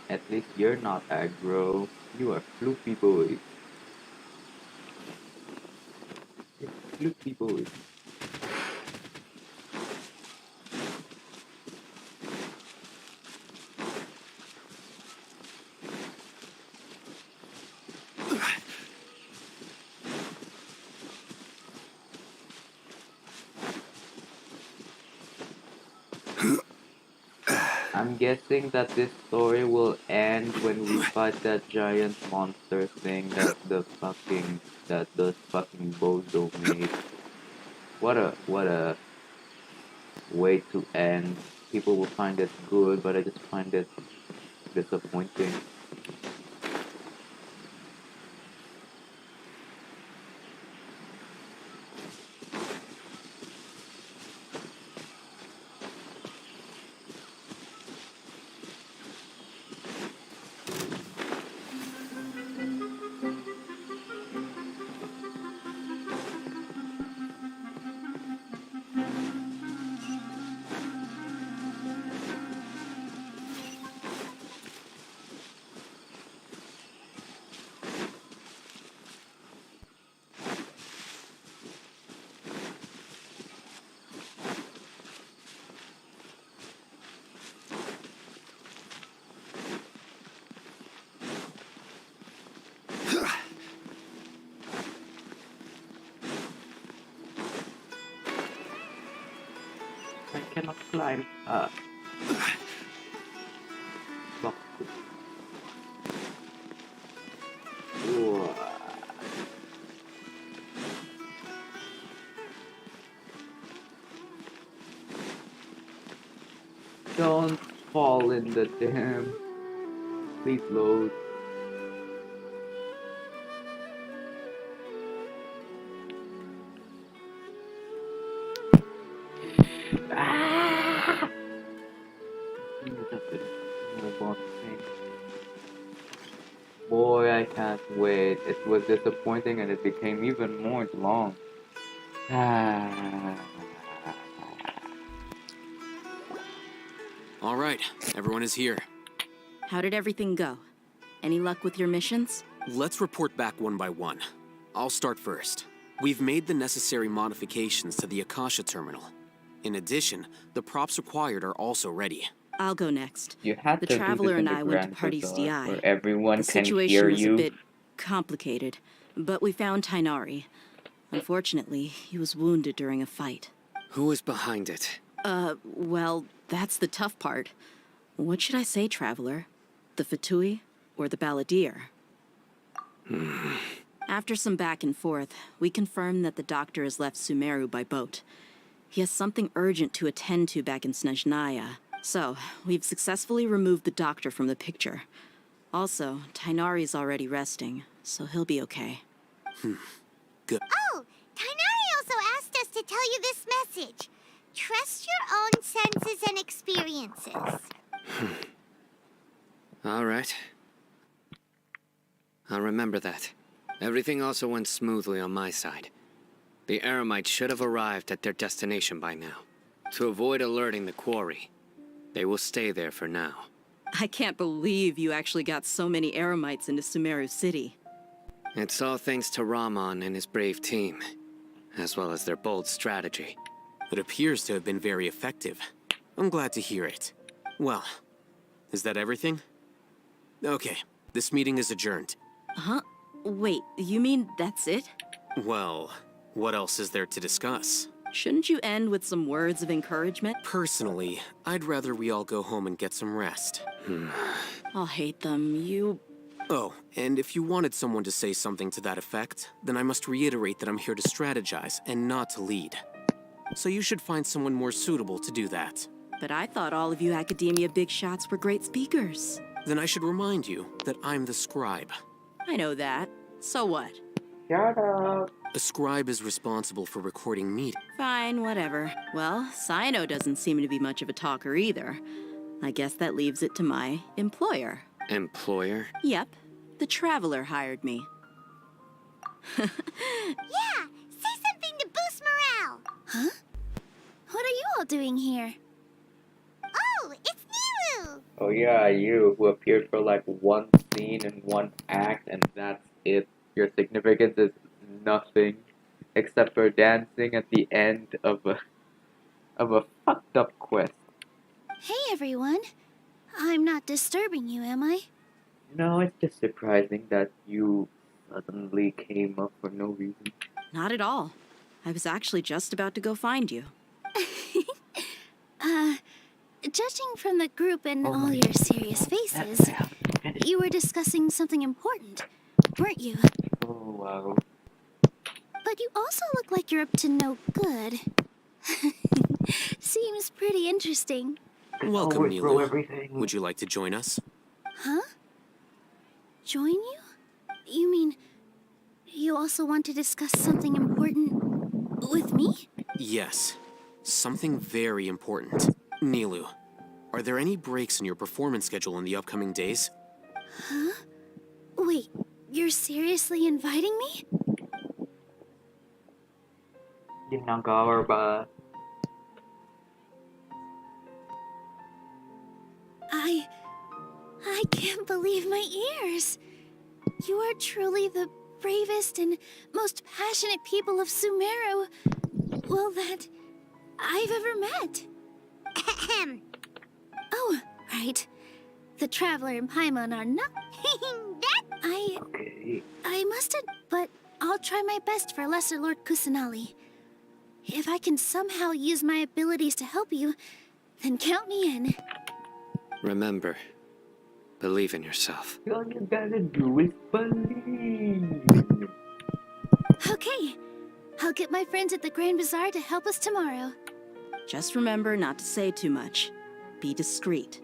At least you're not aggro. You are floopy boy. Floopy boy. I'm guessing that this story will end when we fight that giant monster thing that the fucking bozo made. What a way to end. People will find it good, but I just find it disappointing. I cannot climb up. Fuck. Whoa. Don't fall in the dam. Please load. Ah! Boy, I can't wait. It was disappointing and it became even more long. Ah. All right, everyone is here. How did everything go? Any luck with your missions? Let's report back one by one. I'll start first. We've made the necessary modifications to the Akasha terminal. In addition, the props required are also ready. I'll go next. You had The to do this Traveler in and the I went to Grand Party's Bazaar, DI. where everyone The can situation hear was you. a bit complicated, but we found Tainari. Unfortunately, he was wounded during a fight. Who is behind it? Well, that's the tough part. What should I say, Traveler? The Fatui or the Balladeer? After some back and forth, we confirmed that the doctor has left Sumeru by boat. He has something urgent to attend to back in Snezhnaya. So, we've successfully removed the doctor from the picture. Also, Tainari's already resting, so he'll be okay. Good. Oh, Tainari also asked us to tell you this message. Trust your own senses and experiences. All right. I'll remember that. Everything also went smoothly on my side. The Eremites should have arrived at their destination by now. To avoid alerting the quarry, they will stay there for now. I can't believe you actually got so many Eremites into Sumeru City. It's all thanks to Rahman and his brave team, as well as their bold strategy. It appears to have been very effective. I'm glad to hear it. Well, is that everything? Okay, this meeting is adjourned. Huh? Wait, you mean that's it? Well, what else is there to discuss? Shouldn't you end with some words of encouragement? Personally, I'd rather we all go home and get some rest. I'll hate them. Oh, and if you wanted someone to say something to that effect, then I must reiterate that I'm here to strategize and not to lead. So you should find someone more suitable to do that. But I thought all of you academia big shots were great speakers. Then I should remind you that I'm the scribe. I know that. So what? Shut up. A scribe is responsible for recording meetings. Fine, whatever. Well, Sino doesn't seem to be much of a talker either. I guess that leaves it to my employer. Employer? Yep. The Traveler hired me. Yeah! Say something to boost morale! Huh? What are you all doing here? Oh, it's Niru! Oh yeah, you, who appeared for like one scene and one act, and that's it. Your significance is nothing, except for dancing at the end of a fucked up quest. Hey everyone. I'm not disturbing you, am I? No, it's just surprising that you suddenly came up for no reason. Not at all. I was actually just about to go find you. Judging from the group and all your serious faces, you were discussing something important, weren't you? Oh, wow. But you also look like you're up to no good. Seems pretty interesting. Welcome, Overthrow Nilu. everything. Would you like to join us? Huh? Join you? You mean you also want to discuss something important with me? Yes. Something very important. Nilu, are there any breaks in your performance schedule in the upcoming days? Huh? Wait, you're seriously inviting me? Ginagawa. I can't believe my ears. You are truly the bravest and most passionate people of Sumeru, well, that I've ever met. Oh, right. The Traveler and Paimon are not... I must but I'll try my best for Lesser Lord Kusanali. If I can somehow use my abilities to help you, then count me in. Remember, believe in yourself. All you gotta do is believe. Okay. I'll get my friends at the Grand Bazaar to help us tomorrow. Just remember not to say too much. Be discreet.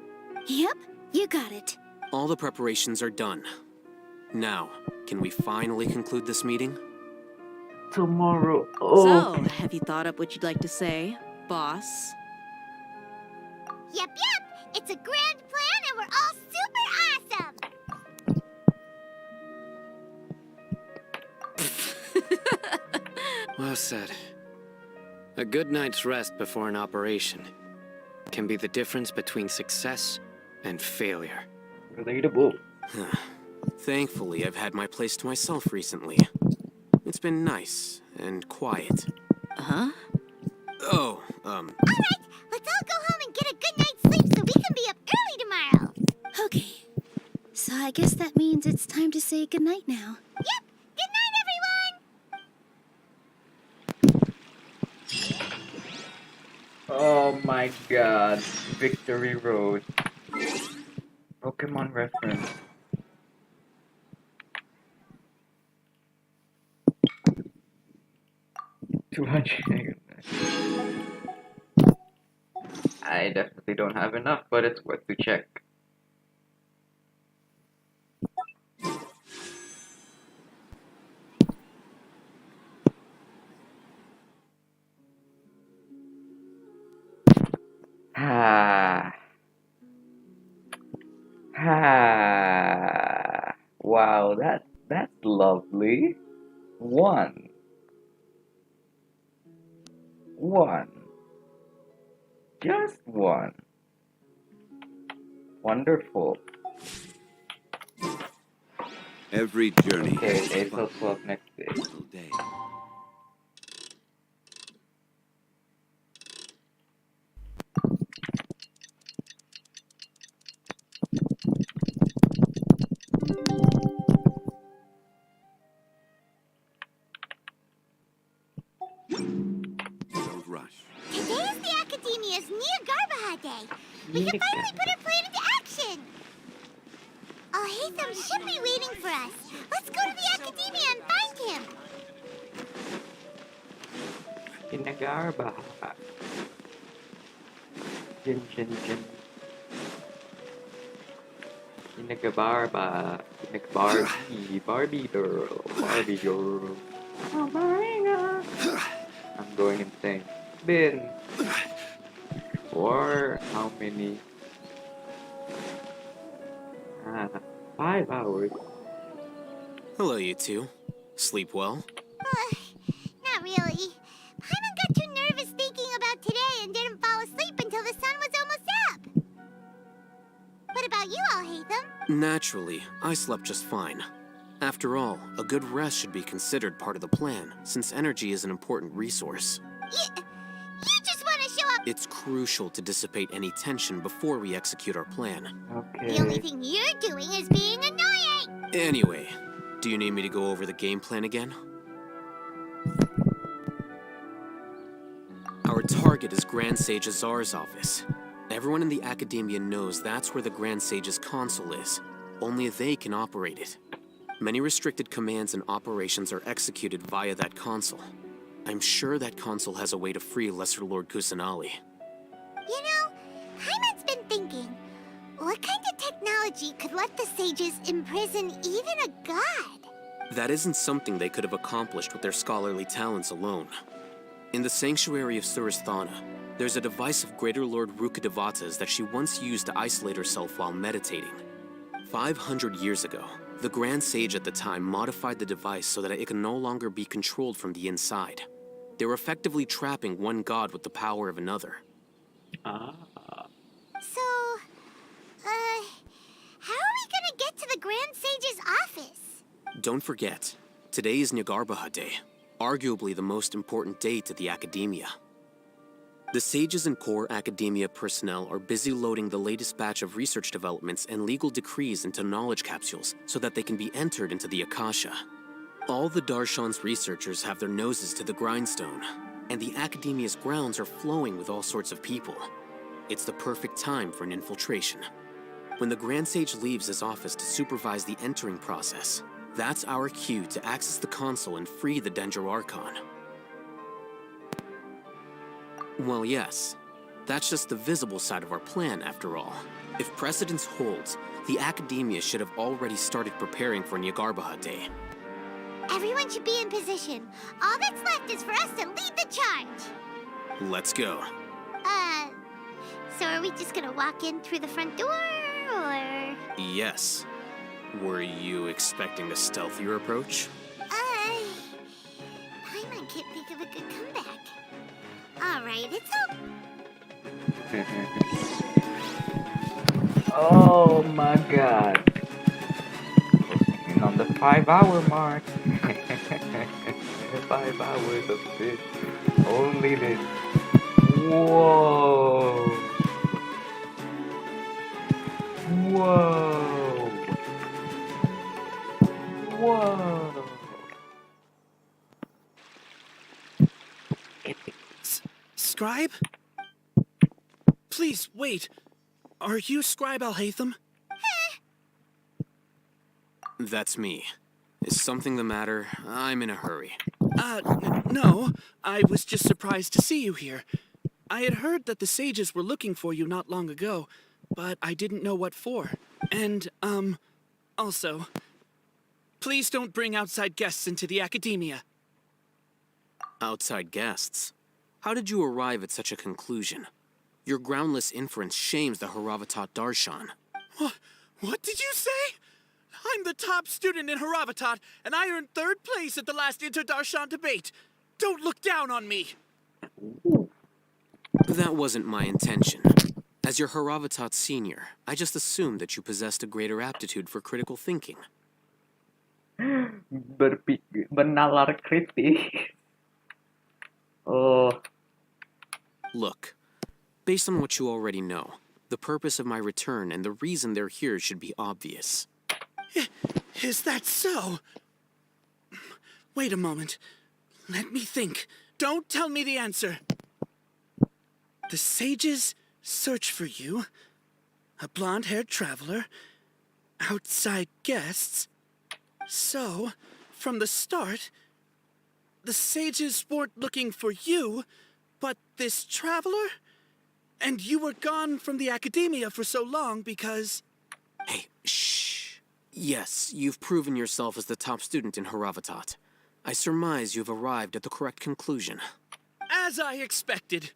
Yep, you got it. All the preparations are done. Now, can we finally conclude this meeting? Tomorrow. So, have you thought up what you'd like to say, boss? Yep. It's a grand plan and we're all super awesome! Well said. A good night's rest before an operation can be the difference between success and failure. Relatable. Thankfully, I've had my place to myself recently. It's been nice and quiet. Huh? Oh, Alright, let's all go home and get a good night's sleep so we can be up early tomorrow! Okay. So I guess that means it's time to say goodnight now. Yep! Good night, everyone! Oh my god. Victory Road. Pokemon reference. I definitely don't have enough, but it's worth to check. Ah, ah. Wow, that's lovely. One, one, just one. Wonderful. Every journey Okay, has 8 till fun. 12 next day. All day. Don't rush. Today is the Academia's Nia Garbaha Day. We can finally put our plan into action. Alhaitham should be waiting for us. Let's go to the Academia and find him. Kinagarba. Jin jin jin. Kinagabarba. Kinagbarby. Barbie girl. Barbie girl. Oh my god. I'm going insane. Been for how many? 5 hours. Hello, you two. Sleep well? Not really. Paimon got too nervous thinking about today and didn't fall asleep until the sun was almost up. What about you, Alhaitham? Naturally, I slept just fine. After all, a good rest should be considered part of the plan, since energy is an important resource. You just want to show up. It's crucial to dissipate any tension before we execute our plan. The only thing you're doing is being annoying. Anyway, do you need me to go over the game plan again? Our target is Grand Sage Azar's office. Everyone in the Academia knows that's where the Grand Sage's console is. Only they can operate it. Many restricted commands and operations are executed via that console. I'm sure that console has a way to free Lesser Lord Kusanali. You know, Paimon's been thinking, what kind of technology could let the sages imprison even a god? That isn't something they could have accomplished with their scholarly talents alone. In the Sanctuary of Suristhana, there's a device of Greater Lord Rukkhadevata's that she once used to isolate herself while meditating. 500 years ago, the Grand Sage at the time modified the device so that it could no longer be controlled from the inside. They were effectively trapping one god with the power of another. So, how are we gonna get to the Grand Sage's office? Don't forget, today is Nyagarbha Day, arguably the most important day to the Academia. The sages and core Academia personnel are busy loading the latest batch of research developments and legal decrees into knowledge capsules so that they can be entered into the Akasha. All the Darshan's researchers have their noses to the grindstone, and the Academia's grounds are flowing with all sorts of people. It's the perfect time for an infiltration. When the Grand Sage leaves his office to supervise the entering process, that's our cue to access the console and free the Dendro Archon. Well, yes. That's just the visible side of our plan, after all. If precedence holds, the Academia should have already started preparing for Nyagarbha Day. Everyone should be in position. All that's left is for us to lead the charge. Let's go. So are we just gonna walk in through the front door, or...? Yes. Were you expecting a stealthier approach? Paimon can't think of a good comeback. Alright, it's Oh my god. Closing on the 5-hour mark. 5 hours of this. Only this. Whoa. Whoa. Whoa. Scribe? Please, wait. Are you Scribe Alhaitham? That's me. Is something the matter? I'm in a hurry. No. I was just surprised to see you here. I had heard that the sages were looking for you not long ago, but I didn't know what for. And, also, please don't bring outside guests into the academia. Outside guests? How did you arrive at such a conclusion? Your groundless inference shames the Haravatat Darshan. What did you say? I'm the top student in Haravatat, and I earned 3rd place at the last Inter-Darshan debate. Don't look down on me! That wasn't my intention. As your Haravatat senior, I just assumed that you possessed a greater aptitude for critical thinking. Bernalar kritik. Oh. Look, based on what you already know, the purpose of my return and the reason they're here should be obvious. Is that so? Wait a moment. Let me think. Don't tell me the answer. The sages search for you. A blonde-haired traveler. Outside guests. So, from the start, the sages weren't looking for you, but this traveler? And you were gone from the academia for so long because... Hey, shh. Yes, you've proven yourself as the top student in Haravatat. I surmise you've arrived at the correct conclusion. As I expected.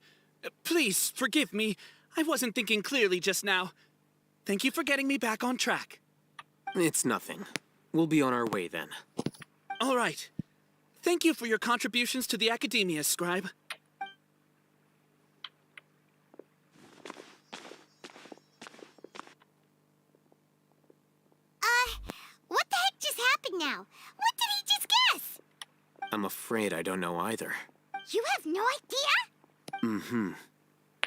Please, forgive me. I wasn't thinking clearly just now. Thank you for getting me back on track. It's nothing. We'll be on our way then. All right. Thank you for your contributions to the academia, Scribe. What the heck just happened now? What did he just guess? I'm afraid I don't know either. You have no idea? Mm-hmm.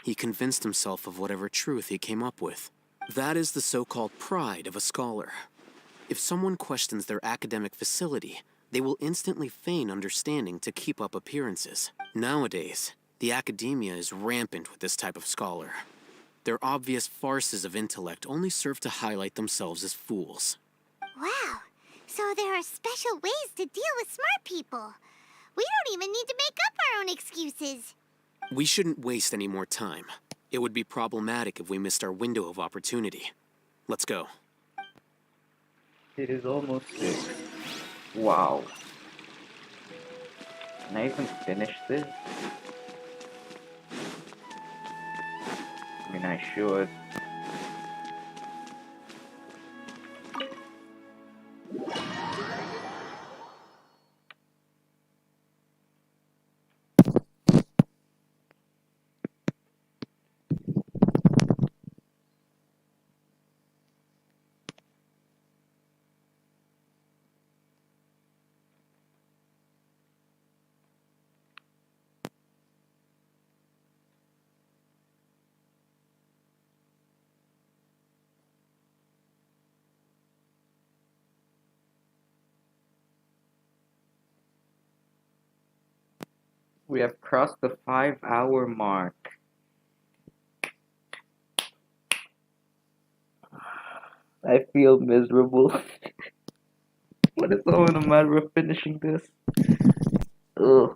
He convinced himself of whatever truth he came up with. That is the so-called pride of a scholar. If someone questions their academic facility, they will instantly feign understanding to keep up appearances. Nowadays, the academia is rampant with this type of scholar. Their obvious farces of intellect only serve to highlight themselves as fools. Wow. So there are special ways to deal with smart people. We don't even need to make up our own excuses. We shouldn't waste any more time. It would be problematic if we missed our window of opportunity. Let's go. It is almost 6. Wow. Can I even finish this? I mean, I should. We have crossed the 5-hour mark. I feel miserable. What is all in a matter of finishing this? Ugh.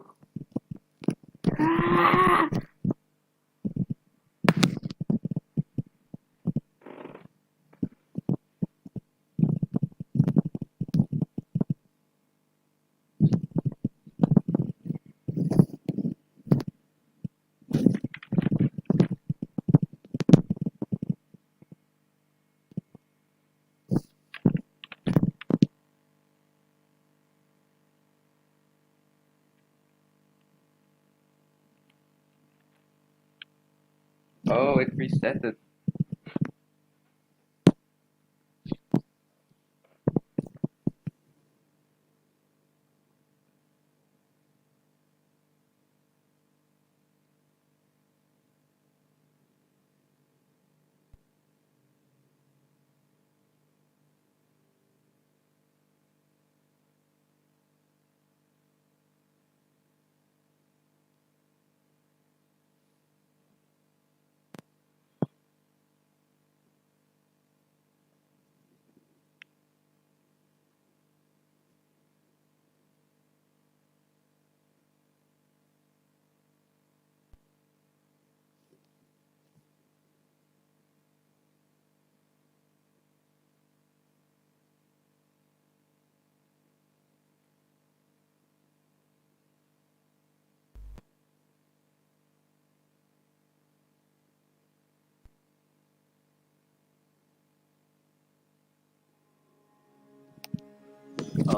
Oh, it reset it.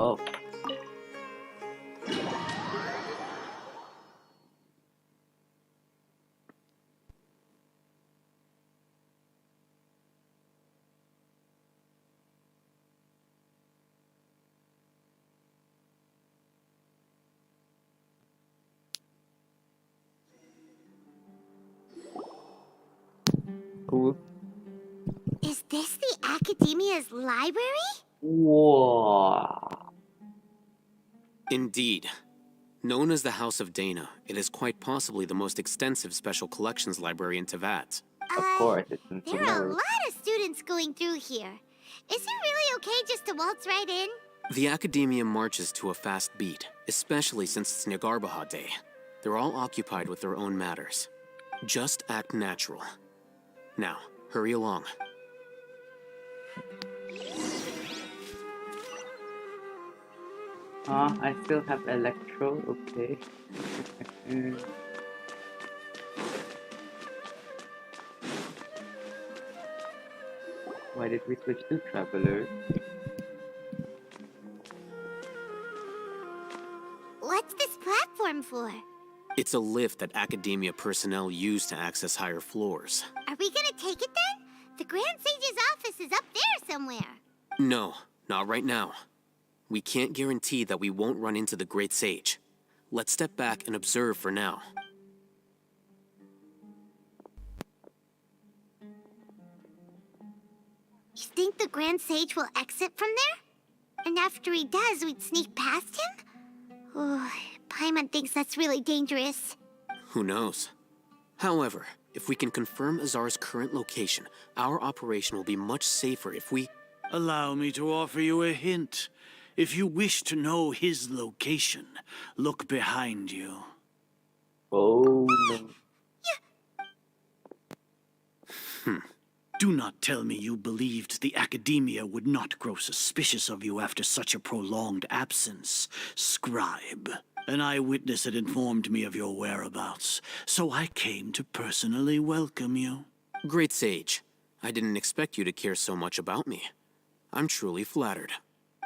Oh. Cool. Is this the Academia's library? Whoa. Indeed. Known as the House of Dana, it is quite possibly the most extensive special collections library in Tevat. Of course, it's in There are a Sumeru. lot of students going through here. Is it really okay just to waltz right in? The Academia marches to a fast beat, especially since it's Nagarbaha Day. They're all occupied with their own matters. Just act natural. Now, hurry along. I still have Electro, okay. Why did we switch to Traveler? What's this platform for? It's a lift that Academia personnel use to access higher floors. Are we gonna take it then? The Grand Sage's office is up there somewhere. No, not right now. We can't guarantee that we won't run into the Great Sage. Let's step back and observe for now. You think the Grand Sage will exit from there? And after he does, we'd sneak past him? Oh, Paimon thinks that's really dangerous. Who knows? However, if we can confirm Azar's current location, our operation will be much safer if we... Allow me to offer you a hint. If you wish to know his location, look behind you. Oh, no. Do not tell me you believed the Academia would not grow suspicious of you after such a prolonged absence, scribe. An eyewitness had informed me of your whereabouts, so I came to personally welcome you. Great Sage, I didn't expect you to care so much about me. I'm truly flattered.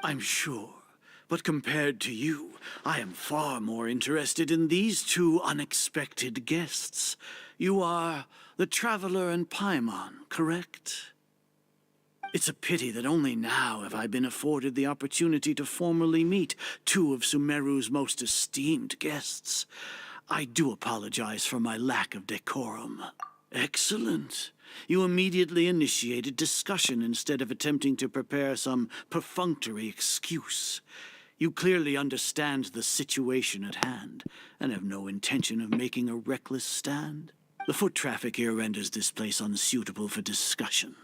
I'm sure, but compared to you, I am far more interested in these two unexpected guests. You are the Traveler and Paimon, correct? It's a pity that only now have I been afforded the opportunity to formally meet two of Sumeru's most esteemed guests. I do apologize for my lack of decorum. Excellent. You immediately initiated discussion instead of attempting to prepare some perfunctory excuse. You clearly understand the situation at hand, and have no intention of making a reckless stand. The foot traffic here renders this place unsuitable for discussion.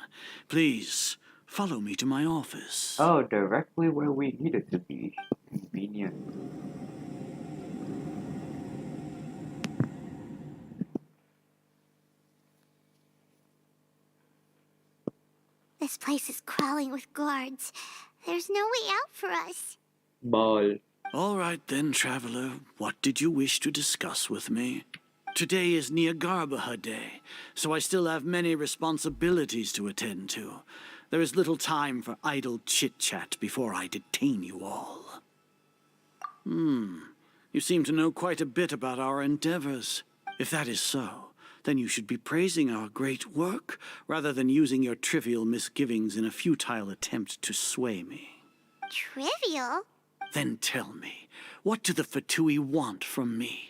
Please, follow me to my office. Oh, directly where we needed to be. Convenient. This place is crawling with guards. There's no way out for us. Ball. All right then, Traveler. What did you wish to discuss with me? Today is Niagarbaha Day, so I still have many responsibilities to attend to. There is little time for idle chit-chat before I detain you all. You seem to know quite a bit about our endeavors. If that is so, then you should be praising our great work, rather than using your trivial misgivings in a futile attempt to sway me. Trivial? Then tell me, what do the Fatui want from me?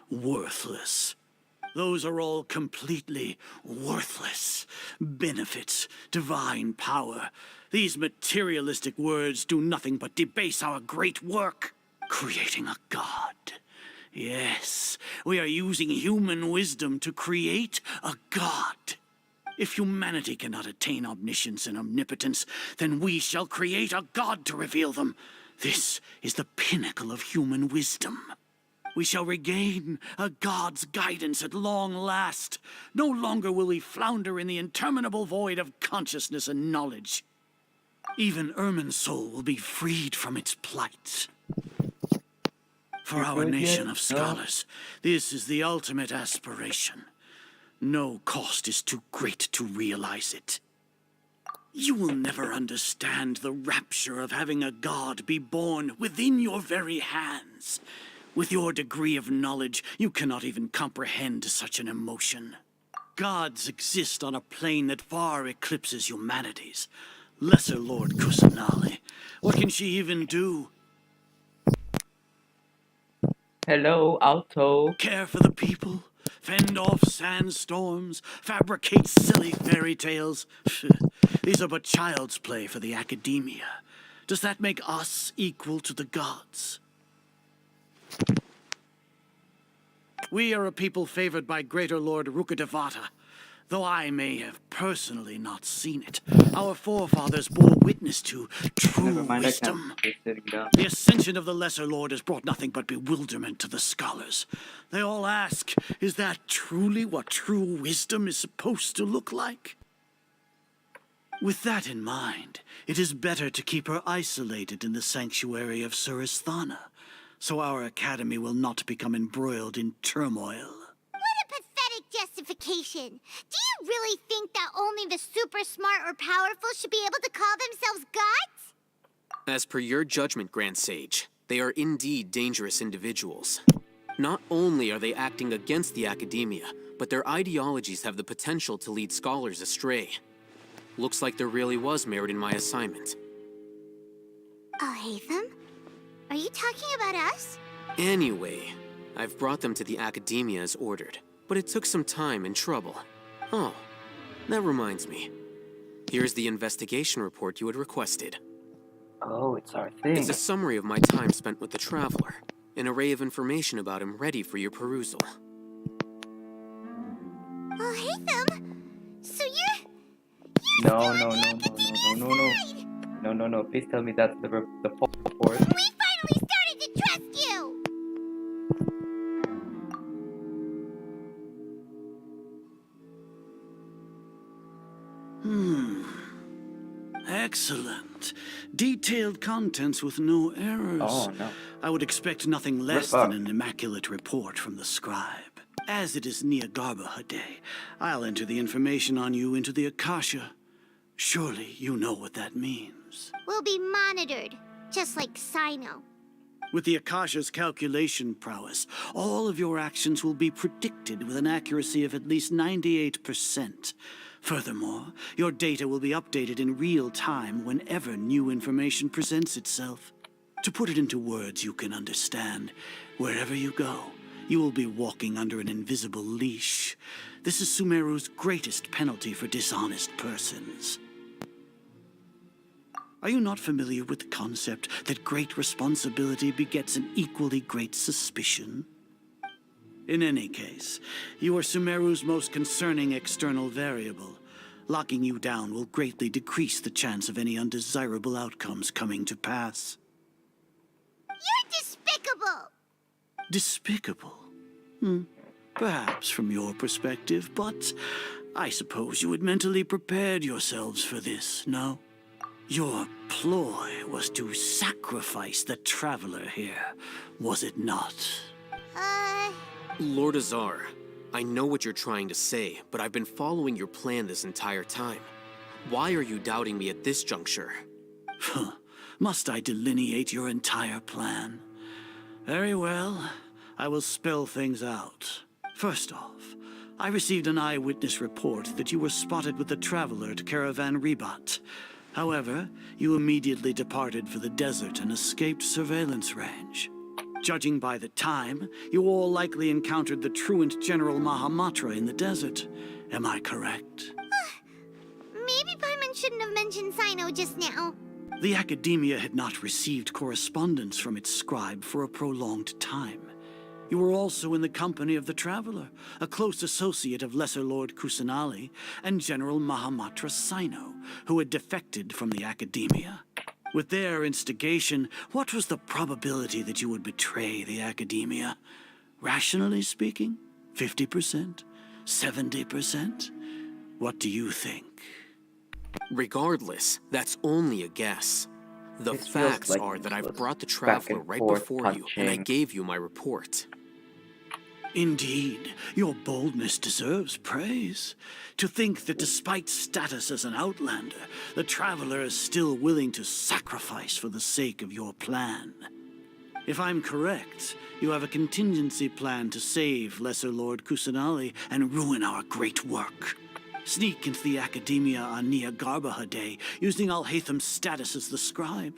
Worthless. Those are all completely worthless. Benefits, divine power. These materialistic words do nothing but debase our great work. Creating a god. Yes, we are using human wisdom to create a god. If humanity cannot attain omniscience and omnipotence, then we shall create a god to reveal them. This is the pinnacle of human wisdom. We shall regain a god's guidance at long last. No longer will we flounder in the interminable void of consciousness and knowledge. Even Ermin's soul will be freed from its plight. For our nation of scholars, this is the ultimate aspiration. No cost is too great to realize it. You will never understand the rapture of having a god be born within your very hands. With your degree of knowledge, you cannot even comprehend such an emotion. Gods exist on a plane that far eclipses humanity's. Lesser Lord Kusanali, what can she even do? Hello, Alto. Care for the people? Fend off sandstorms? Fabricate silly fairy tales? These are but child's play for the academia. Does that make us equal to the gods? We are a people favored by Greater Lord Rukadevata. Though I may have personally not seen it, our forefathers bore witness to true Never mind, wisdom. I can't. Just sitting down. The ascension of the Lesser Lord has brought nothing but bewilderment to the scholars. They all ask, is that truly what true wisdom is supposed to look like? With that in mind, it is better to keep her isolated in the sanctuary of Suristhana, so our academy will not become embroiled in turmoil. What a pathetic justification. Do you really think that only the super smart or powerful should be able to call themselves gods? As per your judgment, Grand Sage, they are indeed dangerous individuals. Not only are they acting against the academia, but their ideologies have the potential to lead scholars astray. Looks like there really was merit in my assignment. Oh, Hatham? Are you talking about us? Anyway, I've brought them to the academia as ordered, but it took some time and trouble. Oh, that reminds me. Here's the investigation report you had requested. Oh, it's our thing. It's a summary of my time spent with the Traveler. An array of information about him ready for your perusal. Oh, Hatham? So you're No. No. Please tell me that's the report. We finally started to trust you! Excellent. Detailed contents with no errors. Oh, no. I would expect nothing less than an immaculate report from the scribe. As it is Niagarbha Day, I'll enter the information on you into the Akasha. Surely you know what that means. We'll be monitored, just like Sino. With the Akasha's calculation prowess, all of your actions will be predicted with an accuracy of at least 98%. Furthermore, your data will be updated in real time whenever new information presents itself. To put it into words you can understand, wherever you go, you will be walking under an invisible leash. This is Sumeru's greatest penalty for dishonest persons. Are you not familiar with the concept that great responsibility begets an equally great suspicion? In any case, you are Sumeru's most concerning external variable. Locking you down will greatly decrease the chance of any undesirable outcomes coming to pass. You're despicable! Despicable? Perhaps from your perspective, but I suppose you had mentally prepared yourselves for this, no? Your ploy was to sacrifice the Traveler here, was it not? Lord Azar, I know what you're trying to say, but I've been following your plan this entire time. Why are you doubting me at this juncture? Must I delineate your entire plan? Very well. I will spell things out. First off, I received an eyewitness report that you were spotted with the Traveler at Caravan Ribat. However, you immediately departed for the desert and escaped surveillance range. Judging by the time, you all likely encountered the truant General Mahamatra in the desert. Am I correct? Maybe Paimon shouldn't have mentioned Sino just now. The Academia had not received correspondence from its scribe for a prolonged time. You were also in the company of the Traveler, a close associate of Lesser Lord Kusanali and General Mahamatra Sino, who had defected from the Academia. With their instigation, what was the probability that you would betray the Academia? Rationally speaking, 50%? 70%? What do you think? Regardless, that's only a guess. The facts are that I've brought the Traveler right before you, and I gave you my report. Indeed, your boldness deserves praise. To think that despite status as an outlander, the Traveler is still willing to sacrifice for the sake of your plan. If I'm correct, you have a contingency plan to save Lesser Lord Kusanali and ruin our great work. Sneak into the Academia on Nia Garbaha Day, using Alhatham's status as the scribe.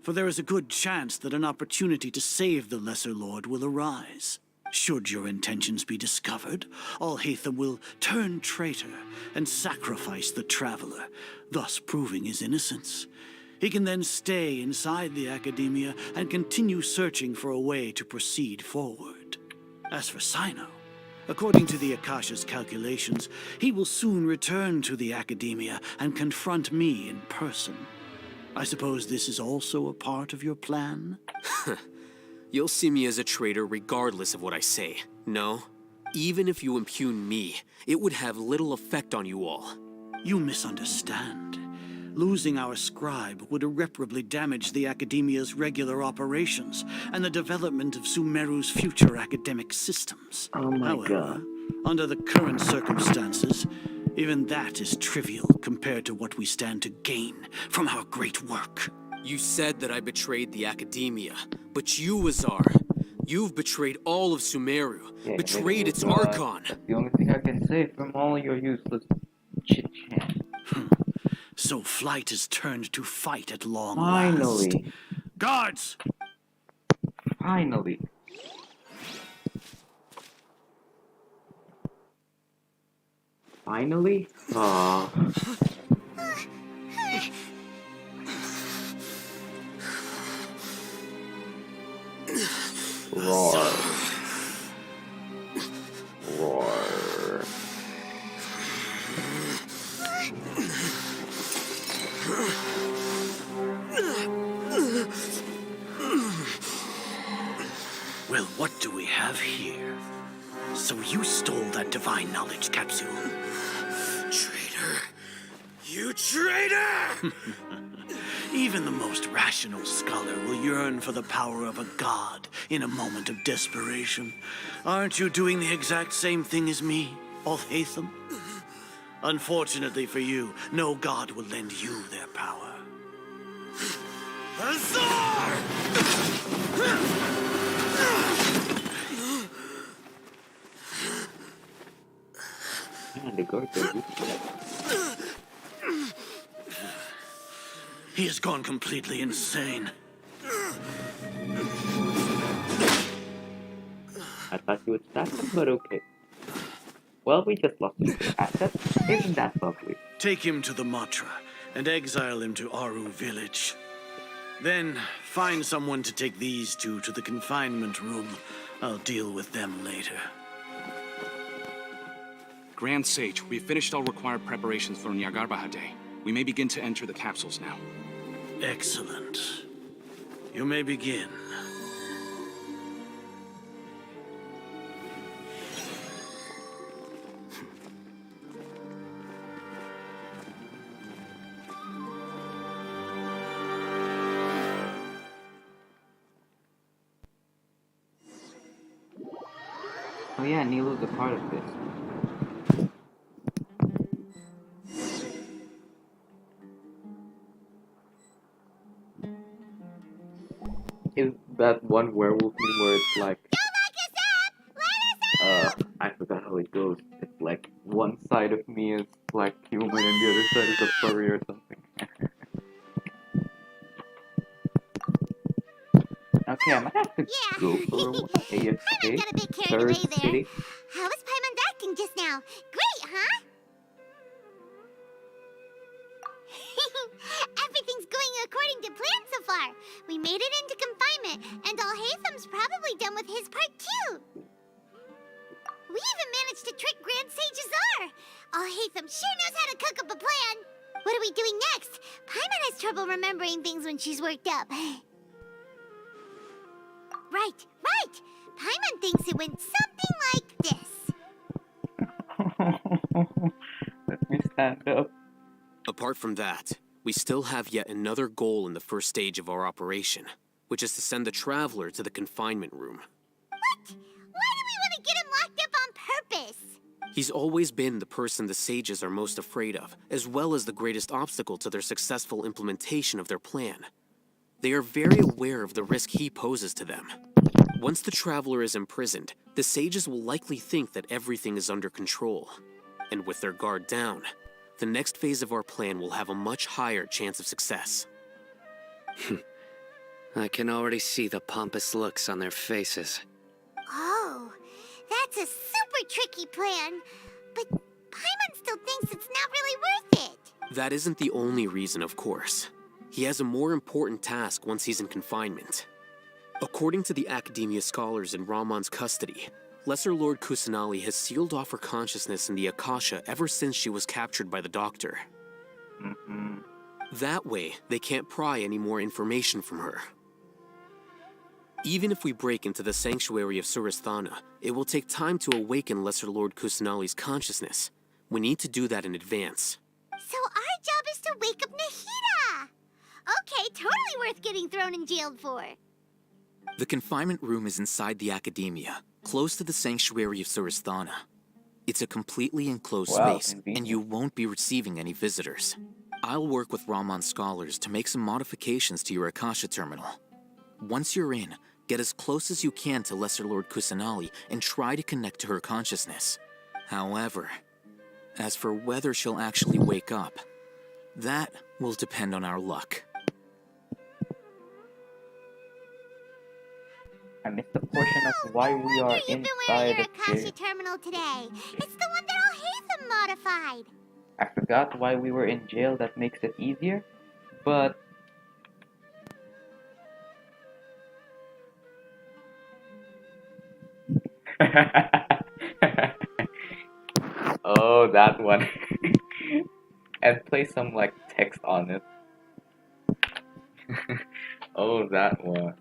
For there is a good chance that an opportunity to save the Lesser Lord will arise. Should your intentions be discovered, Alhatham will turn traitor and sacrifice the Traveler, thus proving his innocence. He can then stay inside the Academia and continue searching for a way to proceed forward. As for Sino, according to the Akasha's calculations, he will soon return to the Academia and confront me in person. I suppose this is also a part of your plan? You'll see me as a traitor regardless of what I say. No, even if you impugn me, it would have little effect on you all. You misunderstand. Losing our scribe would irreparably damage the Academia's regular operations and the development of Sumeru's future academic systems. Oh my However, god. under the current circumstances, even that is trivial compared to what we stand to gain from our great work. You said that I betrayed the Academia, but you, Azar, you've betrayed all of Sumeru, betrayed its Archon. That's the only thing I can say from all your useless chit-chat. So flight is turned to fight at long Finally. last. Guards! Finally. Finally? Aww. Roar. Roar. Well, what do we have here? So you stole that divine knowledge capsule. Traitor! You traitor! Even the most rational scholar will yearn for the power of a god in a moment of desperation. Aren't you doing the exact same thing as me, Alhatham? Unfortunately for you, no god will lend you their power. Azar! He has gone completely insane. I thought you would stack them, but okay. Well, we just lost two assets. Isn't that lovely? Take him to the Matra and exile him to Aru village. Then find someone to take these two to the confinement room. I'll deal with them later. Grand Sage, we've finished all required preparations for Nyagarbha Day. We may begin to enter the capsules now. Excellent. You may begin. Oh yeah, Nilu's a part of this. Is that one werewolf meme where it's like... I forgot how it goes. It's like one side of me is like human and the other side is a furry or something. Okay, I might have to go for a while. AFK, Got a bit carried third away there. city. How was Paimon acting just now? Great, huh? Everything's going according to plan so far. We made it into confinement, and Alhatham's probably done with his part too. We even managed to trick Grand Sage Azar. Alhatham sure knows how to cook up a plan. What are we doing next? Paimon has trouble remembering things when she's worked up. Right. Paimon thinks it went something like this. Let me stand up. Apart from that, we still have yet another goal in the first stage of our operation, which is to send the Traveler to the confinement room. What? Why do we want to get him He's always been the person the sages are most afraid of, as well as the greatest obstacle to their successful implementation of their plan. They are very aware of the risk he poses to them. Once the traveler is imprisoned, the sages will likely think that everything is under control. And with their guard down, the next phase of our plan will have a much higher chance of success. I can already see the pompous looks on their faces. Oh, that's a super tricky plan. But Paimon still thinks it's not really worth it. That isn't the only reason, of course. He has a more important task once he's in confinement. According to the Academia scholars in Ramon's custody, Lesser Lord Kusanali has sealed off her consciousness in the Akasha ever since she was captured by the Doctor. That way, they can't pry any more information from her. Even if we break into the sanctuary of Suristhana, it will take time to awaken Lesser Lord Kusanali's consciousness. We need to do that in advance. So our job is to wake up Nahida! Okay, totally worth getting thrown in jail for. The confinement room is inside the Academia, close to the sanctuary of Suristhana. It's a completely enclosed space, and you won't be receiving any visitors. I'll work with Ramon's scholars to make some modifications to your Akasha terminal. Once you're in, get as close as you can to Lesser Lord Kusanali and try to connect to her consciousness. However, as for whether she'll actually wake up, that will depend on our luck. I missed the portion of why we are inside Your of Akasha jail. terminal today. It's the one that Al-Haytham modified. I forgot why we were in jail. That makes it easier. But oh, that one. And play some like text on it. Oh, that one.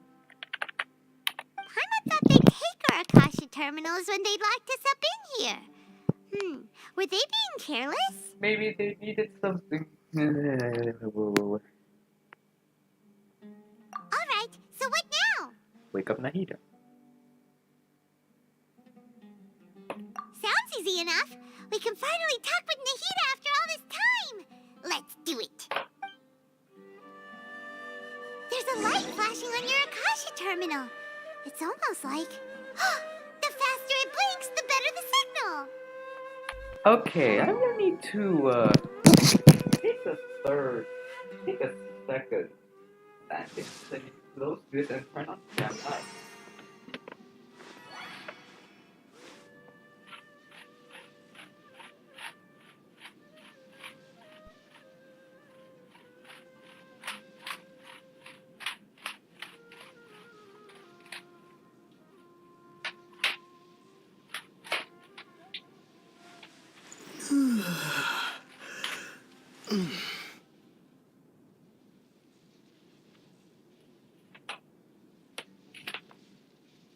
Paimon thought they'd take our Akasha terminals when they'd locked us up in here. Were they being careless? Maybe they needed something. Alright, so what now? Wake up Nahida. Sounds easy enough. We can finally talk with Nahida after all this time. Let's do it. There's a light flashing on your Akasha terminal. It's almost like... the faster it blinks, the better the signal. Okay, I'm gonna need to take a second. I think I need to close this and turn on the damn light.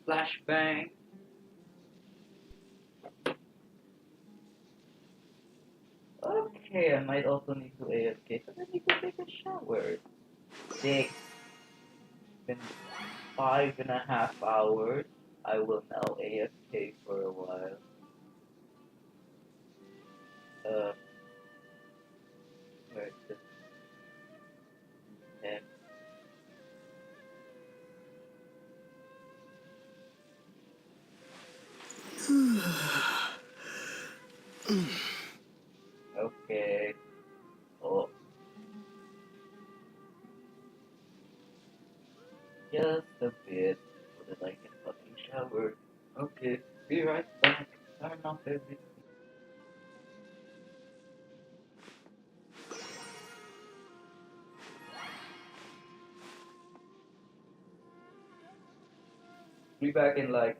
Flashbang. Okay, I might also need to AFK, so I need to take a shower. It's been 5.5 hours. I will now AFK for a while. Where is this? Yeah. Okay. Oh. Just a bit so that I can fucking shower. Okay, be right back. Turn off everything. Be back in like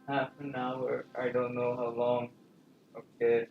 half an hour. I don't know how long. Okay.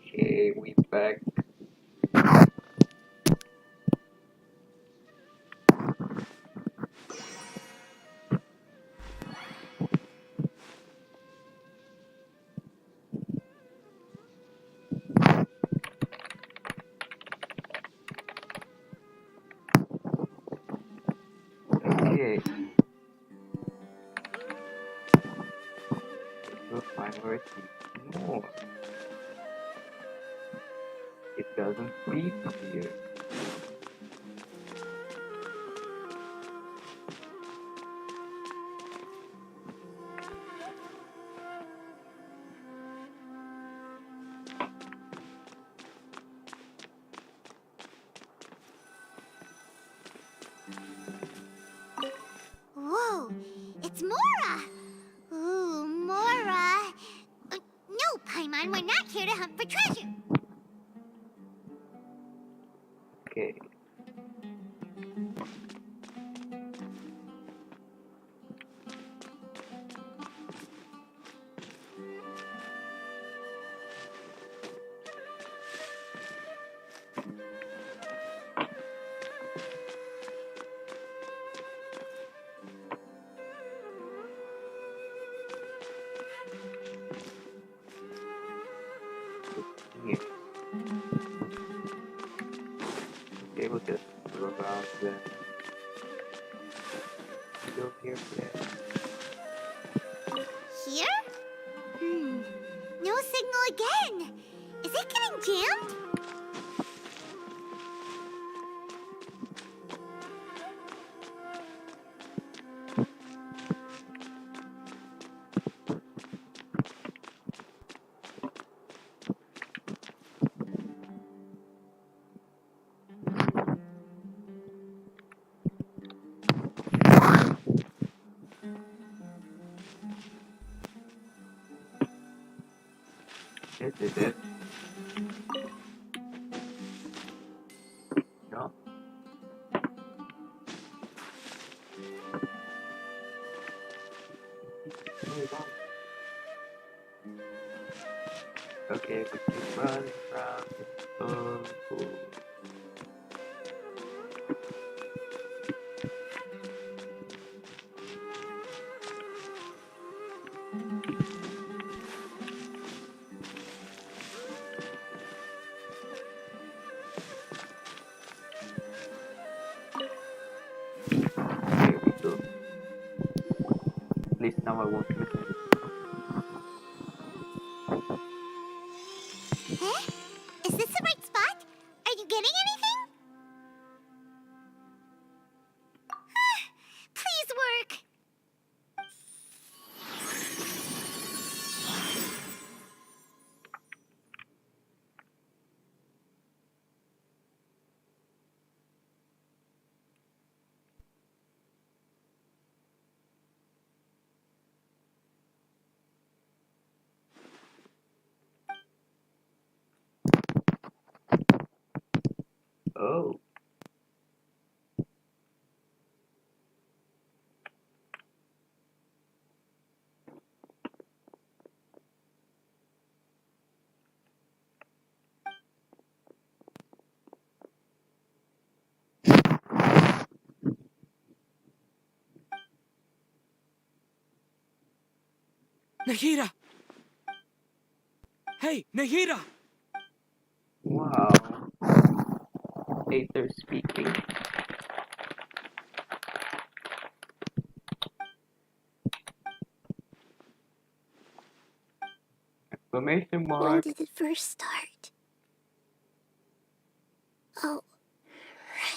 Okay, we back. Okay. We'll find where it needs more. It doesn't sleep here. Whoa, it's Mora! Ooh, Mora! No, Paimon, we're not here to hunt for treasure. Okay. Here. Okay, we'll just go around then. Go here, yeah. Here? No signal again. Is it getting jammed? This is it. No? Okay, we keep running around in circles. There we go. At least now I won't listen. Huh? Is this the right spot? Are you getting anything? Please work. Nahida! Hey, Nahida! Wow. Aether speaking. Exclamation When mark. did it first start? Oh,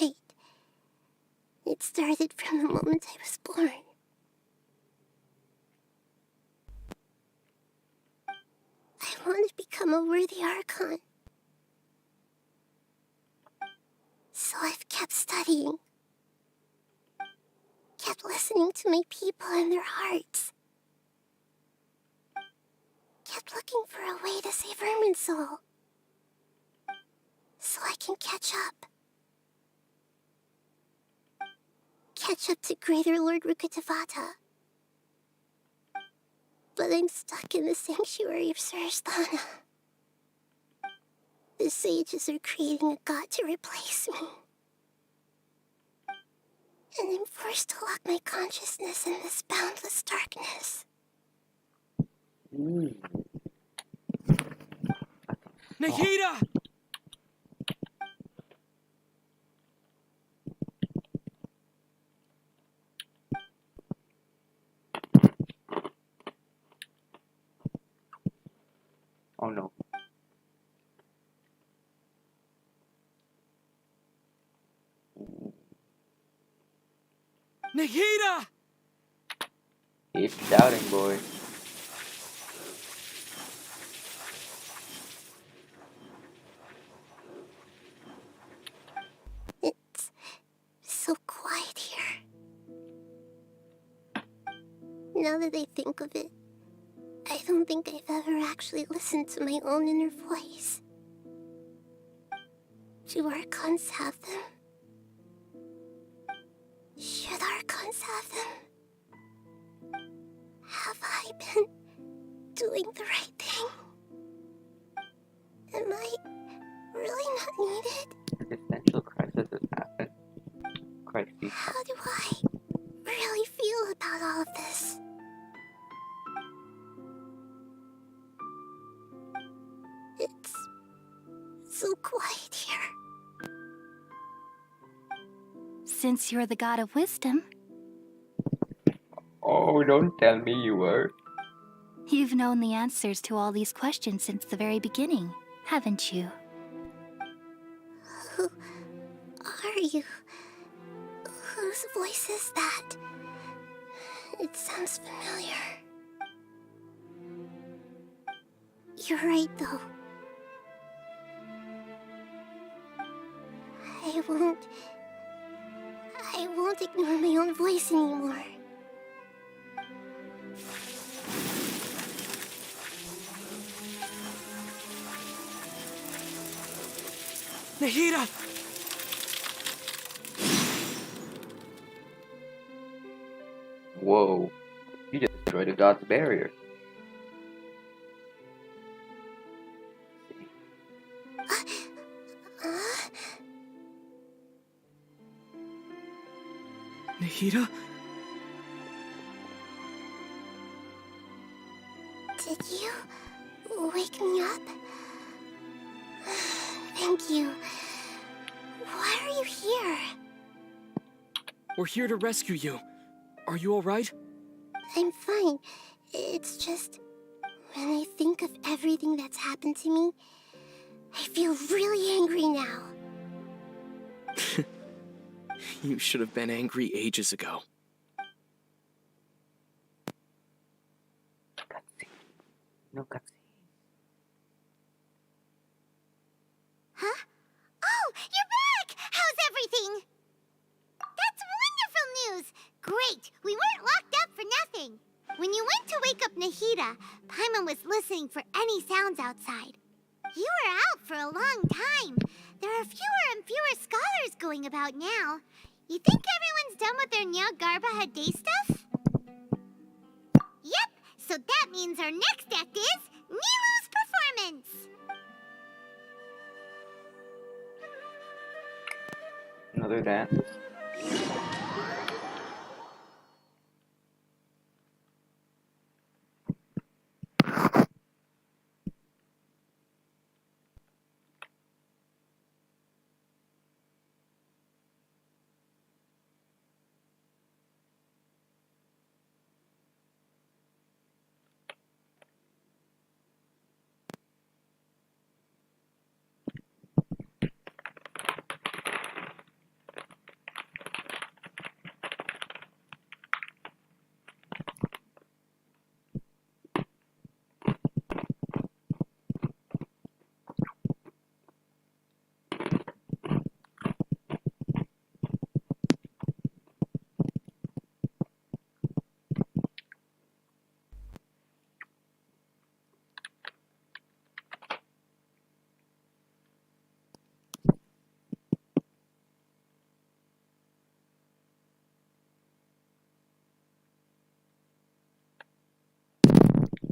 right. It started from the moment I was born. I want to become a worthy Archon. So I've kept studying. Kept listening to my people and their hearts. Kept looking for a way to save Irminsul. So I can catch up. Catch up to Greater Lord Rukkhadevata. But I'm stuck in the sanctuary of Sarasthana. The sages are creating a god to replace me. And I'm forced to lock my consciousness in this boundless darkness. Nahida! Oh no. Nahida! Keep shouting, boy. It's so quiet here. Now that I think of it, I don't think I've ever actually listened to my own inner voice. Do Archons have them? Should Archons have them? Have I been doing the right thing? Am I really not needed? Existential crisis has happened. Crisis. How do I really feel about all of this? It's so quiet here. Since you're the god of wisdom, Oh, don't tell me you were. you've known the answers to all these questions since the very beginning, haven't you? Who are you? Whose voice is that? It sounds familiar. You're right, though. I won't ignore my own voice anymore. Nahida! Whoa. You just destroyed a god's barrier. Nahida? Did you wake me up? Thank you. Why are you here? We're here to rescue you. Are you alright? I'm fine. It's just, when I think of everything that's happened to me, I feel really angry now. You should have been angry ages ago. No cutscene. Huh? Oh, you're back! How's everything? That's wonderful news! Great! We weren't locked up for nothing. When you went to wake up Nahida, Paimon was listening for any sounds outside. You were out for a long time. There are fewer and fewer scholars going about now. You think everyone's done with their Nyagarbha day stuff? Yep, so that means our next act is Nilu's performance. Another dance.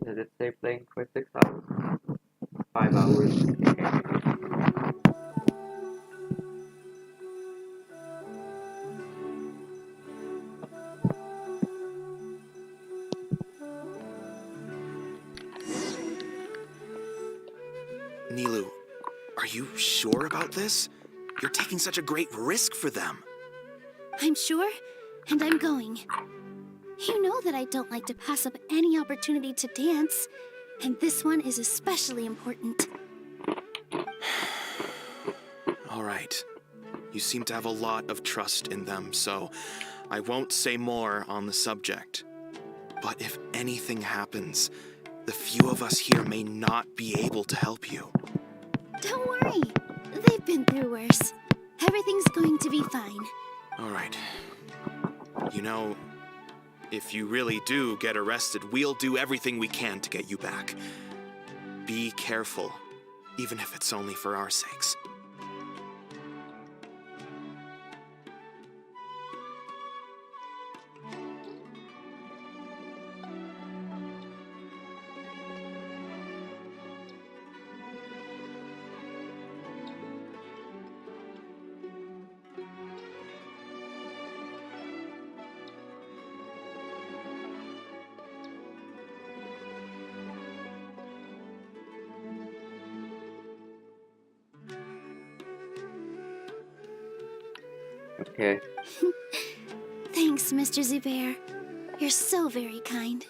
Did it say playing for 6 hours? 5 hours. Nilu, are you sure about this? You're taking such a great risk for them. I'm sure, and I'm going. You know that I don't like to pass up any opportunity to dance, and this one is especially important. All right. You seem to have a lot of trust in them, so I won't say more on the subject. But if anything happens, the few of us here may not be able to help you. Don't worry. They've been through worse. Everything's going to be fine. All right. You know, if you really do get arrested, we'll do everything we can to get you back. Be careful, even if it's only for our sakes. Okay. Thanks, Mr. Zubair. You're so very kind.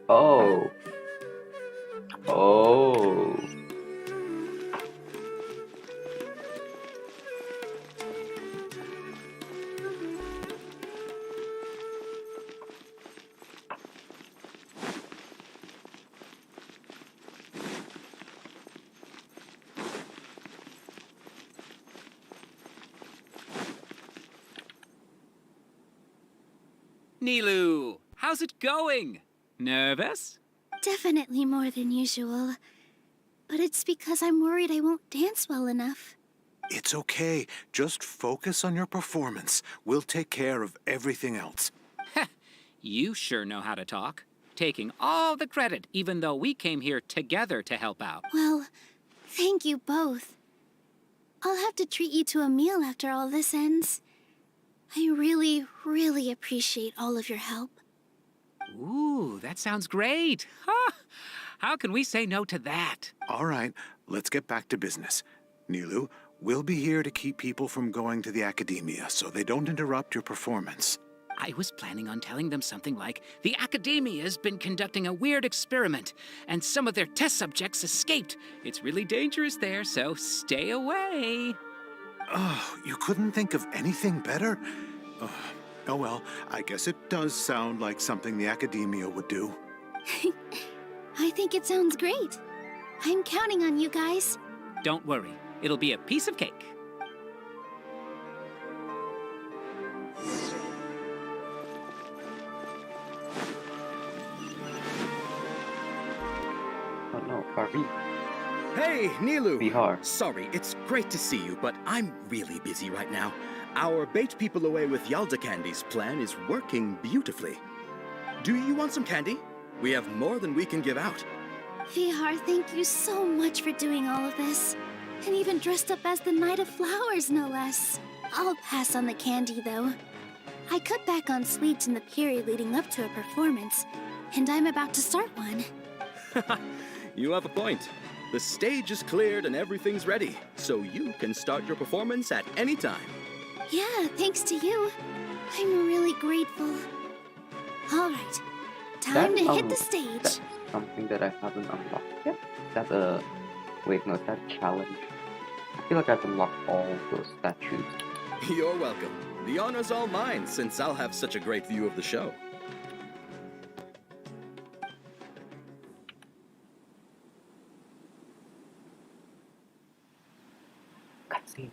Oh. Oh. Nilu, how's it going? Nervous? Definitely more than usual. But it's because I'm worried I won't dance well enough. It's okay. Just focus on your performance. We'll take care of everything else. You sure know how to talk. Taking all the credit, even though we came here together to help out. Well, thank you both. I'll have to treat you to a meal after all this ends. I really, really appreciate all of your help. Ooh, that sounds great. Huh? How can we say no to that? All right, let's get back to business. Nilu, we'll be here to keep people from going to the academia so they don't interrupt your performance. I was planning on telling them something like, the Academia's been conducting a weird experiment, and some of their test subjects escaped. It's really dangerous there, so stay away. Oh, you couldn't think of anything better? Oh well, I guess it does sound like something the academia would do. I think it sounds great. I'm counting on you guys. Don't worry, it'll be a piece of cake. Oh no, Barbie. Hey, Nilu! Bihar. Sorry, it's great to see you, but I'm really busy right now. Our bait people away with Yalda candies plan is working beautifully. Do you want some candy? We have more than we can give out. Vihar, thank you so much for doing all of this. And even dressed up as the Knight of Flowers, no less. I'll pass on the candy, though. I cut back on sweets in the period leading up to a performance, and I'm about to start one. You have a point. The stage is cleared and everything's ready, so you can start your performance at any time. Yeah, thanks to you. I'm really grateful. All right, time to hit the stage. That's something that I haven't unlocked yet. That's a... Wait, no, that's a challenge. I feel like I've unlocked all those statues. You're welcome. The honor's all mine, since I'll have such a great view of the show. Cutscene.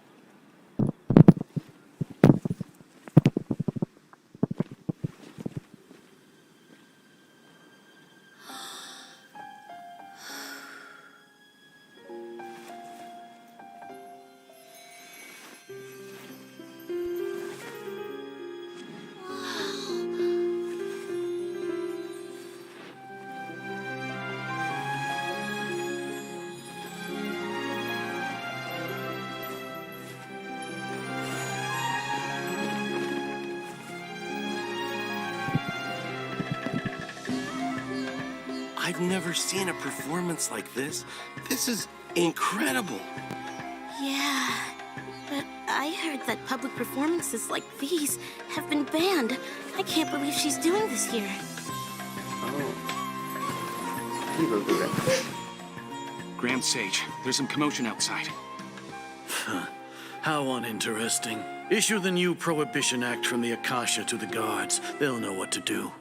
never seen a performance like this. This is incredible. Yeah, but I heard that public performances like these have been banned. I can't believe she's doing this here. He will do it. Grand Sage, there's some commotion outside. How uninteresting. Issue the new Prohibition Act from the Akasha to the guards. They'll know what to do.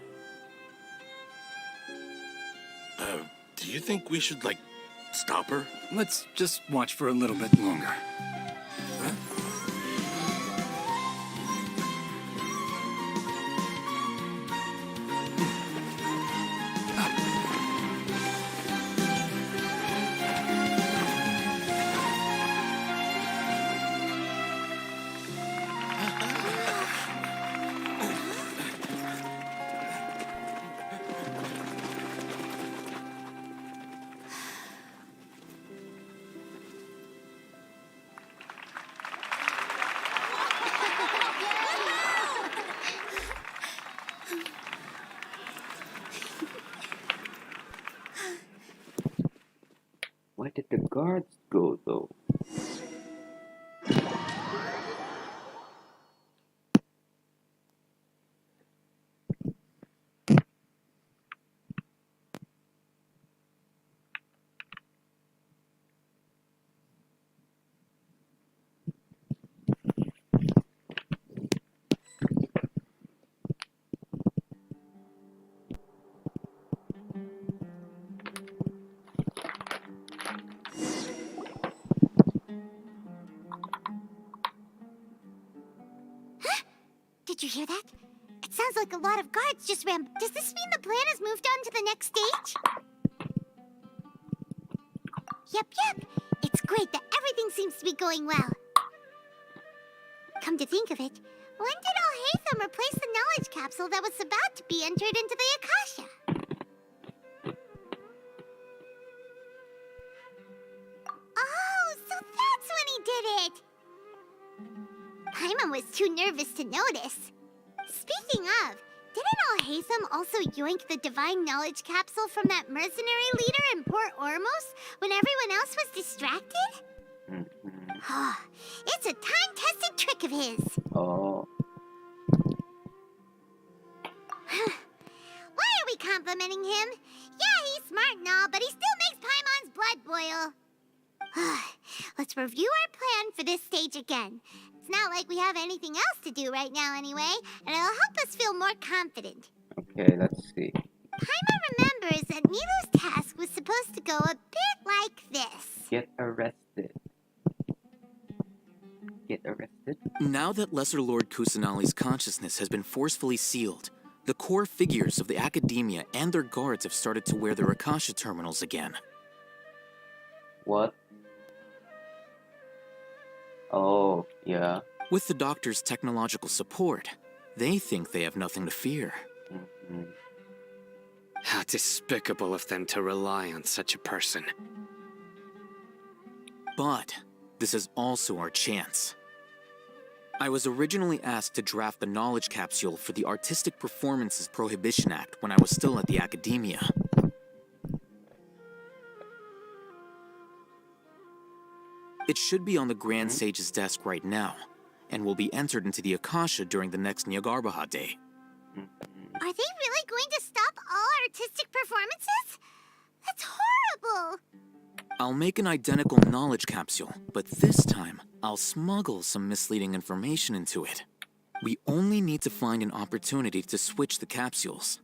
Do you think we should, like, stop her? Let's just watch for a little bit longer. Where did the guards go, though? Did you hear that? It sounds like a lot of guards just ran. Does this mean the plan has moved on to the next stage? Yep. It's great that everything seems to be going well. Come to think of it, when did Alhaitham replace the knowledge capsule that was about to be entered into the Akasha? Oh, so that's when he did it! Paimon was too nervous to notice. Speaking of, didn't Alhaitham also yoink the divine knowledge capsule from that mercenary leader in Port Ormos when everyone else was distracted? It's a time-tested trick of his. Oh. Why are we complimenting him? Yeah, he's smart and all, but he still makes Paimon's blood boil. Let's review our plan for this stage again. It's not like we have anything else to do right now anyway, and it'll help us feel more confident. Okay, let's see. Paimon remembers that Milo's task was supposed to go a bit like this. Get arrested. Get arrested? Now that Lesser Lord Kusanali's consciousness has been forcefully sealed, the core figures of the Academia and their guards have started to wear their Akasha terminals again. What? Oh, yeah. With the Doctor's technological support, they think they have nothing to fear. How despicable of them to rely on such a person. But this is also our chance. I was originally asked to draft the knowledge capsule for the Artistic Performances Prohibition Act when I was still at the Academia. It should be on the Grand Sage's desk right now, and will be entered into the Akasha during the next Nyargarbaha Day. Are they really going to stop all artistic performances? That's horrible! I'll make an identical knowledge capsule, but this time, I'll smuggle some misleading information into it. We only need to find an opportunity to switch the capsules.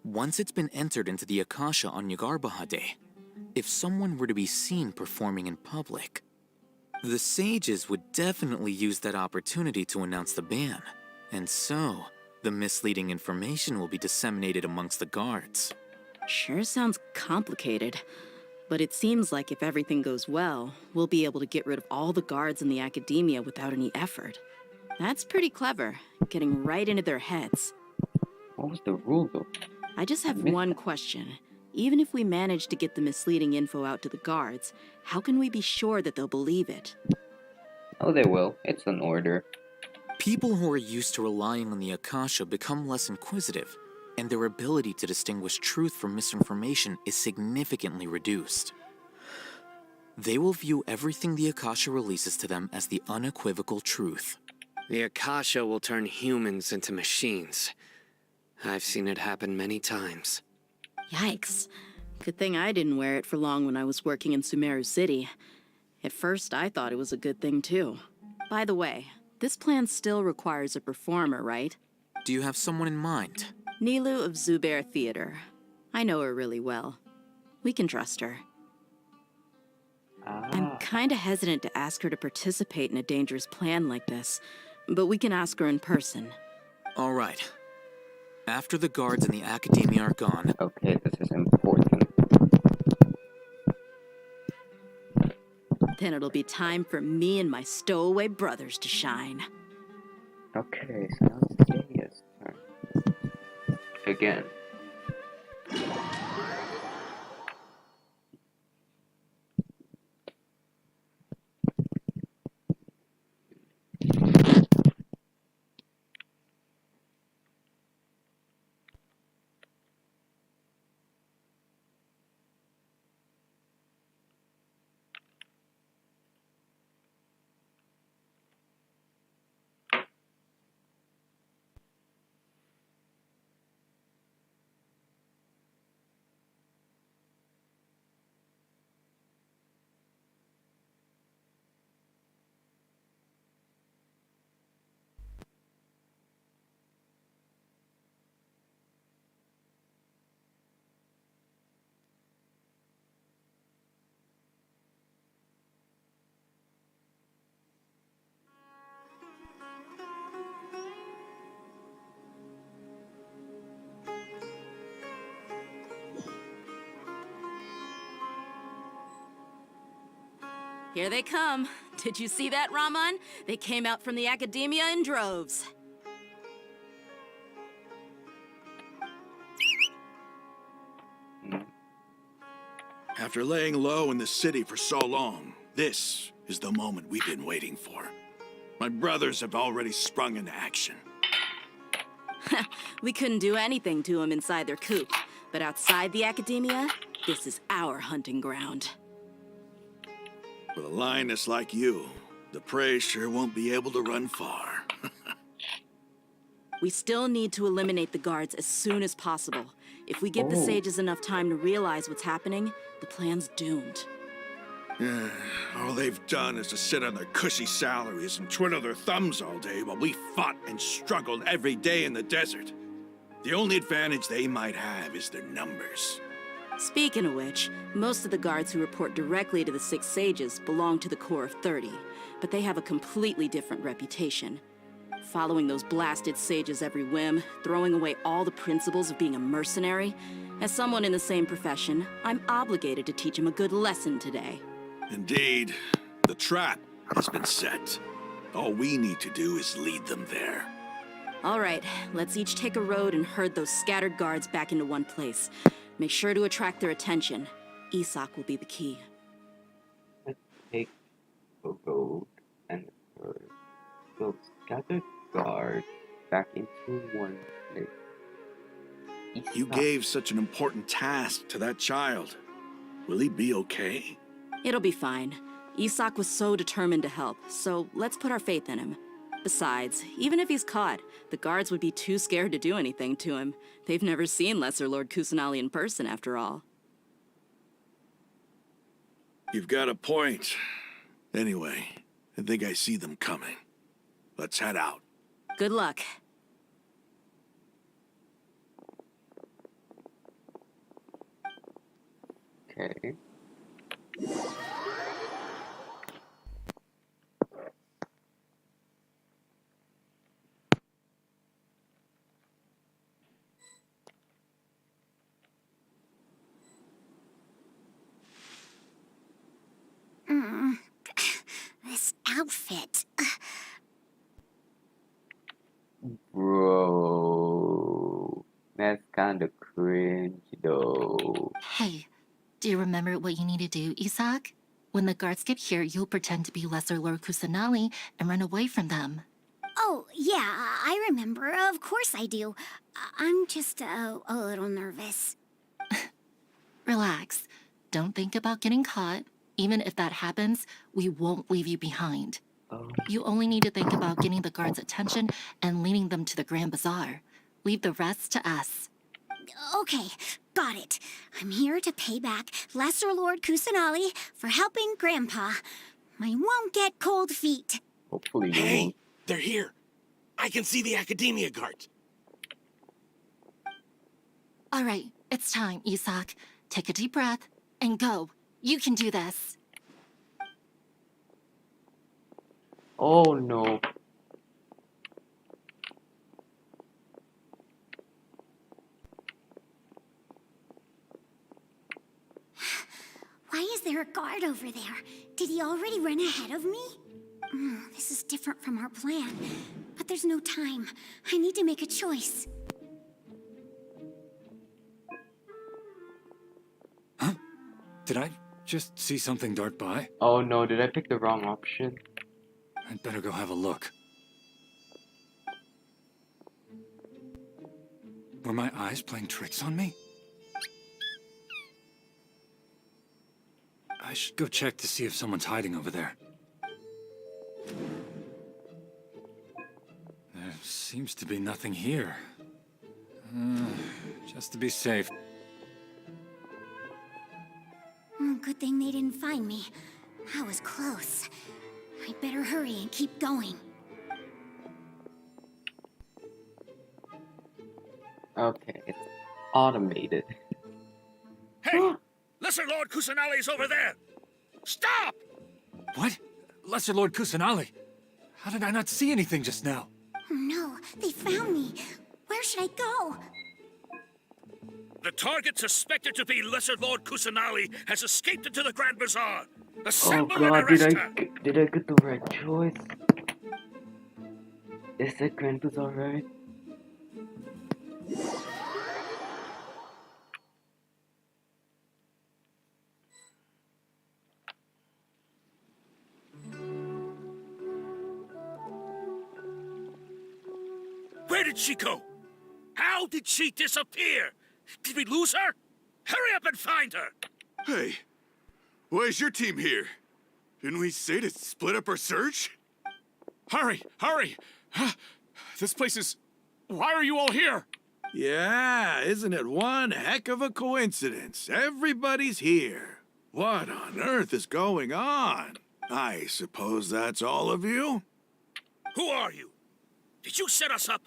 Once it's been entered into the Akasha on Nyargarbaha Day, if someone were to be seen performing in public, the sages would definitely use that opportunity to announce the ban, and so the misleading information will be disseminated amongst the guards. Sure sounds complicated, but it seems like if everything goes well, we'll be able to get rid of all the guards in the Academia without any effort. That's pretty clever, getting right into their heads. What was the rule, though? I just have one question. Even if we manage to get the misleading info out to the guards, how can we be sure that they'll believe it? Oh, they will. It's an order. People who are used to relying on the Akasha become less inquisitive, and their ability to distinguish truth from misinformation is significantly reduced. They will view everything the Akasha releases to them as the unequivocal truth. The Akasha will turn humans into machines. I've seen it happen many times. Yikes. Good thing I didn't wear it for long when I was working in Sumeru City. At first, I thought it was a good thing, too. By the way, this plan still requires a performer, right? Do you have someone in mind? Nilu of Zubair Theater. I know her really well. We can trust her. I'm kinda hesitant to ask her to participate in a dangerous plan like this, but we can ask her in person. All right. After the guards and the Academia are gone... Okay, this is important. Then it'll be time for me and my stowaway brothers to shine. Okay, so now it's Gaya's turn. Again. Here they come. Did you see that, Raman? They came out from the Academia in droves. After laying low in the city for so long, this is the moment we've been waiting for. My brothers have already sprung into action. We couldn't do anything to them inside their coop, but outside the Academia, this is our hunting ground. With a lioness like you, the prey sure won't be able to run far. We still need to eliminate the guards as soon as possible. If we give the sages enough time to realize what's happening, the plan's doomed. All they've done is to sit on their cushy salaries and twiddle their thumbs all day while we fought and struggled every day in the desert. The only advantage they might have is their numbers. Speaking of which, most of the guards who report directly to the Six Sages belong to the Corps of 30, but they have a completely different reputation. Following those blasted sages every whim, throwing away all the principles of being a mercenary. As someone in the same profession, I'm obligated to teach them a good lesson today. Indeed, the trap has been set. All we need to do is lead them there. All right, let's each take a road and herd those scattered guards back into one place. Make sure to attract their attention. Isak will be the key. Let's take the road and those scattered guards back into one place. You gave such an important task to that child. Will he be okay? It'll be fine. Isak was so determined to help, so let's put our faith in him. Besides, even if he's caught, the guards would be too scared to do anything to him. They've never seen Lesser Lord Kusanali in person, after all. You've got a point. Anyway, I think I see them coming. Let's head out. Good luck. Okay. This outfit. Bro, that's kind of cringe though. Hey, do you remember what you need to do, Isak? When the guards get here, you'll pretend to be Lesser Lord Kusanali and run away from them. Oh, yeah, I remember. Of course I do. I'm just a little nervous. Relax. Don't think about getting caught. Even if that happens, we won't leave you behind. You only need to think about getting the guards' attention and leading them to the Grand Bazaar. Leave the rest to us. Okay, got it. I'm here to pay back Lesser Lord Kusanali for helping Grandpa. I won't get cold feet. Hopefully you Hey, won't. they're here. I can see the Academia guards. All right, it's time, Isak. Take a deep breath and go. You can do this. Oh no. Why is there a guard over there? Did he already run ahead of me? This is different from our plan. But there's no time. I need to make a choice. Did I just see something dart by? Oh no, did I pick the wrong option? I'd better go have a look. Were my eyes playing tricks on me? I should go check to see if someone's hiding over there. There seems to be nothing here. Just to be safe. Good thing they didn't find me. I was close. I'd better hurry and keep going. Okay, it's automated. Hey! Lesser Lord Kusanali's over there! Stop! What? Lesser Lord Kusanali? How did I not see anything just now? Oh no, they found me. Where should I go? The target suspected to be Lesser Lord Kusanali has escaped into the Grand Bazaar. Oh Assemble and god, arrest her! did I get the right choice? Is that Grand Bazaar right? Where did she go? How did she disappear? Did we lose her? Hurry up and find her! Hey, why is your team here? Didn't we say to split up our search? Hurry! Hurry! This place is... Why are you all here? Yeah, isn't it one heck of a coincidence? Everybody's here. What on earth is going on? I suppose that's all of you? Who are you? Did you set us up?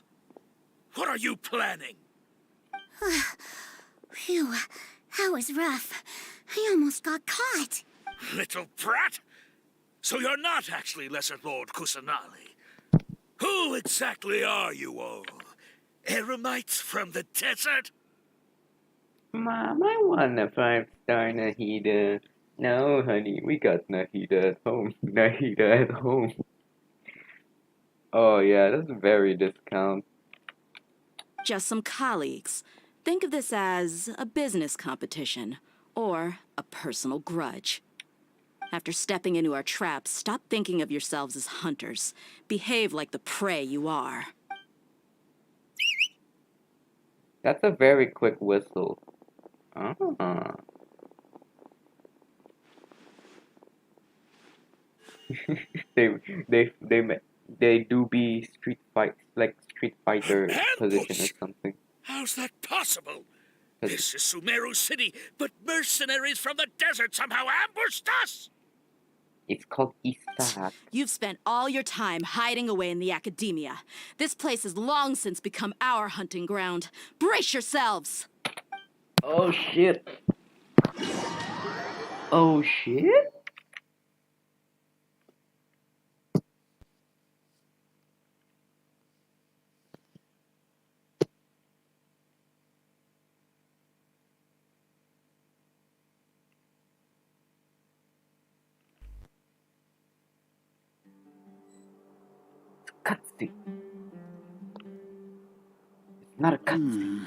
What are you planning? Phew, that was rough. I almost got caught. Little brat? So you're not actually Lesser Lord Kusanali. Who exactly are you all? Eremites from the desert? Mom, I want a 5-star Nahida. No, honey, we got Nahida at home. Nahida at home. Oh yeah, that's very discount. Just some colleagues. Think of this as a business competition or a personal grudge. After stepping into our traps, stop thinking of yourselves as hunters. Behave like the prey you are. That's a very quick whistle. Ah. they do be Street Fighter position or something. How's that possible? This is Sumeru City, but mercenaries from the desert somehow ambushed us! It's called Isak. You've spent all your time hiding away in the Academia. This place has long since become our hunting ground. Brace yourselves! Oh shit. Oh shit? Cutscene. It's not a cutscene.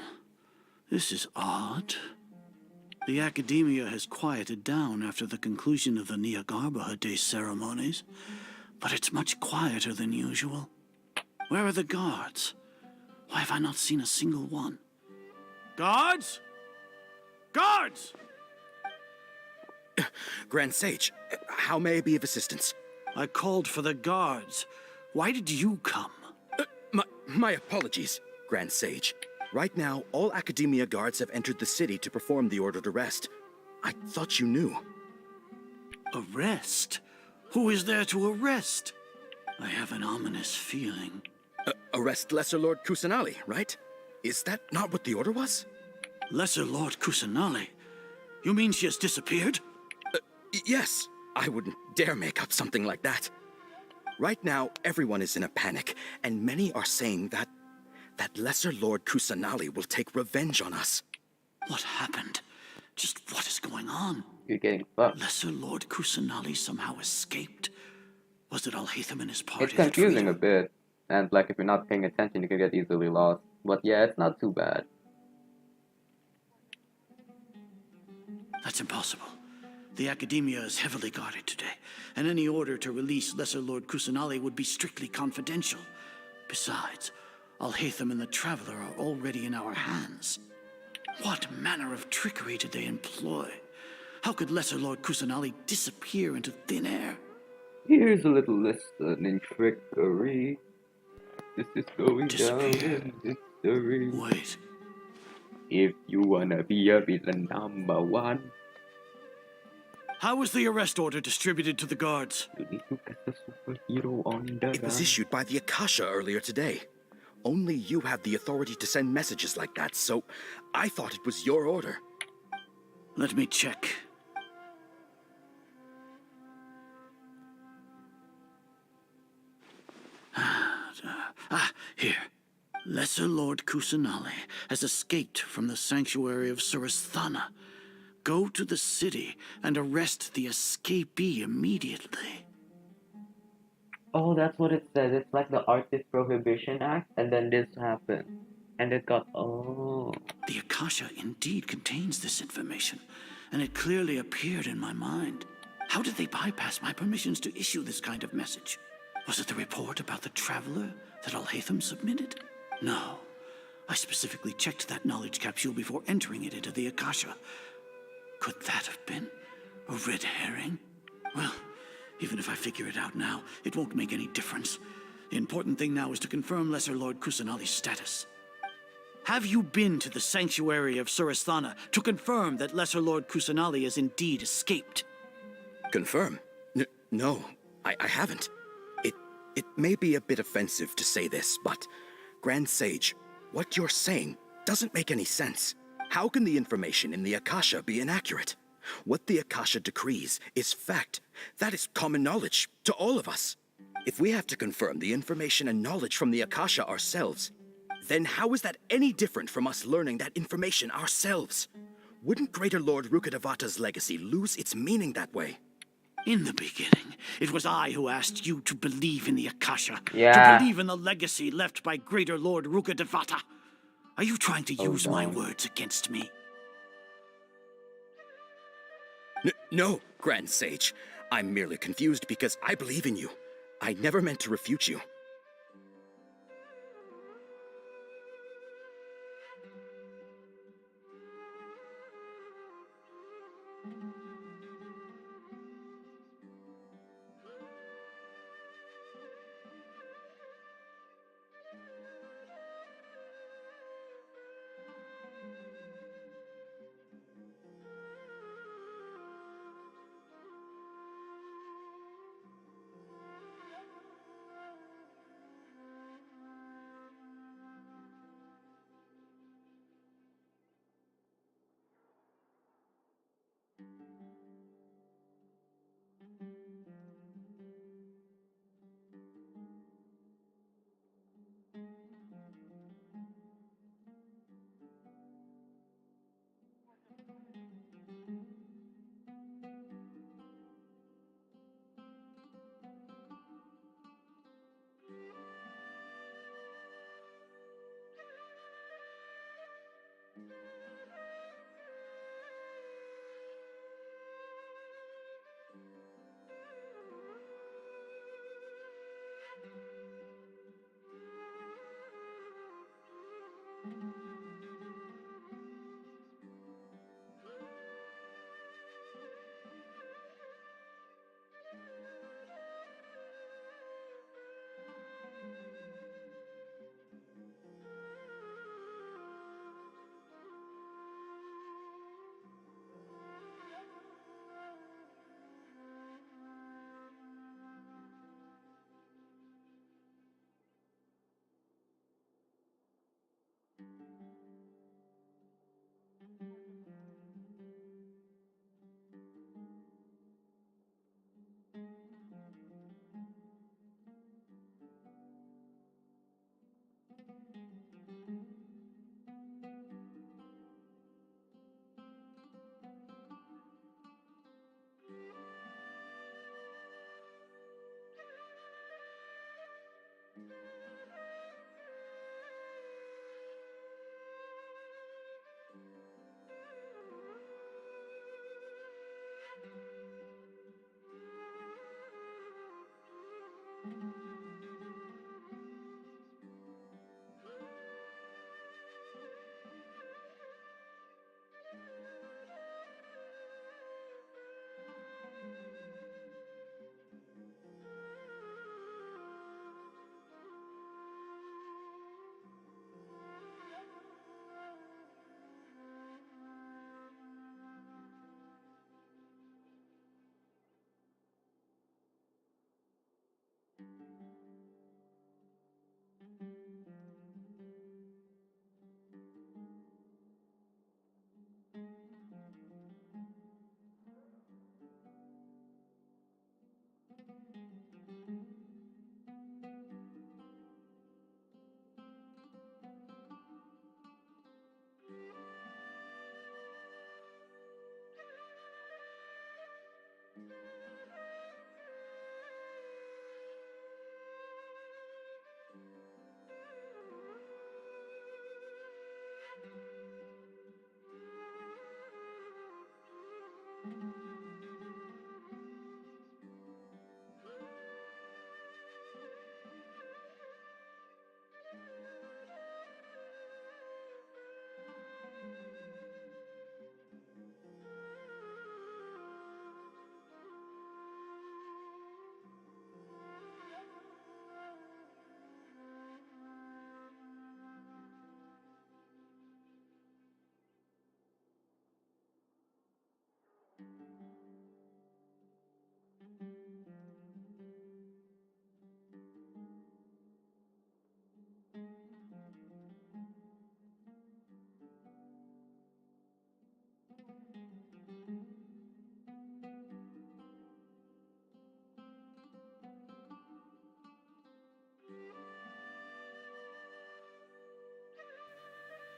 This is odd. The Academia has quieted down after the conclusion of the Niagarbaha Day ceremonies, but it's much quieter than usual. Where are the guards? Why have I not seen a single one? Guards? Guards! Grand Sage, how may I be of assistance? I called for the guards. Why did you come? My apologies, Grand Sage. Right now, all Academia guards have entered the city to perform the ordered arrest. I thought you knew. Arrest? Who is there to arrest? I have an ominous feeling. Arrest Lesser Lord Kusanali, right? Is that not what the order was? Lesser Lord Kusanali? You mean she has disappeared? Yes. I wouldn't dare make up something like that. Right now, everyone is in a panic, and many are saying that Lesser Lord Kusanali will take revenge on us. What happened? Just what is going on? You're getting fucked. Lesser Lord Kusanali somehow escaped. Was it Alhaitham and his party? It's confusing a bit, and like if you're not paying attention, you can get easily lost. But yeah, it's not too bad. That's impossible. The Academia is heavily guarded today, and any order to release Lesser Lord Kusanali would be strictly confidential. Besides, Alhaitham and the Traveler are already in our hands. What manner of trickery did they employ? How could Lesser Lord Kusanali disappear into thin air? Here's a little lesson in trickery. This is going down in history. Wait. If you wanna be a villain #1, how was the arrest order distributed to the guards? you need to get the superhero on the It was run. issued by the Akasha earlier today. Only you have the authority to send messages like that, so I thought it was your order. Let me check. Here. Lesser Lord Kusanali has escaped from the sanctuary of Surasthana. Go to the city and arrest the escapee immediately. Oh, that's what it says. It's like the Artist Prohibition Act, and then this happened. And it got, oh. The Akasha indeed contains this information, and it clearly appeared in my mind. How did they bypass my permissions to issue this kind of message? Was it the report about the Traveler that Alhaitham submitted? No. I specifically checked that knowledge capsule before entering it into the Akasha. Could that have been a red herring? Well, even if I figure it out now, it won't make any difference. The important thing now is to confirm Lesser Lord Kusanali's status. Have you been to the sanctuary of Surasthana to confirm that Lesser Lord Kusanali has indeed escaped? Confirm? No, I haven't. It may be a bit offensive to say this, but Grand Sage, what you're saying doesn't make any sense. How can the information in the Akasha be inaccurate? What the Akasha decrees is fact. That is common knowledge to all of us. If we have to confirm the information and knowledge from the Akasha ourselves, then how is that any different from us learning that information ourselves? Wouldn't Greater Lord Rukkhadevata's legacy lose its meaning that way? In the beginning, it was I who asked you to believe in the Akasha. Yeah. To believe in the legacy left by Greater Lord Rukkhadevata. Are you trying to use my words against me? No, Grand Sage. I'm merely confused because I believe in you. I never meant to refute you.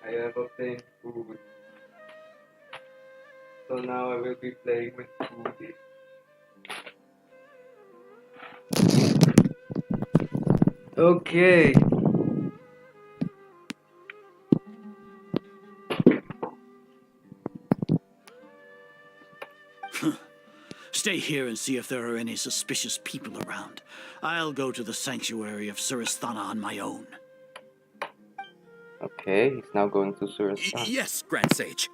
I have obtained food. So now I will be playing with food. Okay. Stay here and see if there are any suspicious people around. I'll go to the sanctuary of Surasthana on my own. Okay, he's now going to Surasthana. Yes, Grand Sage.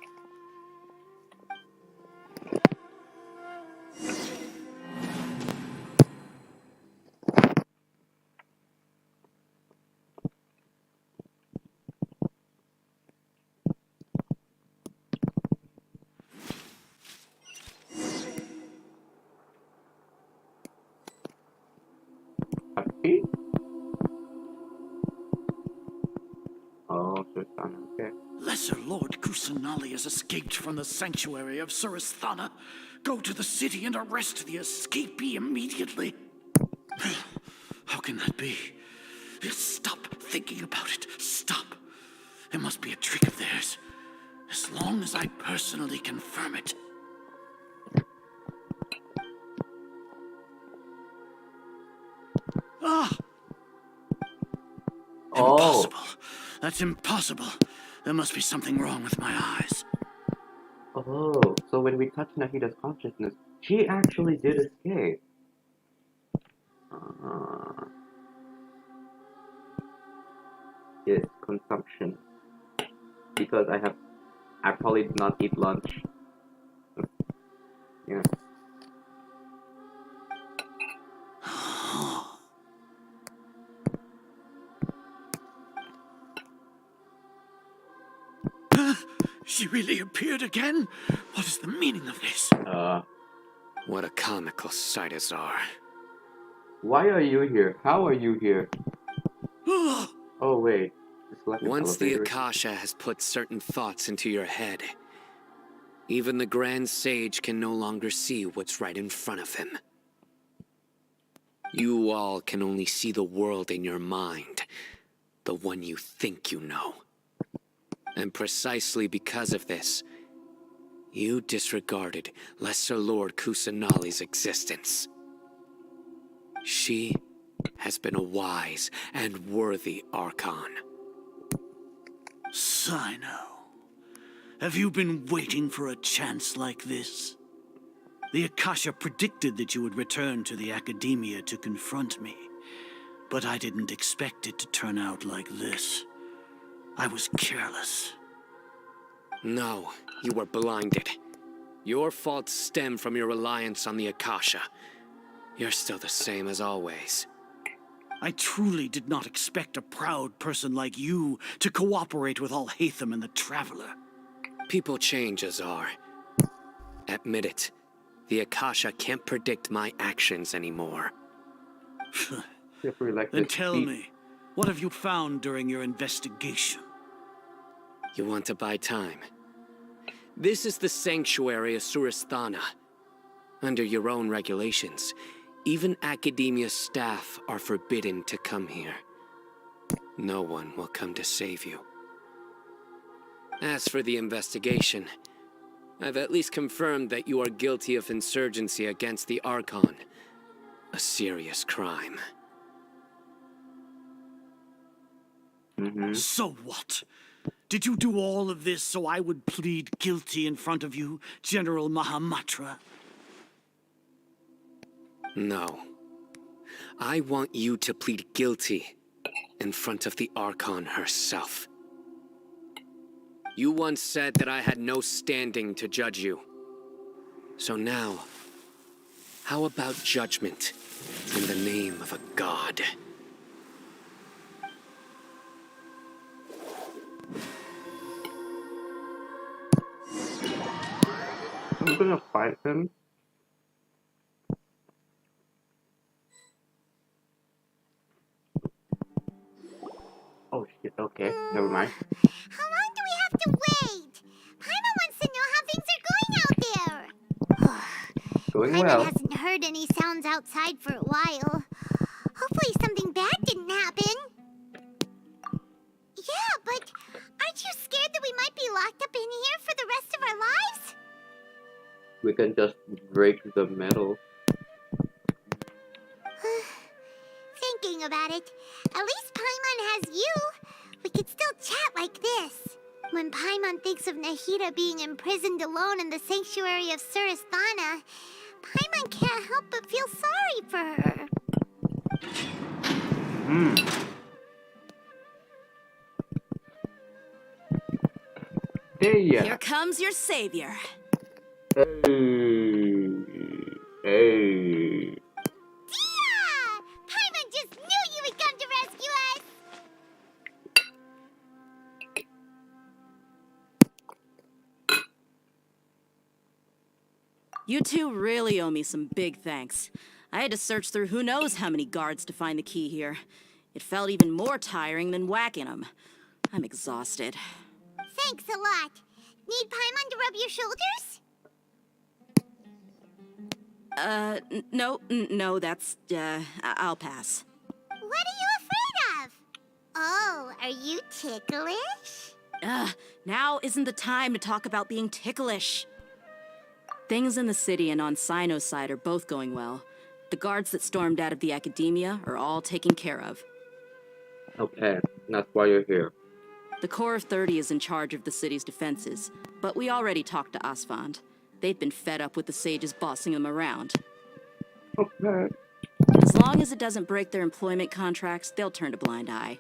Happy? Oh, Surasthana, okay. Lesser Lord Kusanali has escaped from the sanctuary of Surasthana. Go to the city and arrest the escapee immediately. How can that be? Stop thinking about it. Stop. It must be a trick of theirs. As long as I personally confirm it. Ah! Impossible. That's impossible. There must be something wrong with my eyes. Oh, so when we touch Nahida's consciousness, she actually did escape. Yes, consumption. Because I probably did not eat lunch. Yeah. She really appeared again? What is the meaning of this? What a comical sight is our. Why are you here? How are you here? Oh, wait. Once the Akasha has put certain thoughts into your head, even the Grand Sage can no longer see what's right in front of him. You all can only see the world in your mind, the one you think you know. And precisely because of this, you disregarded Lesser Lord Kusanali's existence. She has been a wise and worthy Archon. Sino, have you been waiting for a chance like this? The Akasha predicted that you would return to the Academia to confront me, but I didn't expect it to turn out like this. I was careless. No, you were blinded. Your faults stem from your reliance on the Akasha. You're still the same as always. I truly did not expect a proud person like you to cooperate with Alhaitham and the Traveler. People change, Azar. Admit it. The Akasha can't predict my actions anymore. Then tell me, what have you found during your investigation? You want to buy time? This is the sanctuary of Suristhana. Under your own regulations, even Academia staff are forbidden to come here. No one will come to save you. As for the investigation, I've at least confirmed that you are guilty of insurgency against the Archon. A serious crime. So what? Did you do all of this so I would plead guilty in front of you, General Mahamatra? No. I want you to plead guilty in front of the Archon herself. You once said that I had no standing to judge you. So now, how about judgment in the name of a god? I'm gonna fight him. Oh shit, okay, never mind. How long do we have to wait? Paimon wants to know how things are going out there. Going Paimon well. hasn't heard any sounds outside for a while. Hopefully something bad didn't happen. Yeah, but aren't you scared that we might be locked up in here for the rest of our lives? We can just break the metal. Thinking about it, at least Paimon has you. We could still chat like this. When Paimon thinks of Nahida being imprisoned alone in the sanctuary of Suristhana, Paimon can't help but feel sorry for her. Hey, Here comes your savior. Hey. Paimon just knew you would come to rescue us! You two really owe me some big thanks. I had to search through who knows how many guards to find the key here. It felt even more tiring than whacking them. I'm exhausted. Thanks a lot. Need Paimon to rub your shoulders? No, that's, I'll pass. What are you afraid of? Oh, are you ticklish? Now isn't the time to talk about being ticklish. Things in the city and on Sino's side are both going well. The guards that stormed out of the Academia are all taken care of. Okay, that's why you're here. The Corps of 30 is in charge of the city's defenses, but we already talked to Asfand. They've been fed up with the sages bossing them around. Okay. As long as it doesn't break their employment contracts, they'll turn a blind eye.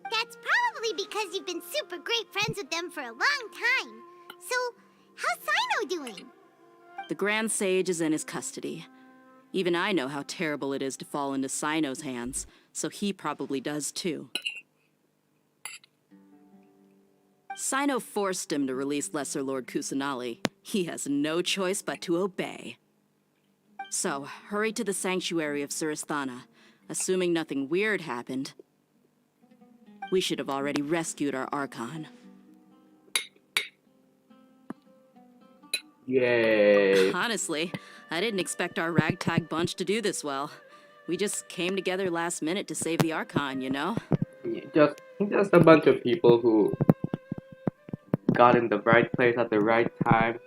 That's probably because you've been super great friends with them for a long time. So, how's Sino doing? The Grand Sage is in his custody. Even I know how terrible it is to fall into Sino's hands, so he probably does too. Sino forced him to release Lesser Lord Kusanali. He has no choice but to obey. So, hurry to the sanctuary of Suristhana. Assuming nothing weird happened, we should have already rescued our Archon. Yay. Honestly, I didn't expect our ragtag bunch to do this well. We just came together last minute to save the Archon, you know? Just a bunch of people who got in the right place at the right time.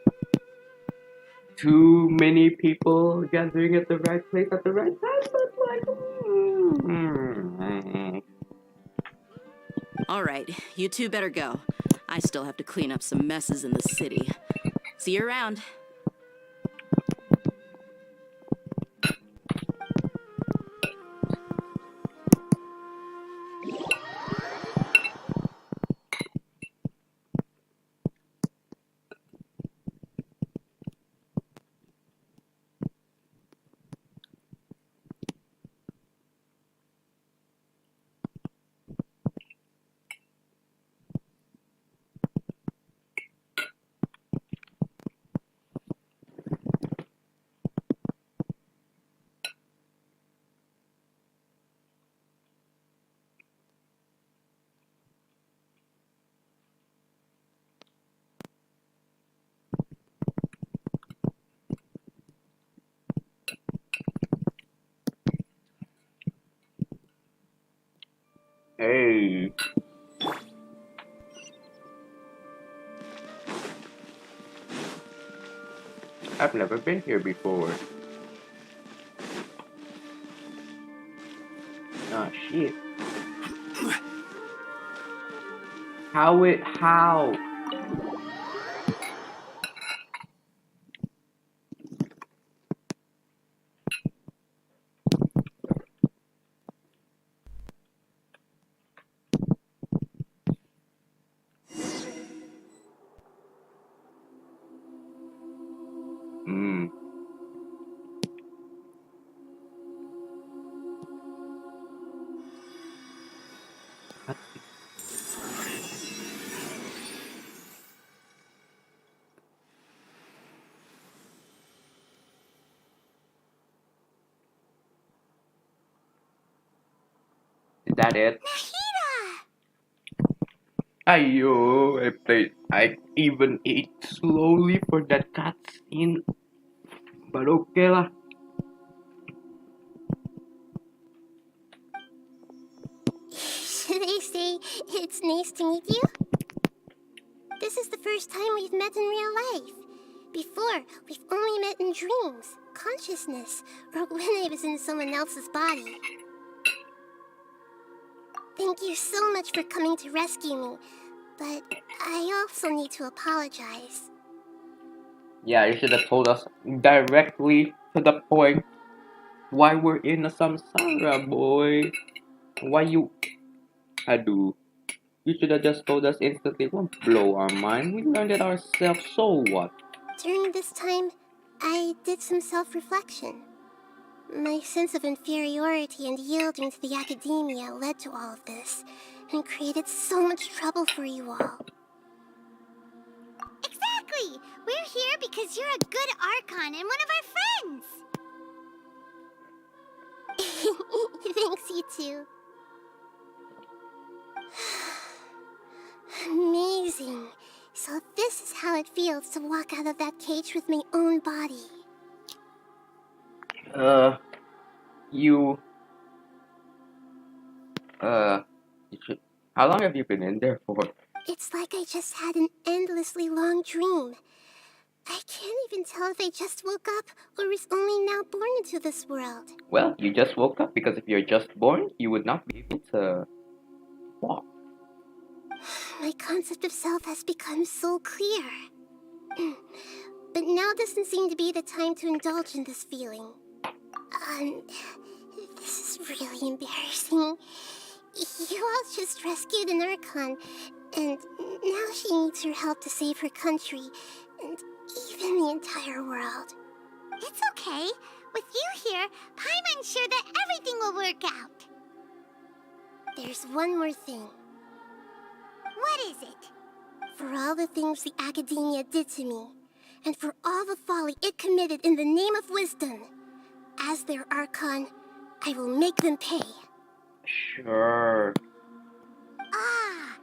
too many people gathering at the right place at the right time, but like, All right, you two better go. I still have to clean up some messes in the city. See you around. hey. I've never been here before. Oh shit. How? Hmm. Is that it? Ayo, I even ate slowly for that cutscene. But okay lah. Should I say it's nice to meet you? This is the first time we've met in real life. Before, we've only met in dreams, consciousness, or when I was in someone else's body. Thank you so much for coming to rescue me, but I also need to apologize. Yeah, you should have told us directly to the point why we're in a samsara, boy. Why you... Adu. You should have just told us instantly. It won't blow our mind. We learned it ourselves, so what? During this time, I did some self-reflection. My sense of inferiority and yielding to the academia led to all of this, and created so much trouble for you all. Exactly! We're here because you're a good Archon and one of our friends! Thanks, you two. Amazing. So this is how it feels to walk out of that cage with my own body. You... You should... How long have you been in there for? It's like I just had an endlessly long dream. I can't even tell if I just woke up or was only now born into this world. Well, you just woke up because if you're just born, you would not be able to walk. My concept of self has become so clear. But now doesn't seem to be the time to indulge in this feeling. This is really embarrassing. You all just rescued an Archon, and now she needs your help to save her country, and even the entire world. It's okay. With you here, Paimon's sure that everything will work out. There's one more thing. What is it? For all the things the Academia did to me, and for all the folly it committed in the name of wisdom, as their Archon, I will make them pay. Sure. Ah!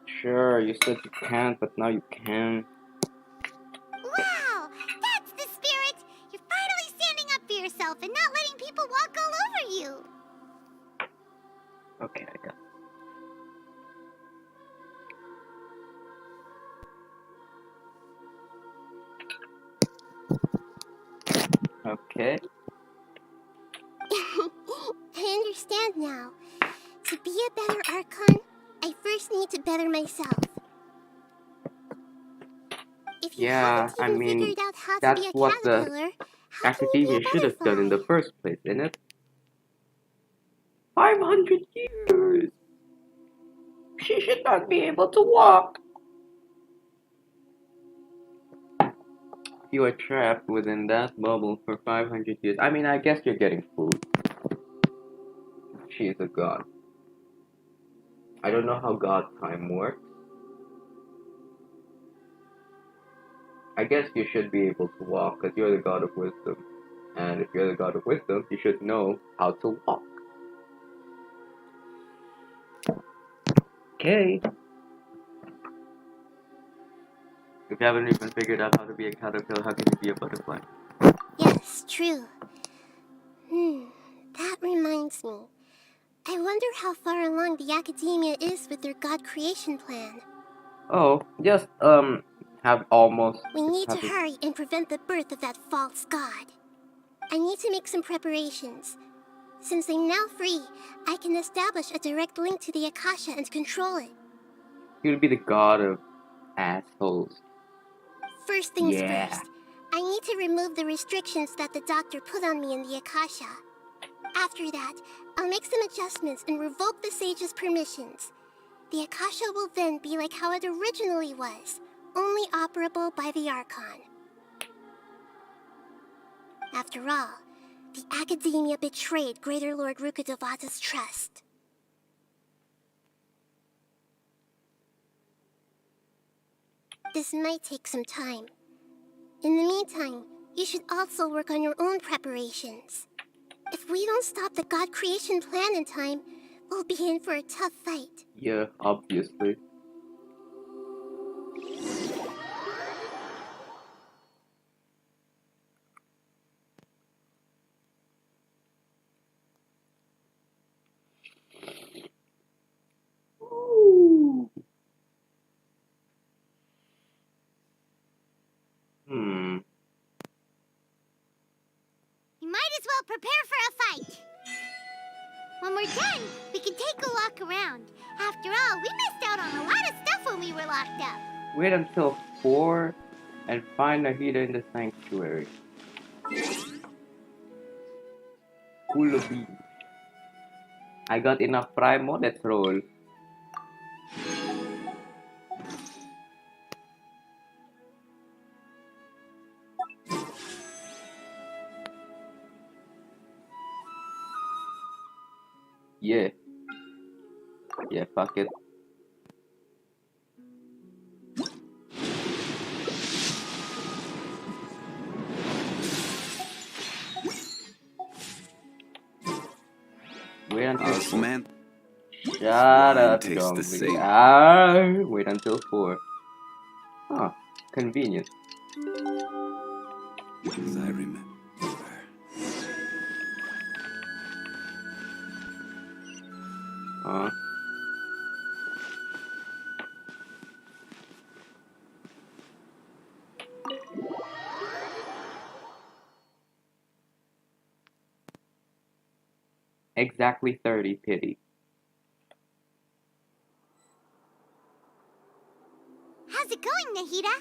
Sure, you said you can't, but now you can. Wow! That's the spirit! You're finally standing up for yourself and not letting people walk all over you! Okay, I got it. Okay. I understand now. To be a better Archon, I first need to better myself. If you Yeah, haven't I even mean, figured out how to be that's a what the caterpillar, how can you be academia a should have done in butterfly? the first place, isn't it? 500 years! She should not be able to walk! You are trapped within that bubble for 500 years. I mean, I guess you're getting food. She is a god. I don't know how god time works. I guess you should be able to walk because you're the god of wisdom. And if you're the god of wisdom, you should know how to walk. Okay. If you haven't even figured out how to be a caterpillar, how can you be a butterfly? Yes, true. That reminds me. I wonder how far along the academia is with their god creation plan. Oh, just, have almost... We need to have it. hurry and prevent the birth of that false god. I need to make some preparations. Since I'm now free, I can establish a direct link to the Akasha and control it. You'll be the god of assholes. First things Yeah. first, I need to remove the restrictions that the doctor put on me in the Akasha. After that, I'll make some adjustments and revoke the sage's permissions. The Akasha will then be like how it originally was, only operable by the Archon. After all, the Academia betrayed Greater Lord Rukkhadevata's trust. This might take some time. In the meantime, you should also work on your own preparations. If we don't stop the God creation plan in time, we'll be in for a tough fight. Yeah, obviously. Ooh. You might as well prepare for a fight. When we're done, we can take a walk around. After all, we missed out on a lot of stuff when we were locked up. Wait until 4 and find Nahida in the sanctuary. Cool beans. I got enough Primo, let's roll. Yeah. Yeah, fuck it. Wait until 4. Man. Shut up, tastes the Zombie. same. Wait until 4. Huh, convenient. As I remember. Huh? Exactly 30, pity. How's it going, Nahida?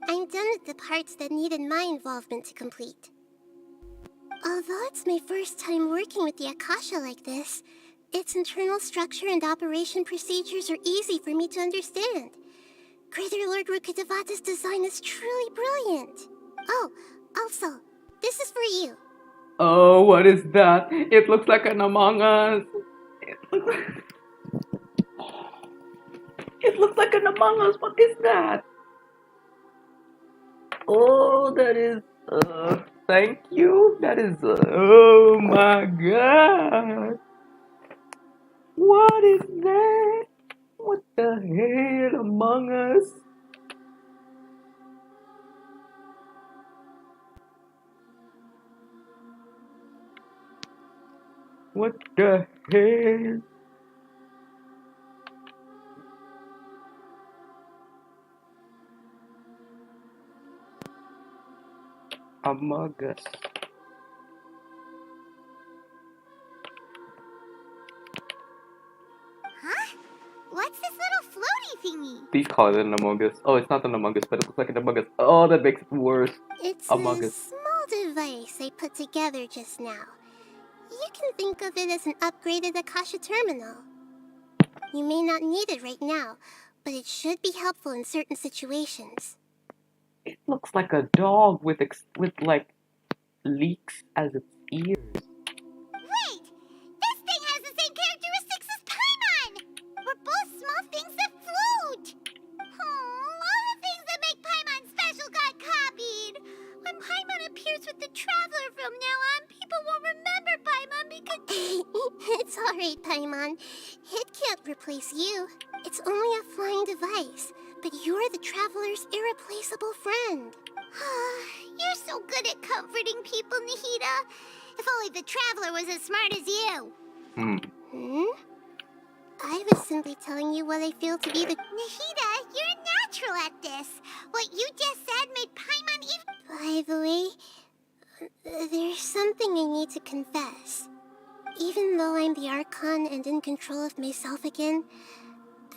I'm done with the parts that needed my involvement to complete. Although it's my first time working with the Akasha like this, its internal structure and operation procedures are easy for me to understand. Greater Lord Rukkhadevata's design is truly brilliant. Oh, also, this is for you. Oh, what is that? It looks like an Among Us. It looks like an Among Us. What is that? Oh, that is. Thank you. That is. Oh my god. What is that? What the hell, Among Us? What the hell? Among Us. Please call it an Among Us. Oh, it's not an Among Us, but it looks like an Among Us. Oh, that makes it worse. It's Among a Us. small device I put together just now. You can think of it as an upgraded Akasha terminal. You may not need it right now, but it should be helpful in certain situations. It looks like a dog with like leaks as its ears. Wait! This thing has the same characteristics as Paimon! We're both small things that float! Oh, all the things that make Paimon special got copied! When Paimon appears with the Traveler from now on, people won't remember Paimon because... It's alright, Paimon. It can't replace you. It's only a flying device, but you're the Traveler's irreplaceable friend. You're so good at comforting people, Nahida. If only the Traveler was as smart as you. I was simply telling you what I feel to be the... Nahida, you're a natural at this. What you just said made Paimon even... By the way, there's something I need to confess. Even though I'm the Archon and in control of myself again,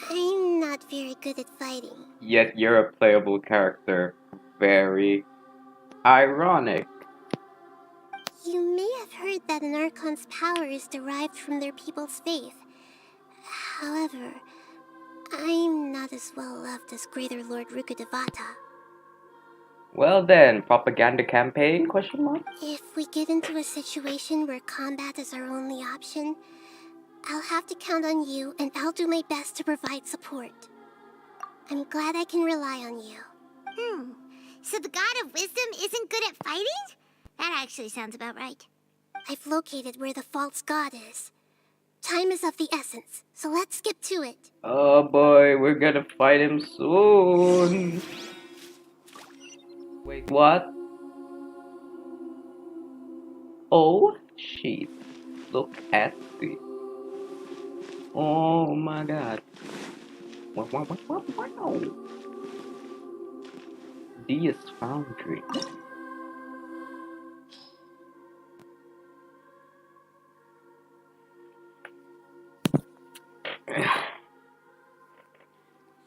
I'm not very good at fighting. Yet you're a playable character. Very ironic. You may have heard that an Archon's power is derived from their people's faith. However, I'm not as well loved as Greater Lord Rukkhadevata. Well then, propaganda campaign? Question mark? If we get into a situation where combat is our only option, I'll have to count on you, and I'll do my best to provide support. I'm glad I can rely on you. So the God of Wisdom isn't good at fighting? That actually sounds about right. I've located where the false god is. Time is of the essence, so let's skip to it. Oh boy, we're gonna fight him soon. Wait, what? Oh, shit. Look at this. Oh my god. Wow. Dia's Foundry.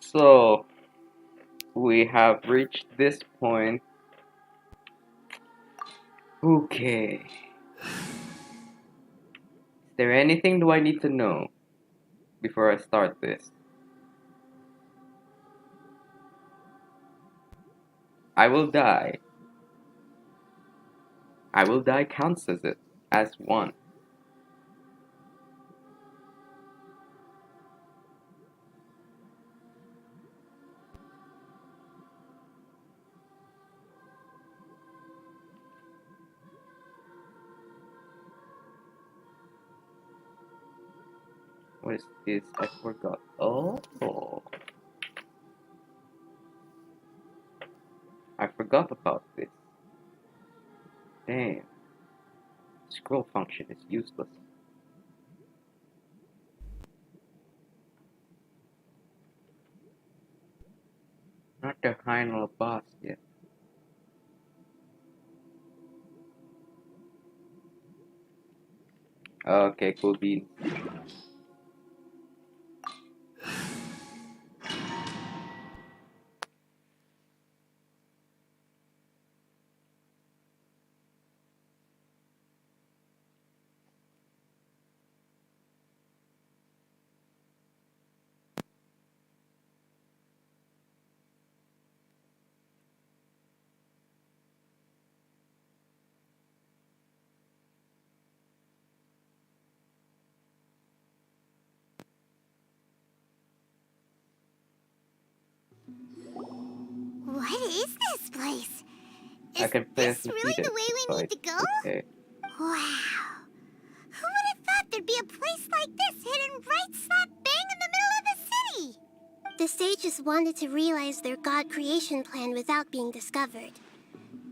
So, we have reached this point. Okay. Is there anything do I need to know before I start this? I will die. I will die counts as it, as one. What is this? I forgot. Oh. I forgot about this. Damn. Scroll function is useless. Not the final boss yet. Okay, cool beans. What is this place? I can play as Is this really the way we need to go? Okay. Wow. Who would have thought there'd be a place like this hidden right slap bang in the middle of the city? The sages wanted to realize their god creation plan without being discovered.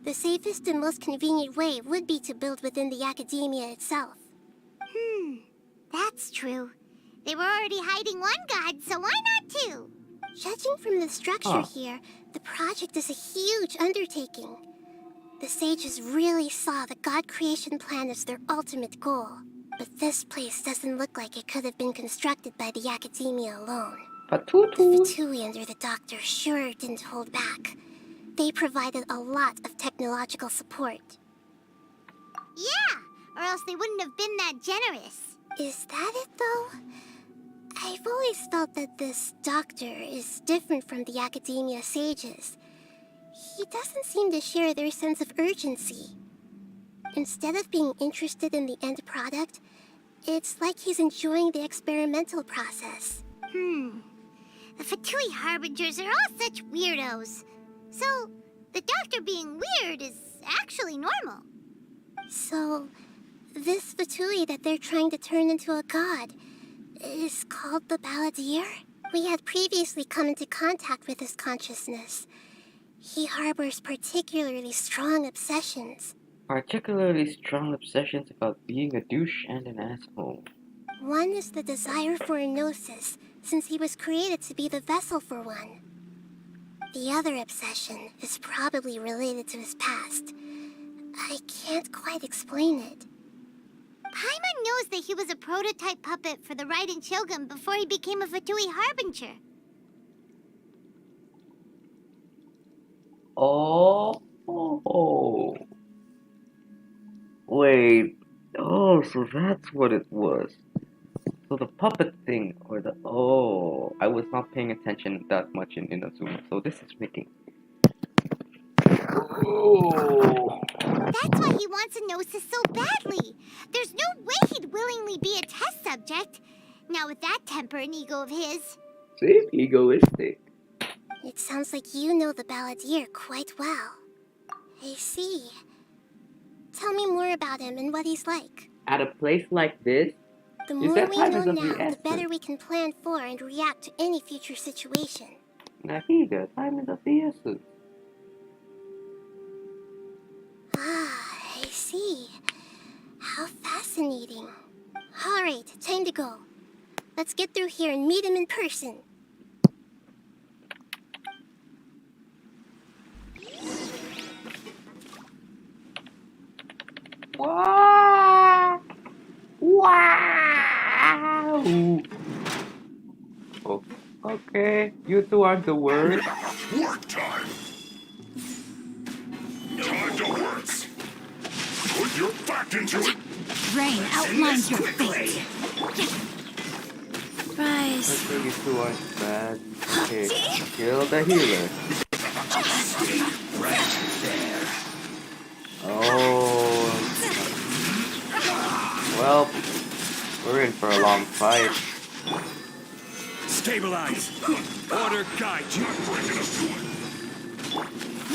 The safest and most convenient way would be to build within the academia itself. That's true. They were already hiding one god, so why not two? Judging from the structure here, the project is a huge undertaking. The sages really saw the god creation plan as their ultimate goal. But this place doesn't look like it could have been constructed by the academia alone. The Fatui under the doctor sure didn't hold back. They provided a lot of technological support. Yeah, or else they wouldn't have been that generous. Is that it, though? I've always felt that this doctor is different from the academia sages. He doesn't seem to share their sense of urgency. Instead of being interested in the end product, it's like he's enjoying the experimental process. The Fatui Harbingers are all such weirdos. So, the doctor being weird is actually normal. So, this Fatui that they're trying to turn into a god is called the Balladeer? We had previously come into contact with his consciousness. He harbors particularly strong obsessions. Particularly strong obsessions about being a douche and an asshole. One is the desire for a gnosis, since he was created to be the vessel for one. The other obsession is probably related to his past. I can't quite explain it. Paimon knows that he was a prototype puppet for the Raiden Shogun before he became a Fatui Harbinger. Oh. Wait. Oh, so that's what it was. So the puppet thing, or the... Oh, I was not paying attention that much in Inazuma, so this is making... Oh. That's why he wants a gnosis so badly. There's no way he'd willingly be a test subject. Now with that temper and ego of his. See? Egoistic. It sounds like you know the Balladeer quite well. I see. Tell me more about him and what he's like. At a place like this, The you more said we time know is of now, the the essence. better we can plan for and react to any future situation. Nahida, time is of the essence. Ah, I see. How fascinating. All right, time to go. Let's get through here and meet him in person. Wow! Wow! Oh, okay, you two aren't the worst. Work time! Time to work! Put your back into it! Rain outlines your fate. Rise. Okay, you two aren't bad. Okay, kill the healer. Right there. Oh. Well, we're in for a long fight. Stabilize! Order guide you!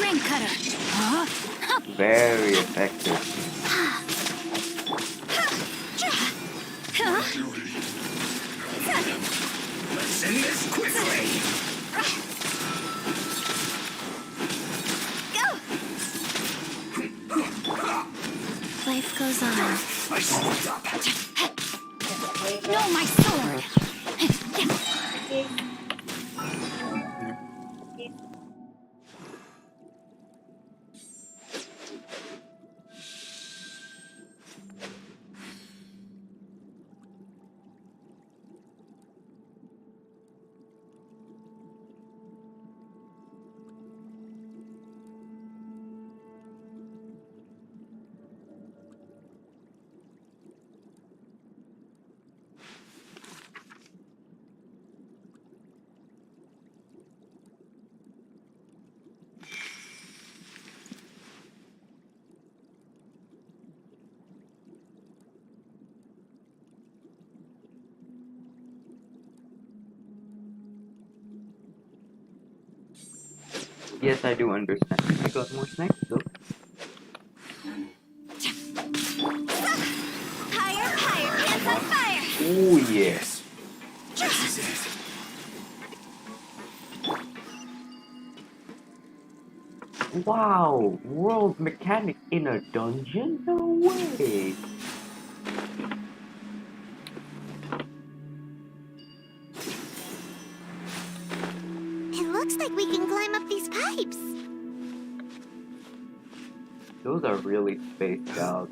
Rain cutter. Huh? Very effective. Let's end this quickly! Life goes on. I slipped up. No, my sword. Yes, I do understand. I got more snacks though. Higher, higher, hands on fire. Oh yes. This is it. Wow, world mechanic in a dungeon? No way. It looks like we can climb up these pipes. Those are really spaced out.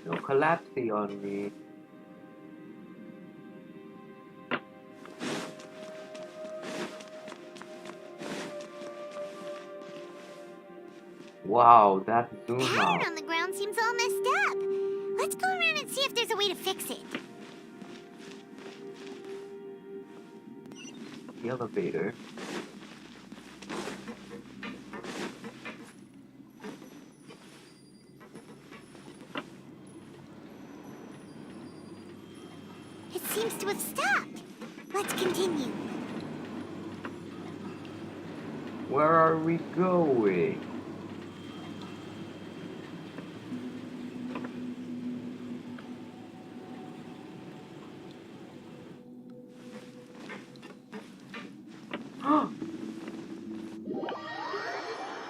No collapsing on me. Wow, that zoom The out. pattern on the ground seems all messed up. Let's go around and see if there's a way to fix it. The elevator. It seems to have stopped. Let's continue. Where are we going?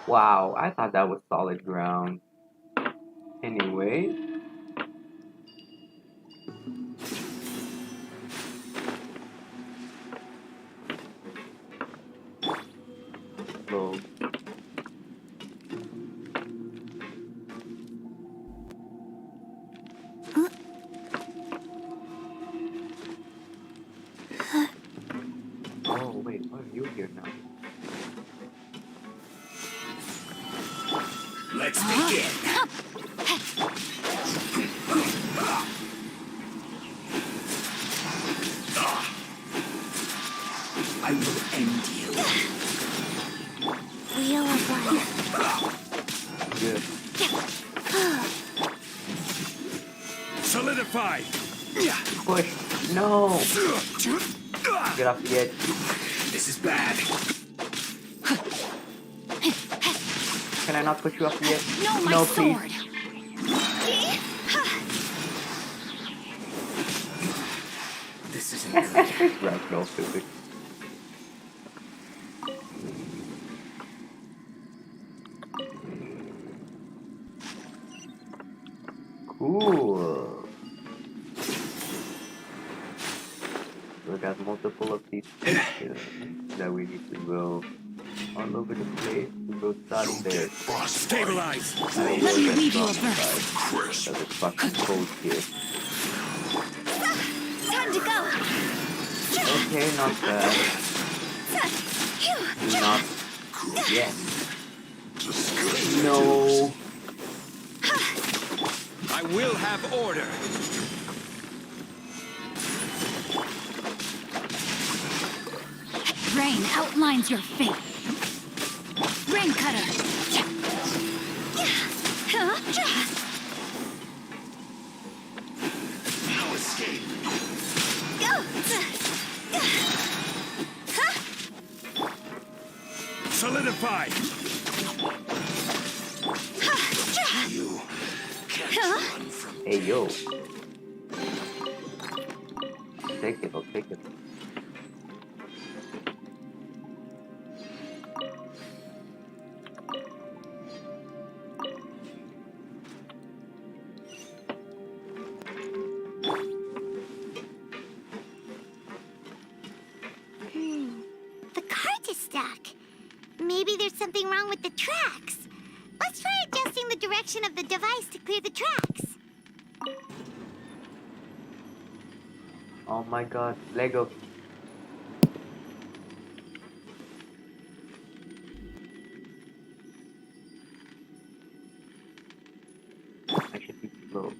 Wow, I thought that was solid ground. Anyway. Slow. Oh, wait, why are you here now? Let's begin. I will end you. Wheel of life. Good. Solidify. Push. No. Get off the edge. This is bad. Can I not push you off the edge? No, my no, sword. please. This isn't good. Rational physics. Cool. We got multiple of these pieces that we need to go all over the place. We go starting there. Stabilize. Let me leave you a verse. Because it's fucking cold here. Time to go. Okay, not bad. Not yet. No. I will have order. Rain outlines your fate. Rain cutter. No escape. Solidify. You can't run from. Hey, yo. Take it, I'll take it. The cart is stuck. Maybe there's something wrong with the tracks. Let's try adjusting the direction of the device to clear the tracks. Oh my god, Lego. I should be slow.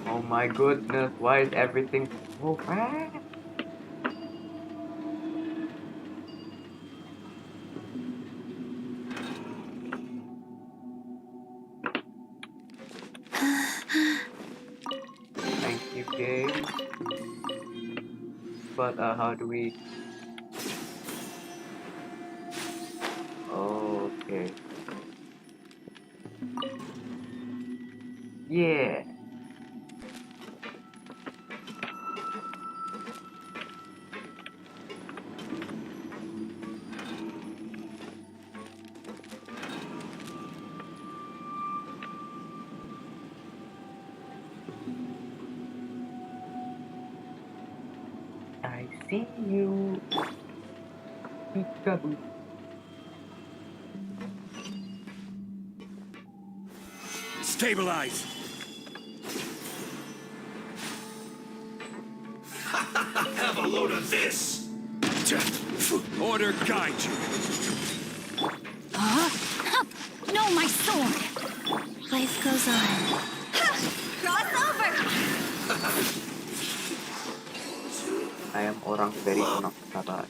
Oh my goodness, why is everything so fast? Thank you, game. But how do we? Oh, okay. Yeah. I see you. Peekaboo. Stabilize! Have a load of this! Order guide you. Huh? No, my sword! Life goes on. Cross over! I am orang very penuh sabar.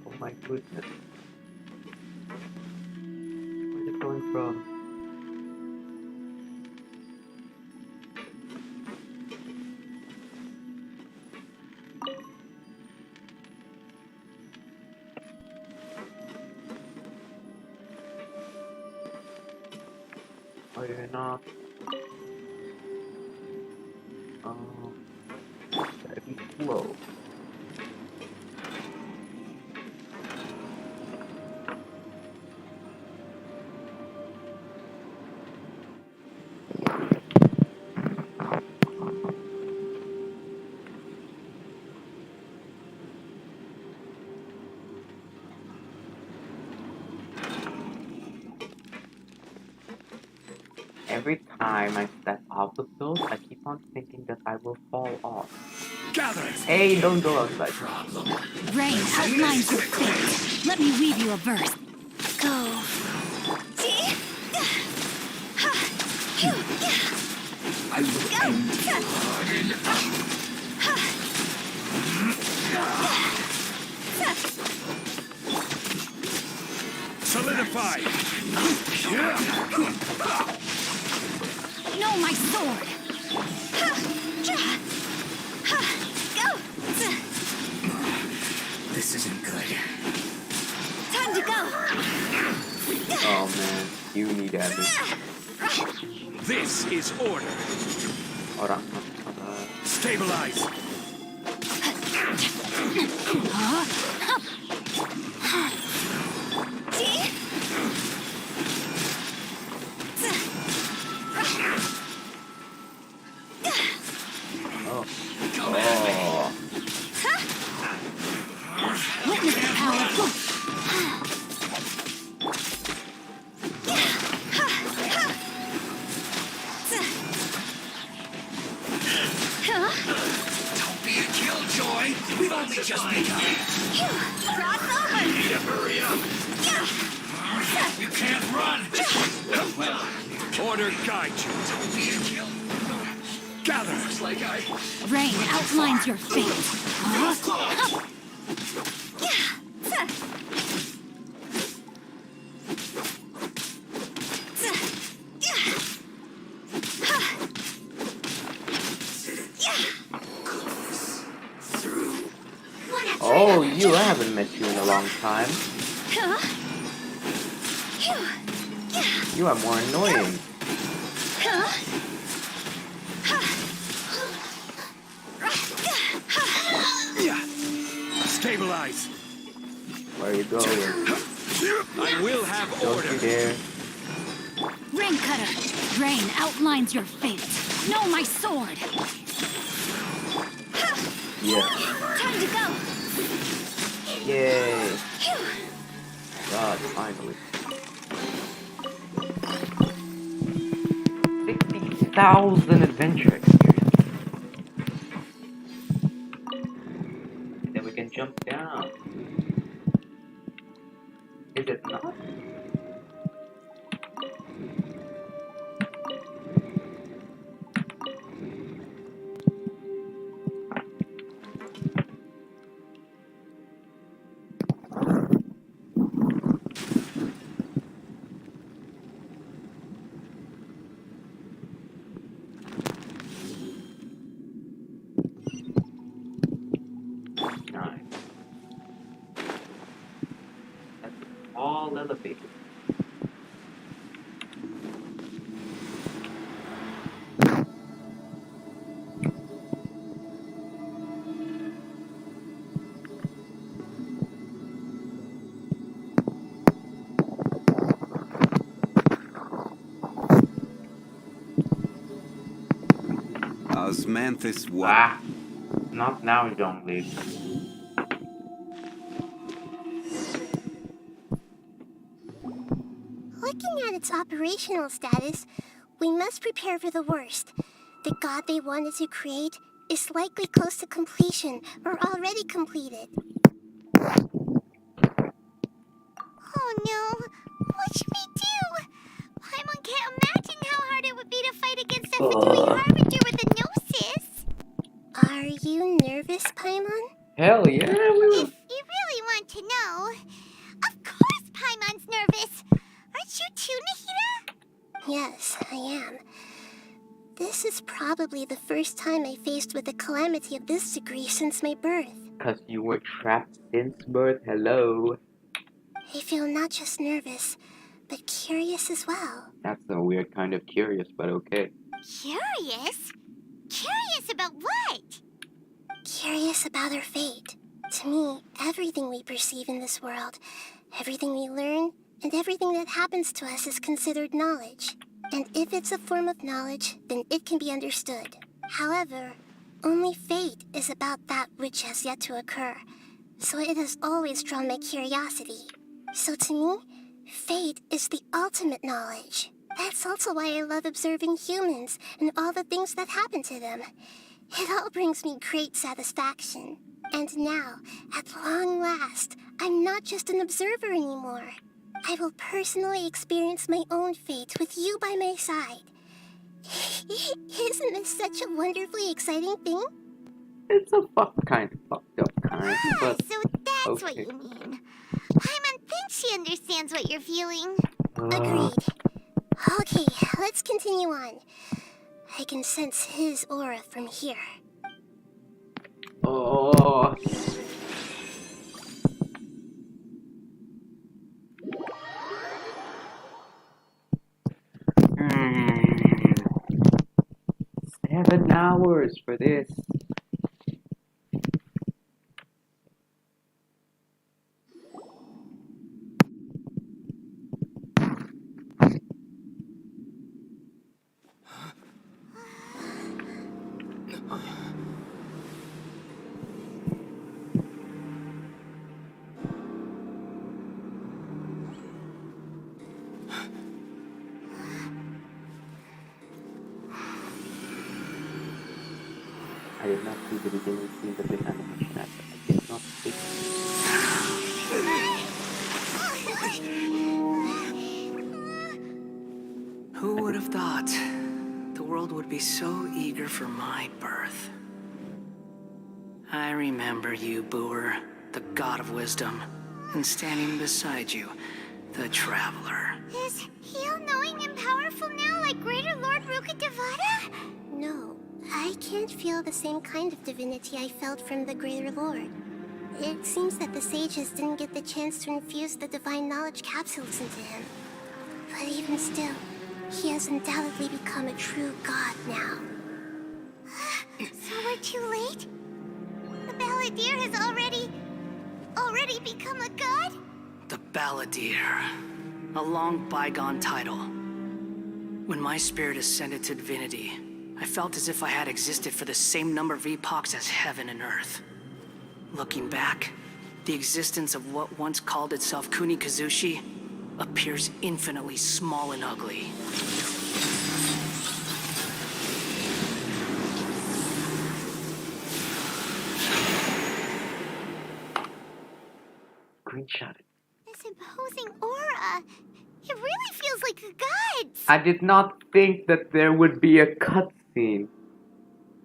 Oh my goodness. Where's it going from? Oh, you're not. Oh, gotta be slow. Every time I step out of those, I keep on thinking that I will fall off. Gather! Hey, don't go outside. Rain outlines your fate. Let me weave you a verse. Go. I will end Solidify! No, my sword! Go! This isn't good. Time to go! Oh man, you need everything. This is order. Orang. Stabilize! Oh. Witness the power of both. Don't be a killjoy! We've only just begun! Cross over! Need to hurry up! You can't run! Well, Order guide you. don't be a kill. Gather! Looks like I... Rain outlines your fate. Oh, you, I haven't met you in a long time. You are more annoying. Stabilize! Where are you going? I will have Don't order. you dare. Rain cutter. Rain outlines your fate. Know my sword. Yeah. Time to go. Yay. God, finally. 60,000 adventure experience. Then we can jump down. Is it not? small elevator. Osmanthus what? Ah, not now, Zhongli. Looking at its operational status, we must prepare for the worst. The god they wanted to create is likely close to completion or already completed. Oh no! What should we do? Paimon can't imagine how hard it would be to fight against a Fatui Harbinger with a Gnosis! Are you nervous, Paimon? Hell yeah, we were. If you really want to know, of course Paimon's nervous! Aren't you too, Nahida? Yes, I am. This is probably the first time I faced with a calamity of this degree since my birth. Because you were trapped since birth, hello. I feel not just nervous, but curious as well. That's a weird kind of curious, but okay. Curious? Curious about what? Curious about our fate. To me, everything we perceive in this world, everything we learn, and everything that happens to us is considered knowledge. And if it's a form of knowledge, then it can be understood. However, only fate is about that which has yet to occur, so it has always drawn my curiosity. So to me, fate is the ultimate knowledge. That's also why I love observing humans and all the things that happen to them. It all brings me great satisfaction. And now, at long last, I'm not just an observer anymore. I will personally experience my own fate with you by my side. Isn't this such a wonderfully exciting thing? It's a kind of fucked up kind, but So that's okay. what you mean. Paimon thinks she understands what you're feeling. Agreed. Okay, let's continue on. I can sense his aura from here. Oh. Hmm. 7 hours for this. I did not see the beginning scene of this animation. I did not see. Who would have thought the world would be so eager for my birth? I remember you, Booer, the god of wisdom, and standing beside you, the traveler. Is he all-knowing and powerful now like Greater Lord Rukkhadevata? No, I can't feel the same kind of divinity I felt from the Greater Lord. It seems that the sages didn't get the chance to infuse the divine knowledge capsules into him. But even still, he has undoubtedly become a true god now. So we're too late? The Balladeer has already become a god? The Balladeer. A long bygone title. When my spirit ascended to divinity, I felt as if I had existed for the same number of epochs as heaven and earth. Looking back, the existence of what once called itself Kunikazushi appears infinitely small and ugly. Screenshot it. This imposing aura. It really feels like a god's. I did not think that there would be a cutscene.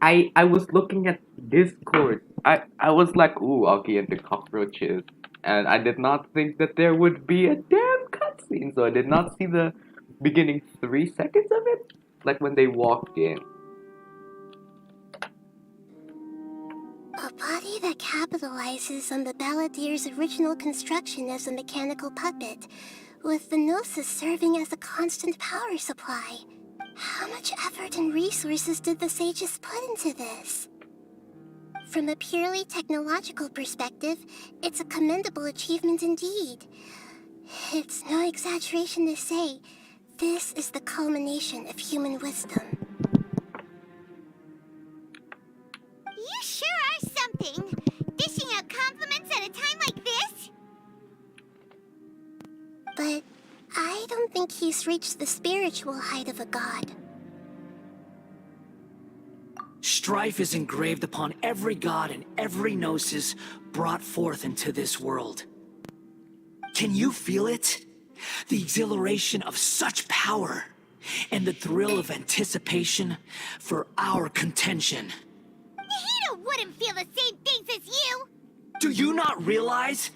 I was looking at Discord. I was like, ooh, Augie and the cockroaches. And I did not think that there would be a damn cutscene. So I did not see the beginning 3 seconds of it. Like when they walked in. A body that capitalizes on the Balladeer's original construction as a mechanical puppet, with the Gnosis serving as a constant power supply. How much effort and resources did the sages put into this? From a purely technological perspective, it's a commendable achievement indeed. It's no exaggeration to say, this is the culmination of human wisdom. You sure are something! Dishing out compliments at a time like this? But I don't think he's reached the spiritual height of a god. Strife is engraved upon every god and every gnosis brought forth into this world. Can you feel it? The exhilaration of such power, and the thrill of anticipation for our contention. Nahida wouldn't feel the same things as you! Do you not realize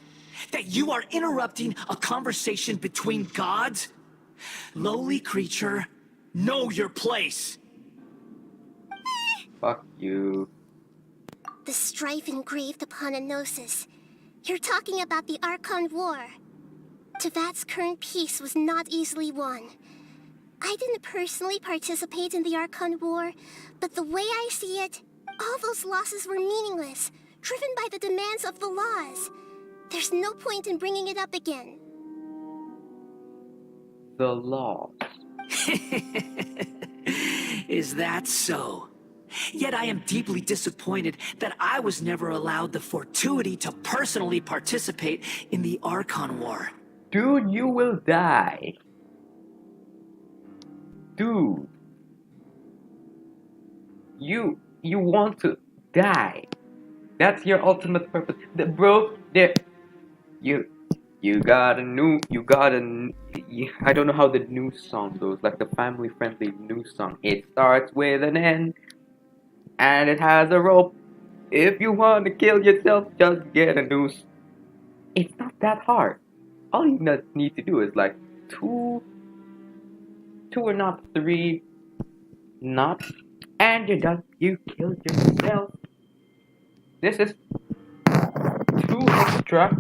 that you are interrupting a conversation between gods? Lowly creature, know your place! Fuck you. The strife engraved upon a gnosis. You're talking about the Archon War. Tevat's current peace was not easily won. I didn't personally participate in the Archon War, but the way I see it, all those losses were meaningless, driven by the demands of the laws. There's no point in bringing it up again. The laws. Is that so? Yet I am deeply disappointed that I was never allowed the fortuity to personally participate in the Archon War. Dude, you will die. Dude. You want to die. That's your ultimate purpose. Bro, you got I don't know how the new song goes, like the family-friendly new song. It starts with an N, and it has a rope. If you want to kill yourself, just get a noose. It's not that hard. All you need to do is like two or not 3 knots, and you're done. You killed yourself. This is too extra.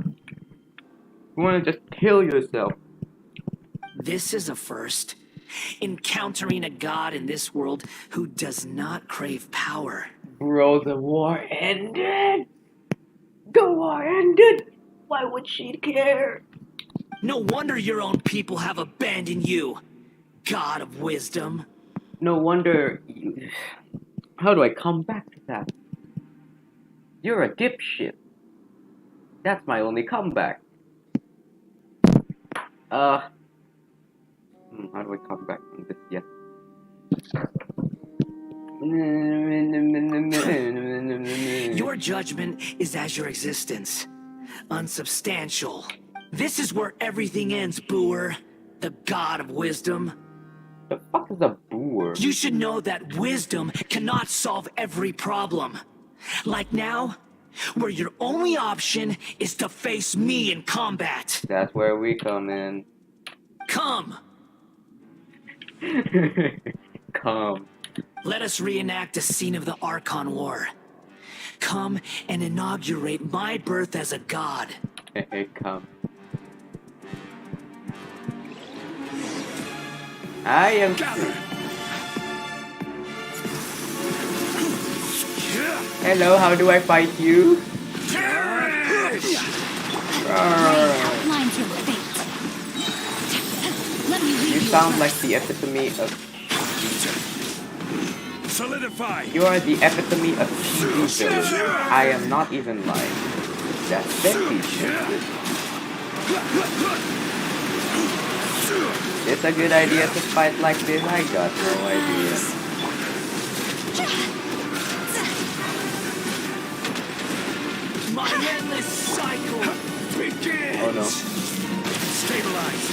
You want to just kill yourself. This is a first. Encountering a god in this world who does not crave power. Bro, the war ended. The war ended. Why would she care? No wonder your own people have abandoned you, god of wisdom. No wonder you... How do I come back to that? You're a dipshit. That's my only comeback. How do I come back from this yet? Your judgment is as your existence. Unsubstantial. This is where everything ends, Booer. The god of wisdom. The fuck is a Booer? You should know that wisdom cannot solve every problem. Like now, where your only option is to face me in combat. That's where we come in. Come! Come. Let us reenact a scene of the Archon War. Come and inaugurate my birth as a god. Hey, come. I am... Hello, how do I fight you? You sound like the epitome of... Solidify! You are the epitome of TV villain. I am not even lying. That's sexy shit. It's a good idea to fight like this? I got no idea. My endless cycle begins! Oh no. Stabilize.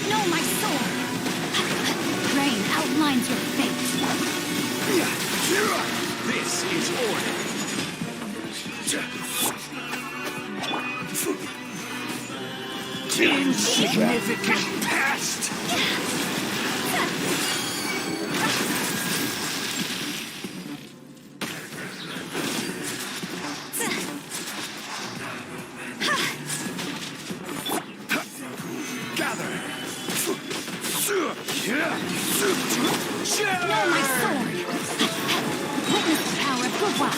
No, my sword! Rain outlines your fate. This is order. Insignificant past! No, my sword! Witness the power of Gugwa!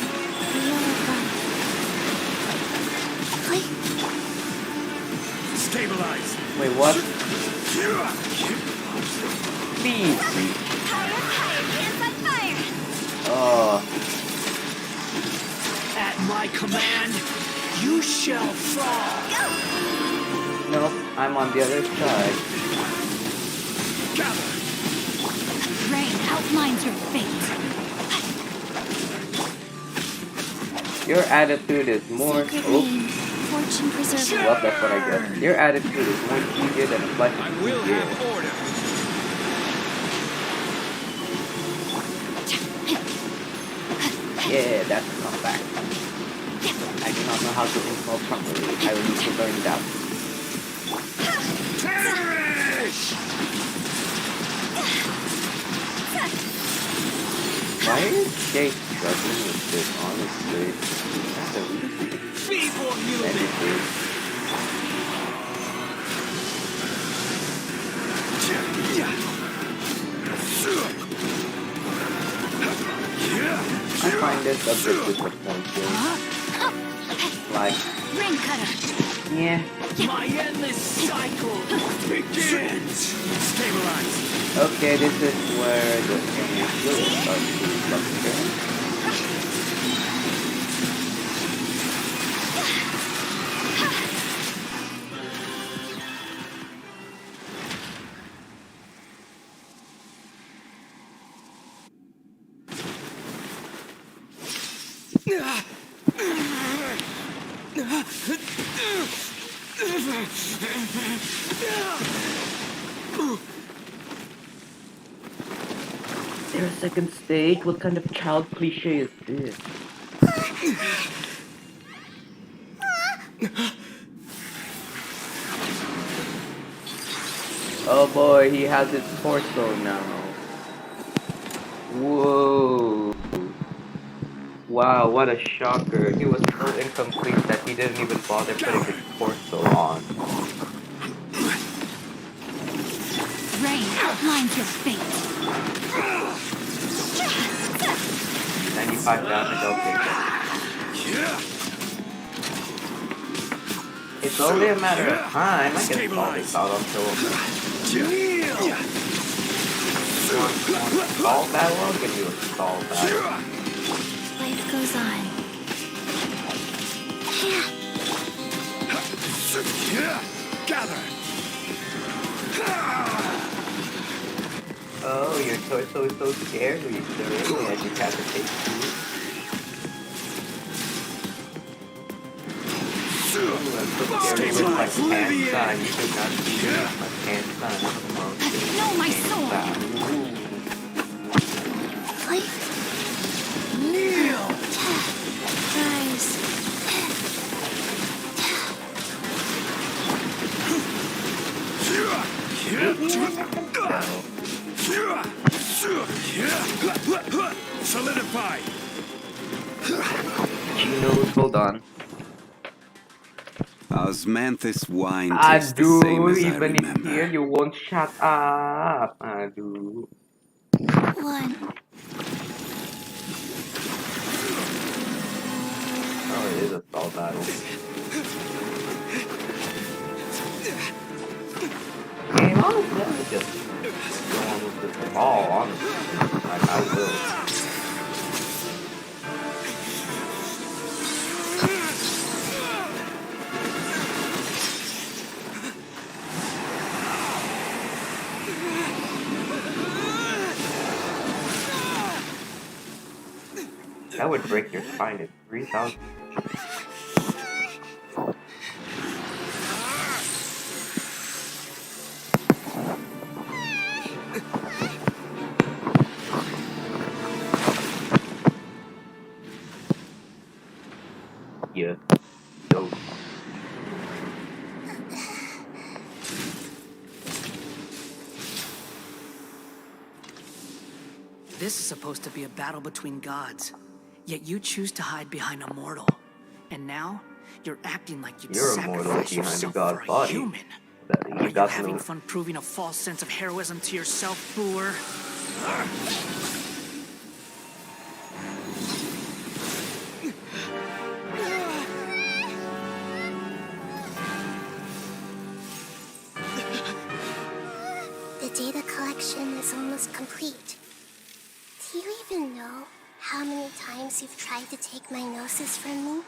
Stabilize. Wait, what? Please. Higher, hands on fire! Oh. At my command, you shall fall. Nope, I'm on the other side. Gather. Rain outlines your fate. Your attitude is more. Sacred Oh. rain, fortune preserver. Well, that's what I guess. Your attitude is more easier than a flesh. I will have order. Yeah, that's a comeback. I do not know how to insult properly. I will need to learn that. Why is Jake struggling with this, honestly? That's a I find this a bit disappointing. Like, Rain cutter. yeah. My endless cycle begins. Stabilize. Okay, this is where the game will start to fluctuate. Their second stage? What kind of child cliche is this? Oh boy, he has his torso now. Whoa. Wow, what a shocker. He was so incomplete that he didn't even bother putting his torso on. Rain outlines your fate. 95 damage, okay. It's only a matter of time. I can stall this out until... Stall battle? I'll give you a stall battle. Life goes on. Gather. Oh, your torso is so scary, sir. I just have to take you. Ooh, I'm so scary with my hand sign. You should not see my hand sign. No, my sword! Life. Kneel. Rise. Solidify. Chinos, hold on. Osmanthus wine I tastes the same do, as I even if remember. here you won't shut up. I do. One. Oh, it is a stall battle. Okay, honestly, I would just go on with this ball, honestly. Like, I will. That would break your spine at 3,000. Yeah. Dope. This is supposed to be a battle between gods, yet you choose to hide behind a mortal. And now, you're acting like you'd You're a mortal sacrifice behind a yourself god's for a body. human. that he Are you doesn't having know. fun proving a false sense of heroism to yourself, Boor? The data collection is almost complete. Do you even know how many times you've tried to take my gnosis from me?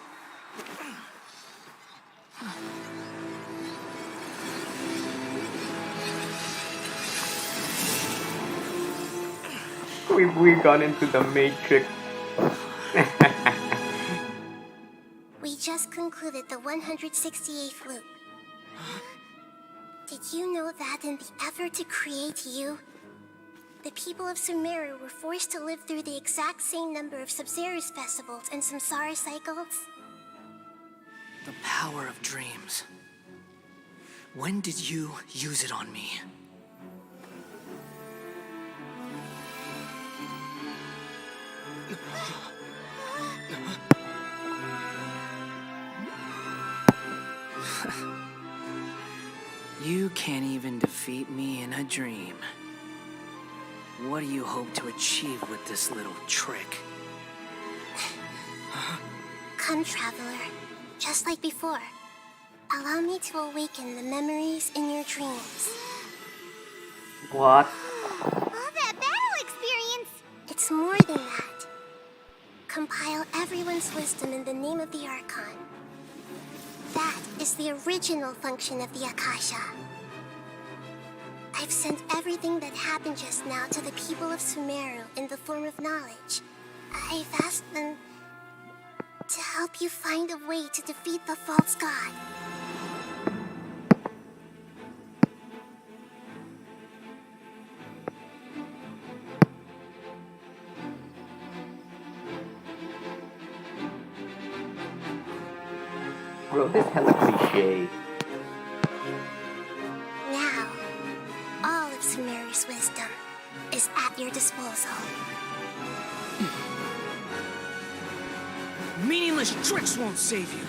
We got into the Matrix. We just concluded the 168th loop. Did you know that in the effort to create you, the people of Sumeru were forced to live through the exact same number of Sabzerus festivals and samsara cycles? The power of dreams. When did you use it on me? You can't even defeat me in a dream. What do you hope to achieve with this little trick? Come, traveler. Just like before. Allow me to awaken the memories in your dreams. What? All that battle experience! It's more than that. Compile everyone's wisdom in the name of the Archon. That is the original function of the Akasha. I've sent everything that happened just now to the people of Sumeru in the form of knowledge. I've asked them to help you find a way to defeat the false god. Bro, this hella cliche. Now, all of Sumeru's wisdom is at your disposal. Meaningless tricks won't save you.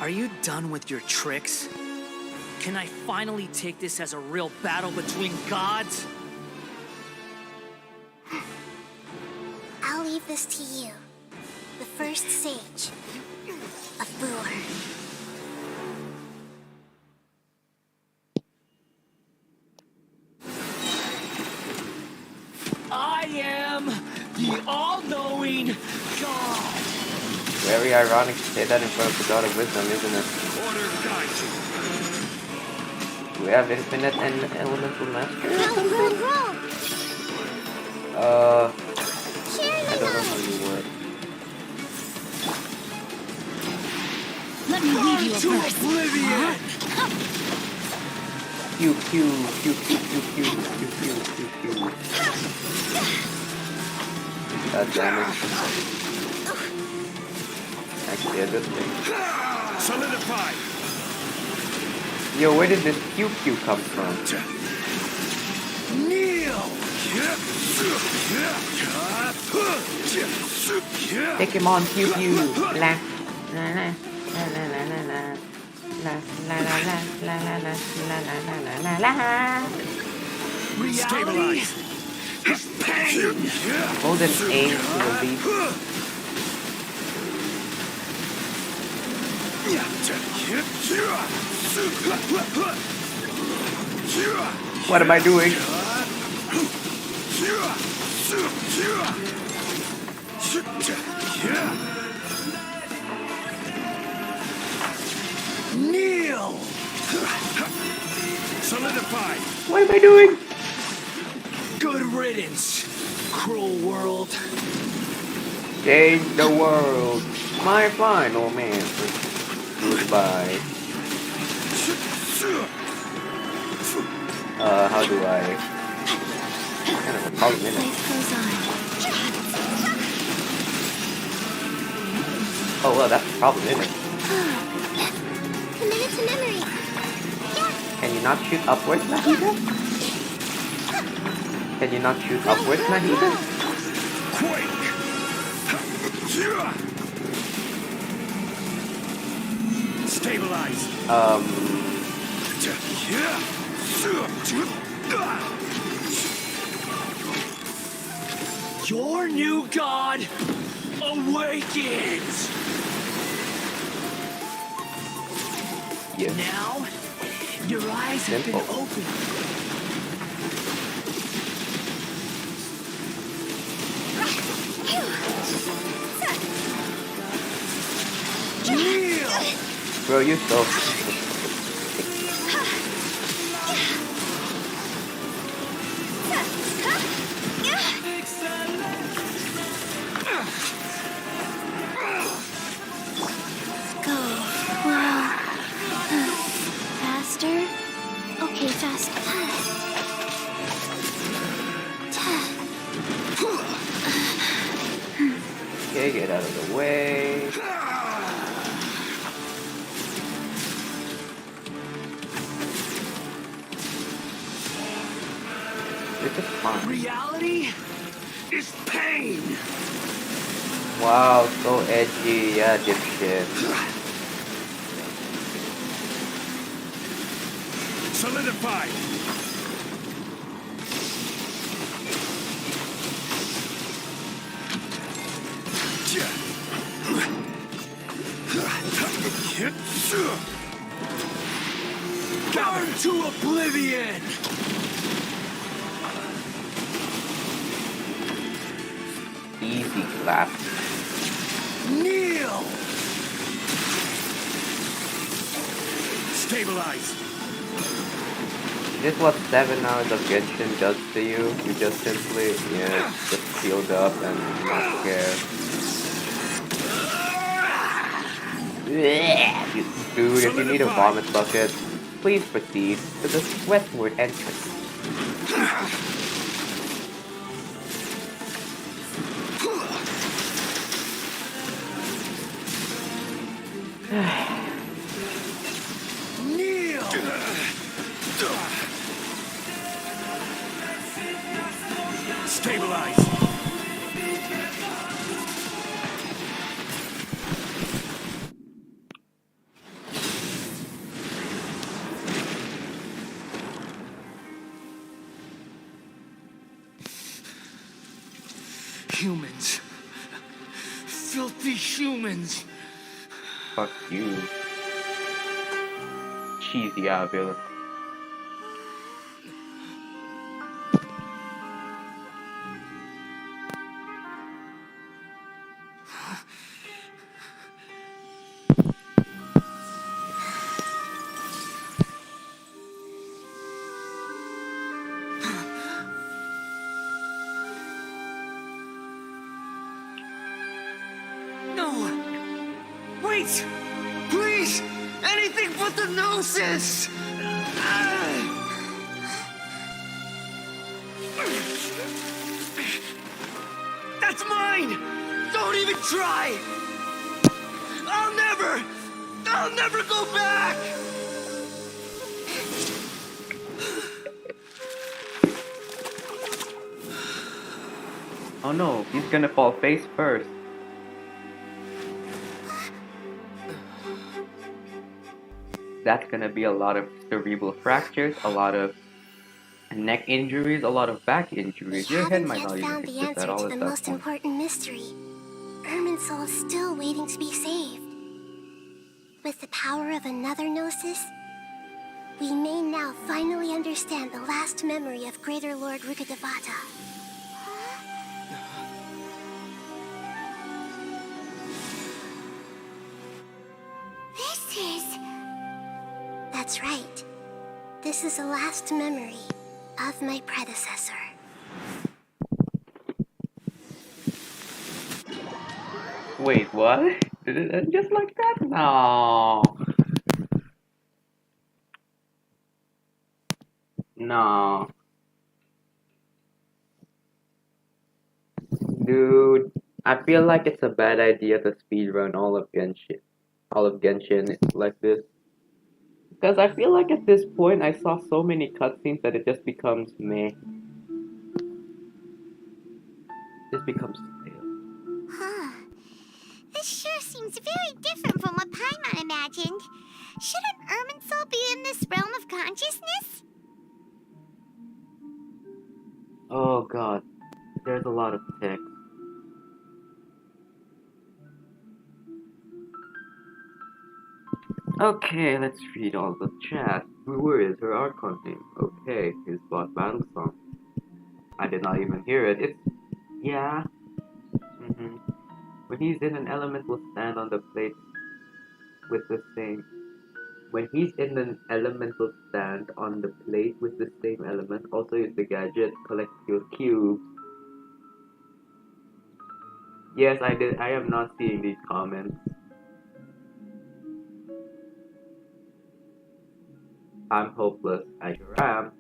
Are you done with your tricks? Can I finally take this as a real battle between gods? I'll leave this to you, the first sage of Boor. I am the all-knowing God. Very ironic to say that in front of the God of Wisdom, isn't it? Order guide you. Do we have infinite and elemental mastery? Roll! I don't know how you work. Let me lead you a verse. Oblivion! Pew pew pew pew pew pew pew pew pew pew. That damage. Actually, a good thing. Solidify! Yo, where did this pew pew come from? Kneel! Take him on, pew pew. La la la la la la la la la la la la la la la la la la. Reality is pain! Hold an A to release. What am I doing? Kneel! Solidify! What am I doing? Good riddance, cruel world. Change the world. My final man. Goodbye. How do I? Kind of a problem, isn't it? Life goes on. Oh well, that's a problem, isn't it? Committed to memory. Can you not shoot upwards, Nahida? Can you not shoot upwards, Nahida? Stabilize. Your new god awakens! Yes. Now, your eyes have been Simple. opened. Bro, you're so... Go. Wow. Faster? Okay, faster. Okay, get out of the way. This is fun. Reality is pain. Wow, so edgy. Yeah, dipshit. Solidify. Burn to oblivion. Easy clap. Kneel. Stabilize. This is what 7 hours of Genshin does to you. You just simply, just shield up and not care. Dude, if you need a vomit bucket, please proceed to the westward entrance. Kneel. Stabilize. Humans. Filthy humans. Fuck you. Cheesy out villain. No. Wait. Please. Anything but the gnosis. That's mine. Don't even try. I'll never go back. Oh no, he's gonna fall face first. That's gonna be a lot of cerebral fractures, a lot of neck injuries, a lot of back injuries. Your head might not even Found the fix answer that all to at the that most point. important mystery. Irminsul is still waiting to be saved. With the power of another gnosis, we may now finally understand the last memory of Greater Lord Rukkhadevata. This is... That's right. This is the last memory of my predecessor. Wait, what? Did it end just like that? No. No. Dude, I feel like it's a bad idea to speedrun all of Genshin. All of Genshin like this. Because I feel like at this point I saw so many cutscenes that it just becomes meh. Just becomes stale. Huh. This sure seems very different from what Paimon imagined. Shouldn't Irminsul be in this realm of consciousness? Oh god, there's a lot of text. Okay, let's read all the chat. Who is her Archon name? Okay, his boss battle song. I did not even hear it. It's... yeah. When he's in an element, will stand on the plate with the same... When he's in an elemental stand on the plate with the same element, also use the gadget, collect your cubes. Yes, I did. I am not seeing these comments. I'm hopeless. I sure am.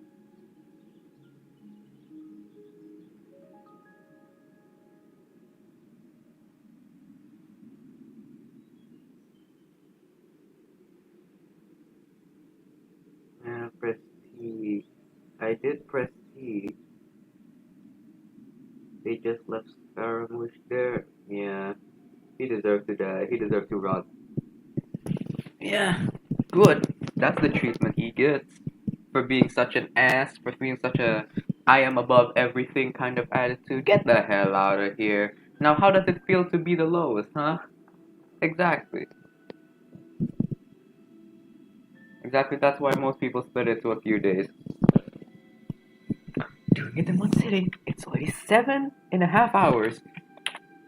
Press T. I did press T. They just left Scaramouche there. Yeah. He deserved to die. He deserved to rot. Yeah. Good. That's the treatment he gets. For being such an ass. For being such a I am above everything kind of attitude. Get the hell out of here. Now how does it feel to be the lowest, huh? Exactly. Exactly, that's why most people split it to a few days. Doing it in one sitting. It's already 7.5 hours.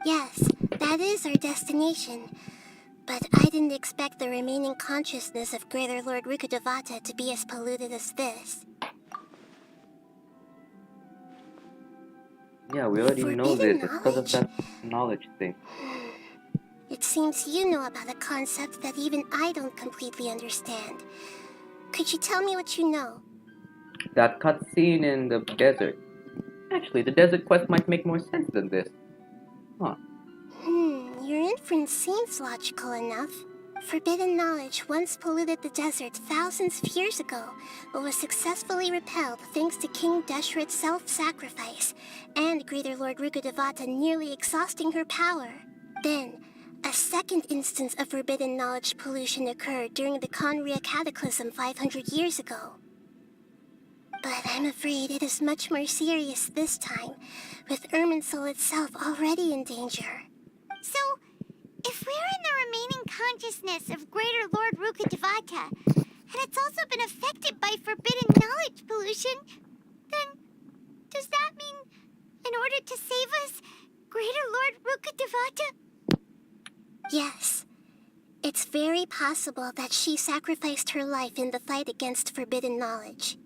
Yes, that is our destination. But I didn't expect the remaining consciousness of Greater Lord Rukkhadevata to be as polluted as this. Yeah, we already know Forbidden this. It's because of knowledge? that knowledge thing. It seems you know about a concept that even I don't completely understand. Could you tell me what you know? That cutscene in the desert. Actually, the desert quest might make more sense than this. Huh. Your inference seems logical enough. Forbidden knowledge once polluted the desert thousands of years ago, but was successfully repelled thanks to King Deshret's self-sacrifice, and Greater Lord Rukkhadevata nearly exhausting her power. Then, a second instance of forbidden knowledge pollution occurred during the Conria Cataclysm 500 years ago. But I'm afraid it is much more serious this time, with Irminsul itself already in danger. So, if we're in the remaining consciousness of Greater Lord Rukkhadevata, and it's also been affected by forbidden knowledge pollution, then does that mean, in order to save us, Greater Lord Rukkhadevata? Yes. It's very possible that she sacrificed her life in the fight against forbidden knowledge.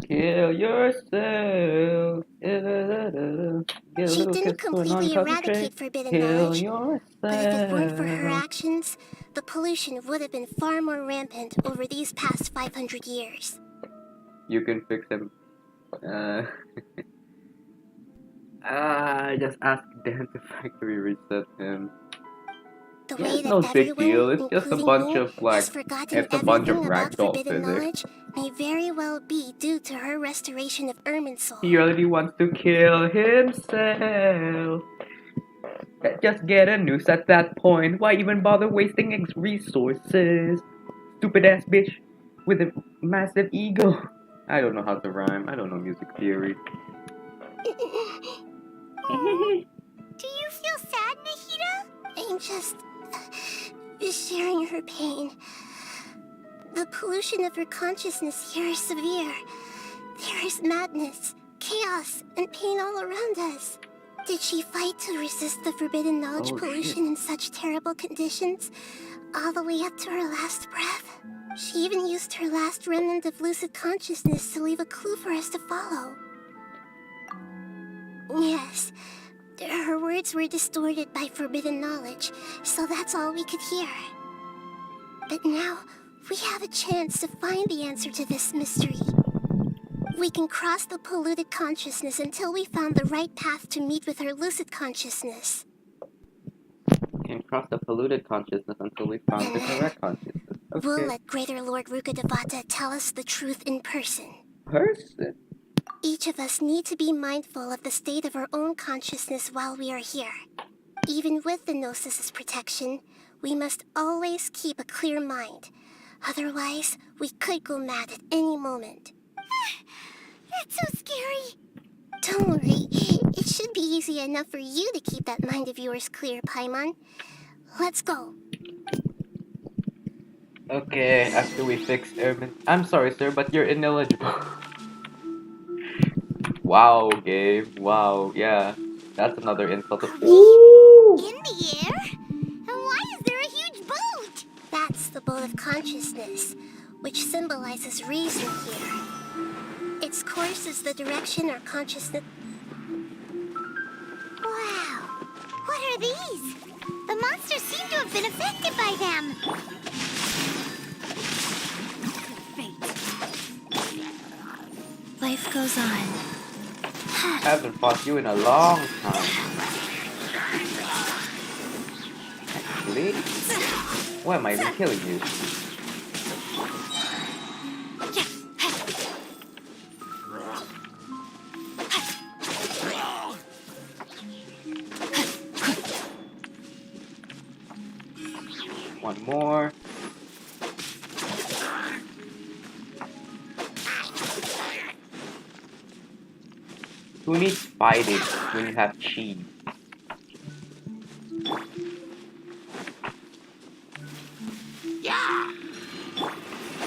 Kill yourself. She didn't completely eradicate forbidden knowledge, but if it weren't for her actions, the pollution would have been far more rampant over these past 500 years. You can fix him. Just ask Dan to factory reset him. Yeah, it's no big deal. It's just a bunch of it's a bunch of ragdoll physics. May very well be due to her restoration of Irminsul. He already wants to kill himself. Just get a noose at that point. Why even bother wasting resources? Stupid ass bitch with a massive ego. I don't know how to rhyme. I don't know music theory. Do you feel sad, Nahida? I'm just sharing her pain. The pollution of her consciousness here is severe. There is madness, chaos, and pain all around us. Did she fight to resist the forbidden knowledge pollution in such terrible conditions, all the way up to her last breath? She even used her last remnant of lucid consciousness to leave a clue for us to follow. Yes, Her words were distorted by forbidden knowledge, so that's all we could hear. But now, we have a chance to find the answer to this mystery. We can cross the polluted consciousness until we found the right path to meet with her lucid consciousness. We can cross the polluted consciousness until we found the correct consciousness. Okay. We'll let Greater Lord Rukkhadevata tell us the truth in person. Person? Each of us need to be mindful of the state of our own consciousness while we are here. Even with the Gnosis' protection, we must always keep a clear mind. Otherwise, we could go mad at any moment. That's so scary. Don't worry, it should be easy enough for you to keep that mind of yours clear, Paimon. Let's go. Okay, after we fix Ermin. I'm sorry, sir, but you're ineligible. Wow, Gabe. Wow, yeah. That's another insult. Ooh! In the air? And why is there a huge boat? That's the boat of consciousness, which symbolizes reason here. Its course is the direction our consciousness... Wow. What are these? The monsters seem to have been affected by them. Life goes on. I haven't fought you in a long time. Actually, why am I even killing you? One more. Who needs fighting when you have chi?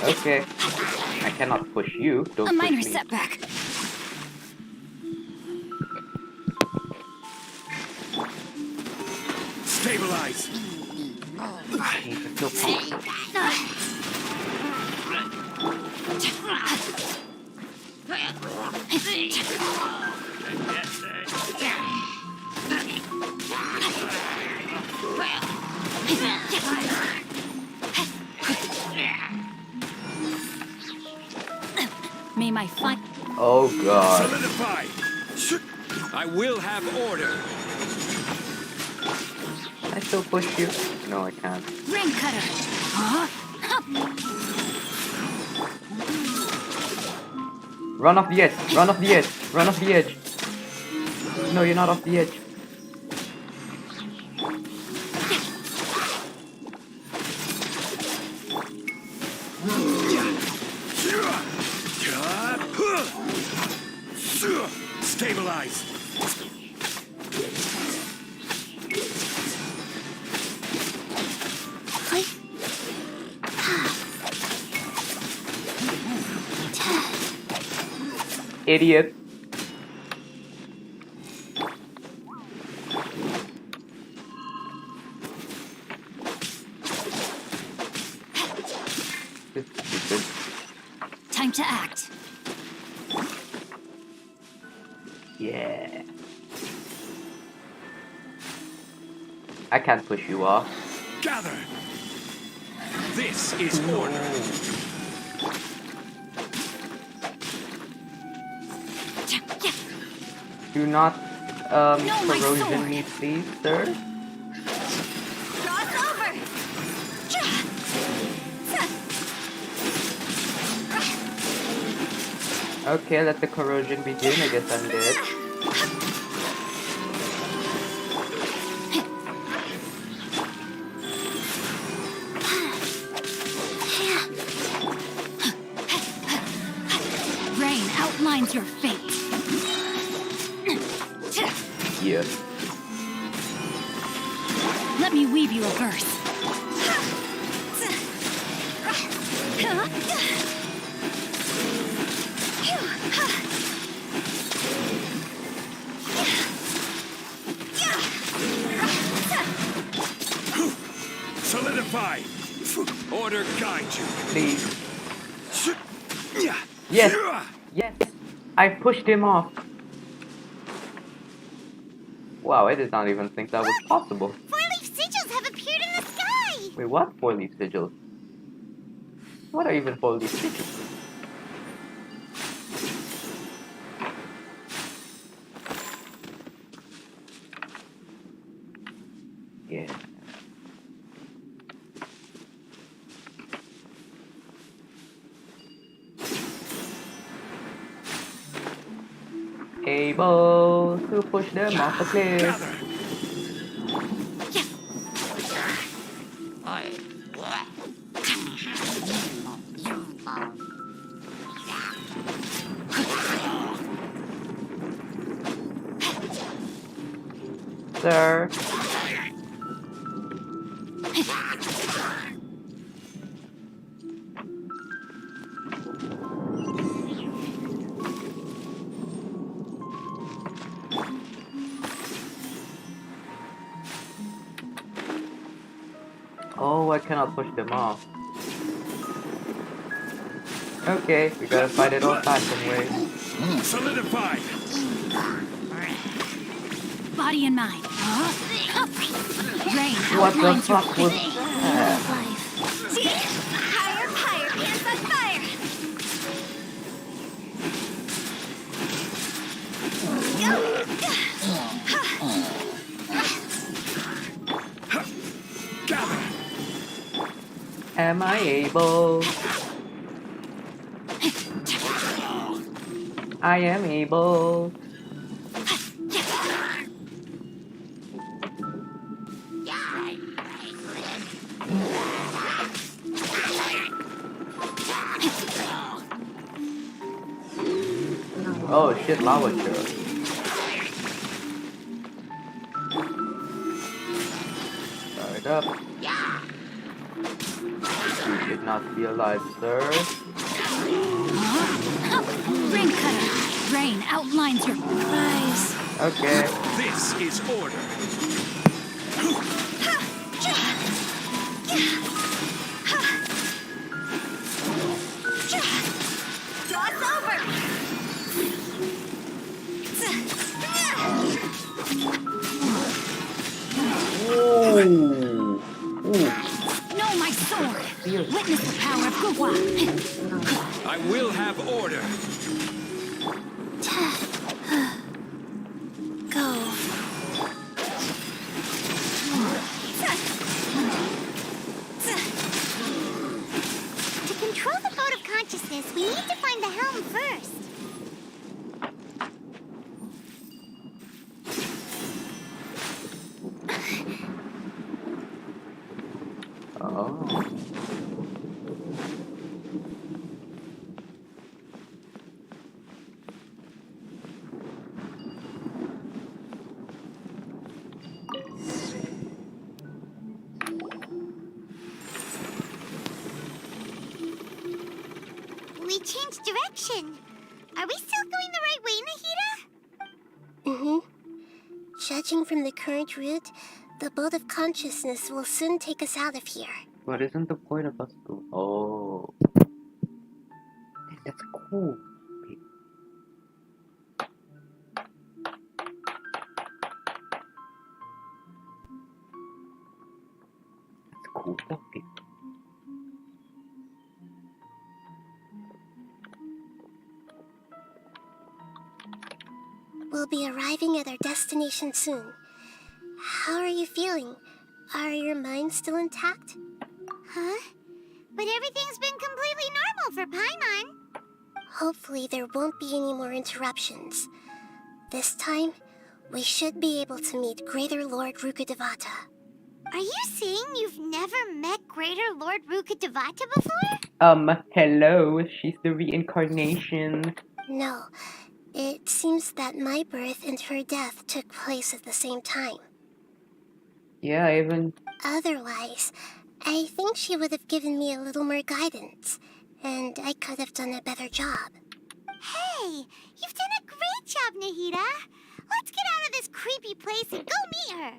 Okay. I cannot push you. Don't A minor push me. setback. Stabilize! Jesus, so close. May my fight. Oh god. Solidify! I will have order. Can I still push you? No, I can't. Ring cutter. Huh? Run off the edge! Run off the edge! Run off the edge! No, you're not off the edge. Stabilize! Idiot. Time to act. Yeah. I can't push you off. Gather! This is order. Do not No, my corrosion sword. me, please, sir. Cross over. Okay, let the corrosion begin. I guess I'm dead. Rain outlines your fate. Yeah. Let me weave you a verse. Solidify! Order guide you. Please. Yes. Yes. I pushed him off. Wow, I did not even think that was possible. Four-leaf sigils have appeared in the sky! Wait, what? Four-leaf sigils? What are even four-leaf sigils? Yeah. Able to push them off the cliff. Sir. Oh, I cannot push them off. Okay, we gotta fight it old-fashioned way. Solidified! Body and mind. Rain What the outlines your fuck was fate. that? Higher, higher, pants on fire. Am I able? I am able. Oh shit, lava shell. Start up. You should not be alive, sir. Rain cutter. Rain outlines your eyes. Okay. This is order. Cross over. Ooh. Know my sword. Witness the power of Gugwa. I will have order. Go. To control the boat of consciousness, we need to find the helm first. Oh. We changed direction. Are we still going the right way, Nahida? Mm-hmm. Judging from the current route, the boat of consciousness will soon take us out of here. What isn't the point of us to? Oh. That's cool. That's cool. Okay. We'll be arriving at our destination soon. How are you feeling? Are your minds still intact? Huh? But everything's been completely normal for Paimon. Hopefully there won't be any more interruptions. This time, we should be able to meet Greater Lord Rukkhadevata. Are you saying you've never met Greater Lord Rukkhadevata before? Hello. She's the reincarnation. No, it seems that my birth and her death took place at the same time. Yeah, even. Otherwise, I think she would have given me a little more guidance, and I could have done a better job. Hey, you've done a great job, Nahida. Let's get out of this creepy place and go meet her.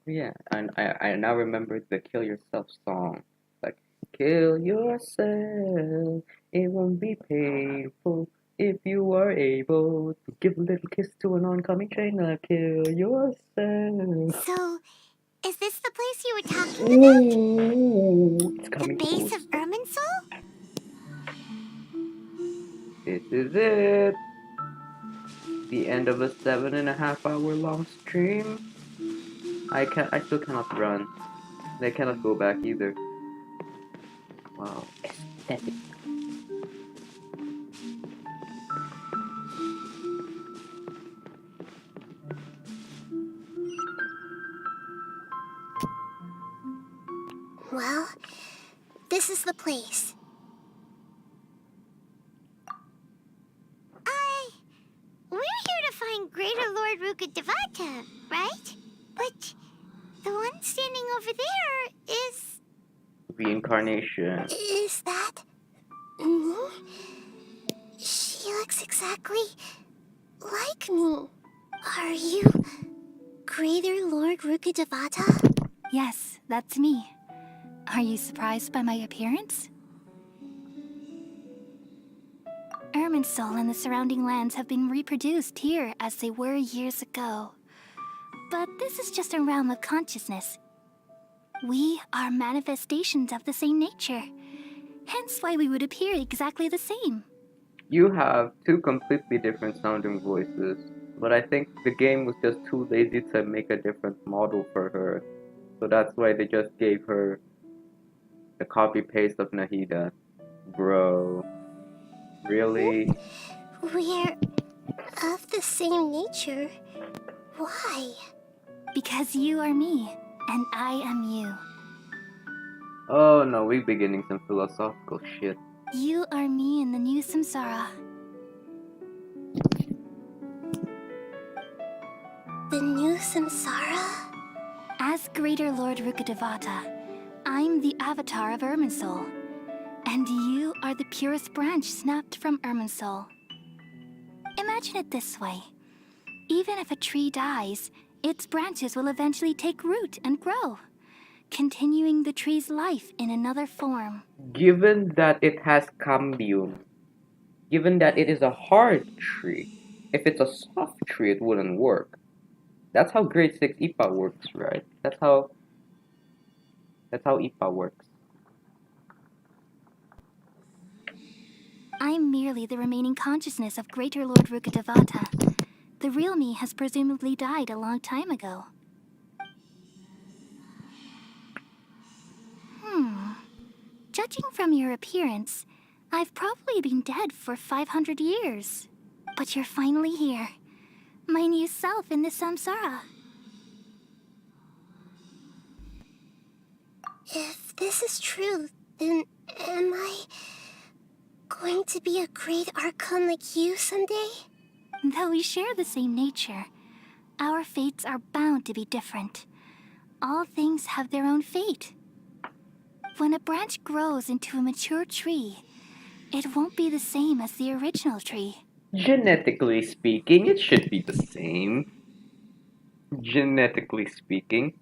Yeah, and I now remember the Kill Yourself song. Like, kill yourself, it won't be painful if you are able to give a little kiss to an oncoming trainer. Kill yourself. So, is this the place you were talking about? Ooh, it's The coming base close. of Irminsul? This is it. The end of a 7.5 hour long stream. I still cannot run. And I cannot go back either. Wow, aesthetic. Well, this is the place. We're here to find Greater Lord Rukkhadevata, right? But the one standing over there is... Reincarnation. Is that me? She looks exactly like me. Are you Greater Lord Rukkhadevata? Yes, that's me. Are you surprised by my appearance? Irminsul and the surrounding lands have been reproduced here as they were years ago. But this is just a realm of consciousness. We are manifestations of the same nature. Hence why we would appear exactly the same. You have two completely different sounding voices, but I think the game was just too lazy to make a different model for her. So that's why they just gave her the copy paste of Nahida. Bro. Really? We're of the same nature. Why? Because you are me, and I am you. Oh no, we beginning some philosophical shit. You are me in the new samsara. The new samsara? As Greater Lord Rukkhadevata, I'm the avatar of Irminsul. And you are the purest branch snapped from Irminsul. Imagine it this way. Even if a tree dies, its branches will eventually take root and grow, continuing the tree's life in another form. Given that it has cambium, given that it is a hard tree, if it's a soft tree, it wouldn't work. That's how grade 6 IPA works, right? That's how IPA works. I'm merely the remaining consciousness of Greater Lord Rukkhadevata. The real me has presumably died a long time ago. Judging from your appearance, I've probably been dead for 500 years. But you're finally here. My new self in the samsara. If this is true, then am I going to be a great Archon like you someday? Though we share the same nature, our fates are bound to be different. All things have their own fate. When a branch grows into a mature tree, it won't be the same as the original tree. Genetically speaking, it should be the same. Genetically speaking,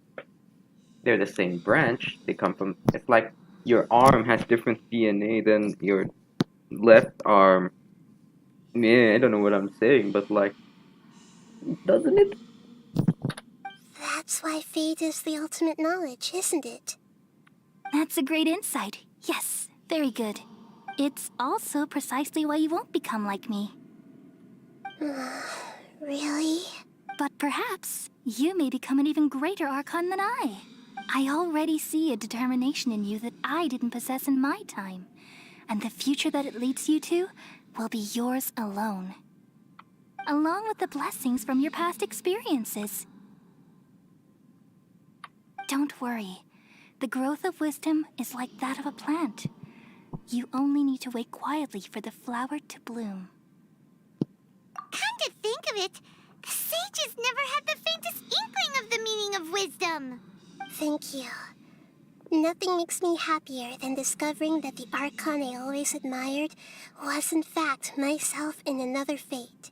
they're the same branch. They come from. It's like your arm has different DNA than your left arm. Yeah, I don't know what I'm saying, but like, doesn't it? That's why fate is the ultimate knowledge, isn't it? That's a great insight. Yes, very good. It's also precisely why you won't become like me. Really? But perhaps you may become an even greater Archon than I. I already see a determination in you that I didn't possess in my time. And the future that it leads you to will be yours alone. Along with the blessings from your past experiences. Don't worry. The growth of wisdom is like that of a plant. You only need to wait quietly for the flower to bloom. Come to think of it, the sages never had the faintest inkling of the meaning of wisdom. Thank you. Nothing makes me happier than discovering that the Archon I always admired was in fact myself in another fate.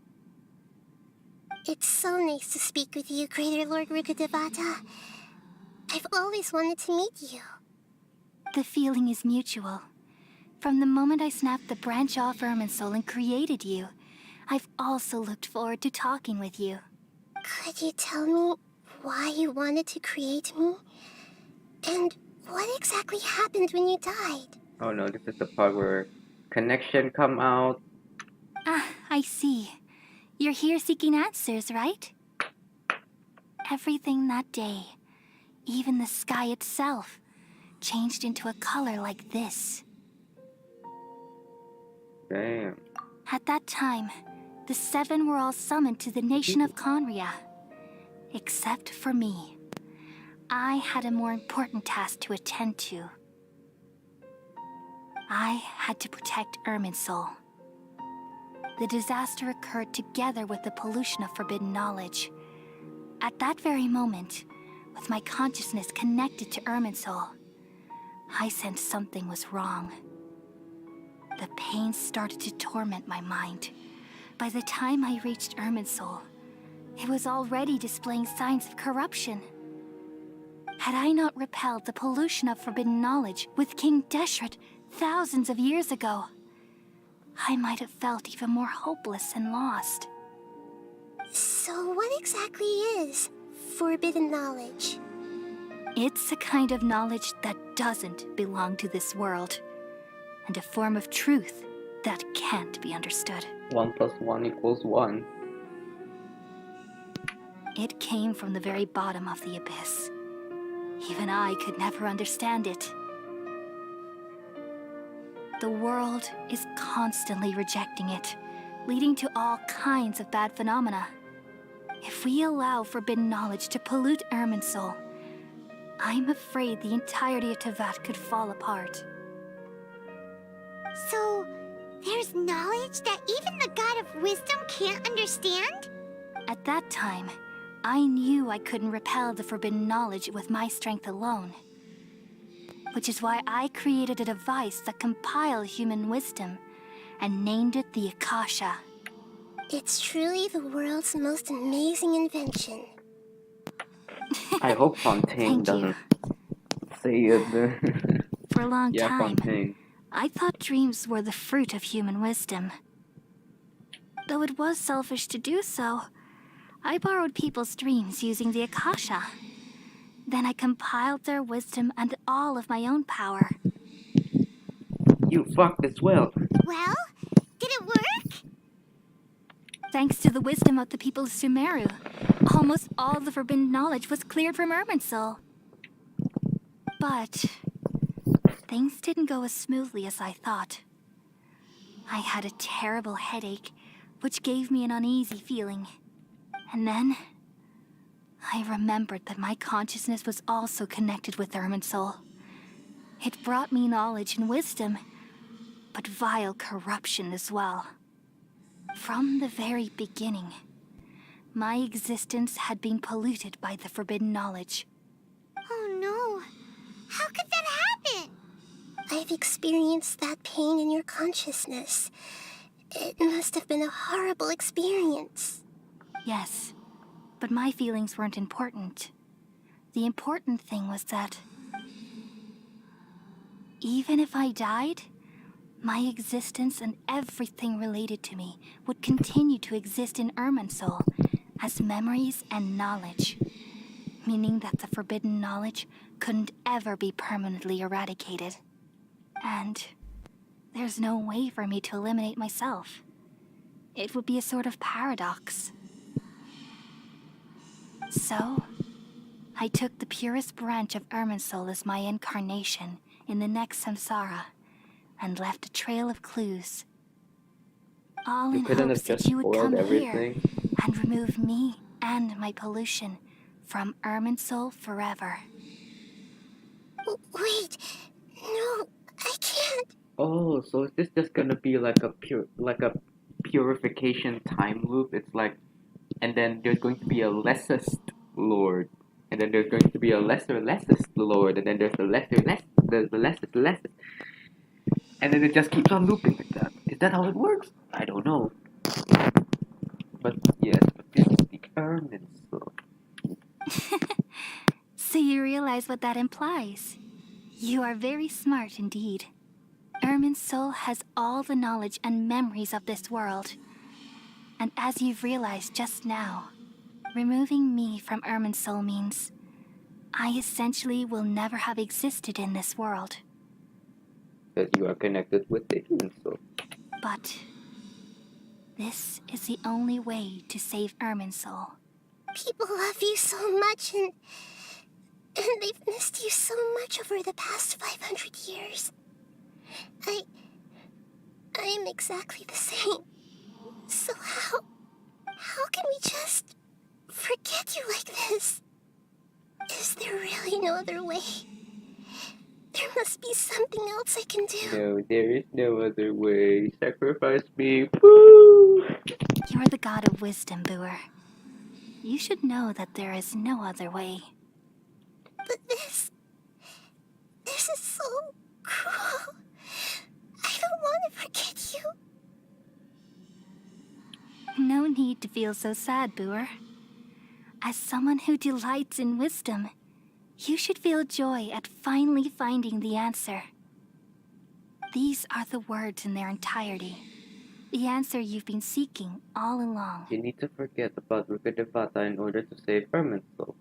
It's so nice to speak with you, Greater Lord Rukkhadevata. I've always wanted to meet you. The feeling is mutual. From the moment I snapped the branch off Irminsul and created you, I've also looked forward to talking with you. Could you tell me why you wanted to create me? And what exactly happened when you died? Oh no, this is the part where connection come out. Ah, I see. You're here seeking answers, right? Everything that day, even the sky itself, changed into a color like this. Damn. At that time, the seven were all summoned to the nation of Conria. Except for me. I had a more important task to attend to. I had to protect Irminsul. The disaster occurred together with the pollution of forbidden knowledge. At that very moment, with my consciousness connected to Irminsul, I sensed something was wrong. The pain started to torment my mind. By the time I reached Irminsul, it was already displaying signs of corruption. Had I not repelled the pollution of forbidden knowledge with King Deshret thousands of years ago, I might have felt even more hopeless and lost. So what exactly is forbidden knowledge? It's a kind of knowledge that doesn't belong to this world, and a form of truth that can't be understood. 1 + 1 = 1. It came from the very bottom of the abyss. Even I could never understand it. The world is constantly rejecting it, leading to all kinds of bad phenomena. If we allow forbidden knowledge to pollute Irminsul, I'm afraid the entirety of Tevat could fall apart. So, there's knowledge that even the God of Wisdom can't understand? At that time, I knew I couldn't repel the forbidden knowledge with my strength alone. Which is why I created a device that compiled human wisdom and named it the Akasha. It's truly the world's most amazing invention. I hope Fontaine doesn't say it. For a long Yeah, time, Fontaine. I thought dreams were the fruit of human wisdom. Though it was selfish to do so, I borrowed people's dreams using the Akasha. Then I compiled their wisdom and all of my own power. You fucked as well. Well, did it work? Thanks to the wisdom of the people of Sumeru, almost all the forbidden knowledge was cleared from Irminsul. But things didn't go as smoothly as I thought. I had a terrible headache, which gave me an uneasy feeling. And then I remembered that my consciousness was also connected with Irminsul. It brought me knowledge and wisdom, but vile corruption as well. From the very beginning, my existence had been polluted by the forbidden knowledge. Oh no. How could that happen? I've experienced that pain in your consciousness. It must have been a horrible experience. Yes, but my feelings weren't important. The important thing was that even if I died, my existence and everything related to me would continue to exist in Irminsul as memories and knowledge, meaning that the forbidden knowledge couldn't ever be permanently eradicated. And there's no way for me to eliminate myself. It would be a sort of paradox. So, I took the purest branch of Irminsul as my incarnation in the next samsara, and left a trail of clues. All in couldn't hopes have that just you would spoiled come everything. here and remove me and my pollution from Irminsul forever. Wait, no, I can't. Oh, so is this just gonna be like a purification time loop? It's like, and then there's going to be a lessest lord, and then there's going to be a lessest lord, and then there's the lessest, and then it just keeps on looping like that. Is that how it works? I don't know. But yes, but this is the Irminsul. So you realize what that implies. You are very smart indeed. Irminsul has all the knowledge and memories of this world. And as you've realized just now, removing me from Irminsul means I essentially will never have existed in this world. That you are connected with the Irminsul. But this is the only way to save Irminsul. People love you so much, and they've missed you so much over the past 500 years. I am exactly the same. So how can we just forget you like this? Is there really no other way? There must be something else I can do. No, there is no other way. Sacrifice me. Woo! You're the god of wisdom, Booer. You should know that there is no other way. But this is so cruel. I don't want to forget you. No need to feel so sad, Booer. As someone who delights in wisdom, you should feel joy at finally finding the answer. These are the words in their entirety. The answer you've been seeking all along. You need to forget about Rukkhadevata in order to save Irminsul.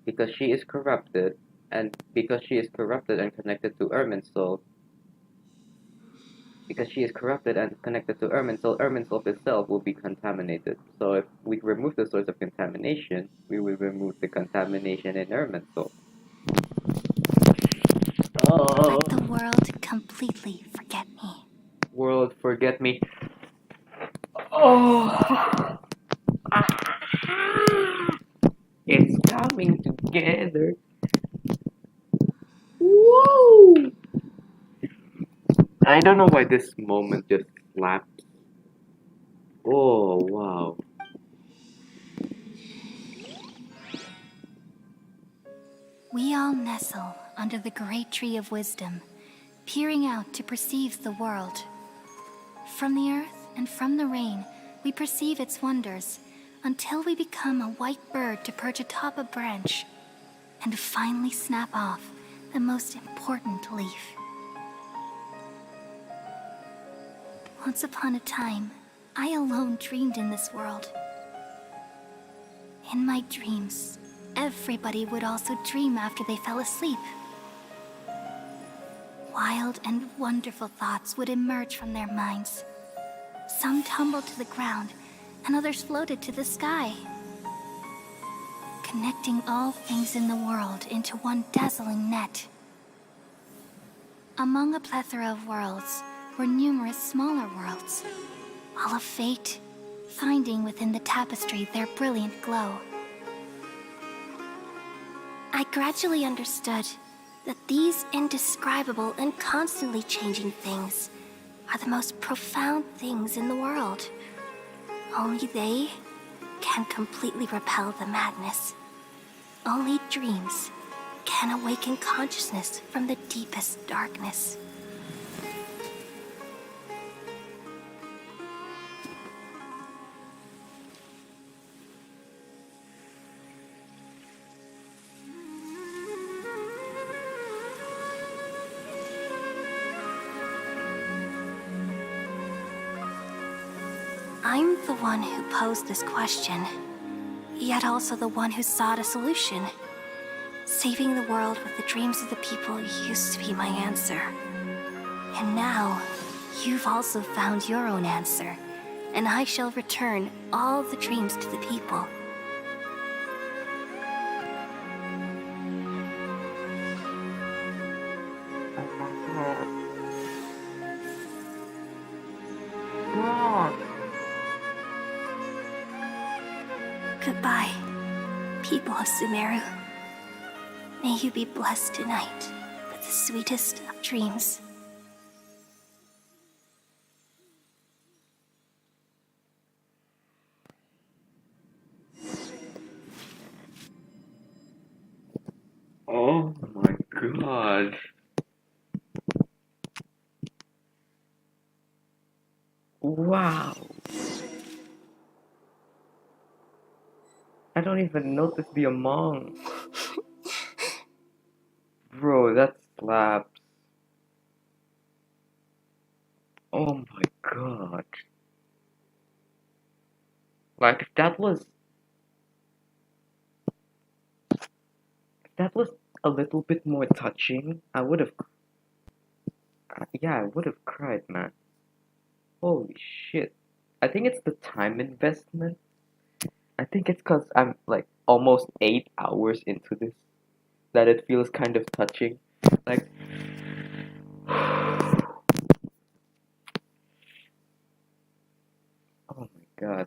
Because she is corrupted, and because she is corrupted and connected to Irminsul, Irminsul itself will be contaminated. So if we remove the source of contamination, we will remove the contamination in Irminsul. Let the world completely forget me. World, forget me. Oh! It's coming together. Woo! I don't know why this moment just slaps. Oh, wow. We all nestle under the great tree of wisdom, peering out to perceive the world. From the earth and from the rain, we perceive its wonders, until we become a white bird to perch atop a branch, and finally snap off the most important leaf. Once upon a time, I alone dreamed in this world. In my dreams, everybody would also dream after they fell asleep. Wild and wonderful thoughts would emerge from their minds. Some tumbled to the ground, and others floated to the sky, connecting all things in the world into one dazzling net. Among a plethora of worlds were numerous smaller worlds, all of fate, finding within the tapestry their brilliant glow. I gradually understood that these indescribable and constantly changing things are the most profound things in the world. Only they can completely repel the madness. Only dreams can awaken consciousness from the deepest darkness. I'm the one who posed this question, yet also the one who sought a solution. Saving the world with the dreams of the people used to be my answer. And now, you've also found your own answer, and I shall return all the dreams to the people. Goodbye, people of Sumeru. May you be blessed tonight with the sweetest of dreams. Oh my god. Wow. I don't even notice the amount. slaps. Oh my god. Like if that was a little bit more touching, I would have yeah, I would have cried, man. Holy shit. I think it's the time investment. I think it's cuz I'm like almost 8 hours into this that it feels kind of touching. Like oh my god.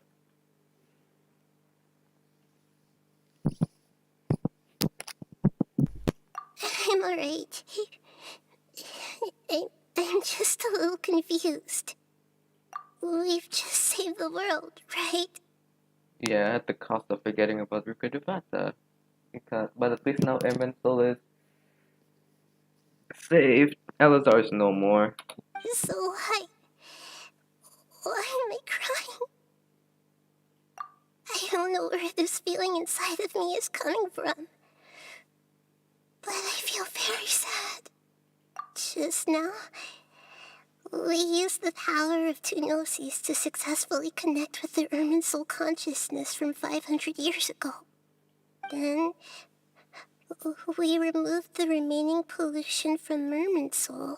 I'm alright. I'm just a little confused. We've just saved the world, right? Yeah, at the cost of forgetting about Rukaduvata. But at least now Ermental is saved. Elazar is no more. So why am I crying? I don't know where this feeling inside of me is coming from. But I feel very sad. Just now, we used the power of two gnosis to successfully connect with the Irminsul consciousness from 500 years ago. Then, we removed the remaining pollution from Irminsul.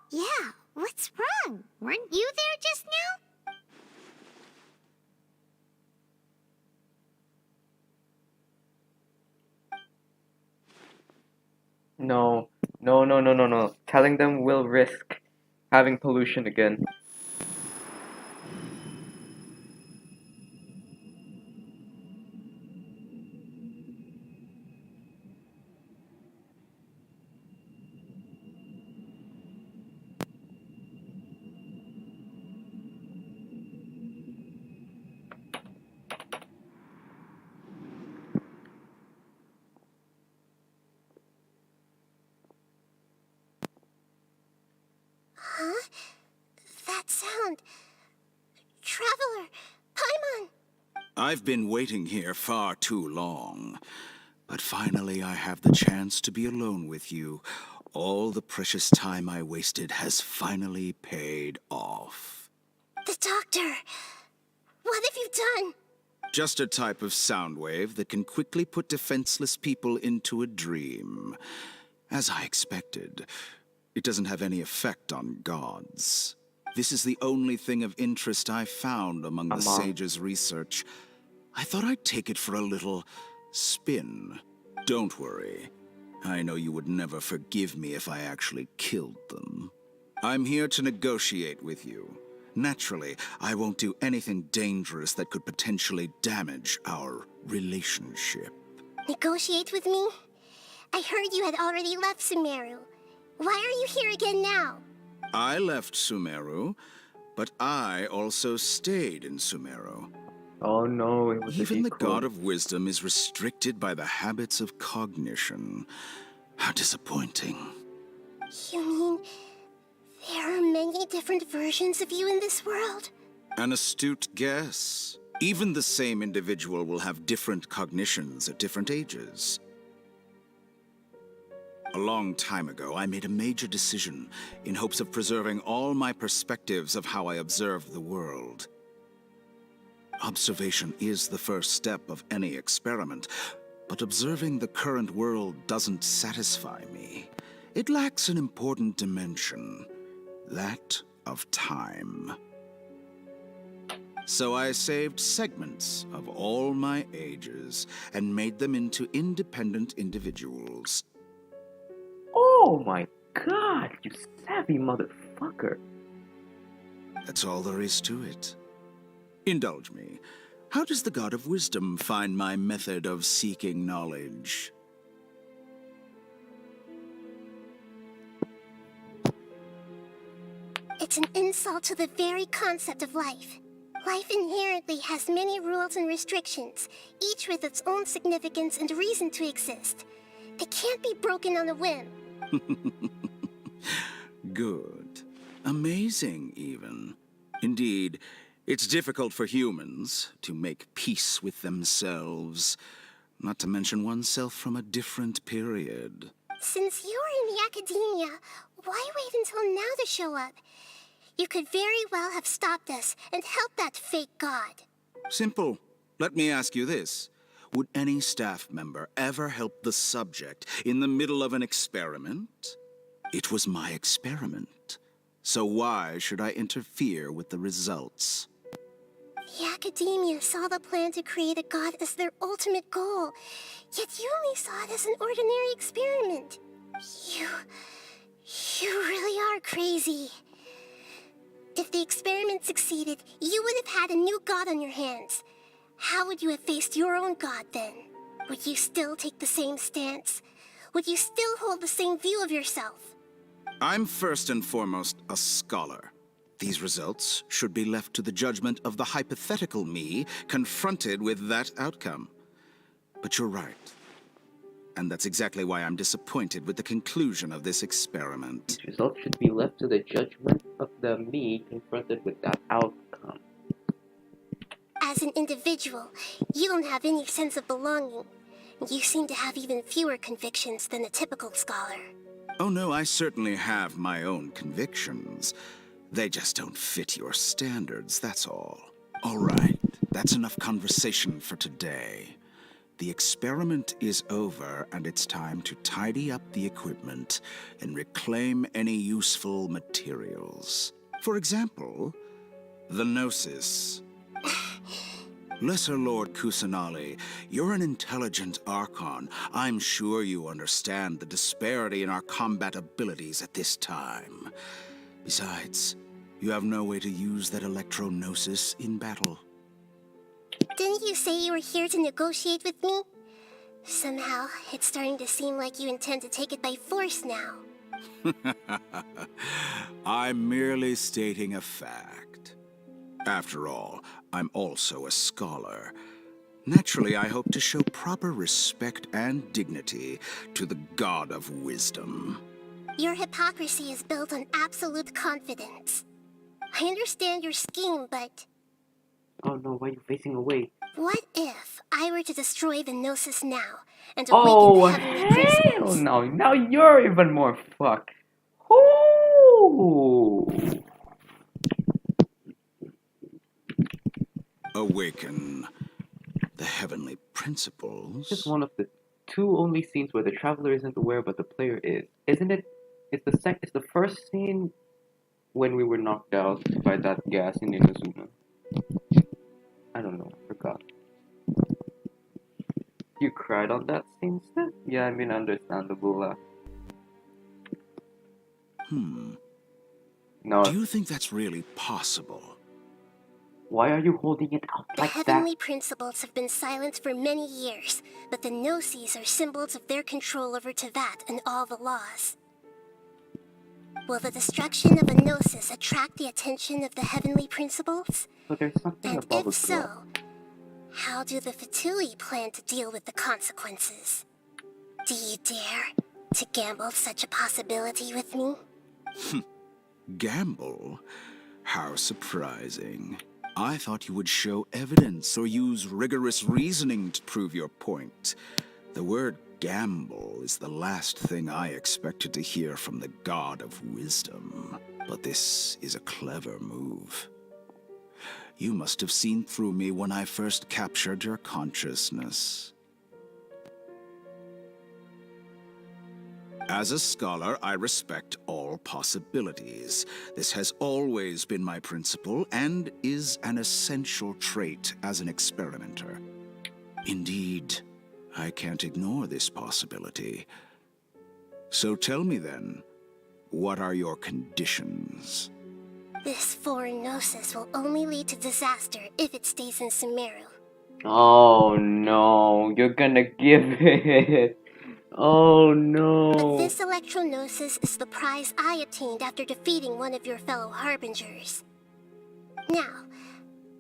Yeah, what's wrong? Weren't you there just now? No. No. Telling them will risk having pollution again. Huh? That sound. Traveler! Paimon! I've been waiting here far too long. But finally I have the chance to be alone with you. All the precious time I wasted has finally paid off. The doctor! What have you done? Just a type of sound wave that can quickly put defenseless people into a dream. As I expected, it doesn't have any effect on gods. This is the only thing of interest I found among the sage's research. I thought I'd take it for a little spin. Don't worry. I know you would never forgive me if I actually killed them. I'm here to negotiate with you. Naturally, I won't do anything dangerous that could potentially damage our relationship. Negotiate with me? I heard you had already left Sumeru. Why are you here again now? I left Sumeru, but I also stayed in Sumeru. Oh no, it was Even the God of Wisdom is restricted by the habits of cognition. How disappointing. You mean there are many different versions of you in this world? An astute guess. Even the same individual will have different cognitions at different ages. A long time ago, I made a major decision in hopes of preserving all my perspectives of how I observe the world. Observation is the first step of any experiment, but observing the current world doesn't satisfy me. It lacks an important dimension, that of time. So I saved segments of all my ages and made them into independent individuals. Oh my god, you savvy motherfucker. That's all there is to it. Indulge me. How does the God of Wisdom find my method of seeking knowledge? It's an insult to the very concept of life. Life inherently has many rules and restrictions, each with its own significance and reason to exist. They can't be broken on a whim. Good. Amazing, even. Indeed, it's difficult for humans to make peace with themselves. Not to mention oneself from a different period. Since you were in the academia, why wait until now to show up? You could very well have stopped us and helped that fake god. Simple. Let me ask you this. Would any staff member ever help the subject in the middle of an experiment? It was my experiment. So why should I interfere with the results? The academia saw the plan to create a god as their ultimate goal, yet you only saw it as an ordinary experiment. You really are crazy. If the experiment succeeded, you would have had a new god on your hands. How would you have faced your own god then? Would you still take the same stance? Would you still hold the same view of yourself? I'm first and foremost a scholar. These results should be left to the judgment of the hypothetical me confronted with that outcome. But you're right. And that's exactly why I'm disappointed with the conclusion of this experiment. These results should be left to the judgment of the me confronted with that outcome. As an individual, you don't have any sense of belonging. You seem to have even fewer convictions than a typical scholar. Oh no, I certainly have my own convictions. They just don't fit your standards, that's all. All right, that's enough conversation for today. The experiment is over, and it's time to tidy up the equipment and reclaim any useful materials. For example, the Gnosis. Lesser Lord Kusanali, you're an intelligent Archon. I'm sure you understand the disparity in our combat abilities at this time. Besides, you have no way to use that Electro-Gnosis in battle. Didn't you say you were here to negotiate with me? Somehow, it's starting to seem like you intend to take it by force now. I'm merely stating a fact. After all, I'm also a scholar. Naturally, I hope to show proper respect and dignity to the God of Wisdom. Your hypocrisy is built on absolute confidence. I understand your scheme, but... Oh no, why are you facing away? What if I were to destroy the Gnosis now and awaken Oh, the heavenly hell principles? no. Now you're even more fucked. Ooh. Awaken the heavenly principles. This is one of the two only scenes where the traveler isn't aware but the player is. Isn't it? It's the first scene when we were knocked out by that gas in Inazuma. I don't know, I forgot. You cried on that scene, Steph? Yeah, I mean, understandable. No. Do you think that's really possible? Why are you holding it out The like heavenly that? principles have been silent for many years, but the Gnosis are symbols of their control over Tevat and all the laws. Will the destruction of a Gnosis attract the attention of the heavenly principles? But there's something And above if us. so, how do the Fatui plan to deal with the consequences? Do you dare to gamble such a possibility with me? Gamble? How surprising. I thought you would show evidence or use rigorous reasoning to prove your point. The word gamble is the last thing I expected to hear from the God of Wisdom. But this is a clever move. You must have seen through me when I first captured your consciousness. As a scholar, I respect all possibilities. This has always been my principle and is an essential trait as an experimenter. Indeed, I can't ignore this possibility. So tell me then, what are your conditions? This foreign Gnosis will only lead to disaster if it stays in Sumeru. Oh no, you're gonna give it. Oh no. But this Electro-Gnosis is the prize I obtained after defeating one of your fellow Harbingers. Now,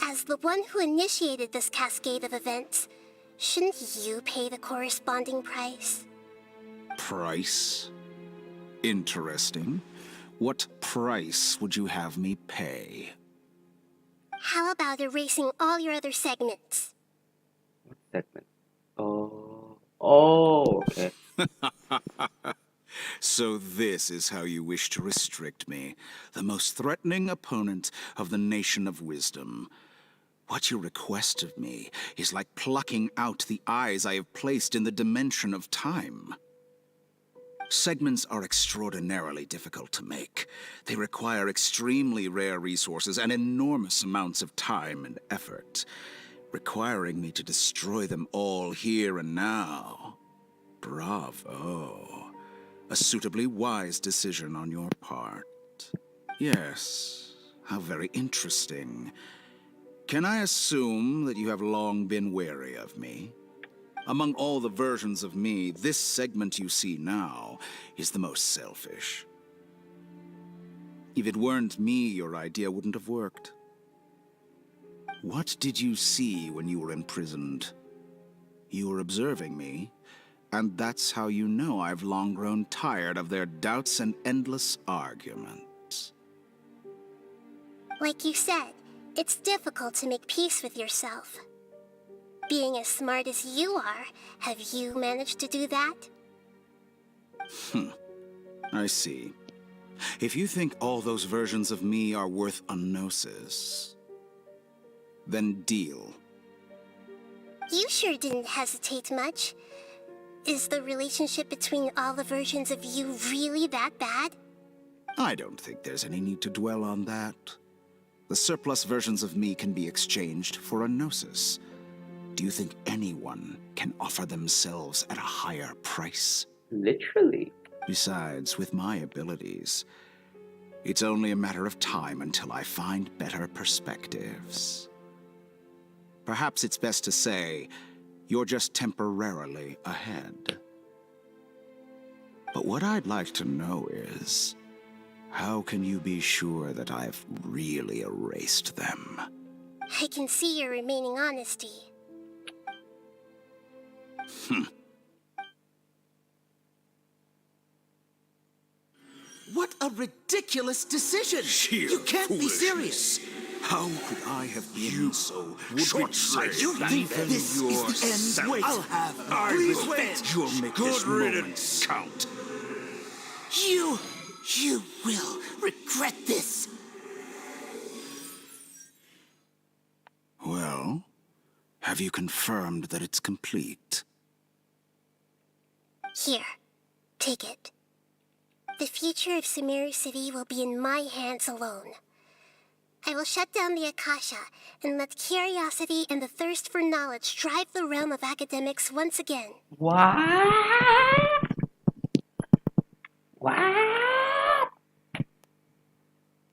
as the one who initiated this cascade of events, shouldn't you pay the corresponding price? Price? Interesting. What price would you have me pay? How about erasing all your other segments? What segment? Oh. Oh, okay. So this is how you wish to restrict me, the most threatening opponent of the Nation of Wisdom. What you request of me is like plucking out the eyes I have placed in the dimension of time. Segments are extraordinarily difficult to make. They require extremely rare resources and enormous amounts of time and effort, requiring me to destroy them all here and now. Bravo. A suitably wise decision on your part. Yes, how very interesting. Can I assume that you have long been wary of me? Among all the versions of me, this segment you see now is the most selfish. If it weren't me, your idea wouldn't have worked. What did you see when you were imprisoned? You were observing me, and that's how you know I've long grown tired of their doubts and endless arguments. Like you said, it's difficult to make peace with yourself. Being as smart as you are, have you managed to do that? I see. If you think all those versions of me are worth a gnosis, then deal. You sure didn't hesitate much. Is the relationship between all the versions of you really that bad? I don't think there's any need to dwell on that. The surplus versions of me can be exchanged for a gnosis. Do you think anyone can offer themselves at a higher price? Literally. Besides, with my abilities, it's only a matter of time until I find better perspectives. Perhaps it's best to say, you're just temporarily ahead. But what I'd like to know is, how can you be sure that I've really erased them? I can see your remaining honesty. What a ridiculous decision! Sheer You can't be foolishness. serious! How could I have been so short-sighted. You think this is the end? Wait, I'll have Please wait! You'll make Good this moment riddance. count. You will regret this! Well, have you confirmed that it's complete? Here, take it. The future of Sumeru City will be in my hands alone. I will shut down the Akasha and let curiosity and the thirst for knowledge drive the realm of academics once again. What?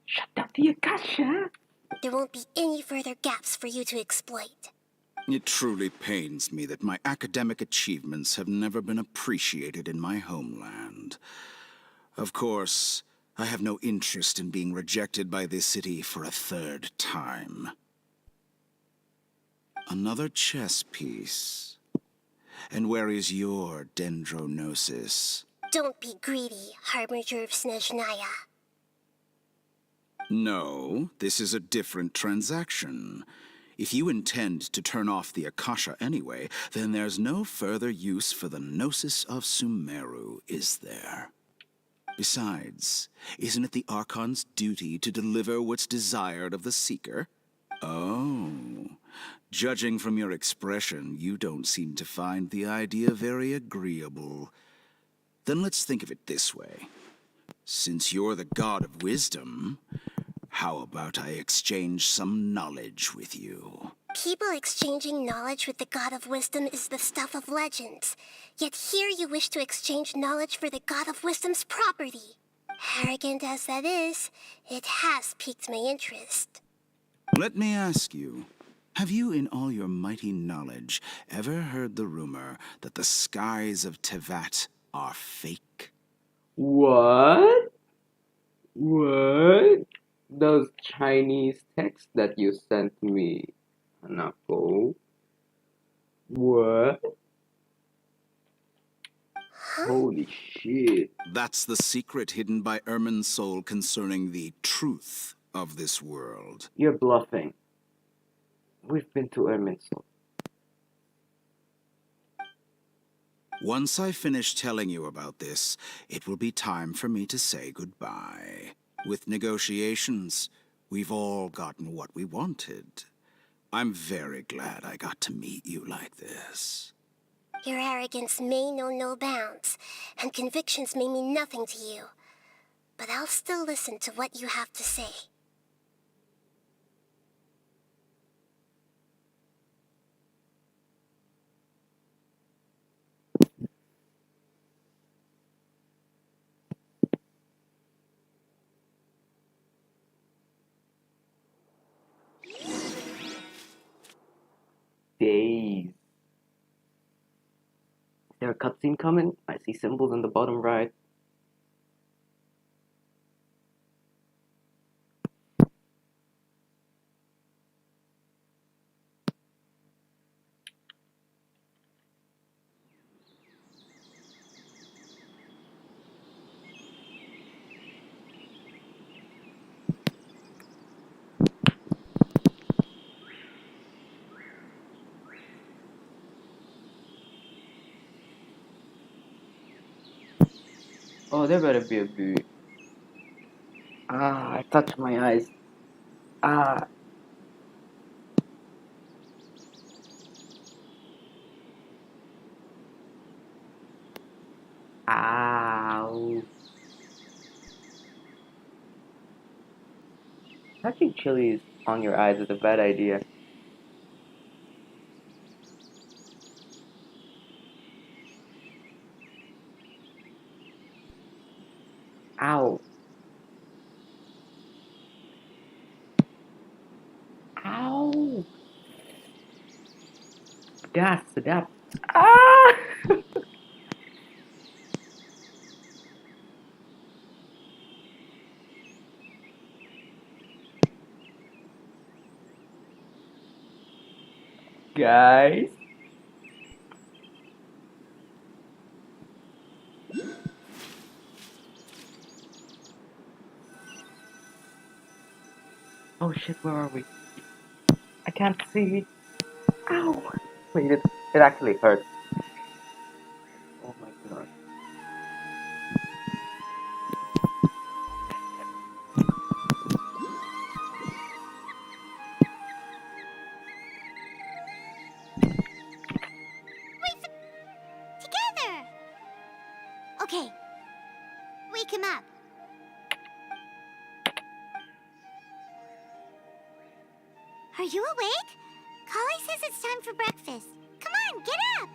Shut down the Akasha? There won't be any further gaps for you to exploit. It truly pains me that my academic achievements have never been appreciated in my homeland. Of course, I have no interest in being rejected by this city for a third time. Another chess piece. And where is your dendronosis? Don't be greedy, Harbinger of Snezhnaya. No, this is a different transaction. If you intend to turn off the Akasha anyway, then there's no further use for the Gnosis of Sumeru, is there? Besides, isn't it the Archon's duty to deliver what's desired of the Seeker? Oh, judging from your expression, you don't seem to find the idea very agreeable. Then let's think of it this way. Since you're the god of wisdom, how about I exchange some knowledge with you? People exchanging knowledge with the God of Wisdom is the stuff of legends. Yet here you wish to exchange knowledge for the God of Wisdom's property. Arrogant as that is, it has piqued my interest. Let me ask you, have you in all your mighty knowledge ever heard the rumor that the skies of Tevat are fake? What? What? Those Chinese texts that you sent me, Hanako. What? Holy shit. That's the secret hidden by Ermin's soul concerning the truth of this world. You're bluffing. We've been to Ermin's soul. Once I finish telling you about this, it will be time for me to say goodbye. With negotiations, we've all gotten what we wanted. I'm very glad I got to meet you like this. Your arrogance may know no bounds, and convictions may mean nothing to you. But I'll still listen to what you have to say. Days. Is there a cutscene coming? I see symbols in the bottom right. Oh, there better be a boot. Ah, I touched my eyes. Ah. Ow. Touching chilies on your eyes is a bad idea. Ow. Ow. Sedap. Ah! Guys. Oh shit, where are we? I can't see. Ow. Wait, it actually hurts. Oh my god. Together! Okay. Wake him up. Are you awake? Kali says it's time for breakfast. Come on, get up!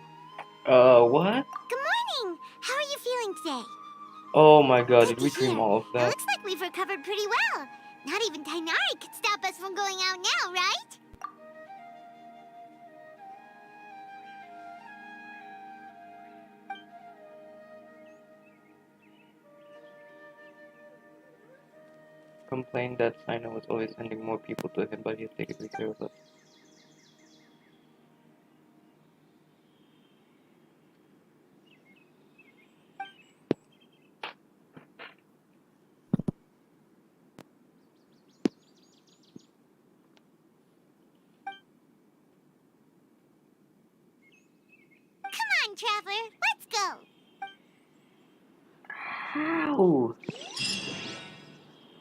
What? Good morning! How are you feeling today? Oh my god, Good did we to dream hear. all of It that? looks like we've recovered pretty well. Not even Tainari could stop us from going out now, right? Complained that Sino was always sending more people to him, but he has taken good care of us. Come on, Traveler, let's go! Ow!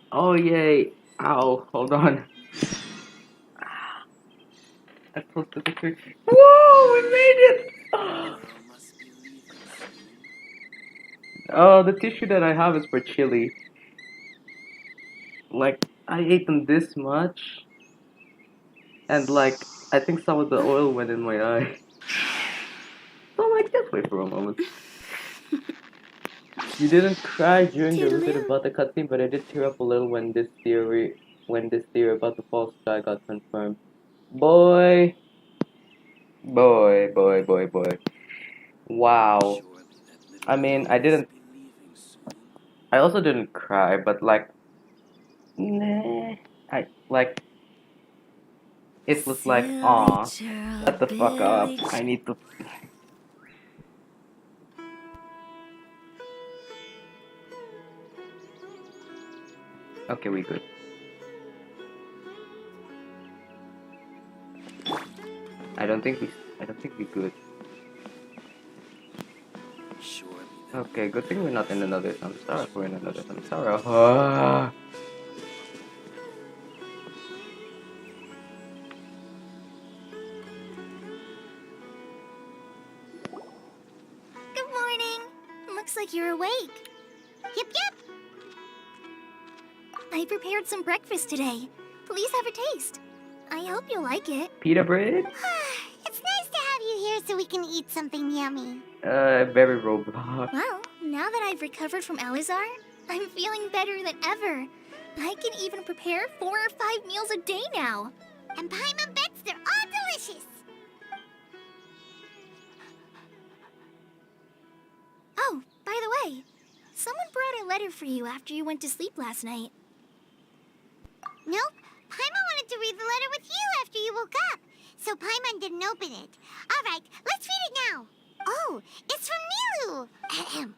Oh yay! Ow! Hold on. That's close to the tree. Whoa! We made it! Oh, the tissue that I have is for chili. Like, I ate them this much, and like, I think some of the oil went in my eye. So like, just wait for a moment. You didn't cry during the bit about the cutscene, but I did tear up a little when this theory about the false sky got confirmed. Boy, boy, boy, boy, boy. Wow. I mean, I also didn't cry, but like, nah. It was like, aw, shut the fuck up. I need to. Okay, we good. I don't think we good. Okay, good thing we're not in another samsara. If we're in another samsara. Ah. Good morning. Looks like you're awake. Yep, yep. I prepared some breakfast today. Please have a taste. I hope you'll like it. Pita bread? It's nice to have you here so we can eat something yummy. Very Roblox. Well, now that I've recovered from Elazar, I'm feeling better than ever. I can even prepare 4 or 5 meals a day now. And Paimon bets they're all delicious. Oh, by the way, someone brought a letter for you after you went to sleep last night. Nope. Paimon wanted to read the letter with you after you woke up, so Paimon didn't open it. All right, let's read it now. Oh, it's from Nilu. Ahem.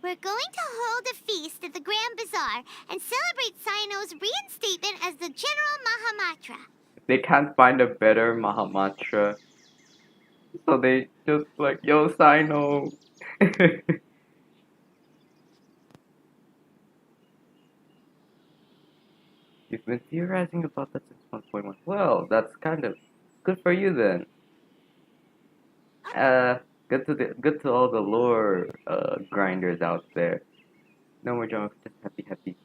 We're going to hold a feast at the Grand Bazaar and celebrate Sino's reinstatement as the General Mahamatra. They can't find a better Mahamatra. So they just like, yo, Sino. You've been theorizing about that since 1.1. Well, that's kind of good for you then. Good to all the lore grinders out there. No more drama, just happy, happy.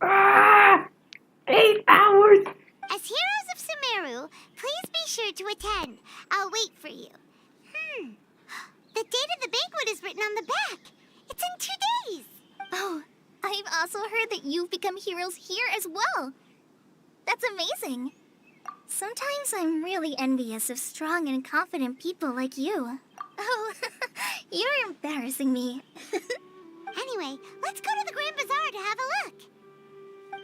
Ah! 8 hours! As heroes of Sumeru, please be sure to attend. I'll wait for you. The date of the banquet is written on the back. It's in 2 days. Oh, I've also heard that you've become heroes here as well. That's amazing. Sometimes I'm really envious of strong and confident people like you. Oh, you're embarrassing me. Anyway, let's go to the Grand Bazaar to have a look.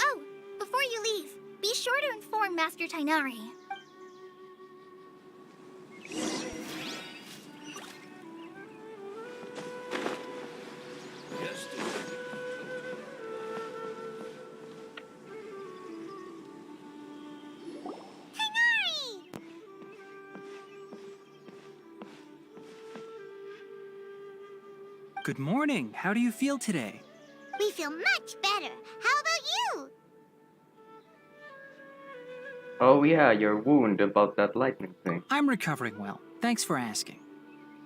Oh, before you leave, be sure to inform Master Tainari. Good morning. How do you feel today? We feel much better. How about you? Oh yeah, your wound about that lightning thing. I'm recovering well. Thanks for asking.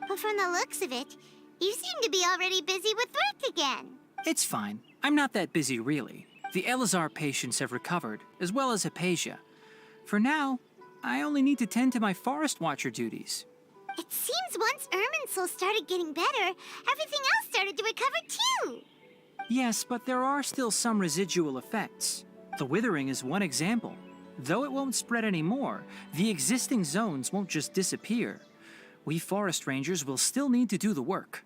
But from the looks of it, you seem to be already busy with work again. It's fine. I'm not that busy, really. The Elazar patients have recovered, as well as Hypatia. For now, I only need to tend to my Forest Watcher duties. It seems once Irminsul started getting better, everything else started to recover too. Yes, but there are still some residual effects. The withering is one example. Though it won't spread anymore, the existing zones won't just disappear. We forest rangers will still need to do the work.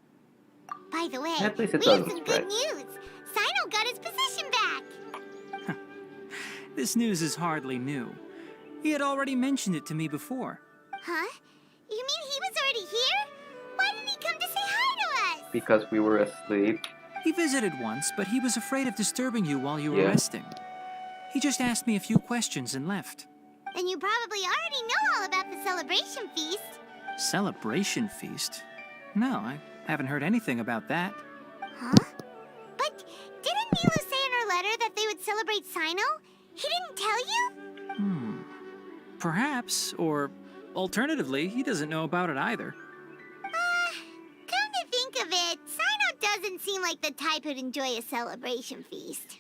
By the way, At least we it have doesn't some spread. good news. Sino got his position back. This news is hardly new. He had already mentioned it to me before. Huh? You mean he was already here? Why didn't he come to say hi to us? Because we were asleep. He visited once, but he was afraid of disturbing you while you were Yeah. resting. He just asked me a few questions and left. Then you probably already know all about the celebration feast. Celebration feast? No, I haven't heard anything about that. Huh? But didn't Nilu say in her letter that they would celebrate Sino? He didn't tell you? Perhaps, or alternatively, he doesn't know about it either. Come to think of it, Sino doesn't seem like the type who'd enjoy a celebration feast.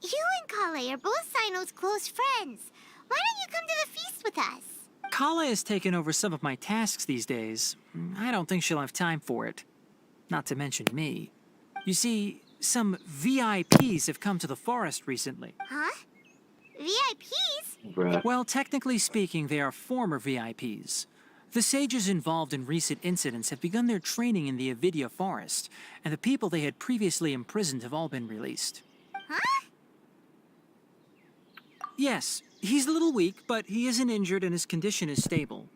You and Kale are both Sino's close friends. Why don't you come to the feast with us? Kala has taken over some of my tasks these days. I don't think she'll have time for it. Not to mention me. You see, some VIPs have come to the forest recently. Huh? VIPs? Bruh. Well, technically speaking, they are former VIPs. The sages involved in recent incidents have begun their training in the Avidya forest, and the people they had previously imprisoned have all been released. Huh? Yes, he's a little weak, but he isn't injured and his condition is stable.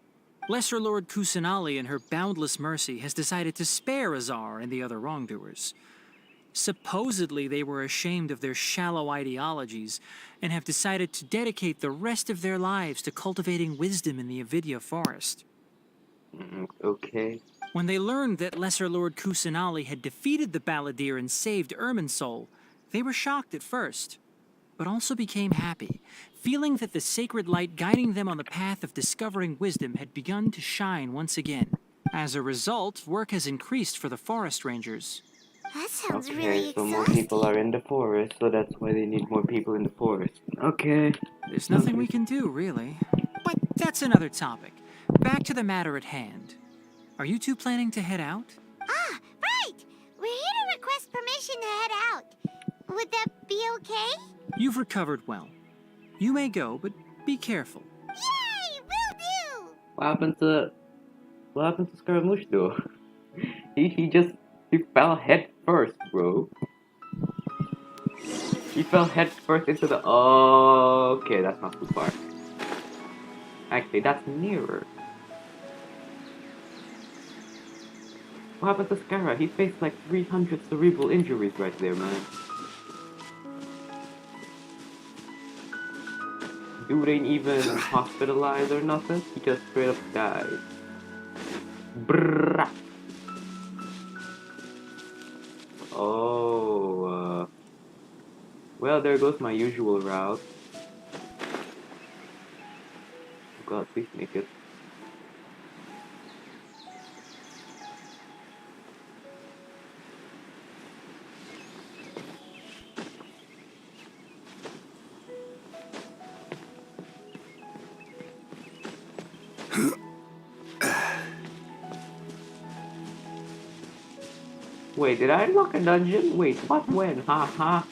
Lesser Lord Kusanali, in her boundless mercy, has decided to spare Azar and the other wrongdoers. Supposedly, they were ashamed of their shallow ideologies and have decided to dedicate the rest of their lives to cultivating wisdom in the Avidya forest. Okay. When they learned that Lesser Lord Kusanali had defeated the Balladeer and saved Irminsul, they were shocked at first, but also became happy, feeling that the sacred light guiding them on the path of discovering wisdom had begun to shine once again. As a result, work has increased for the forest rangers. That sounds Okay, really so more people are in the forest, so that's why they need more people in the forest. Okay. There's nothing we can do, really. But that's another topic. Back to the matter at hand. Are you two planning to head out? Ah, right! We're here to request permission to head out. Would that be okay? You've recovered well. You may go, but be careful. Yay! Will do! What happened to Scaramouche though? he fell head first, bro. He fell head first into the. Oh, okay, that's not too far. Actually, that's nearer. What happened to Scara? He faced like 300 cerebral injuries right there, man. Dude ain't even hospitalized or nothing. He just straight up died. Brrrr. Oh, well, there goes my usual route. Oh God, please make it. Wait, did I unlock a dungeon? Wait, what, when? Ha.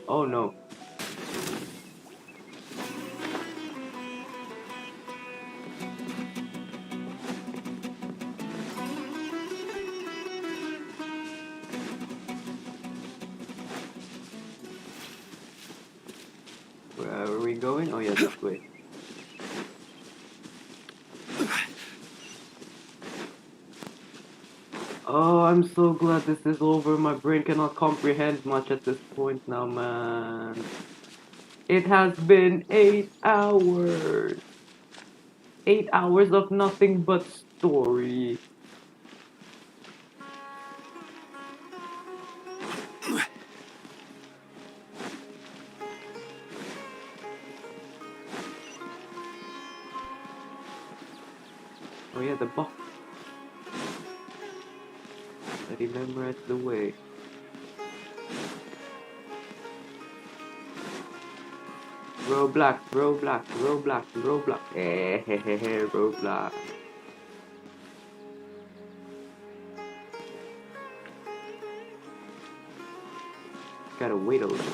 Oh no. Where are we going? Oh yeah, this way. Oh, I'm so glad this is over. My brain cannot comprehend much at this point now, man. It has been 8 hours. 8 hours of nothing but story. Oh yeah, the box. I remember it's the way. Roblox. Roblox. Gotta wait a little.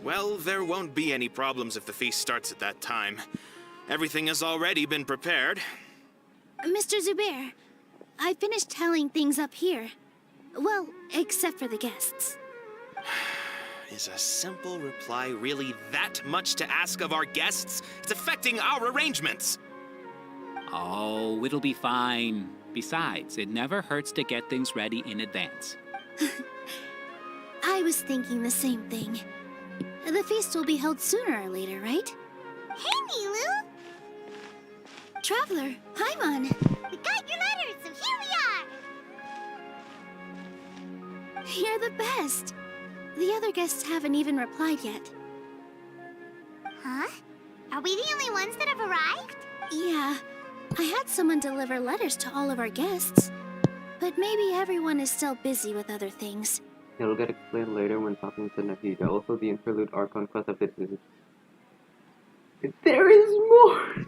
Well, there won't be any problems if the feast starts at that time. Everything has already been prepared. Mr. Zubair, I finished telling things up here. Well, except for the guests. Is a simple reply really that much to ask of our guests? It's affecting our arrangements. Oh, it'll be fine. Besides, it never hurts to get things ready in advance. I was thinking the same thing. The feast will be held sooner or later, right? Hey, Nilu! Traveler, Paimon! We got your letters, so here we are! You're the best. The other guests haven't even replied yet. Huh? Are we the only ones that have arrived? Yeah. I had someone deliver letters to all of our guests. But maybe everyone is still busy with other things. It'll get explained later when talking to Nahida. Also, the interlude arc on Quest of it is... There is more!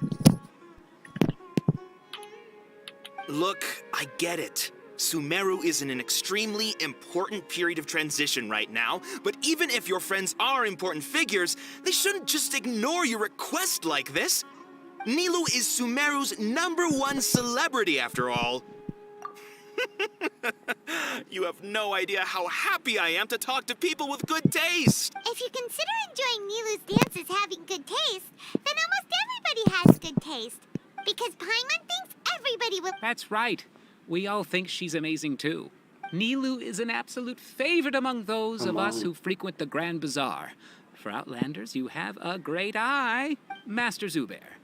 Look, I get it. Sumeru is in an extremely important period of transition right now, but even if your friends are important figures, they shouldn't just ignore your request like this. Nilu is Sumeru's #1 celebrity, after all. You have no idea how happy I am to talk to people with good taste. If you consider enjoying Nilu's dance as having good taste, then almost everybody has good taste. Because Paimon thinks everybody will... That's right. We all think she's amazing too. Nilu is an absolute favorite among those of us who frequent the Grand Bazaar. For Outlanders, you have a great eye, Master Zubair.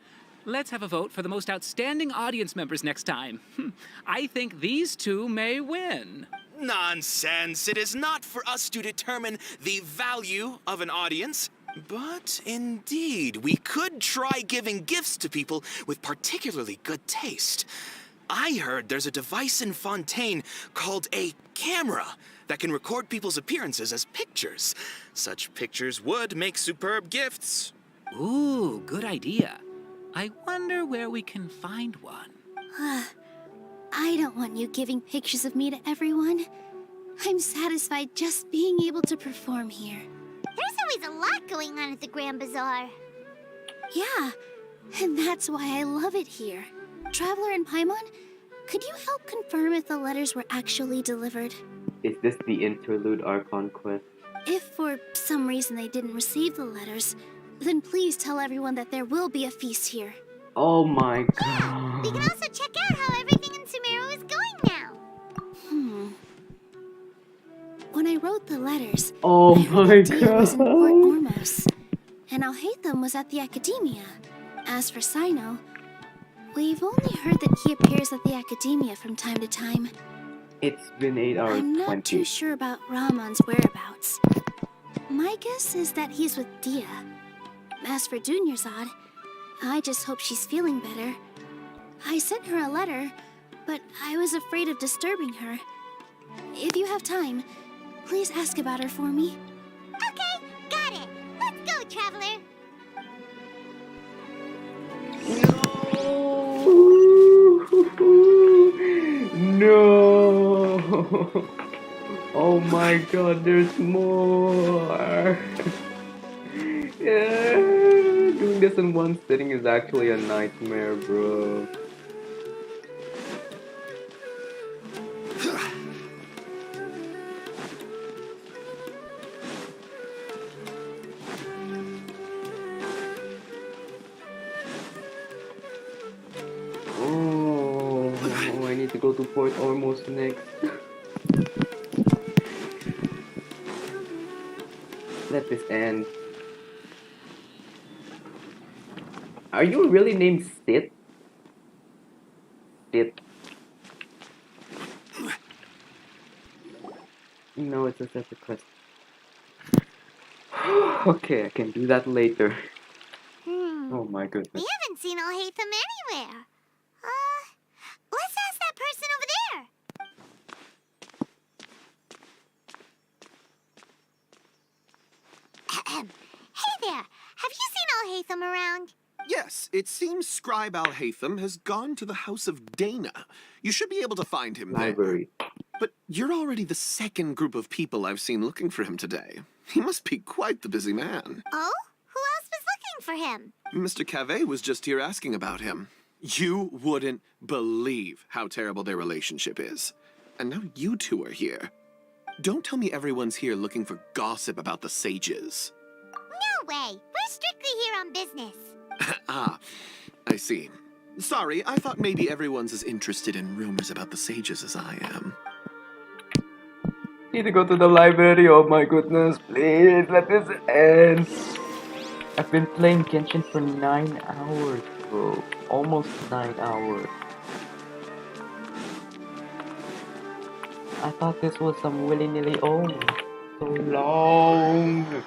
Let's have a vote for the most outstanding audience members next time. I think these two may win. Nonsense. It is not for us to determine the value of an audience. But indeed, we could try giving gifts to people with particularly good taste. I heard there's a device in Fontaine called a camera that can record people's appearances as pictures. Such pictures would make superb gifts. Ooh, good idea. I wonder where we can find one. I don't want you giving pictures of me to everyone. I'm satisfied just being able to perform here. There's always a lot going on at the Grand Bazaar. Yeah, and that's why I love it here. Traveler and Paimon, could you help confirm if the letters were actually delivered? Is this the interlude Archon quest? If for some reason they didn't receive the letters, then please tell everyone that there will be a feast here. Oh my god. We can also check out how everything in Sumeru is going now. When I wrote the letters, Oh I heard my that Dia was in Port god. Ormos, and Alhaitham was at the Academia. As for Sino, we've only heard that he appears at the Academia from time to time. It's been 8 hours I'm not 20. too sure about Ramon's whereabouts. My guess is that he's with Dia. As for Dunyarzad, I just hope she's feeling better. I sent her a letter, but I was afraid of disturbing her. If you have time, please ask about her for me. Okay, got it. Let's go, Traveler. No. Oh my god, there's more. Yeah, doing this in one sitting is actually a nightmare, bro. Oh, I need to go to Port Ormos next. Let this end. Are you really named Sit? Sit. No, it's a separate quest. Okay, I can do that later. Oh my We goodness. haven't seen Alhaitham anywhere. Let's ask that person over there. Hey there, have you seen Alhaitham around? Yes, it seems Scribe Alhaitham has gone to the House of Dana. You should be able to find him there. Library. But you're already the second group of people I've seen looking for him today. He must be quite the busy man. Oh? Who else was looking for him? Mr. Cavey was just here asking about him. You wouldn't believe how terrible their relationship is. And now you two are here. Don't tell me everyone's here looking for gossip about the sages. No way. We're strictly here on business. Ah, I see. Sorry, I thought maybe everyone's as interested in rumors about the sages as I am. Need to go to the library. Oh my goodness, please let this end. I've been playing Genshin for 9 hours, bro. Almost 9 hours. I thought this was some willy-nilly. Oh, so long.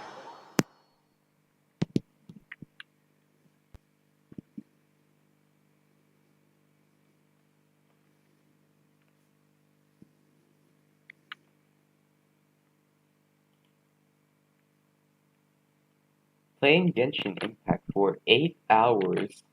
Playing Genshin Impact for 8 hours.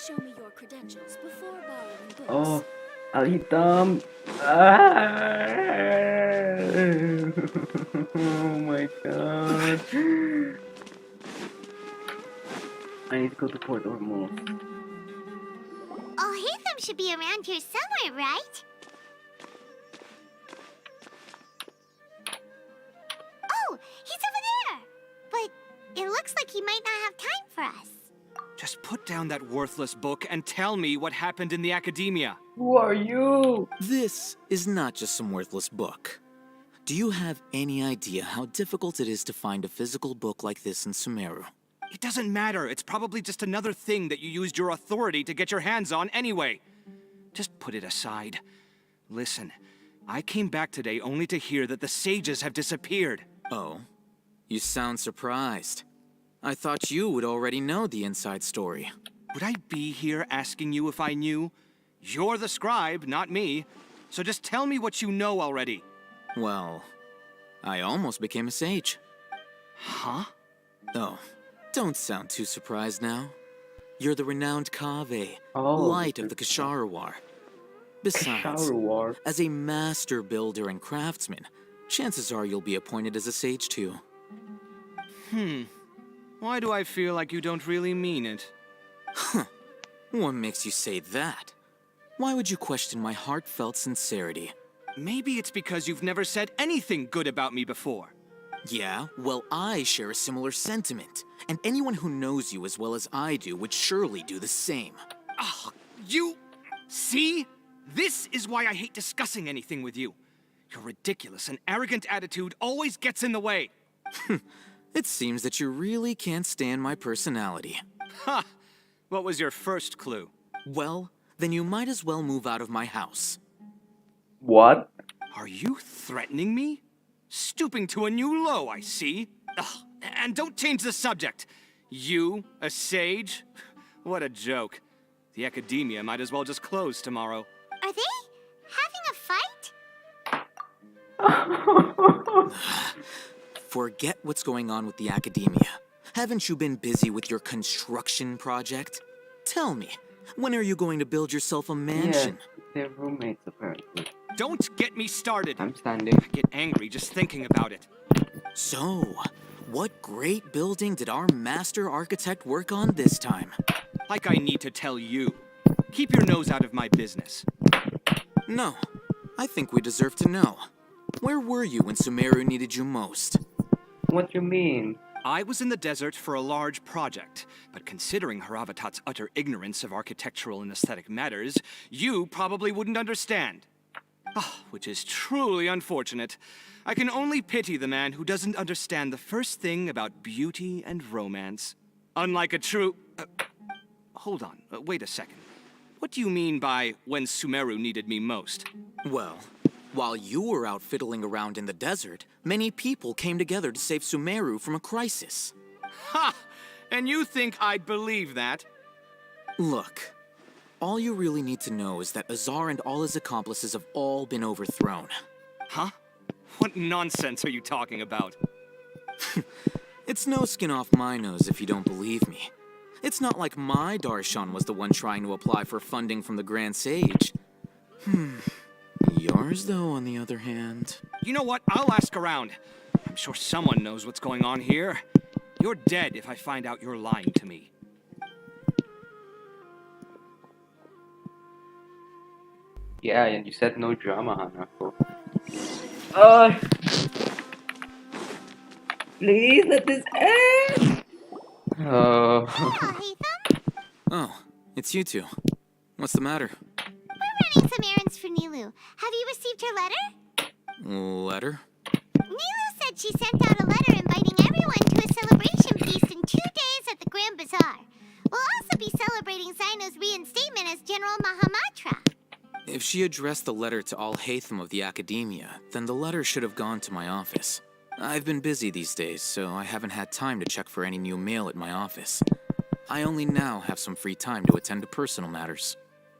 show me your credentials before borrowing books. Oh, Al hitam. Ah. Oh my god. I need to go to Port Ormuz. Oh, Hatham should be around here somewhere, right? Oh, he's over there! But it looks like he might not have time for us. Just put down that worthless book and tell me what happened in the academia. Who are you? This is not just some worthless book. Do you have any idea how difficult it is to find a physical book like this in Sumeru? It doesn't matter. It's probably just another thing that you used your authority to get your hands on anyway. Just put it aside. Listen, I came back today only to hear that the sages have disappeared. Oh? You sound surprised. I thought you would already know the inside story. Would I be here asking you if I knew? You're the scribe, not me. So just tell me what you know already. Well, I almost became a sage. Huh? Oh, don't sound too surprised now. You're the renowned Kaveh, Oh, light of the Kasharawar. Besides, Kasharawar. as a master builder and craftsman, chances are you'll be appointed as a sage too. Why do I feel like you don't really mean it? Huh. What makes you say that? Why would you question my heartfelt sincerity? Maybe it's because you've never said anything good about me before. Yeah, well, I share a similar sentiment. And anyone who knows you as well as I do would surely do the same. Oh, you... See? This is why I hate discussing anything with you. Your ridiculous and arrogant attitude always gets in the way. It seems that you really can't stand my personality. Ha! What was your first clue? Well, then you might as well move out of my house. What? Are you threatening me? Stooping to a new low, I see. Ugh, and don't change the subject. You, a sage? What a joke. The academia might as well just close tomorrow. Are they having a fight? Forget what's going on with the academia. Haven't you been busy with your construction project? Tell me, when are you going to build yourself a mansion? Yeah, they're roommates apparently. Don't get me started. I'm standing. I get angry just thinking about it. So, what great building did our master architect work on this time? Like I need to tell you. Keep your nose out of my business. No, I think we deserve to know. Where were you when Sumeru needed you most? What you mean? I was in the desert for a large project, but considering Haravatat's utter ignorance of architectural and aesthetic matters, you probably wouldn't understand. Which is truly unfortunate. I can only pity the man who doesn't understand the first thing about beauty and romance. Unlike a true... hold on, wait a second. What do you mean by when Sumeru needed me most? Well, while you were out fiddling around in the desert, many people came together to save Sumeru from a crisis. Ha! And you think I'd believe that? Look, all you really need to know is that Azar and all his accomplices have all been overthrown. Huh? What nonsense are you talking about? It's no skin off my nose if you don't believe me. It's not like my Darshan was the one trying to apply for funding from the Grand Sage. Yours, though, on the other hand... You know what? I'll ask around. I'm sure someone knows what's going on here. You're dead if I find out you're lying to me. Yeah, and you said no drama, Hanako. Please let this end! Hello, Hatham. Oh, it's you two. What's the matter? We're running some errands for Nilu. Have you received her letter? Letter? Nilu said she sent out a letter inviting everyone to a celebration feast in 2 days at the Grand Bazaar. We'll also be celebrating Zaino's reinstatement as General Mahamatra. If she addressed the letter to all Hatham of the Academia, then the letter should have gone to my office. I've been busy these days, so I haven't had time to check for any new mail at my office. I only now have some free time to attend to personal matters.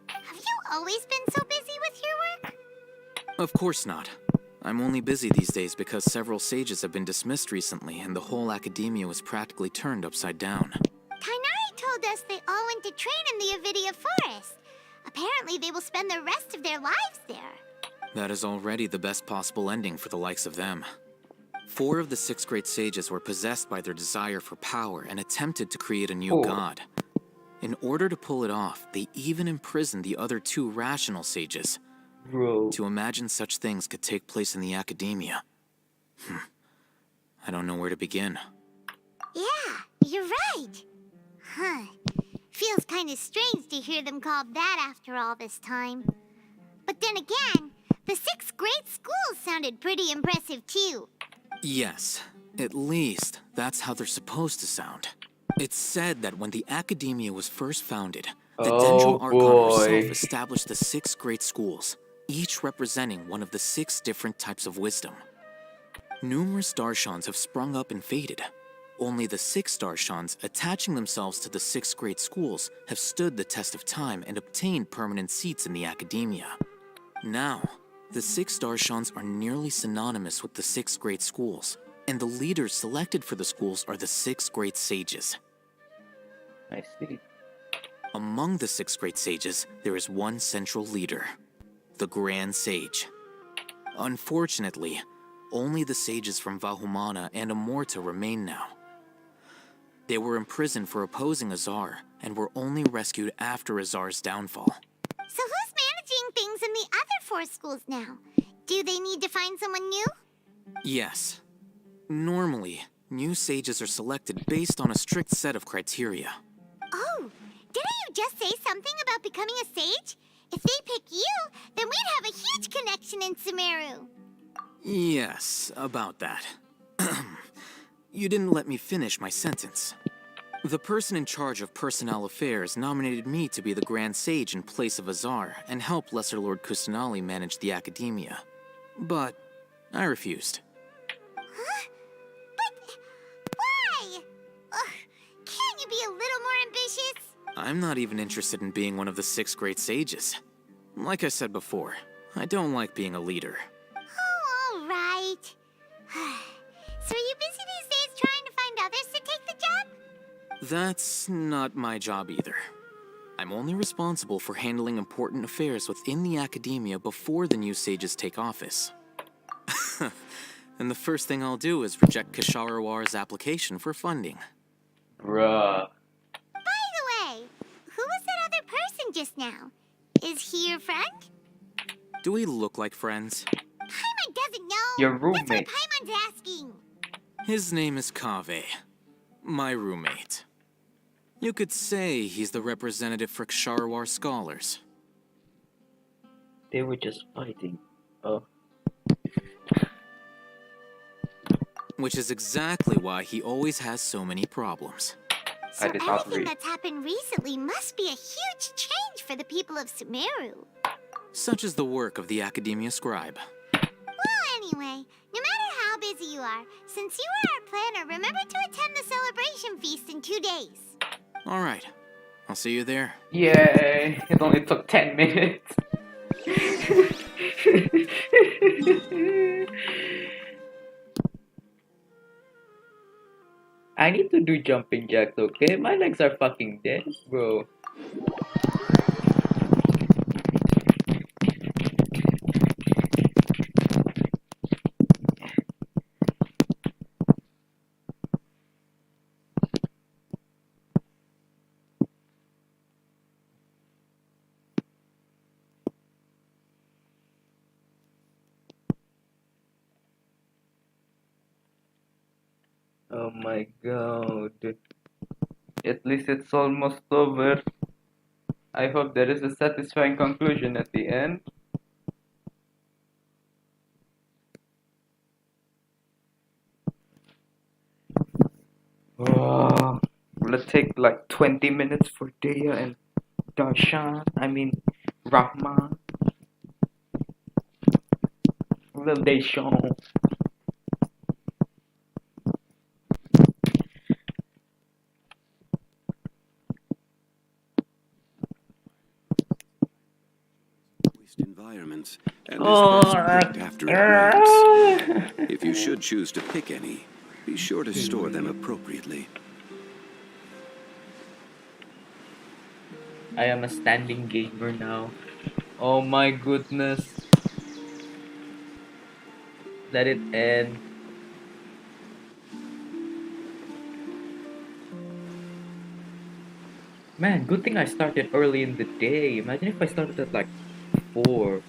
Have you always been so busy with your work? Of course not. I'm only busy these days because several sages have been dismissed recently and the whole Academia was practically turned upside down. Kainari told told us they all went to train in the Avidia Forest. Apparently, they will spend the rest of their lives there. That is already the best possible ending for the likes of them. 4 of the 6 great sages were possessed by their desire for power and attempted to create a new god. In order to pull it off, they even imprisoned the other 2 rational sages. Bro. To imagine such things could take place in the academia. I don't know where to begin. Yeah, you're right. Huh. Feels kind of strange to hear them called that after all this time. But then again, the 6 great schools sounded pretty impressive too. Yes, at least that's how they're supposed to sound. It's said that when the academia was first founded, the Dendro Archon herself established the 6 great schools, each representing one of the 6 different types of wisdom. Numerous Darshans have sprung up and faded. Only the 6 Darshans attaching themselves to the 6 great schools have stood the test of time and obtained permanent seats in the academia. Now, the 6 Darshans are nearly synonymous with the 6 great schools, and the leaders selected for the schools are the 6 great sages. I see. Among the 6 great sages, there is one central leader, the Grand Sage. Unfortunately, only the sages from Vahumana and Amorta remain now. They were imprisoned for opposing Azar, and were only rescued after Azar's downfall. So who's managing things in the other 4 schools now? Do they need to find someone new? Yes. Normally, new sages are selected based on a strict set of criteria. Oh, didn't you just say something about becoming a sage? If they pick you, then we'd have a huge connection in Sumeru. Yes, about that. You didn't let me finish my sentence. The person in charge of personnel affairs nominated me to be the Grand Sage in place of Azar and help Lesser Lord Kusanali manage the academia. But I refused. Huh? But why? Ugh, can't you be a little more ambitious? I'm not even interested in being one of the 6 great sages. Like I said before, I don't like being a leader. Oh, all right. So are you busy these days trying to find others to take the job? That's not my job either. I'm only responsible for handling important affairs within the academia before the new sages take office. And the first thing I'll do is reject Kasharawar's application for funding. Bruh. By the way, who was that other person just now? Is he your friend? Do we look like friends? Paimon doesn't know. Your roommate. That's why Paimon's asking. His name is Kaveh, my roommate. You could say he's the representative for Ksharawar scholars. They were just fighting. Oh. Which is exactly why he always has so many problems. So everything that's happened recently must be a huge change for the people of Sumeru. Such is the work of the Academia Scribe. Well, anyway, no matter how busy you are, since you are our planner, remember to attend the celebration feast in 2 days. All right. I'll see you there. Yay! It only took 10 minutes. I need to do jumping jacks, okay? My legs are fucking dead, bro. Oh my god. At least it's almost over. I hope there is a satisfying conclusion at the end. Oh, will it take like 20 minutes for Daya and Rahman? Will they show? Environments and is best picked after it breaks. If you should choose to pick any, be sure to store them appropriately. I am a standing gamer now. Oh my goodness. Let it end. Man, good thing I started early in the day. Imagine if I started at like 4.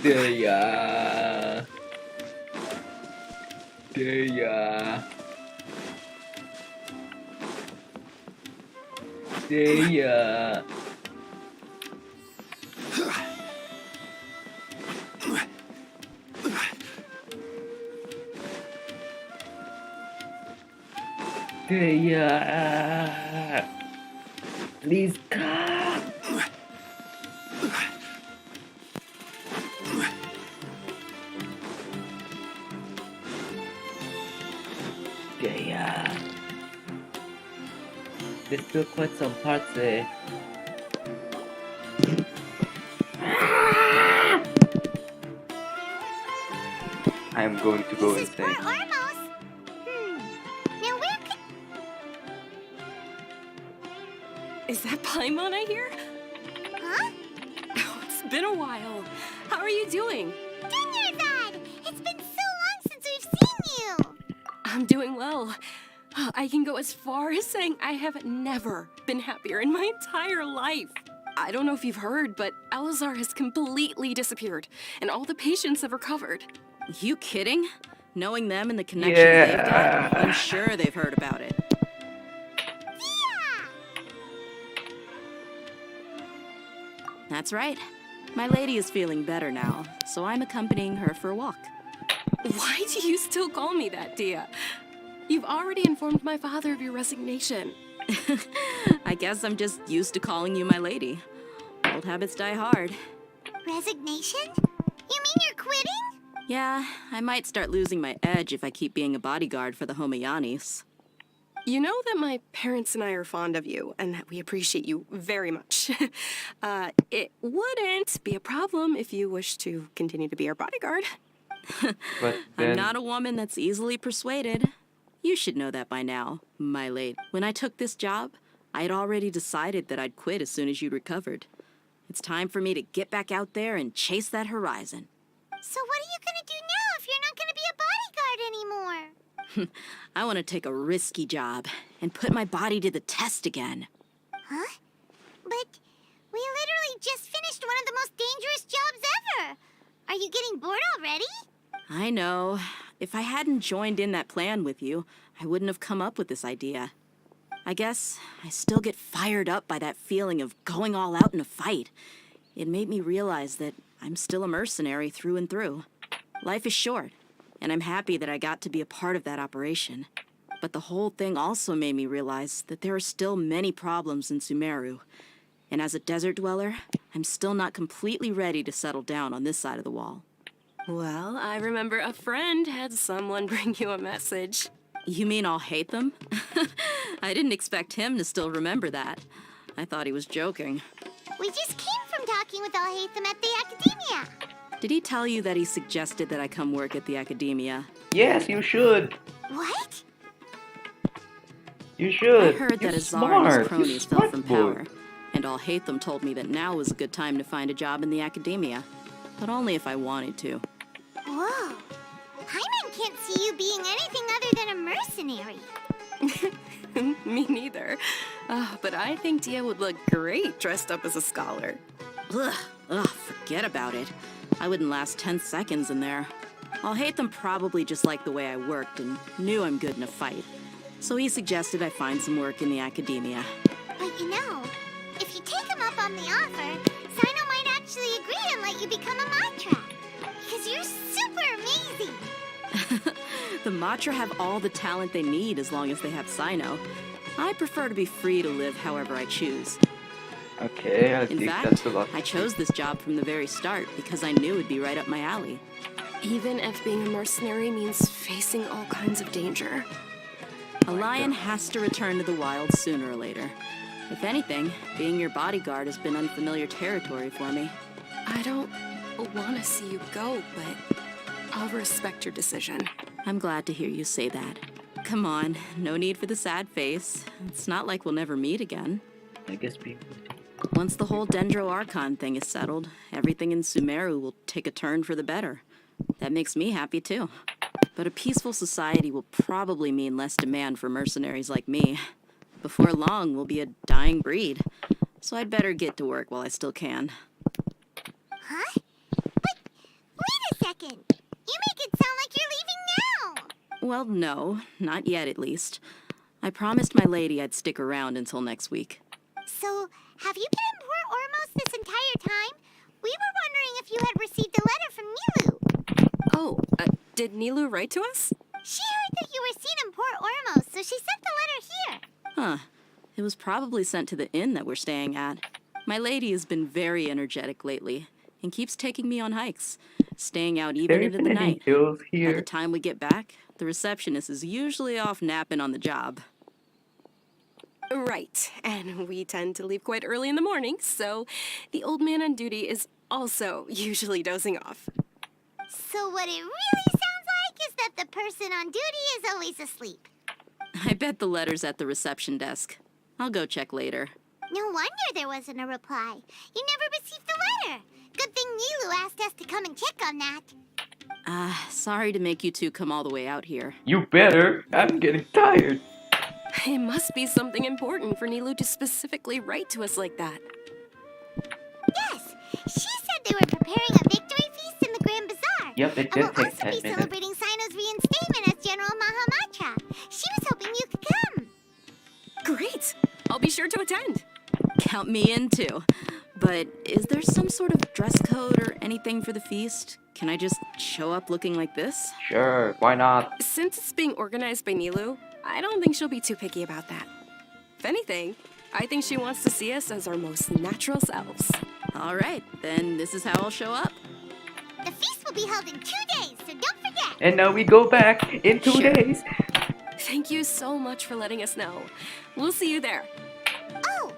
Daya. Daya. Daya. Daya. Please come. Daya. There's still quite some parts there. I am going to go insane. Almost. Now where could... Is that Paimon I hear? Huh? Oh, it's been a while. How are you doing? Dinnerzad! It's been so long since we've seen you! I'm doing well. I can go as far as saying I have never been happier in my entire life. I don't know if you've heard, but Elazar has completely disappeared, and all the patients have recovered. You kidding? Knowing them and the connections they've got, I'm sure they've heard about it. That's right. My lady is feeling better now, so I'm accompanying her for a walk. Why do you still call me that, Dia? You've already informed my father of your resignation. I guess I'm just used to calling you my lady. Old habits die hard. Resignation? You mean you're quitting? Yeah, I might start losing my edge if I keep being a bodyguard for the Homayanis. You know that my parents and I are fond of you, and that we appreciate you very much. It wouldn't be a problem if you wish to continue to be our bodyguard. But I'm not a woman that's easily persuaded. You should know that by now, my lady. When I took this job, I had already decided that I'd quit as soon as you recovered. It's time for me to get back out there and chase that horizon. So what are you gonna do now if you're not gonna be a bodyguard anymore? I want to take a risky job and put my body to the test again. Huh? But we literally just finished one of the most dangerous jobs ever. Are you getting bored already? I know. If I hadn't joined in that plan with you, I wouldn't have come up with this idea. I guess I still get fired up by that feeling of going all out in a fight. It made me realize that I'm still a mercenary through and through. Life is short, and I'm happy that I got to be a part of that operation. But the whole thing also made me realize that there are still many problems in Sumeru. And as a desert dweller, I'm still not completely ready to settle down on this side of the wall. Well, I remember a friend had someone bring you a message. You mean I'll hate them? I didn't expect him to still remember that. I thought he was joking. We just came from talking with Alhaitham at the Academia. Did he tell you that he suggested that I come work at the Academia? Yes, you should. What? You should. I heard You're that Azar and his smart. cronies You're fell from smart, boy. power, and Alhaitham told me that now was a good time to find a job in the Academia, but only if I wanted to. Whoa. Hyman can't see you being anything other than a mercenary. Me neither. But I think Dia would look great dressed up as a scholar. Ugh, forget about it. I wouldn't last 10 seconds in there. Alhaitham probably just liked the way I worked and knew I'm good in a fight. So he suggested I find some work in the Academia. But you know, if you take him up on the offer, Sino might actually agree and let you become a Matra. Because you're super amazing. The Matra have all the talent they need as long as they have Sino. I prefer to be free to live however I choose. Okay, I In think fact, that's a lot. I chose this job from the very start because I knew it'd be right up my alley. Even if being a mercenary means facing all kinds of danger. A lion has to return to the wild sooner or later. If anything, being your bodyguard has been unfamiliar territory for me. I don't want to see you go, but I'll respect your decision. I'm glad to hear you say that. Come on, no need for the sad face. It's not like we'll never meet again. I guess people. Once the whole Dendro Archon thing is settled, everything in Sumeru will take a turn for the better. That makes me happy too. But a peaceful society will probably mean less demand for mercenaries like me. Before long, we'll be a dying breed. So I'd better get to work while I still can. Huh? But wait a second. You make it sound like you're leaving now. Well, no, not yet at least. I promised my lady I'd stick around until next week. So, have you been in Port Ormos this entire time? We were wondering if you had received a letter from Nilu. Oh, did Nilu write to us? She heard that you were seen in Port Ormos, so she sent the letter here. Huh. It was probably sent to the inn that we're staying at. My lady has been very energetic lately and keeps taking me on hikes, staying out even into the night. By the time we get back, the receptionist is usually off napping on the job. Right, and we tend to leave quite early in the morning, so the old man on duty is also usually dozing off. So what it really sounds like is that the person on duty is always asleep. I bet the letter's at the reception desk. I'll go check later. No wonder there wasn't a reply. You never received the letter. Good thing Nilu asked us to come and check on that. Sorry to make you two come all the way out here. You better. I'm getting tired. It must be something important for Nilu to specifically write to us like that. Yes, she said they were preparing a victory feast in the Grand Bazaar. Yep, it and did will take also 10 be minutes. celebrating Sino's reinstatement as General Mahamatra. She was hoping you could come. Great! I'll be sure to attend. Count me in too. But is there some sort of dress code or anything for the feast? Can I just show up looking like this? Sure, why not? Since it's being organized by Nilu, I don't think she'll be too picky about that. If anything, I think she wants to see us as our most natural selves. All right, then this is how I'll show up. The feast will be held in 2 days, so don't forget. And now we go back in 2 days. Thank you so much for letting us know. We'll see you there. Oh,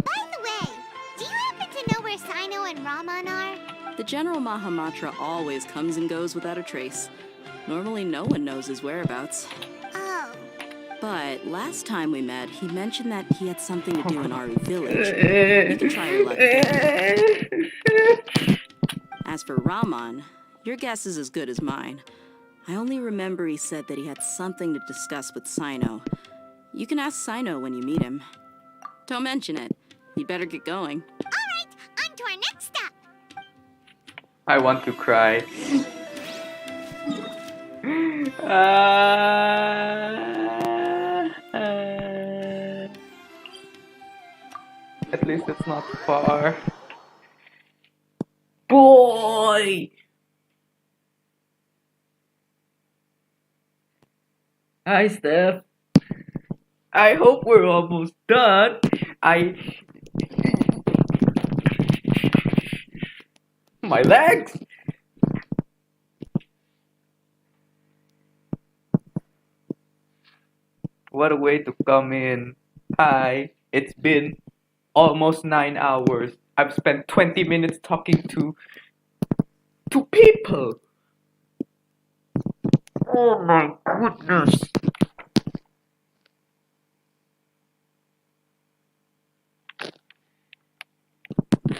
by the way, do you happen to know where Sino and Raman are? The General Mahamatra always comes and goes without a trace. Normally no one knows his whereabouts. Oh. But last time we met, he mentioned that he had something to do in Aru village. You can try your luck there. As for Raman, your guess is as good as mine. I only remember he said that he had something to discuss with Sino. You can ask Sino when you meet him. Don't mention it. You'd better get going. All right, on to our next stop. I want to cry. At least it's not far. Boy! Hi, Steph. I hope we're almost done. My legs! What a way to come in. Hi, it's been almost 9 hours. I've spent 20 minutes talking to people. Oh my goodness.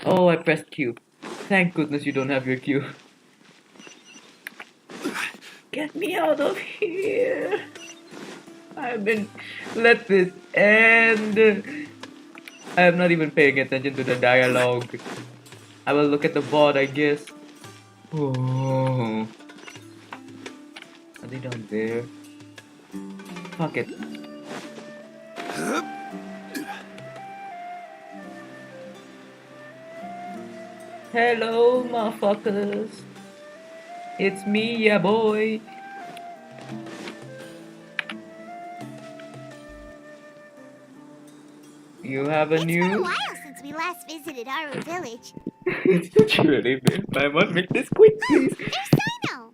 Oh, I pressed Q. Thank goodness you don't have your Q. Get me out of here. Let this end. I am not even paying attention to the dialogue. I will look at the board, I guess. Oh. Are they down there? Fuck it. Hello, motherfuckers. It's me, yeah, boy. You have a It's been a new... while since we last visited Aru Village. It's truly been. I must make this quick, please. There's Sino!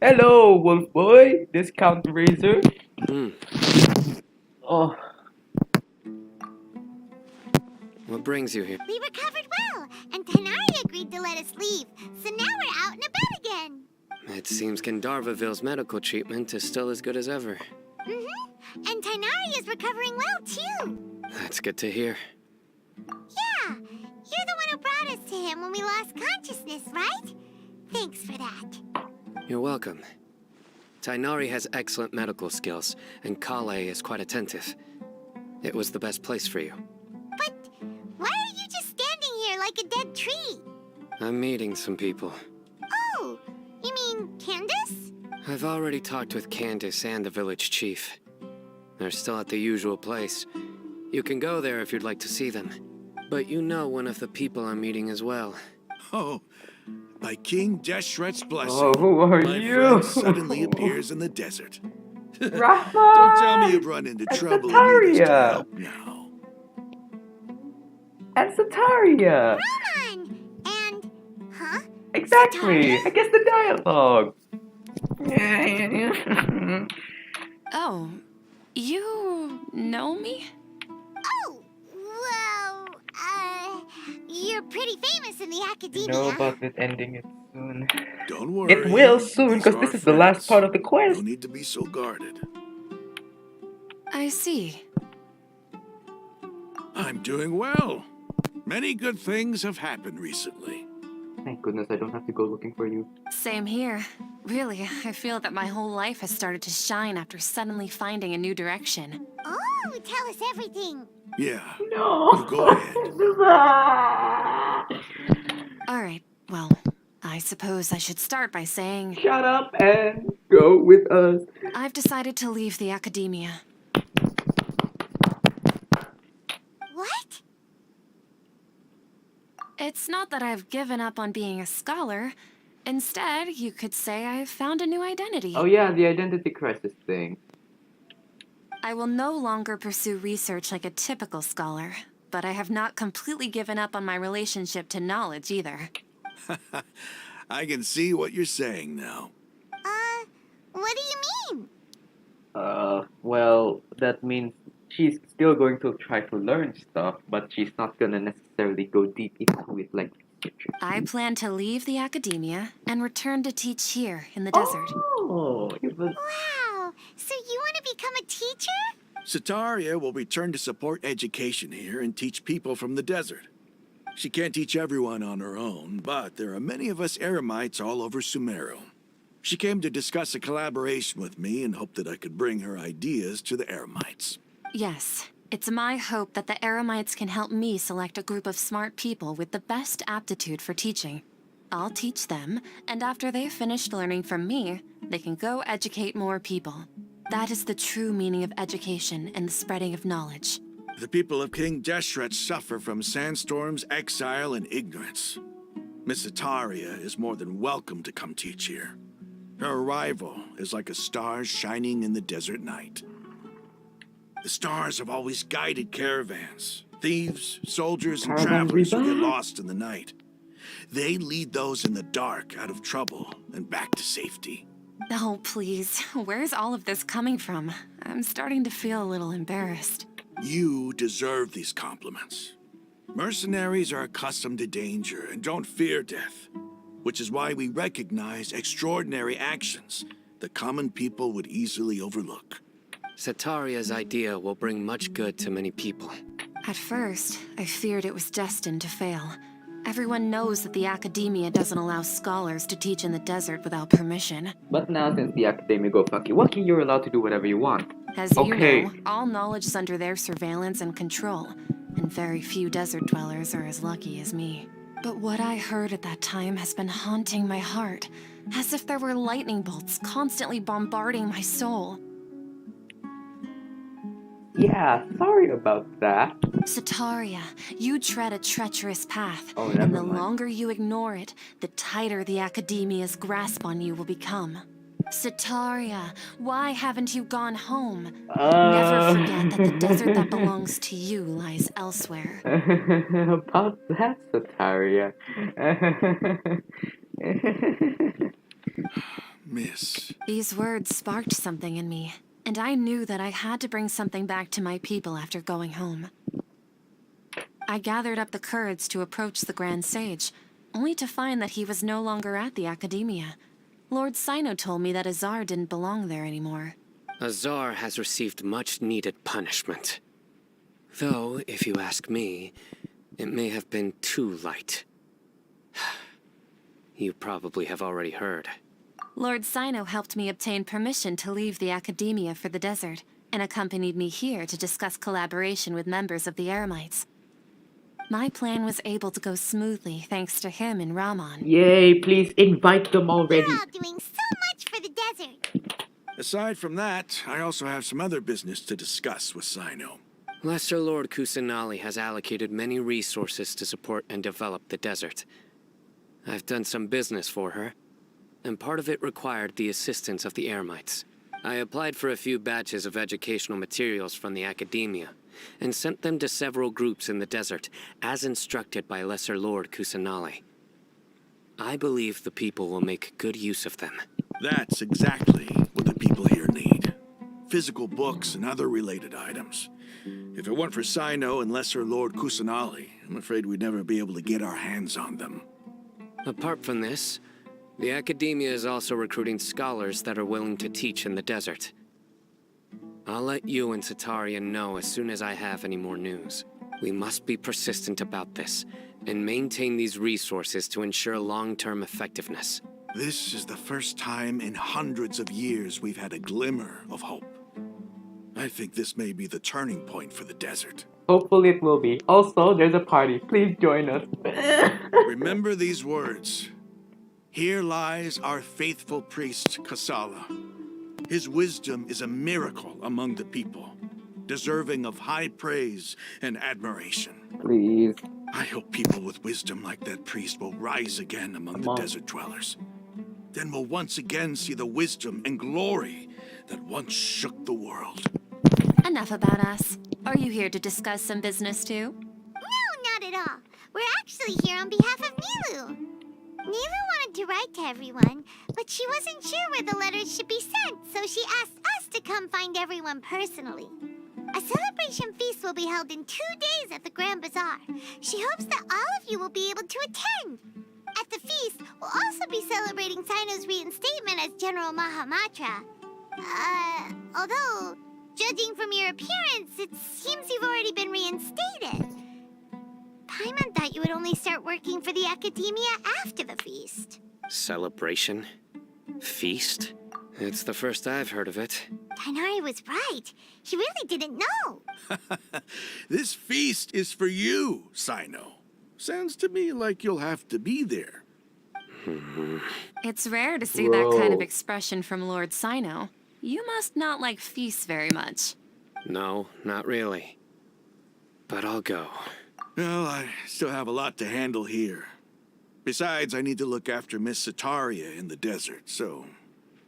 Hello, Wolf Boy. Discount Razor. Oh. What brings you here? We recovered well, and Tanari agreed to let us leave, so now we're out and about again. It seems Gandharvaville's medical treatment is still as good as ever. And Tanari is recovering well, too. That's good to hear. Yeah, you're the one who brought us to him when we lost consciousness, right? Thanks for that. You're welcome. Tainari has excellent medical skills, and Kale is quite attentive. It was the best place for you. But why are you just standing here like a dead tree? I'm meeting some people. Oh, you mean Candace? I've already talked with Candace and the village chief. They're still at the usual place. You can go there if you'd like to see them. But you know one of the people I'm meeting as well. Oh, by King Deshret's blessing, Oh, who are my you? friend suddenly appears in the desert. Rahman! Don't tell me you've run into trouble and need us to Sataria! help now. And Sataria! Roman! And, huh? Exactly! I guess the dialogue! Oh, you know me? Oh, well, you're pretty famous in the You academia. know about it ending it soon. Don't worry. It will soon, These because are this is the last friends. part of the quest. No need to be so guarded. I see. I'm doing well. Many good things have happened recently. Thank goodness I don't have to go looking for you. Same here. Really, I feel that my whole life has started to shine after suddenly finding a new direction. Oh, tell us everything. Yeah. No. You go ahead. Alright, well, I suppose I should start by saying... Shut up and go with us. I've decided to leave the academia. What? It's not that I've given up on being a scholar. Instead, you could say I've found a new identity. Oh yeah, the identity crisis thing. I will no longer pursue research like a typical scholar, but I have not completely given up on my relationship to knowledge either. I can see what you're saying now. What do you mean? Well, that means she's still going to try to learn stuff, but she's not gonna necessarily go deep into it like I plan to leave the academia and return to teach here in the desert. Oh, it was... Wow, so you want to become a teacher? Sataria will return to support education here and teach people from the desert. She can't teach everyone on her own, but there are many of us Eremites all over Sumeru. She came to discuss a collaboration with me and hoped that I could bring her ideas to the Eremites. Yes, it's my hope that the Eremites can help me select a group of smart people with the best aptitude for teaching. I'll teach them, and after they've finished learning from me, they can go educate more people. That is the true meaning of education and the spreading of knowledge. The people of King Deshret suffer from sandstorms, exile, and ignorance. Miss Sataria is more than welcome to come teach here. Her arrival is like a star shining in the desert night. The stars have always guided caravans, thieves, soldiers, and travelers who get lost in the night. They lead those in the dark out of trouble and back to safety. Oh, please. Where's all of this coming from? I'm starting to feel a little embarrassed. You deserve these compliments. Mercenaries are accustomed to danger and don't fear death, which is why we recognize extraordinary actions that common people would easily overlook. Sataria's idea will bring much good to many people. At first, I feared it was destined to fail. Everyone knows that the academia doesn't allow scholars to teach in the desert without permission. But now since the academia go fucky-wucky, you're allowed to do whatever you want. As you know, all knowledge is under their surveillance and control, and very few desert dwellers are as lucky as me. But what I heard at that time has been haunting my heart, as if there were lightning bolts constantly bombarding my soul. Yeah, sorry about that. Sataria, you tread a treacherous path, Oh, and never the mind. longer you ignore it, the tighter the academia's grasp on you will become. Sitaria, why haven't you gone home? Never forget that the desert that belongs to you lies elsewhere. About that, Sataria. Miss. These words sparked something in me, and I knew that I had to bring something back to my people after going home. I gathered up the courage to approach the Grand Sage, only to find that he was no longer at the Academia. Lord Sino told me that Azar didn't belong there anymore. Azar has received much-needed punishment. Though, if you ask me, it may have been too light. You probably have already heard. Lord Sino helped me obtain permission to leave the Academia for the desert, and accompanied me here to discuss collaboration with members of the Eremites. My plan was able to go smoothly thanks to him and Rahman. Yay, please invite them already. You're all doing so much for the desert. Aside from that, I also have some other business to discuss with Sino. Lesser Lord Kusanali has allocated many resources to support and develop the desert. I've done some business for her, and part of it required the assistance of the Eremites. I applied for a few batches of educational materials from the Academia, and sent them to several groups in the desert, as instructed by Lesser Lord Kusanali. I believe the people will make good use of them. That's exactly what the people here need. Physical books and other related items. If it weren't for Sino and Lesser Lord Kusanali, I'm afraid we'd never be able to get our hands on them. Apart from this, the Academia is also recruiting scholars that are willing to teach in the desert. I'll let you and Sataria know as soon as I have any more news. We must be persistent about this, and maintain these resources to ensure long-term effectiveness. This is the first time in hundreds of years we've had a glimmer of hope. I think this may be the turning point for the desert. Hopefully it will be. Also, there's a party. Please join us. Remember these words. Here lies our faithful priest, Kasala. His wisdom is a miracle among the people, deserving of high praise and admiration. Please. I hope people with wisdom like that priest will rise again among the desert dwellers. Then we'll once again see the wisdom and glory that once shook the world. Enough about us. Are you here to discuss some business too? No, not at all. We're actually here on behalf of Nilu. Nilu wanted to write to everyone, but she wasn't sure where the letters should be sent, so she asked us to come find everyone personally. A celebration feast will be held in 2 days at the Grand Bazaar. She hopes that all of you will be able to attend. At the feast, we'll also be celebrating Sino's reinstatement as General Mahamatra. Although, judging from your appearance, it seems you've already been reinstated. Paimon thought you would only start working for the Academia after the feast. Celebration? Feast? It's the first I've heard of it. Tighnari was right. He really didn't know. This feast is for you, Sino. Sounds to me like you'll have to be there. It's rare to see that kind of expression from Lord Sino. You must not like feasts very much. No, not really. But I'll go. Well, I still have a lot to handle here. Besides, I need to look after Miss Sataria in the desert, so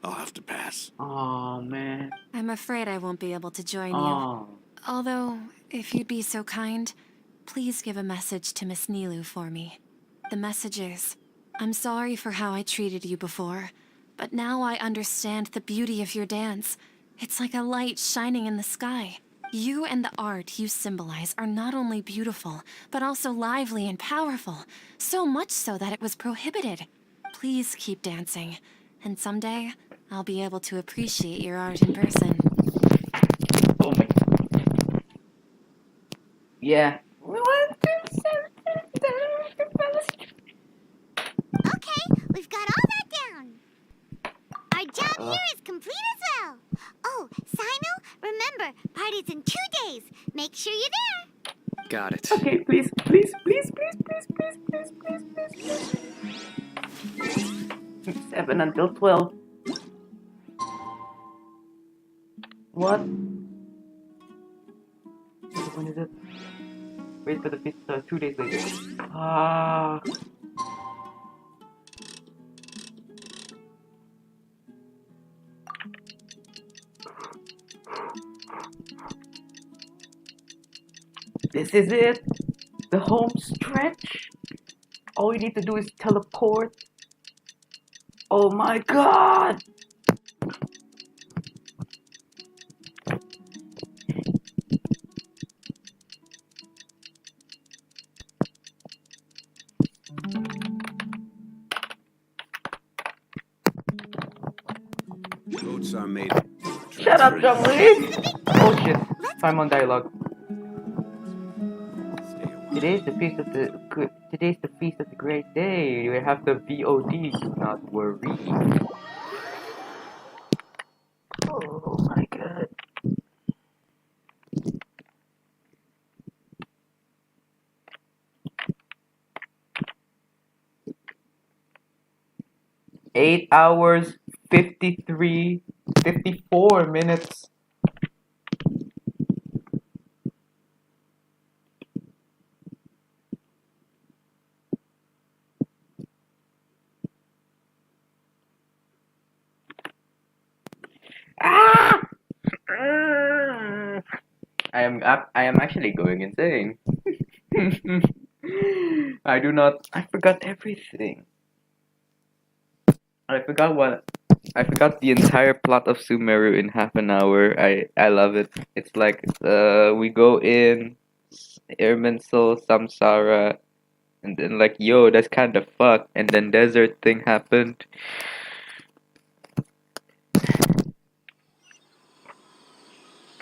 I'll have to pass. Aw, man. I'm afraid I won't be able to join you. Aw. Although, if you'd be so kind, please give a message to Miss Nilu for me. The message is, I'm sorry for how I treated you before, but now I understand the beauty of your dance. It's like a light shining in the sky. You and the art you symbolize are not only beautiful, but also lively and powerful, so much so that it was prohibited. Please keep dancing, and someday I'll be able to appreciate your art in person. Oh my. Yeah. Okay, we've got all that down. Our job here is complete as well. Oh, Sino, remember, party's in 2 days. Make sure you're there. Got it. Okay, please, please, please, please, please, please, please, please, please. 7 until 12. What? When is it? Wait for the feast 2 days later. Ah. This is it. The home stretch. All you need to do is teleport. Oh my god! Boats are made. Shut up, Zhongli! Oh shit, I'm on dialogue. Today's the feast of the great day. We have the VOD, do not worry. Oh my god. Eight hours, 54 minutes. Ah! I am actually going insane. I forgot everything. I forgot the entire plot of Sumeru in half an hour. I love it. It's like we go in Irminsul, Samsara, and then like yo, that's kind of fucked, and then desert thing happened.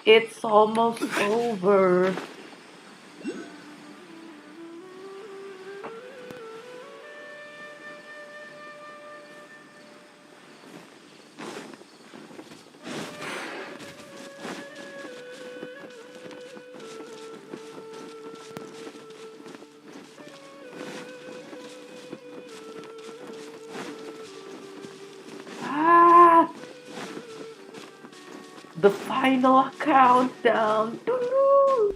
It's almost over. Ah! The final countdown. Doo-doo!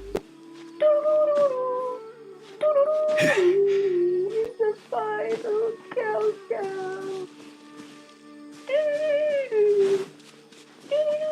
Doo-doo! Doo-doo! It's the final countdown. Doo-doo! Doo-doo!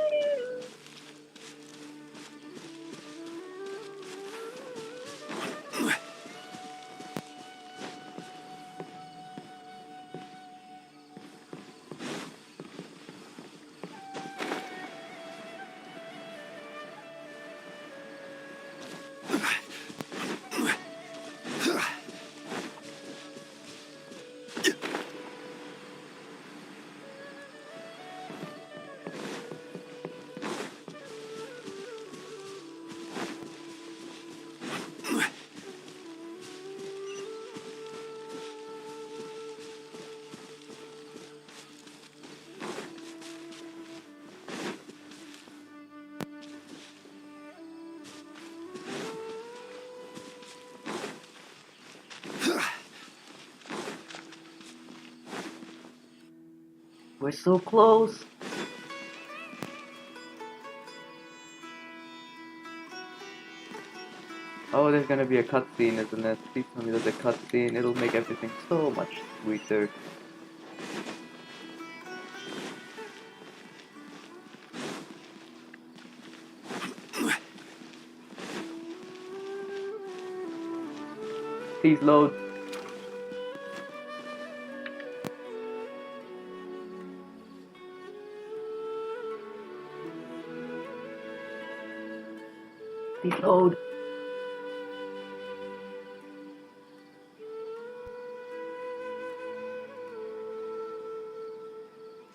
We're so close. Oh, there's gonna be a cutscene, isn't it? Please tell me there's a cutscene. It'll make everything so much sweeter. Please load. Please load.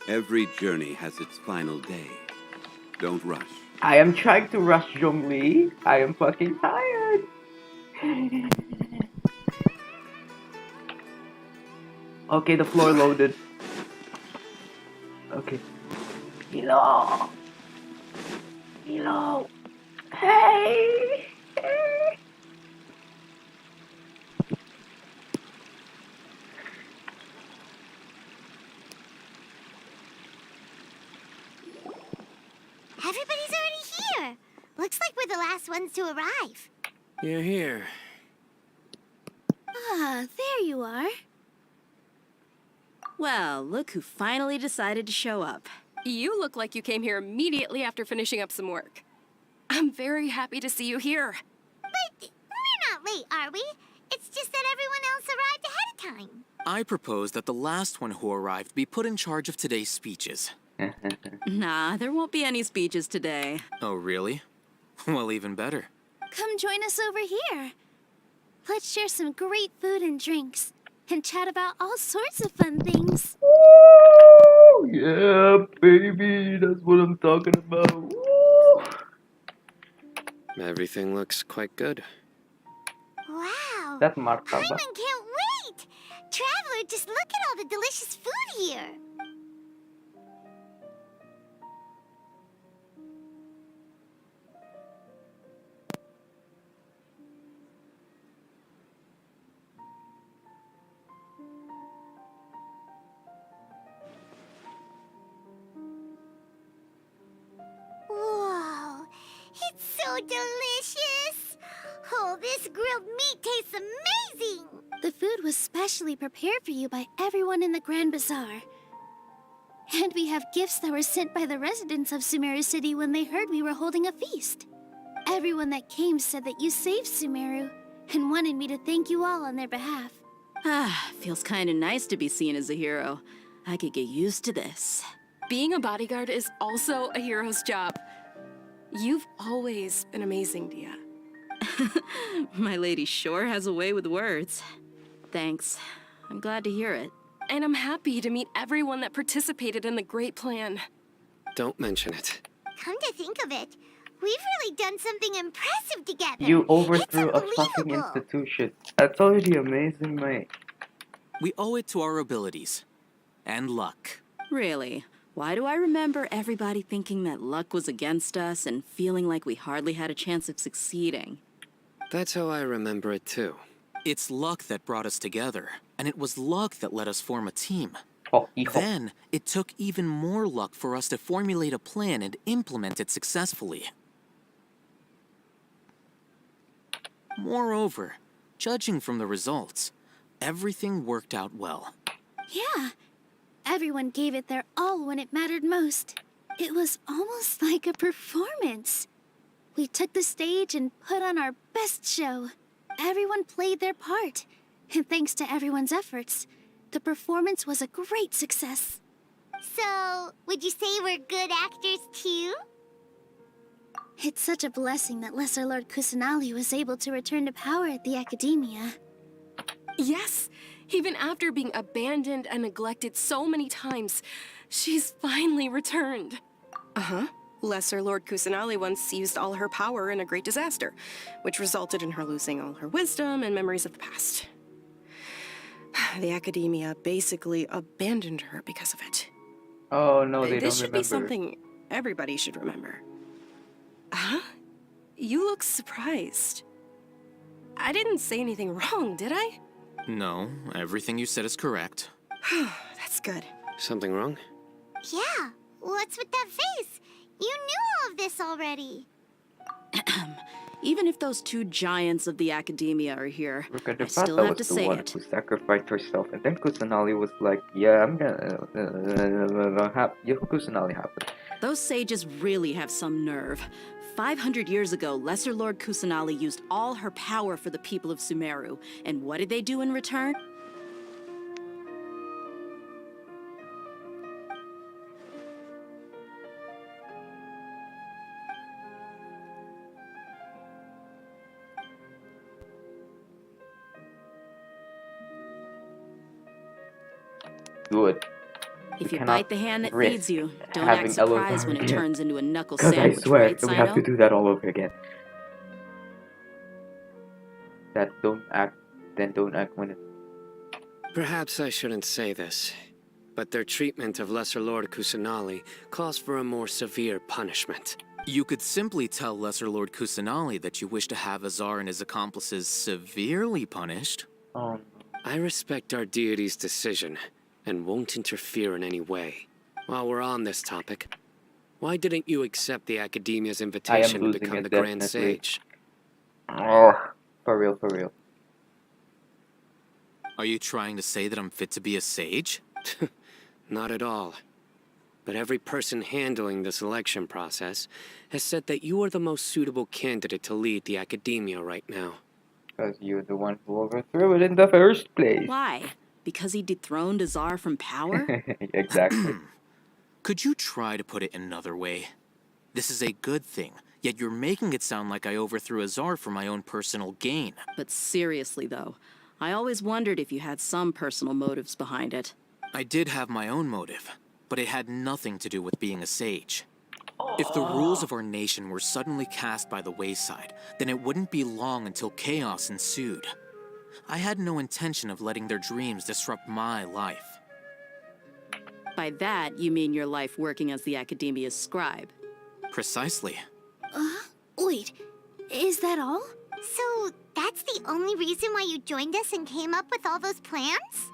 Every journey has its final day. Don't rush. I am trying to rush Zhongli. I am fucking tired. Okay, the floor loaded. Okay. Hello. Hello. Hey. Hey. Everybody's already here. Looks like we're the last ones to arrive. You're here. Ah, there you are. Well, look who finally decided to show up. You look like you came here immediately after finishing up some work. I'm very happy to see you here. But late, are we? It's just that everyone else arrived ahead of time. I propose that the last one who arrived be put in charge of today's speeches. Nah, there won't be any speeches today. Oh, really? Well, even better. Come join us over here. Let's share some great food and drinks, and chat about all sorts of fun things. Oh, yeah, baby, that's what I'm talking about. Woo. Everything looks quite good. Wow. That's martaba. Paimon can't wait. Traveler, just look at all the delicious food here. Whoa, it's so delicious. Oh, this grilled meat tastes amazing. The food was specially prepared for you by everyone in the Grand Bazaar. And we have gifts that were sent by the residents of Sumeru City when they heard we were holding a feast. Everyone that came said that you saved Sumeru and wanted me to thank you all on their behalf. Ah, feels kind of nice to be seen as a hero. I could get used to this. Being a bodyguard is also a hero's job. You've always been amazing, Dia. My lady sure has a way with words. Thanks. I'm glad to hear it. And I'm happy to meet everyone that participated in the great plan. Don't mention it. Come to think of it, we've really done something impressive together. You overthrew a fucking institution. That's already amazing, mate. We owe it to our abilities. And luck. Really? Why do I remember everybody thinking that luck was against us and feeling like we hardly had a chance of succeeding? That's how I remember it too. It's luck that brought us together, and it was luck that let us form a team. Oh, then, it took even more luck for us to formulate a plan and implement it successfully. Moreover, judging from the results, everything worked out well. Yeah. Everyone gave it their all when it mattered most. It was almost like a performance. We took the stage and put on our best show. Everyone played their part. And thanks to everyone's efforts, the performance was a great success. So, would you say we're good actors too? It's such a blessing that Lesser Lord Kusanali was able to return to power at the Academia. Yes, even after being abandoned and neglected so many times, she's finally returned. Uh-huh. Lesser Lord Kusanali once used all her power in a great disaster, which resulted in her losing all her wisdom and memories of the past. The Academia basically abandoned her because of it. Oh no, they don't remember. This should be something everybody should remember. Huh? You look surprised. I didn't say anything wrong, did I? No, everything you said is correct. That's good. Something wrong? Yeah, what's with that face? You knew all of this already. Even if those two giants of the Academia are here, I still Rukadevata have to was the say one it. who sacrificed herself, and then Kusanali was like, yeah, I'm gonna Kusanali happened. Those sages really have some nerve. 500 years ago, Lesser Lord Kusanali used all her power for the people of Sumeru. And what did they do in return? Good. If you cannot bite the hand that risk feeds you, don't having act surprised when it again. turns into a knuckle Because I sandwich, swear, right, we have to Sino? do that all over again. That don't act when it... Perhaps I shouldn't say this, but their treatment of Lesser Lord Kusanali calls for a more severe punishment. You could simply tell Lesser Lord Kusanali that you wish to have Azar and his accomplices severely punished. Oh. I respect our deity's decision, and won't interfere in any way. While we're on this topic, why didn't you accept the Academia's invitation to become the Grand Sage? Oh, for real, for real. Are you trying to say that I'm fit to be a sage? Not at all. But every person handling the selection process has said that you are the most suitable candidate to lead the Academia right now. Because you're the one who overthrew it in the first place. Why? Because he dethroned Azar from power? Exactly. Could you try to put it another way? This is a good thing, yet you're making it sound like I overthrew Azar for my own personal gain. But seriously, though, I always wondered if you had some personal motives behind it. I did have my own motive, but it had nothing to do with being a sage. If the rules of our nation were suddenly cast by the wayside, then it wouldn't be long until chaos ensued. I had no intention of letting their dreams disrupt my life. By that, you mean your life working as the Academia's scribe? Precisely. Wait, is that all? So, that's the only reason why you joined us and came up with all those plans?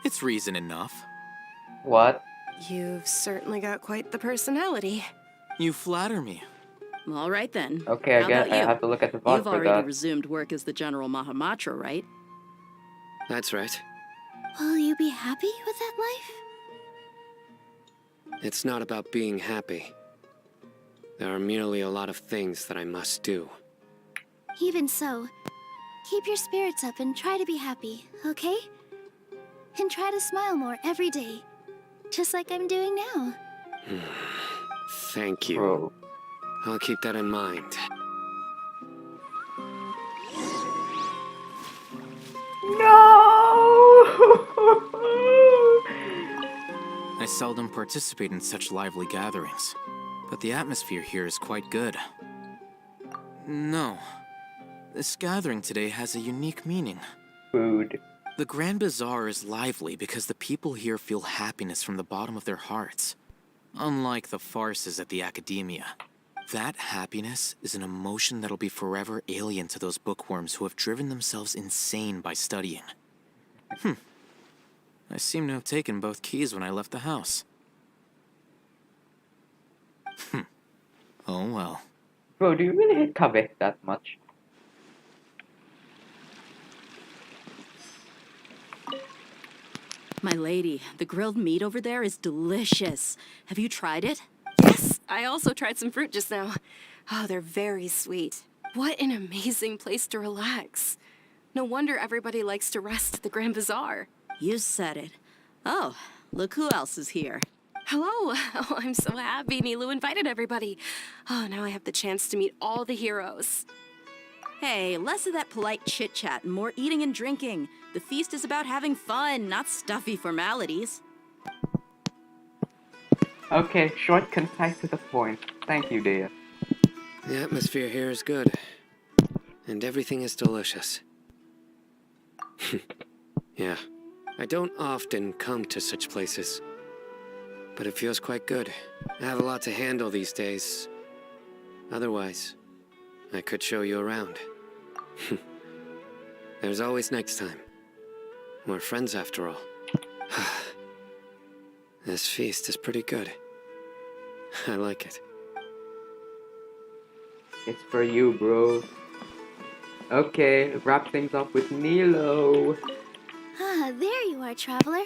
It's reason enough. What? You've certainly got quite the personality. You flatter me. All right then. Okay, How again, about I you? have to look at the VOD You've for already that. resumed work as the General Mahamatra, right? That's right. Will you be happy with that life? It's not about being happy. There are merely a lot of things that I must do. Even so, keep your spirits up and try to be happy, okay? And try to smile more every day, just like I'm doing now. Thank you. Bro. I'll keep that in mind. I seldom participate in such lively gatherings, but the atmosphere here is quite good. No. This gathering today has a unique meaning. Food. The Grand Bazaar is lively because the people here feel happiness from the bottom of their hearts. Unlike the farces at the Academia. That happiness is an emotion that'll be forever alien to those bookworms who have driven themselves insane by studying. I seem to have taken both keys when I left the house. Oh well. Bro, do you really hate Kaveh that much? My lady, the grilled meat over there is delicious. Have you tried it? Yes, I also tried some fruit just now. Oh, they're very sweet. What an amazing place to relax. No wonder everybody likes to rest at the Grand Bazaar. You said it. Oh, look who else is here. Hello. Oh, I'm so happy Nilu invited everybody. Oh, now I have the chance to meet all the heroes. Hey, less of that polite chit-chat and more eating and drinking. The feast is about having fun, not stuffy formalities. Okay, short, concise, to the point. Thank you, Dea. The atmosphere here is good. And everything is delicious. Yeah. I don't often come to such places. But it feels quite good. I have a lot to handle these days. Otherwise, I could show you around. There's always next time. We're friends after all. This feast is pretty good. I like it. It's for you, bro. Okay, wrap things up with Nilo. Ah, there you are, traveler.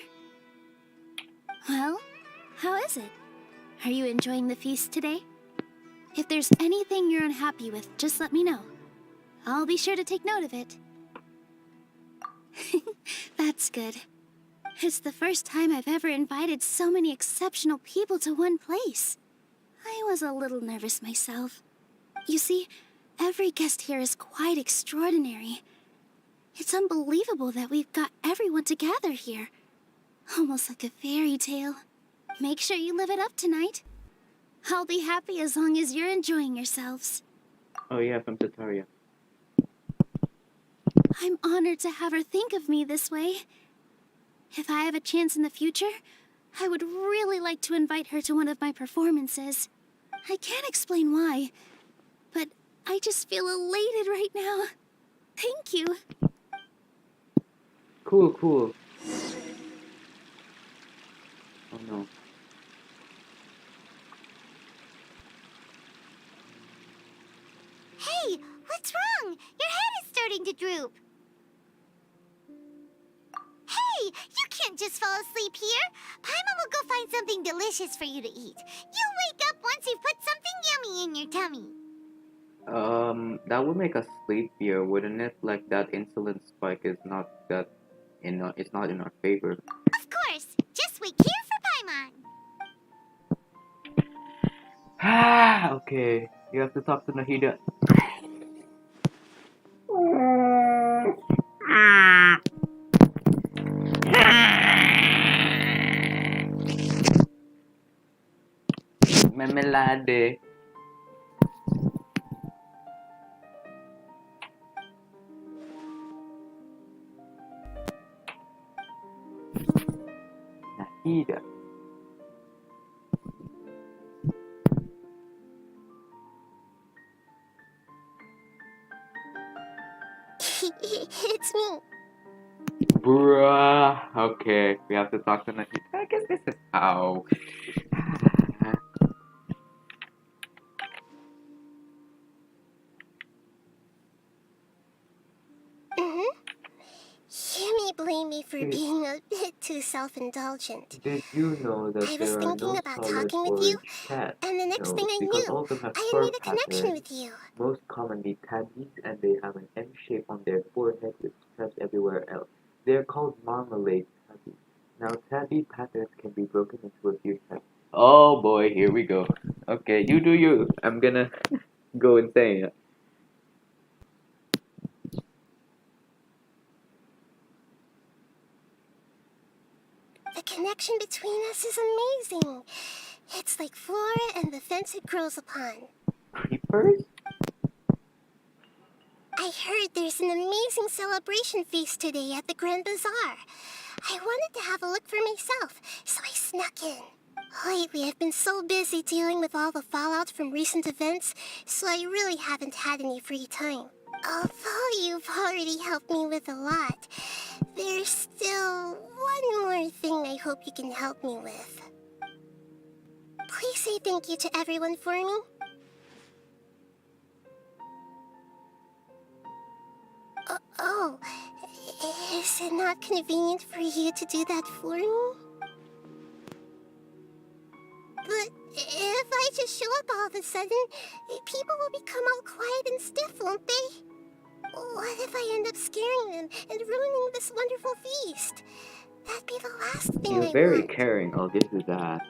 Well, how is it? Are you enjoying the feast today? If there's anything you're unhappy with, just let me know. I'll be sure to take note of it. That's good. It's the first time I've ever invited so many exceptional people to one place. I was a little nervous myself. You see, every guest here is quite extraordinary. It's unbelievable that we've got everyone together here. Almost like a fairy tale. Make sure you live it up tonight. I'll be happy as long as you're enjoying yourselves. Oh yeah, from Tataria. I'm honored to have her think of me this way. If I have a chance in the future, I would really like to invite her to one of my performances. I can't explain why, but I just feel elated right now. Thank you. Cool, cool. Oh no. Hey, what's wrong? Your head is starting to droop. Hey, you can't just fall asleep here. Paimon will go find something delicious for you to eat. You'll wake up once you've put something yummy in your tummy. That would make us sleepier, wouldn't it? Like that insulin spike is not that it's not in our favor. Of course. Just wait here for Paimon. Ah, okay. You have to talk to Nahida. Memelade. Nahida. It's me. Bruh. Okay, we have to talk to Nahida. I guess this is how. You may blame me for being a bit too self-indulgent. Did you know that I was there are thinking no about solid talking with you, orange cats? and the next thing No, I because knew, all of them have I had fur made a connection patterns, with you. most commonly tabbies, and they have an M shape on their forehead with stripes everywhere else. They are called marmalade tabbies. Now, tabby patterns can be broken into a few types. Oh boy, here we go. Okay, you do you. I'm gonna go insane. The connection between us is amazing. It's like flora and the fence it grows upon. Creepers? I heard there's an amazing celebration feast today at the Grand Bazaar. I wanted to have a look for myself, so I snuck in. Lately, I've been so busy dealing with all the fallout from recent events, so I really haven't had any free time. Although you've already helped me with a lot, there's still one more thing I hope you can help me with. Please say thank you to everyone for me. Oh, is it not convenient for you to do that for me? But if I just show up all of a sudden, people will become all quiet and stiff, won't they? What if I end up scaring them and ruining this wonderful feast? That'd be the last thing You're I very want. caring. I'll give you that.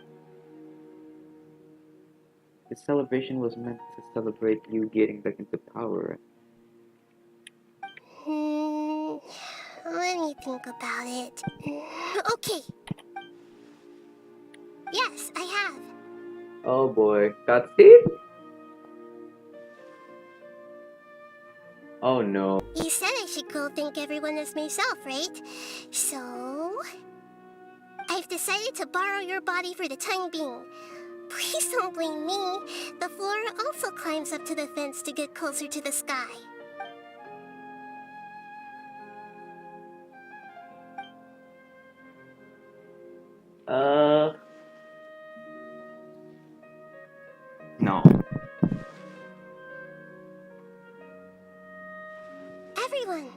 The celebration was meant to celebrate you getting back into power. Let me think about it. Okay. Yes, I have. Oh boy. Cutscene? Oh no. You said I should go thank everyone as myself, right? So... I've decided to borrow your body for the time being. Please don't blame me. The flora also climbs up to the fence to get closer to the sky. No. Everyone!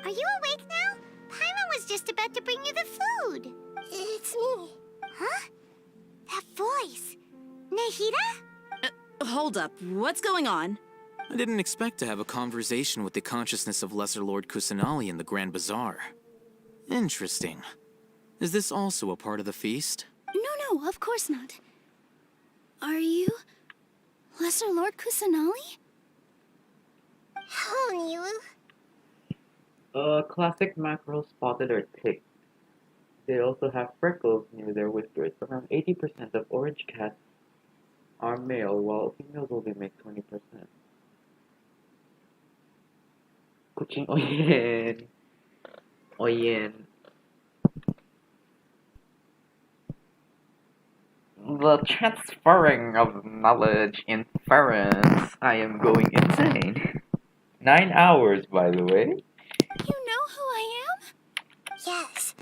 Are you awake now? Paimon was just about to bring you the food. It's me. Huh? That voice. Nahida? Hold up. What's going on? I didn't expect to have a conversation with the consciousness of Lesser Lord Kusanali in the Grand Bazaar. Interesting. Is this also a part of the feast? No, of course not. Are you Lesser Lord Kusanali? Hello, Nilu. Classic mackerel spotted or ticked. They also have freckles near their whiskers. Around 80% of orange cats are male, while females only make 20%. Kuching Oyen. Oyen. The transferring of knowledge inference. I am going insane. 9 hours, by the way. You know who I am? Yes,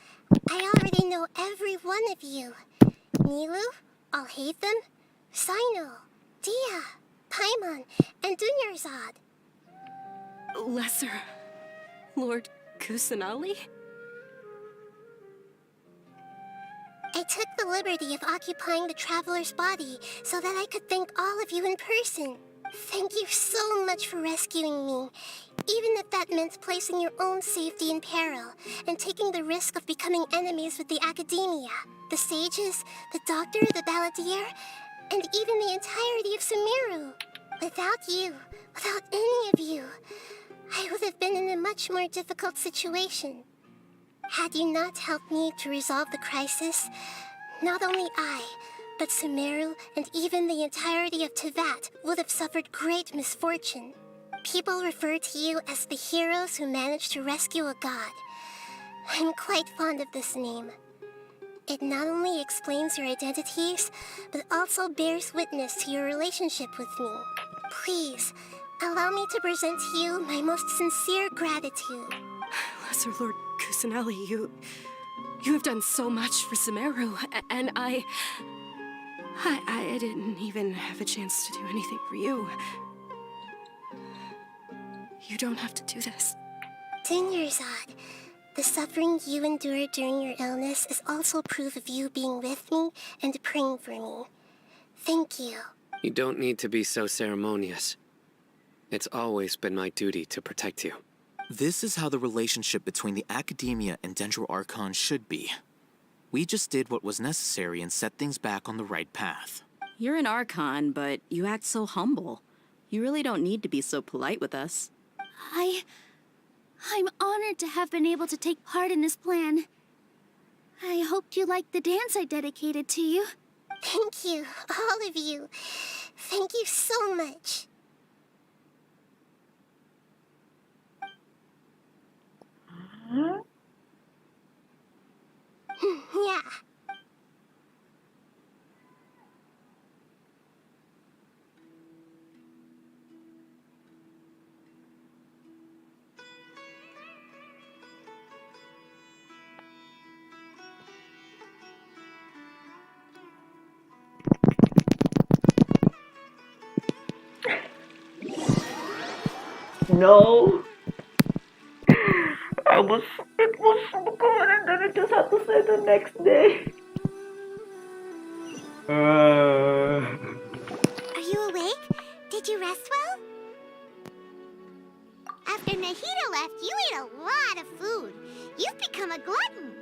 I already know every one of you. Nilu, Alhaitham, Sino, Dia, Paimon, and Dunyarzad. Lesser Lord Kusanali? I took the liberty of occupying the traveler's body so that I could thank all of you in person. Thank you so much for rescuing me, even if that meant placing your own safety in peril and taking the risk of becoming enemies with the academia, the sages, the doctor, the balladeer, and even the entirety of Sumeru. Without you, without any of you, I would have been in a much more difficult situation. Had you not helped me to resolve the crisis, not only I, but Sumeru and even the entirety of Tevat would have suffered great misfortune. People refer to you as the heroes who managed to rescue a god. I'm quite fond of this name. It not only explains your identities, but also bears witness to your relationship with me. Please, allow me to present to you my most sincere gratitude. Lesser Lord Kusanali, you have done so much for Sumeru, and I didn't even have a chance to do anything for you. You don't have to do this. Dunyarzad, the suffering you endured during your illness is also proof of you being with me and praying for me. Thank you. You don't need to be so ceremonious. It's always been my duty to protect you. This is how the relationship between the Academia and Dendro Archon should be. We just did what was necessary and set things back on the right path. You're an Archon, but you act so humble. You really don't need to be so polite with us. I'm honored to have been able to take part in this plan. I hoped you liked the dance I dedicated to you. Thank you, all of you. Thank you so much. Yeah. No. It was so good, and then I just had to say the next day. Are you awake? Did you rest well? After Nahida left, you ate a lot of food. You've become a glutton.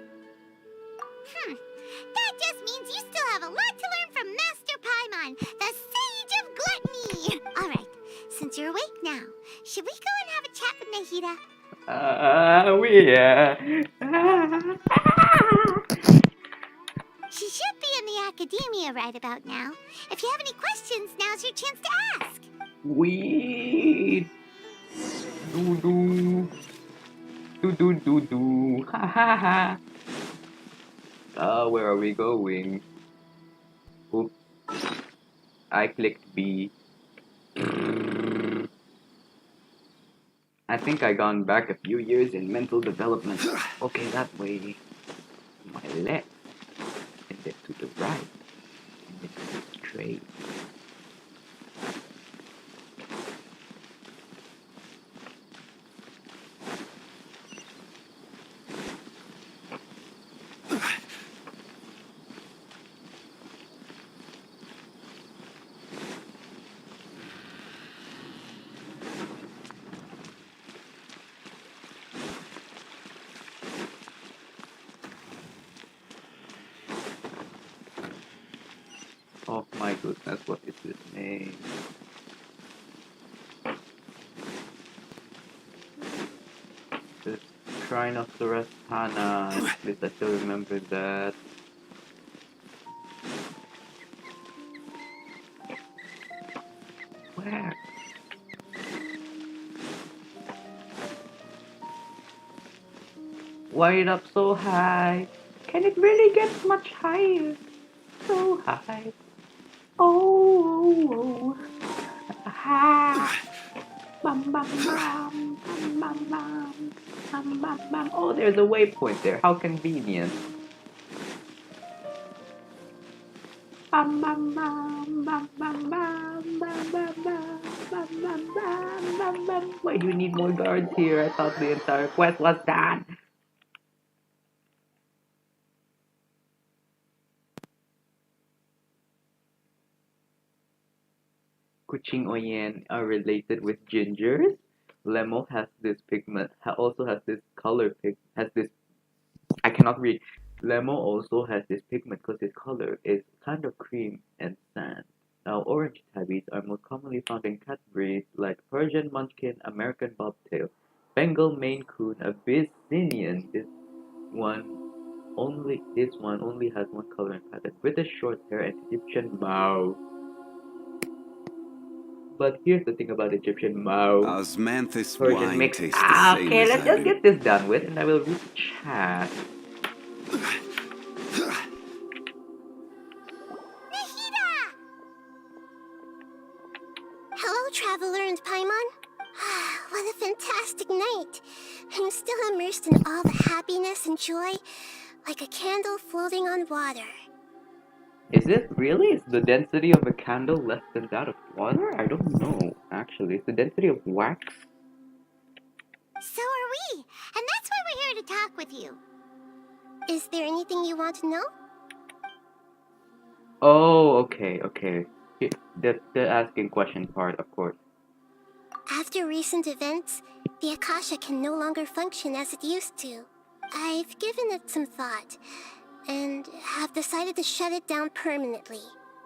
That just means you still have a lot to learn from Master Paimon, the Sage of Gluttony. All right, since you're awake now, should we go and have a chat with Nahida? Yeah. She should be in the academia right about now. If you have any questions, now's your chance to ask. We do. Ha ha ha. Where are we going? Oops. I clicked B. I think I gone back a few years in mental development. Okay, that way. My left. And then to the right. And then to the straight. Oh my goodness, what is his name? The Shrine of Surasthana. At least I still remember that. Where? Why it up so high? Can it really get much higher? So high. Oh, ha. Bum, bum, bum, bum, bum, bum, bum, bum, bum. Oh, there's a waypoint there. How convenient. Bum, bum, bum, bum, bum, bum, bum, bum, bum, bum, bum, bum, bum, bum. Why do you need more guards here? I thought the entire quest was done. Kuching Oyen are related with gingers. Lemo has this pigment, also has this has this, I cannot read. Lemo also has this pigment because its color is kind of cream and sand. Now, orange tabbies are most commonly found in cat breeds like Persian Munchkin, American Bobtail, Bengal Maine Coon, Abyssinian. This one only has one color and pattern, British Shorthair, and Egyptian Mau. But here's the thing about Egyptian Mau. Osmanthus Persian wine mix. tastes the same Okay, as let's I've just been. get this done with, and I will read the chat. Hello, Traveler and Paimon. What a fantastic night. I'm still immersed in all the happiness and joy, like a candle floating on water. Is it really? Is the density of a candle less than that of water? I don't know, actually. Is the density of wax? So are we, and that's why we're here to talk with you. Is there anything you want to know? Oh, okay. The asking question part, of course. After recent events, the Akasha can no longer function as it used to. I've given it some thought, and have decided to shut it down permanently.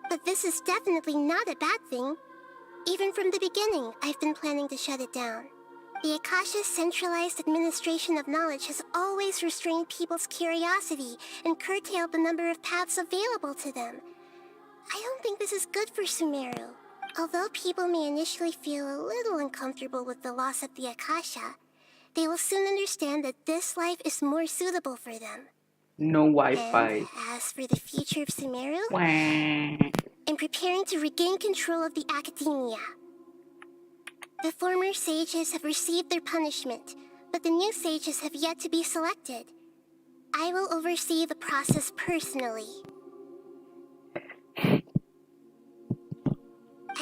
But this is definitely not a bad thing. Even from the beginning, I've been planning to shut it down. The Akasha's centralized administration of knowledge has always restrained people's curiosity and curtailed the number of paths available to them. I don't think this is good for Sumeru. Although people may initially feel a little uncomfortable with the loss of the Akasha, they will soon understand that this life is more suitable for them. No Wi-Fi. And as for the future of Sumeru, Wah. I'm preparing to regain control of the academia. The former sages have received their punishment, but the new sages have yet to be selected. I will oversee the process personally. I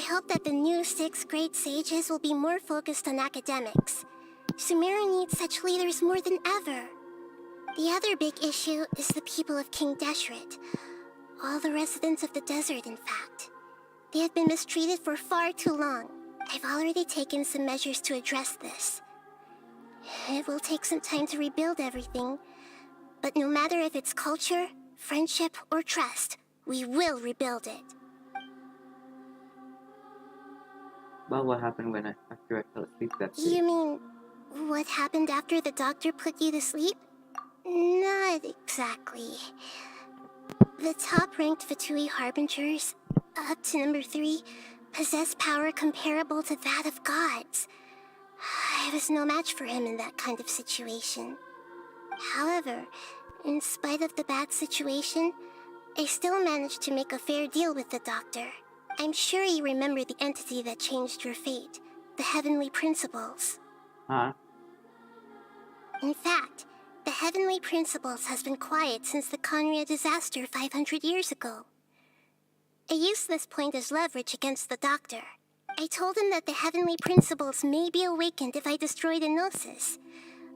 hope that the new 6th grade sages will be more focused on academics. Sumeru needs such leaders more than ever. The other big issue is the people of King Deshret. All the residents of the desert, in fact. They have been mistreated for far too long. I've already taken some measures to address this. It will take some time to rebuild everything, but no matter if it's culture, friendship, or trust, we will rebuild it. Well, what happened after I fell asleep that day? You mean, what happened after the doctor put you to sleep? Not exactly. The top-ranked Fatui Harbingers, up to number 3, possess power comparable to that of gods. I was no match for him in that kind of situation. However, in spite of the bad situation, I still managed to make a fair deal with the doctor. I'm sure you remember the entity that changed your fate, the Heavenly Principles. Huh? In fact, the Heavenly Principles has been quiet since the Conria disaster 500 years ago. I used this point as leverage against the doctor. I told him that the Heavenly Principles may be awakened if I destroy the Gnosis.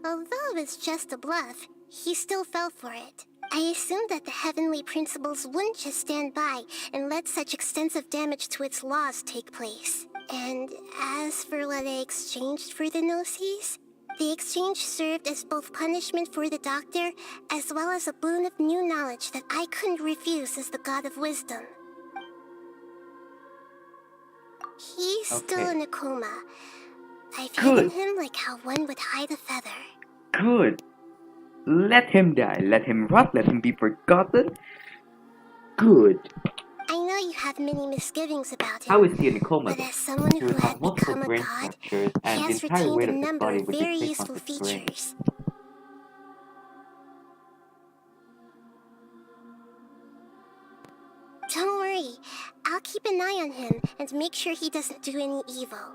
Although it's just a bluff, he still fell for it. I assumed that the Heavenly Principles wouldn't just stand by and let such extensive damage to its laws take place. And as for what I exchanged for the Gnosis, the exchange served as both punishment for the doctor, as well as a boon of new knowledge that I couldn't refuse as the God of Wisdom. He's still in a coma. I've hidden him like how one would hide a feather. Good. Let him die. Let him rot. Let him be forgotten. Good. I know you have many misgivings about him. How is he in a coma? But as someone who He had multiple become a brain god, fractures, he and the has entire retained weight a of his number body of would be very placed useful on his brain. features. Don't worry, I'll keep an eye on him and make sure he doesn't do any evil.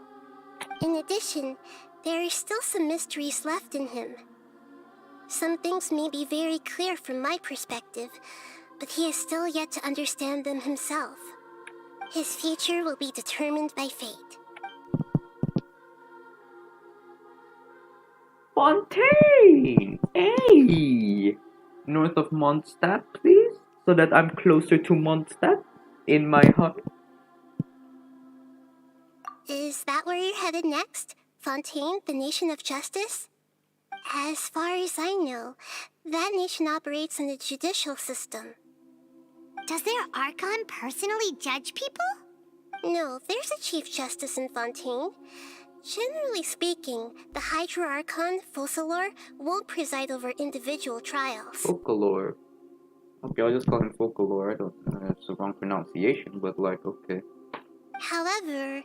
In addition, there are still some mysteries left in him. Some things may be very clear from my perspective, but he is still yet to understand them himself. His future will be determined by fate. Fontaine! Hey! North of Mondstadt, please? So that I'm closer to Mondstadt in my heart. Is that where you're headed next? Fontaine, the nation of justice? As far as I know, that nation operates on the judicial system. Does their Archon personally judge people? No, there's a Chief Justice in Fontaine. Generally speaking, the Hydra-Archon, Focalor, won't preside over individual trials. Focalor. Okay, I'll just call him Focalor. I don't know if it's the wrong pronunciation, but like, okay. However,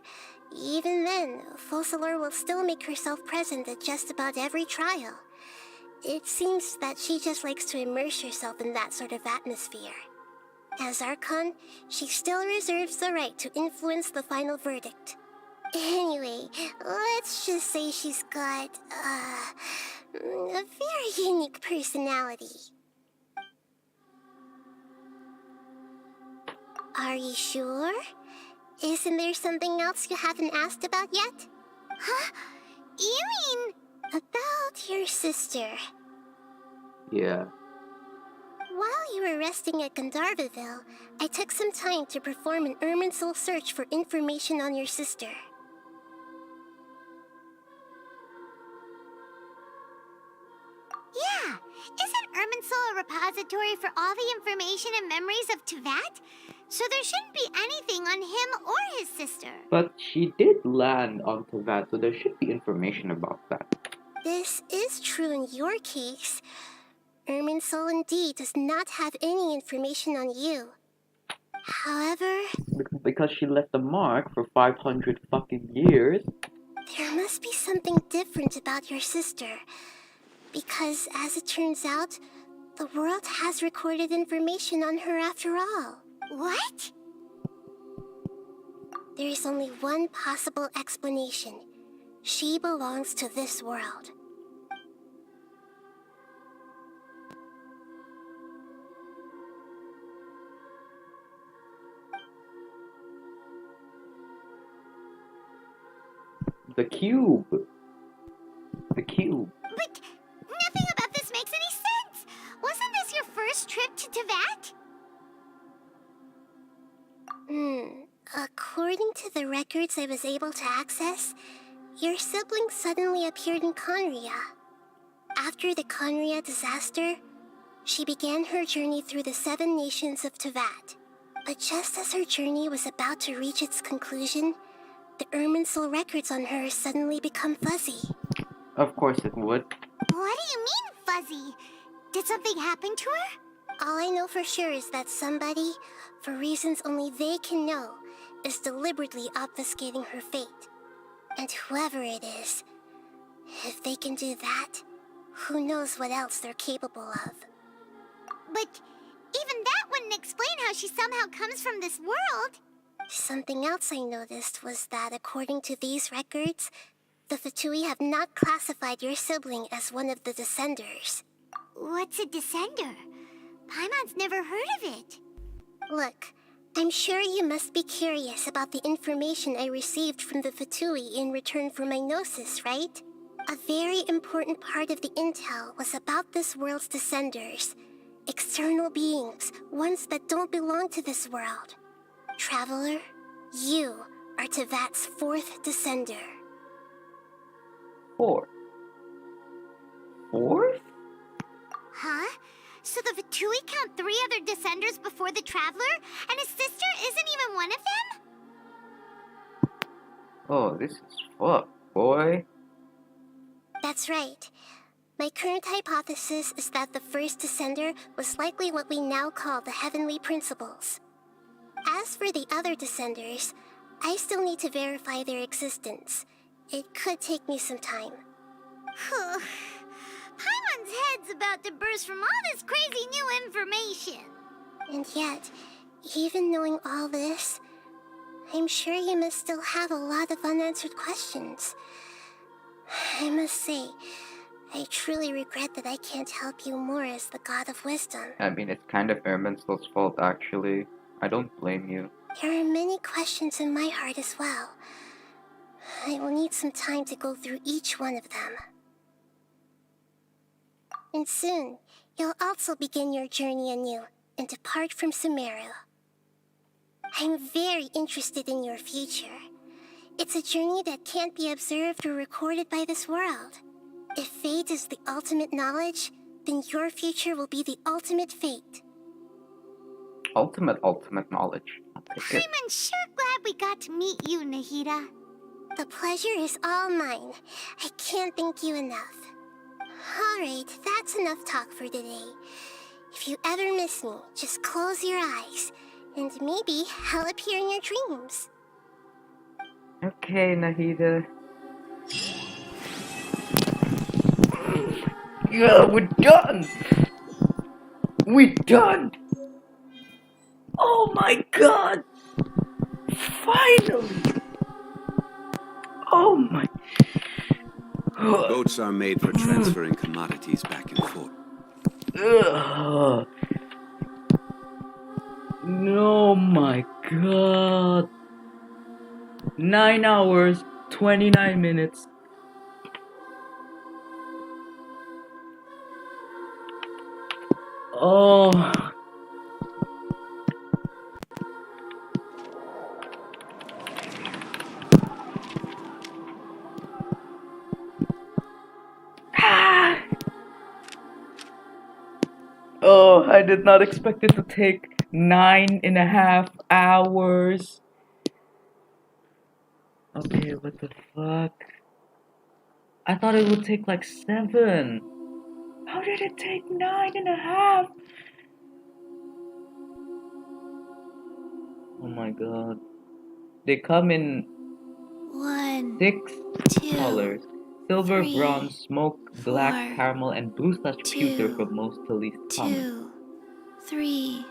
even then, Focalor will still make herself present at just about every trial. It seems that she just likes to immerse herself in that sort of atmosphere. As Archon, she still reserves the right to influence the final verdict. Anyway, let's just say she's got, a very unique personality. Are you sure? Isn't there something else you haven't asked about yet? Huh? You mean... About your sister. Yeah. While you were resting at Gandharvaville, I took some time to perform an Irminsul search for information on your sister. Yeah, isn't Irminsul a repository for all the information and memories of Tevat? So there shouldn't be anything on him or his sister. But she did land on Tevat, so there should be information about that. This is true in your case. Irminsul indeed does not have any information on you. However... Because she left a mark for 500 fucking years. There must be something different about your sister. Because, as it turns out, the world has recorded information on her after all. What? There is only one possible explanation. She belongs to this world. The cube. The cube. But nothing about this makes any sense. Wasn't this your first trip to Tevat? According to the records I was able to access, your sibling suddenly appeared in Conria. After the Conria disaster, she began her journey through the 7 nations of Tevat. But just as her journey was about to reach its conclusion, the Irminsul records on her suddenly become fuzzy. Of course it would. What do you mean, fuzzy? Did something happen to her? All I know for sure is that somebody, for reasons only they can know, is deliberately obfuscating her fate. And whoever it is, if they can do that, who knows what else they're capable of. But even that wouldn't explain how she somehow comes from this world. Something else I noticed was that according to these records, the Fatui have not classified your sibling as one of the Descenders. What's a Descender? Paimon's never heard of it. Look, I'm sure you must be curious about the information I received from the Fatui in return for my gnosis, right? A very important part of the intel was about this world's Descenders. External beings, ones that don't belong to this world. Traveler, you are Tevat's 4th Descender. 4th? Huh? So the Fatui count 3 other Descenders before the Traveler, and his sister isn't even one of them? Oh, this is fucked, boy. That's right. My current hypothesis is that the first Descender was likely what we now call the Heavenly Principles. As for the other Descenders, I still need to verify their existence. It could take me some time. Paimon's head's about to burst from all this crazy new information. And yet, even knowing all this, I'm sure you must still have a lot of unanswered questions. I must say, I truly regret that I can't help you more as the God of Wisdom. I mean, it's kind of Irminsul's fault, actually. I don't blame you. There are many questions in my heart as well. I will need some time to go through each one of them. And soon, you'll also begin your journey anew and depart from Sumeru. I'm very interested in your future. It's a journey that can't be observed or recorded by this world. If fate is the ultimate knowledge, then your future will be the ultimate fate. Ultimate knowledge. I'll take it. I'm sure glad we got to meet you, Nahida. The pleasure is all mine. I can't thank you enough. Alright, that's enough talk for today. If you ever miss me, just close your eyes, and maybe I'll appear in your dreams. Okay, Nahida. Yeah, we're done! We're done! Oh my god! Finally! Oh my... Boats are made for transferring commodities back and forth. Ugh. No, my god. 9 hours, 29 minutes. Oh. Oh, I did not expect it to take 9.5 hours. Okay, what the fuck? I thought it would take like 7. How did it take 9.5? Oh my god. They come in 6 colors. Silver, bronze, smoke, black, caramel, and blue/pewter from most to least common. 3.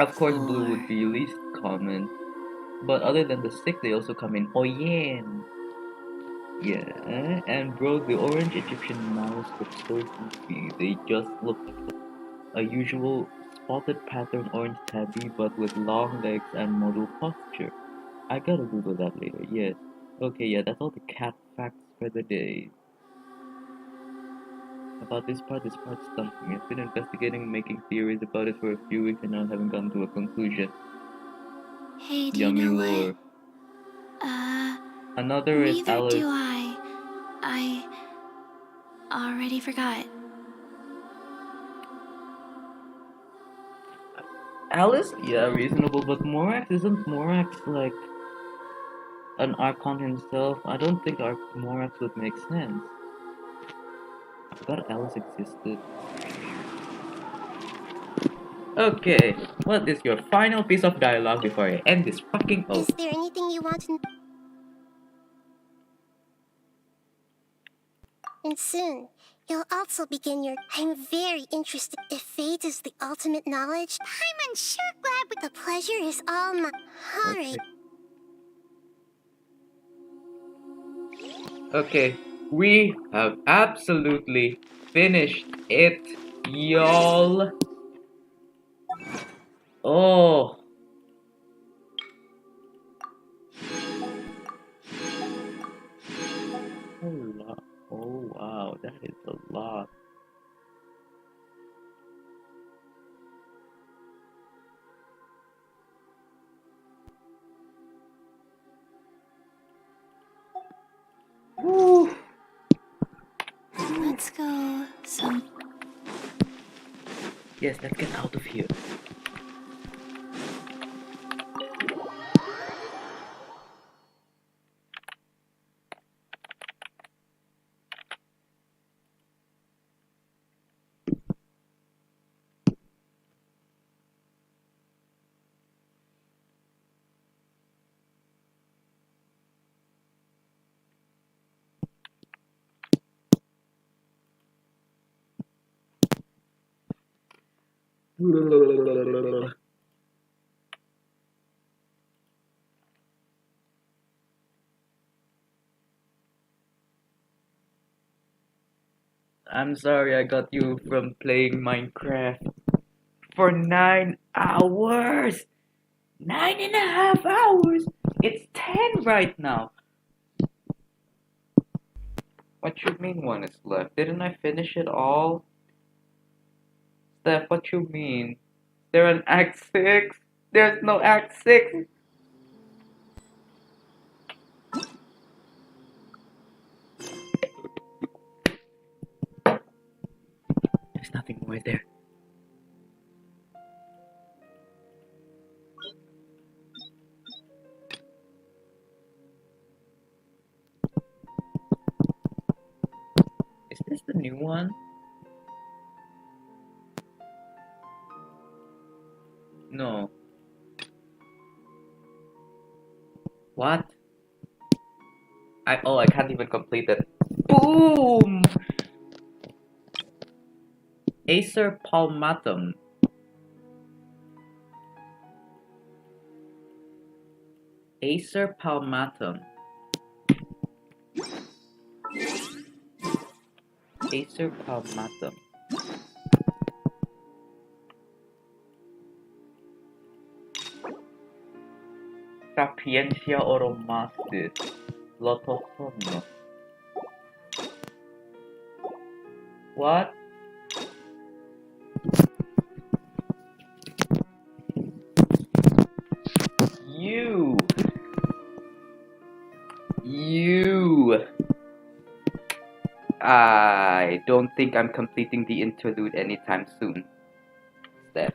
Of course, blue would be least common. But other than the 6, they also come in Oyen. Yeah, and bro, the orange Egyptian mouse looks so goofy. They just look like a usual spotted pattern orange tabby, but with long legs and model posture. I gotta Google that later, yes. Okay, yeah, that's all the cat facts for the day. About this part stumped me. I've been investigating, making theories about it for a few weeks and now haven't gotten to a conclusion. Hey, do Yummy you know lore. what? Another is Neither Alice. do I. I already forgot. Alice? Yeah, reasonable, but Morax, isn't Morax like an Archon himself? I don't think Morax would make sense. I forgot Alice existed. Okay, what is your final piece of dialogue before I end this fucking oath? Is there anything you want to know? And soon, you'll also begin your... I'm very interested. If fate is the ultimate knowledge, I'm sure glad we... The pleasure is all mine. Alright. Okay, we have absolutely finished it, y'all. Oh. A lot. Oh wow, that is a lot. Woo. Let's go Yes, let's get out of here. I'm sorry I got you from playing Minecraft for 9 hours. 9.5 hours. It's 10 right now. What you mean one is left? Didn't I finish it all? Steph, what you mean? There an Act 6? There's no Act 6. nothing more there. Is this the new one? No. What? I can't even complete it. Boom! Acer palmatum. Acer palmatum. Acer palmatum. Sapientia oromastis. Lotosono. What? You. I don't think I'm completing the interlude anytime soon. Steph.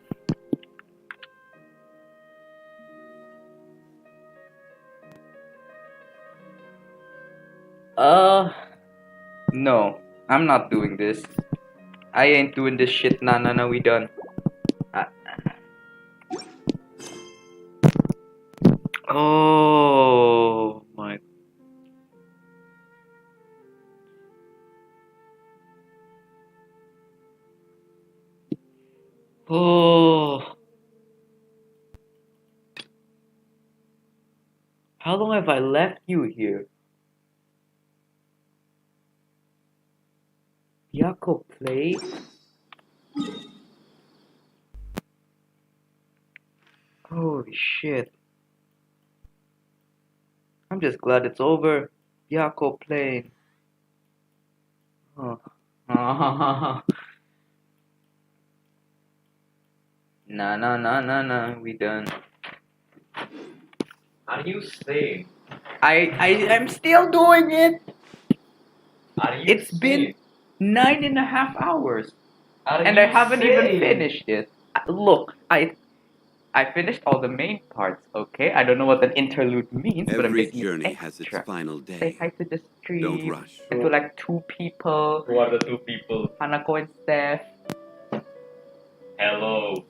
No. I'm not doing this. I ain't doing this shit. Nah, we done. Oh my. Oh. How long have I left you here? Yako play? Holy shit. I'm just glad it's over. Yako playing. Oh. Nah. We done. Are you saying? I'm still doing it. Are you It's been 9.5 hours. And you I haven't even saying? finished it. Look, I finished all the main parts, okay? I don't know what an interlude means, but I'm Every guessing journey it's has its extra. final Say day. hi to the stream. Don't rush. And to like 2 people. Who are the 2 people? Hanako and Steph. Hello.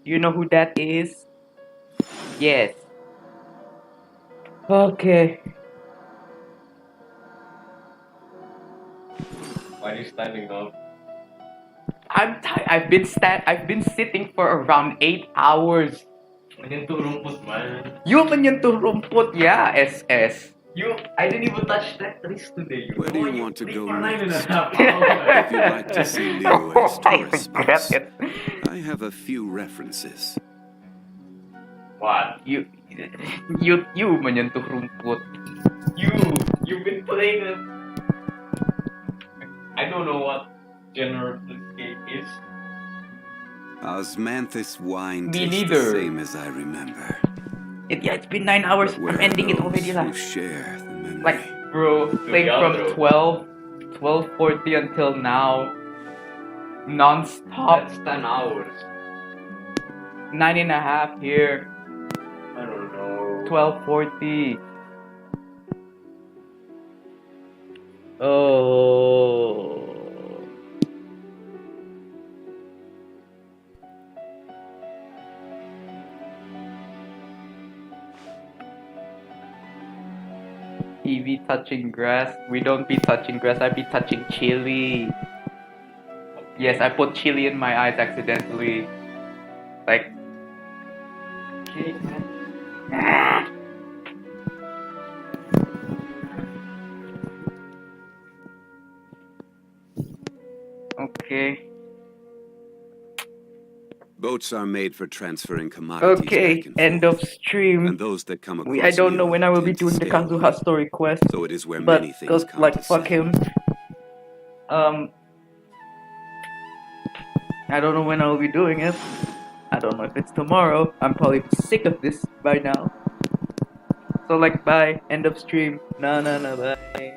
You know who that is? Yes. Okay. Why are you standing up? I'm tired. I've been sitting for around 8 hours. Menyentuh rumput, man. You menyentuh rumput, yeah, SS. I didn't even touch that trees today. Where do you want to go For next? 9.5 hours. If you'd like to see Liyue's tourist spots, Get it. I have a few references. What? You menyentuh rumput. You've been playing it. I don't know what genre this game is. Osmanthus wine Me tastes neither. the same as I remember. It's been 9 hours. But where I'm ending are it already. those who share the memory? Like, bro, playing from 12:40 until now, non-stop. That's 10 hours. 9.5 here. I don't know. 12:40. Oh. TV touching grass. We don't be touching grass. I be touching chili. Yes, I put chili in my eyes accidentally. Like. Okay, man. Okay. Boats are made for transferring commodities Okay, back and end of stream. And those that come across I don't know Liyue when I will be tend to doing the stay Kazuha away. story quest. So it is where but many things come like to fuck him. I don't know when I will be doing it. I don't know if it's tomorrow. I'm probably sick of this by now. So like bye, end of stream. No, bye.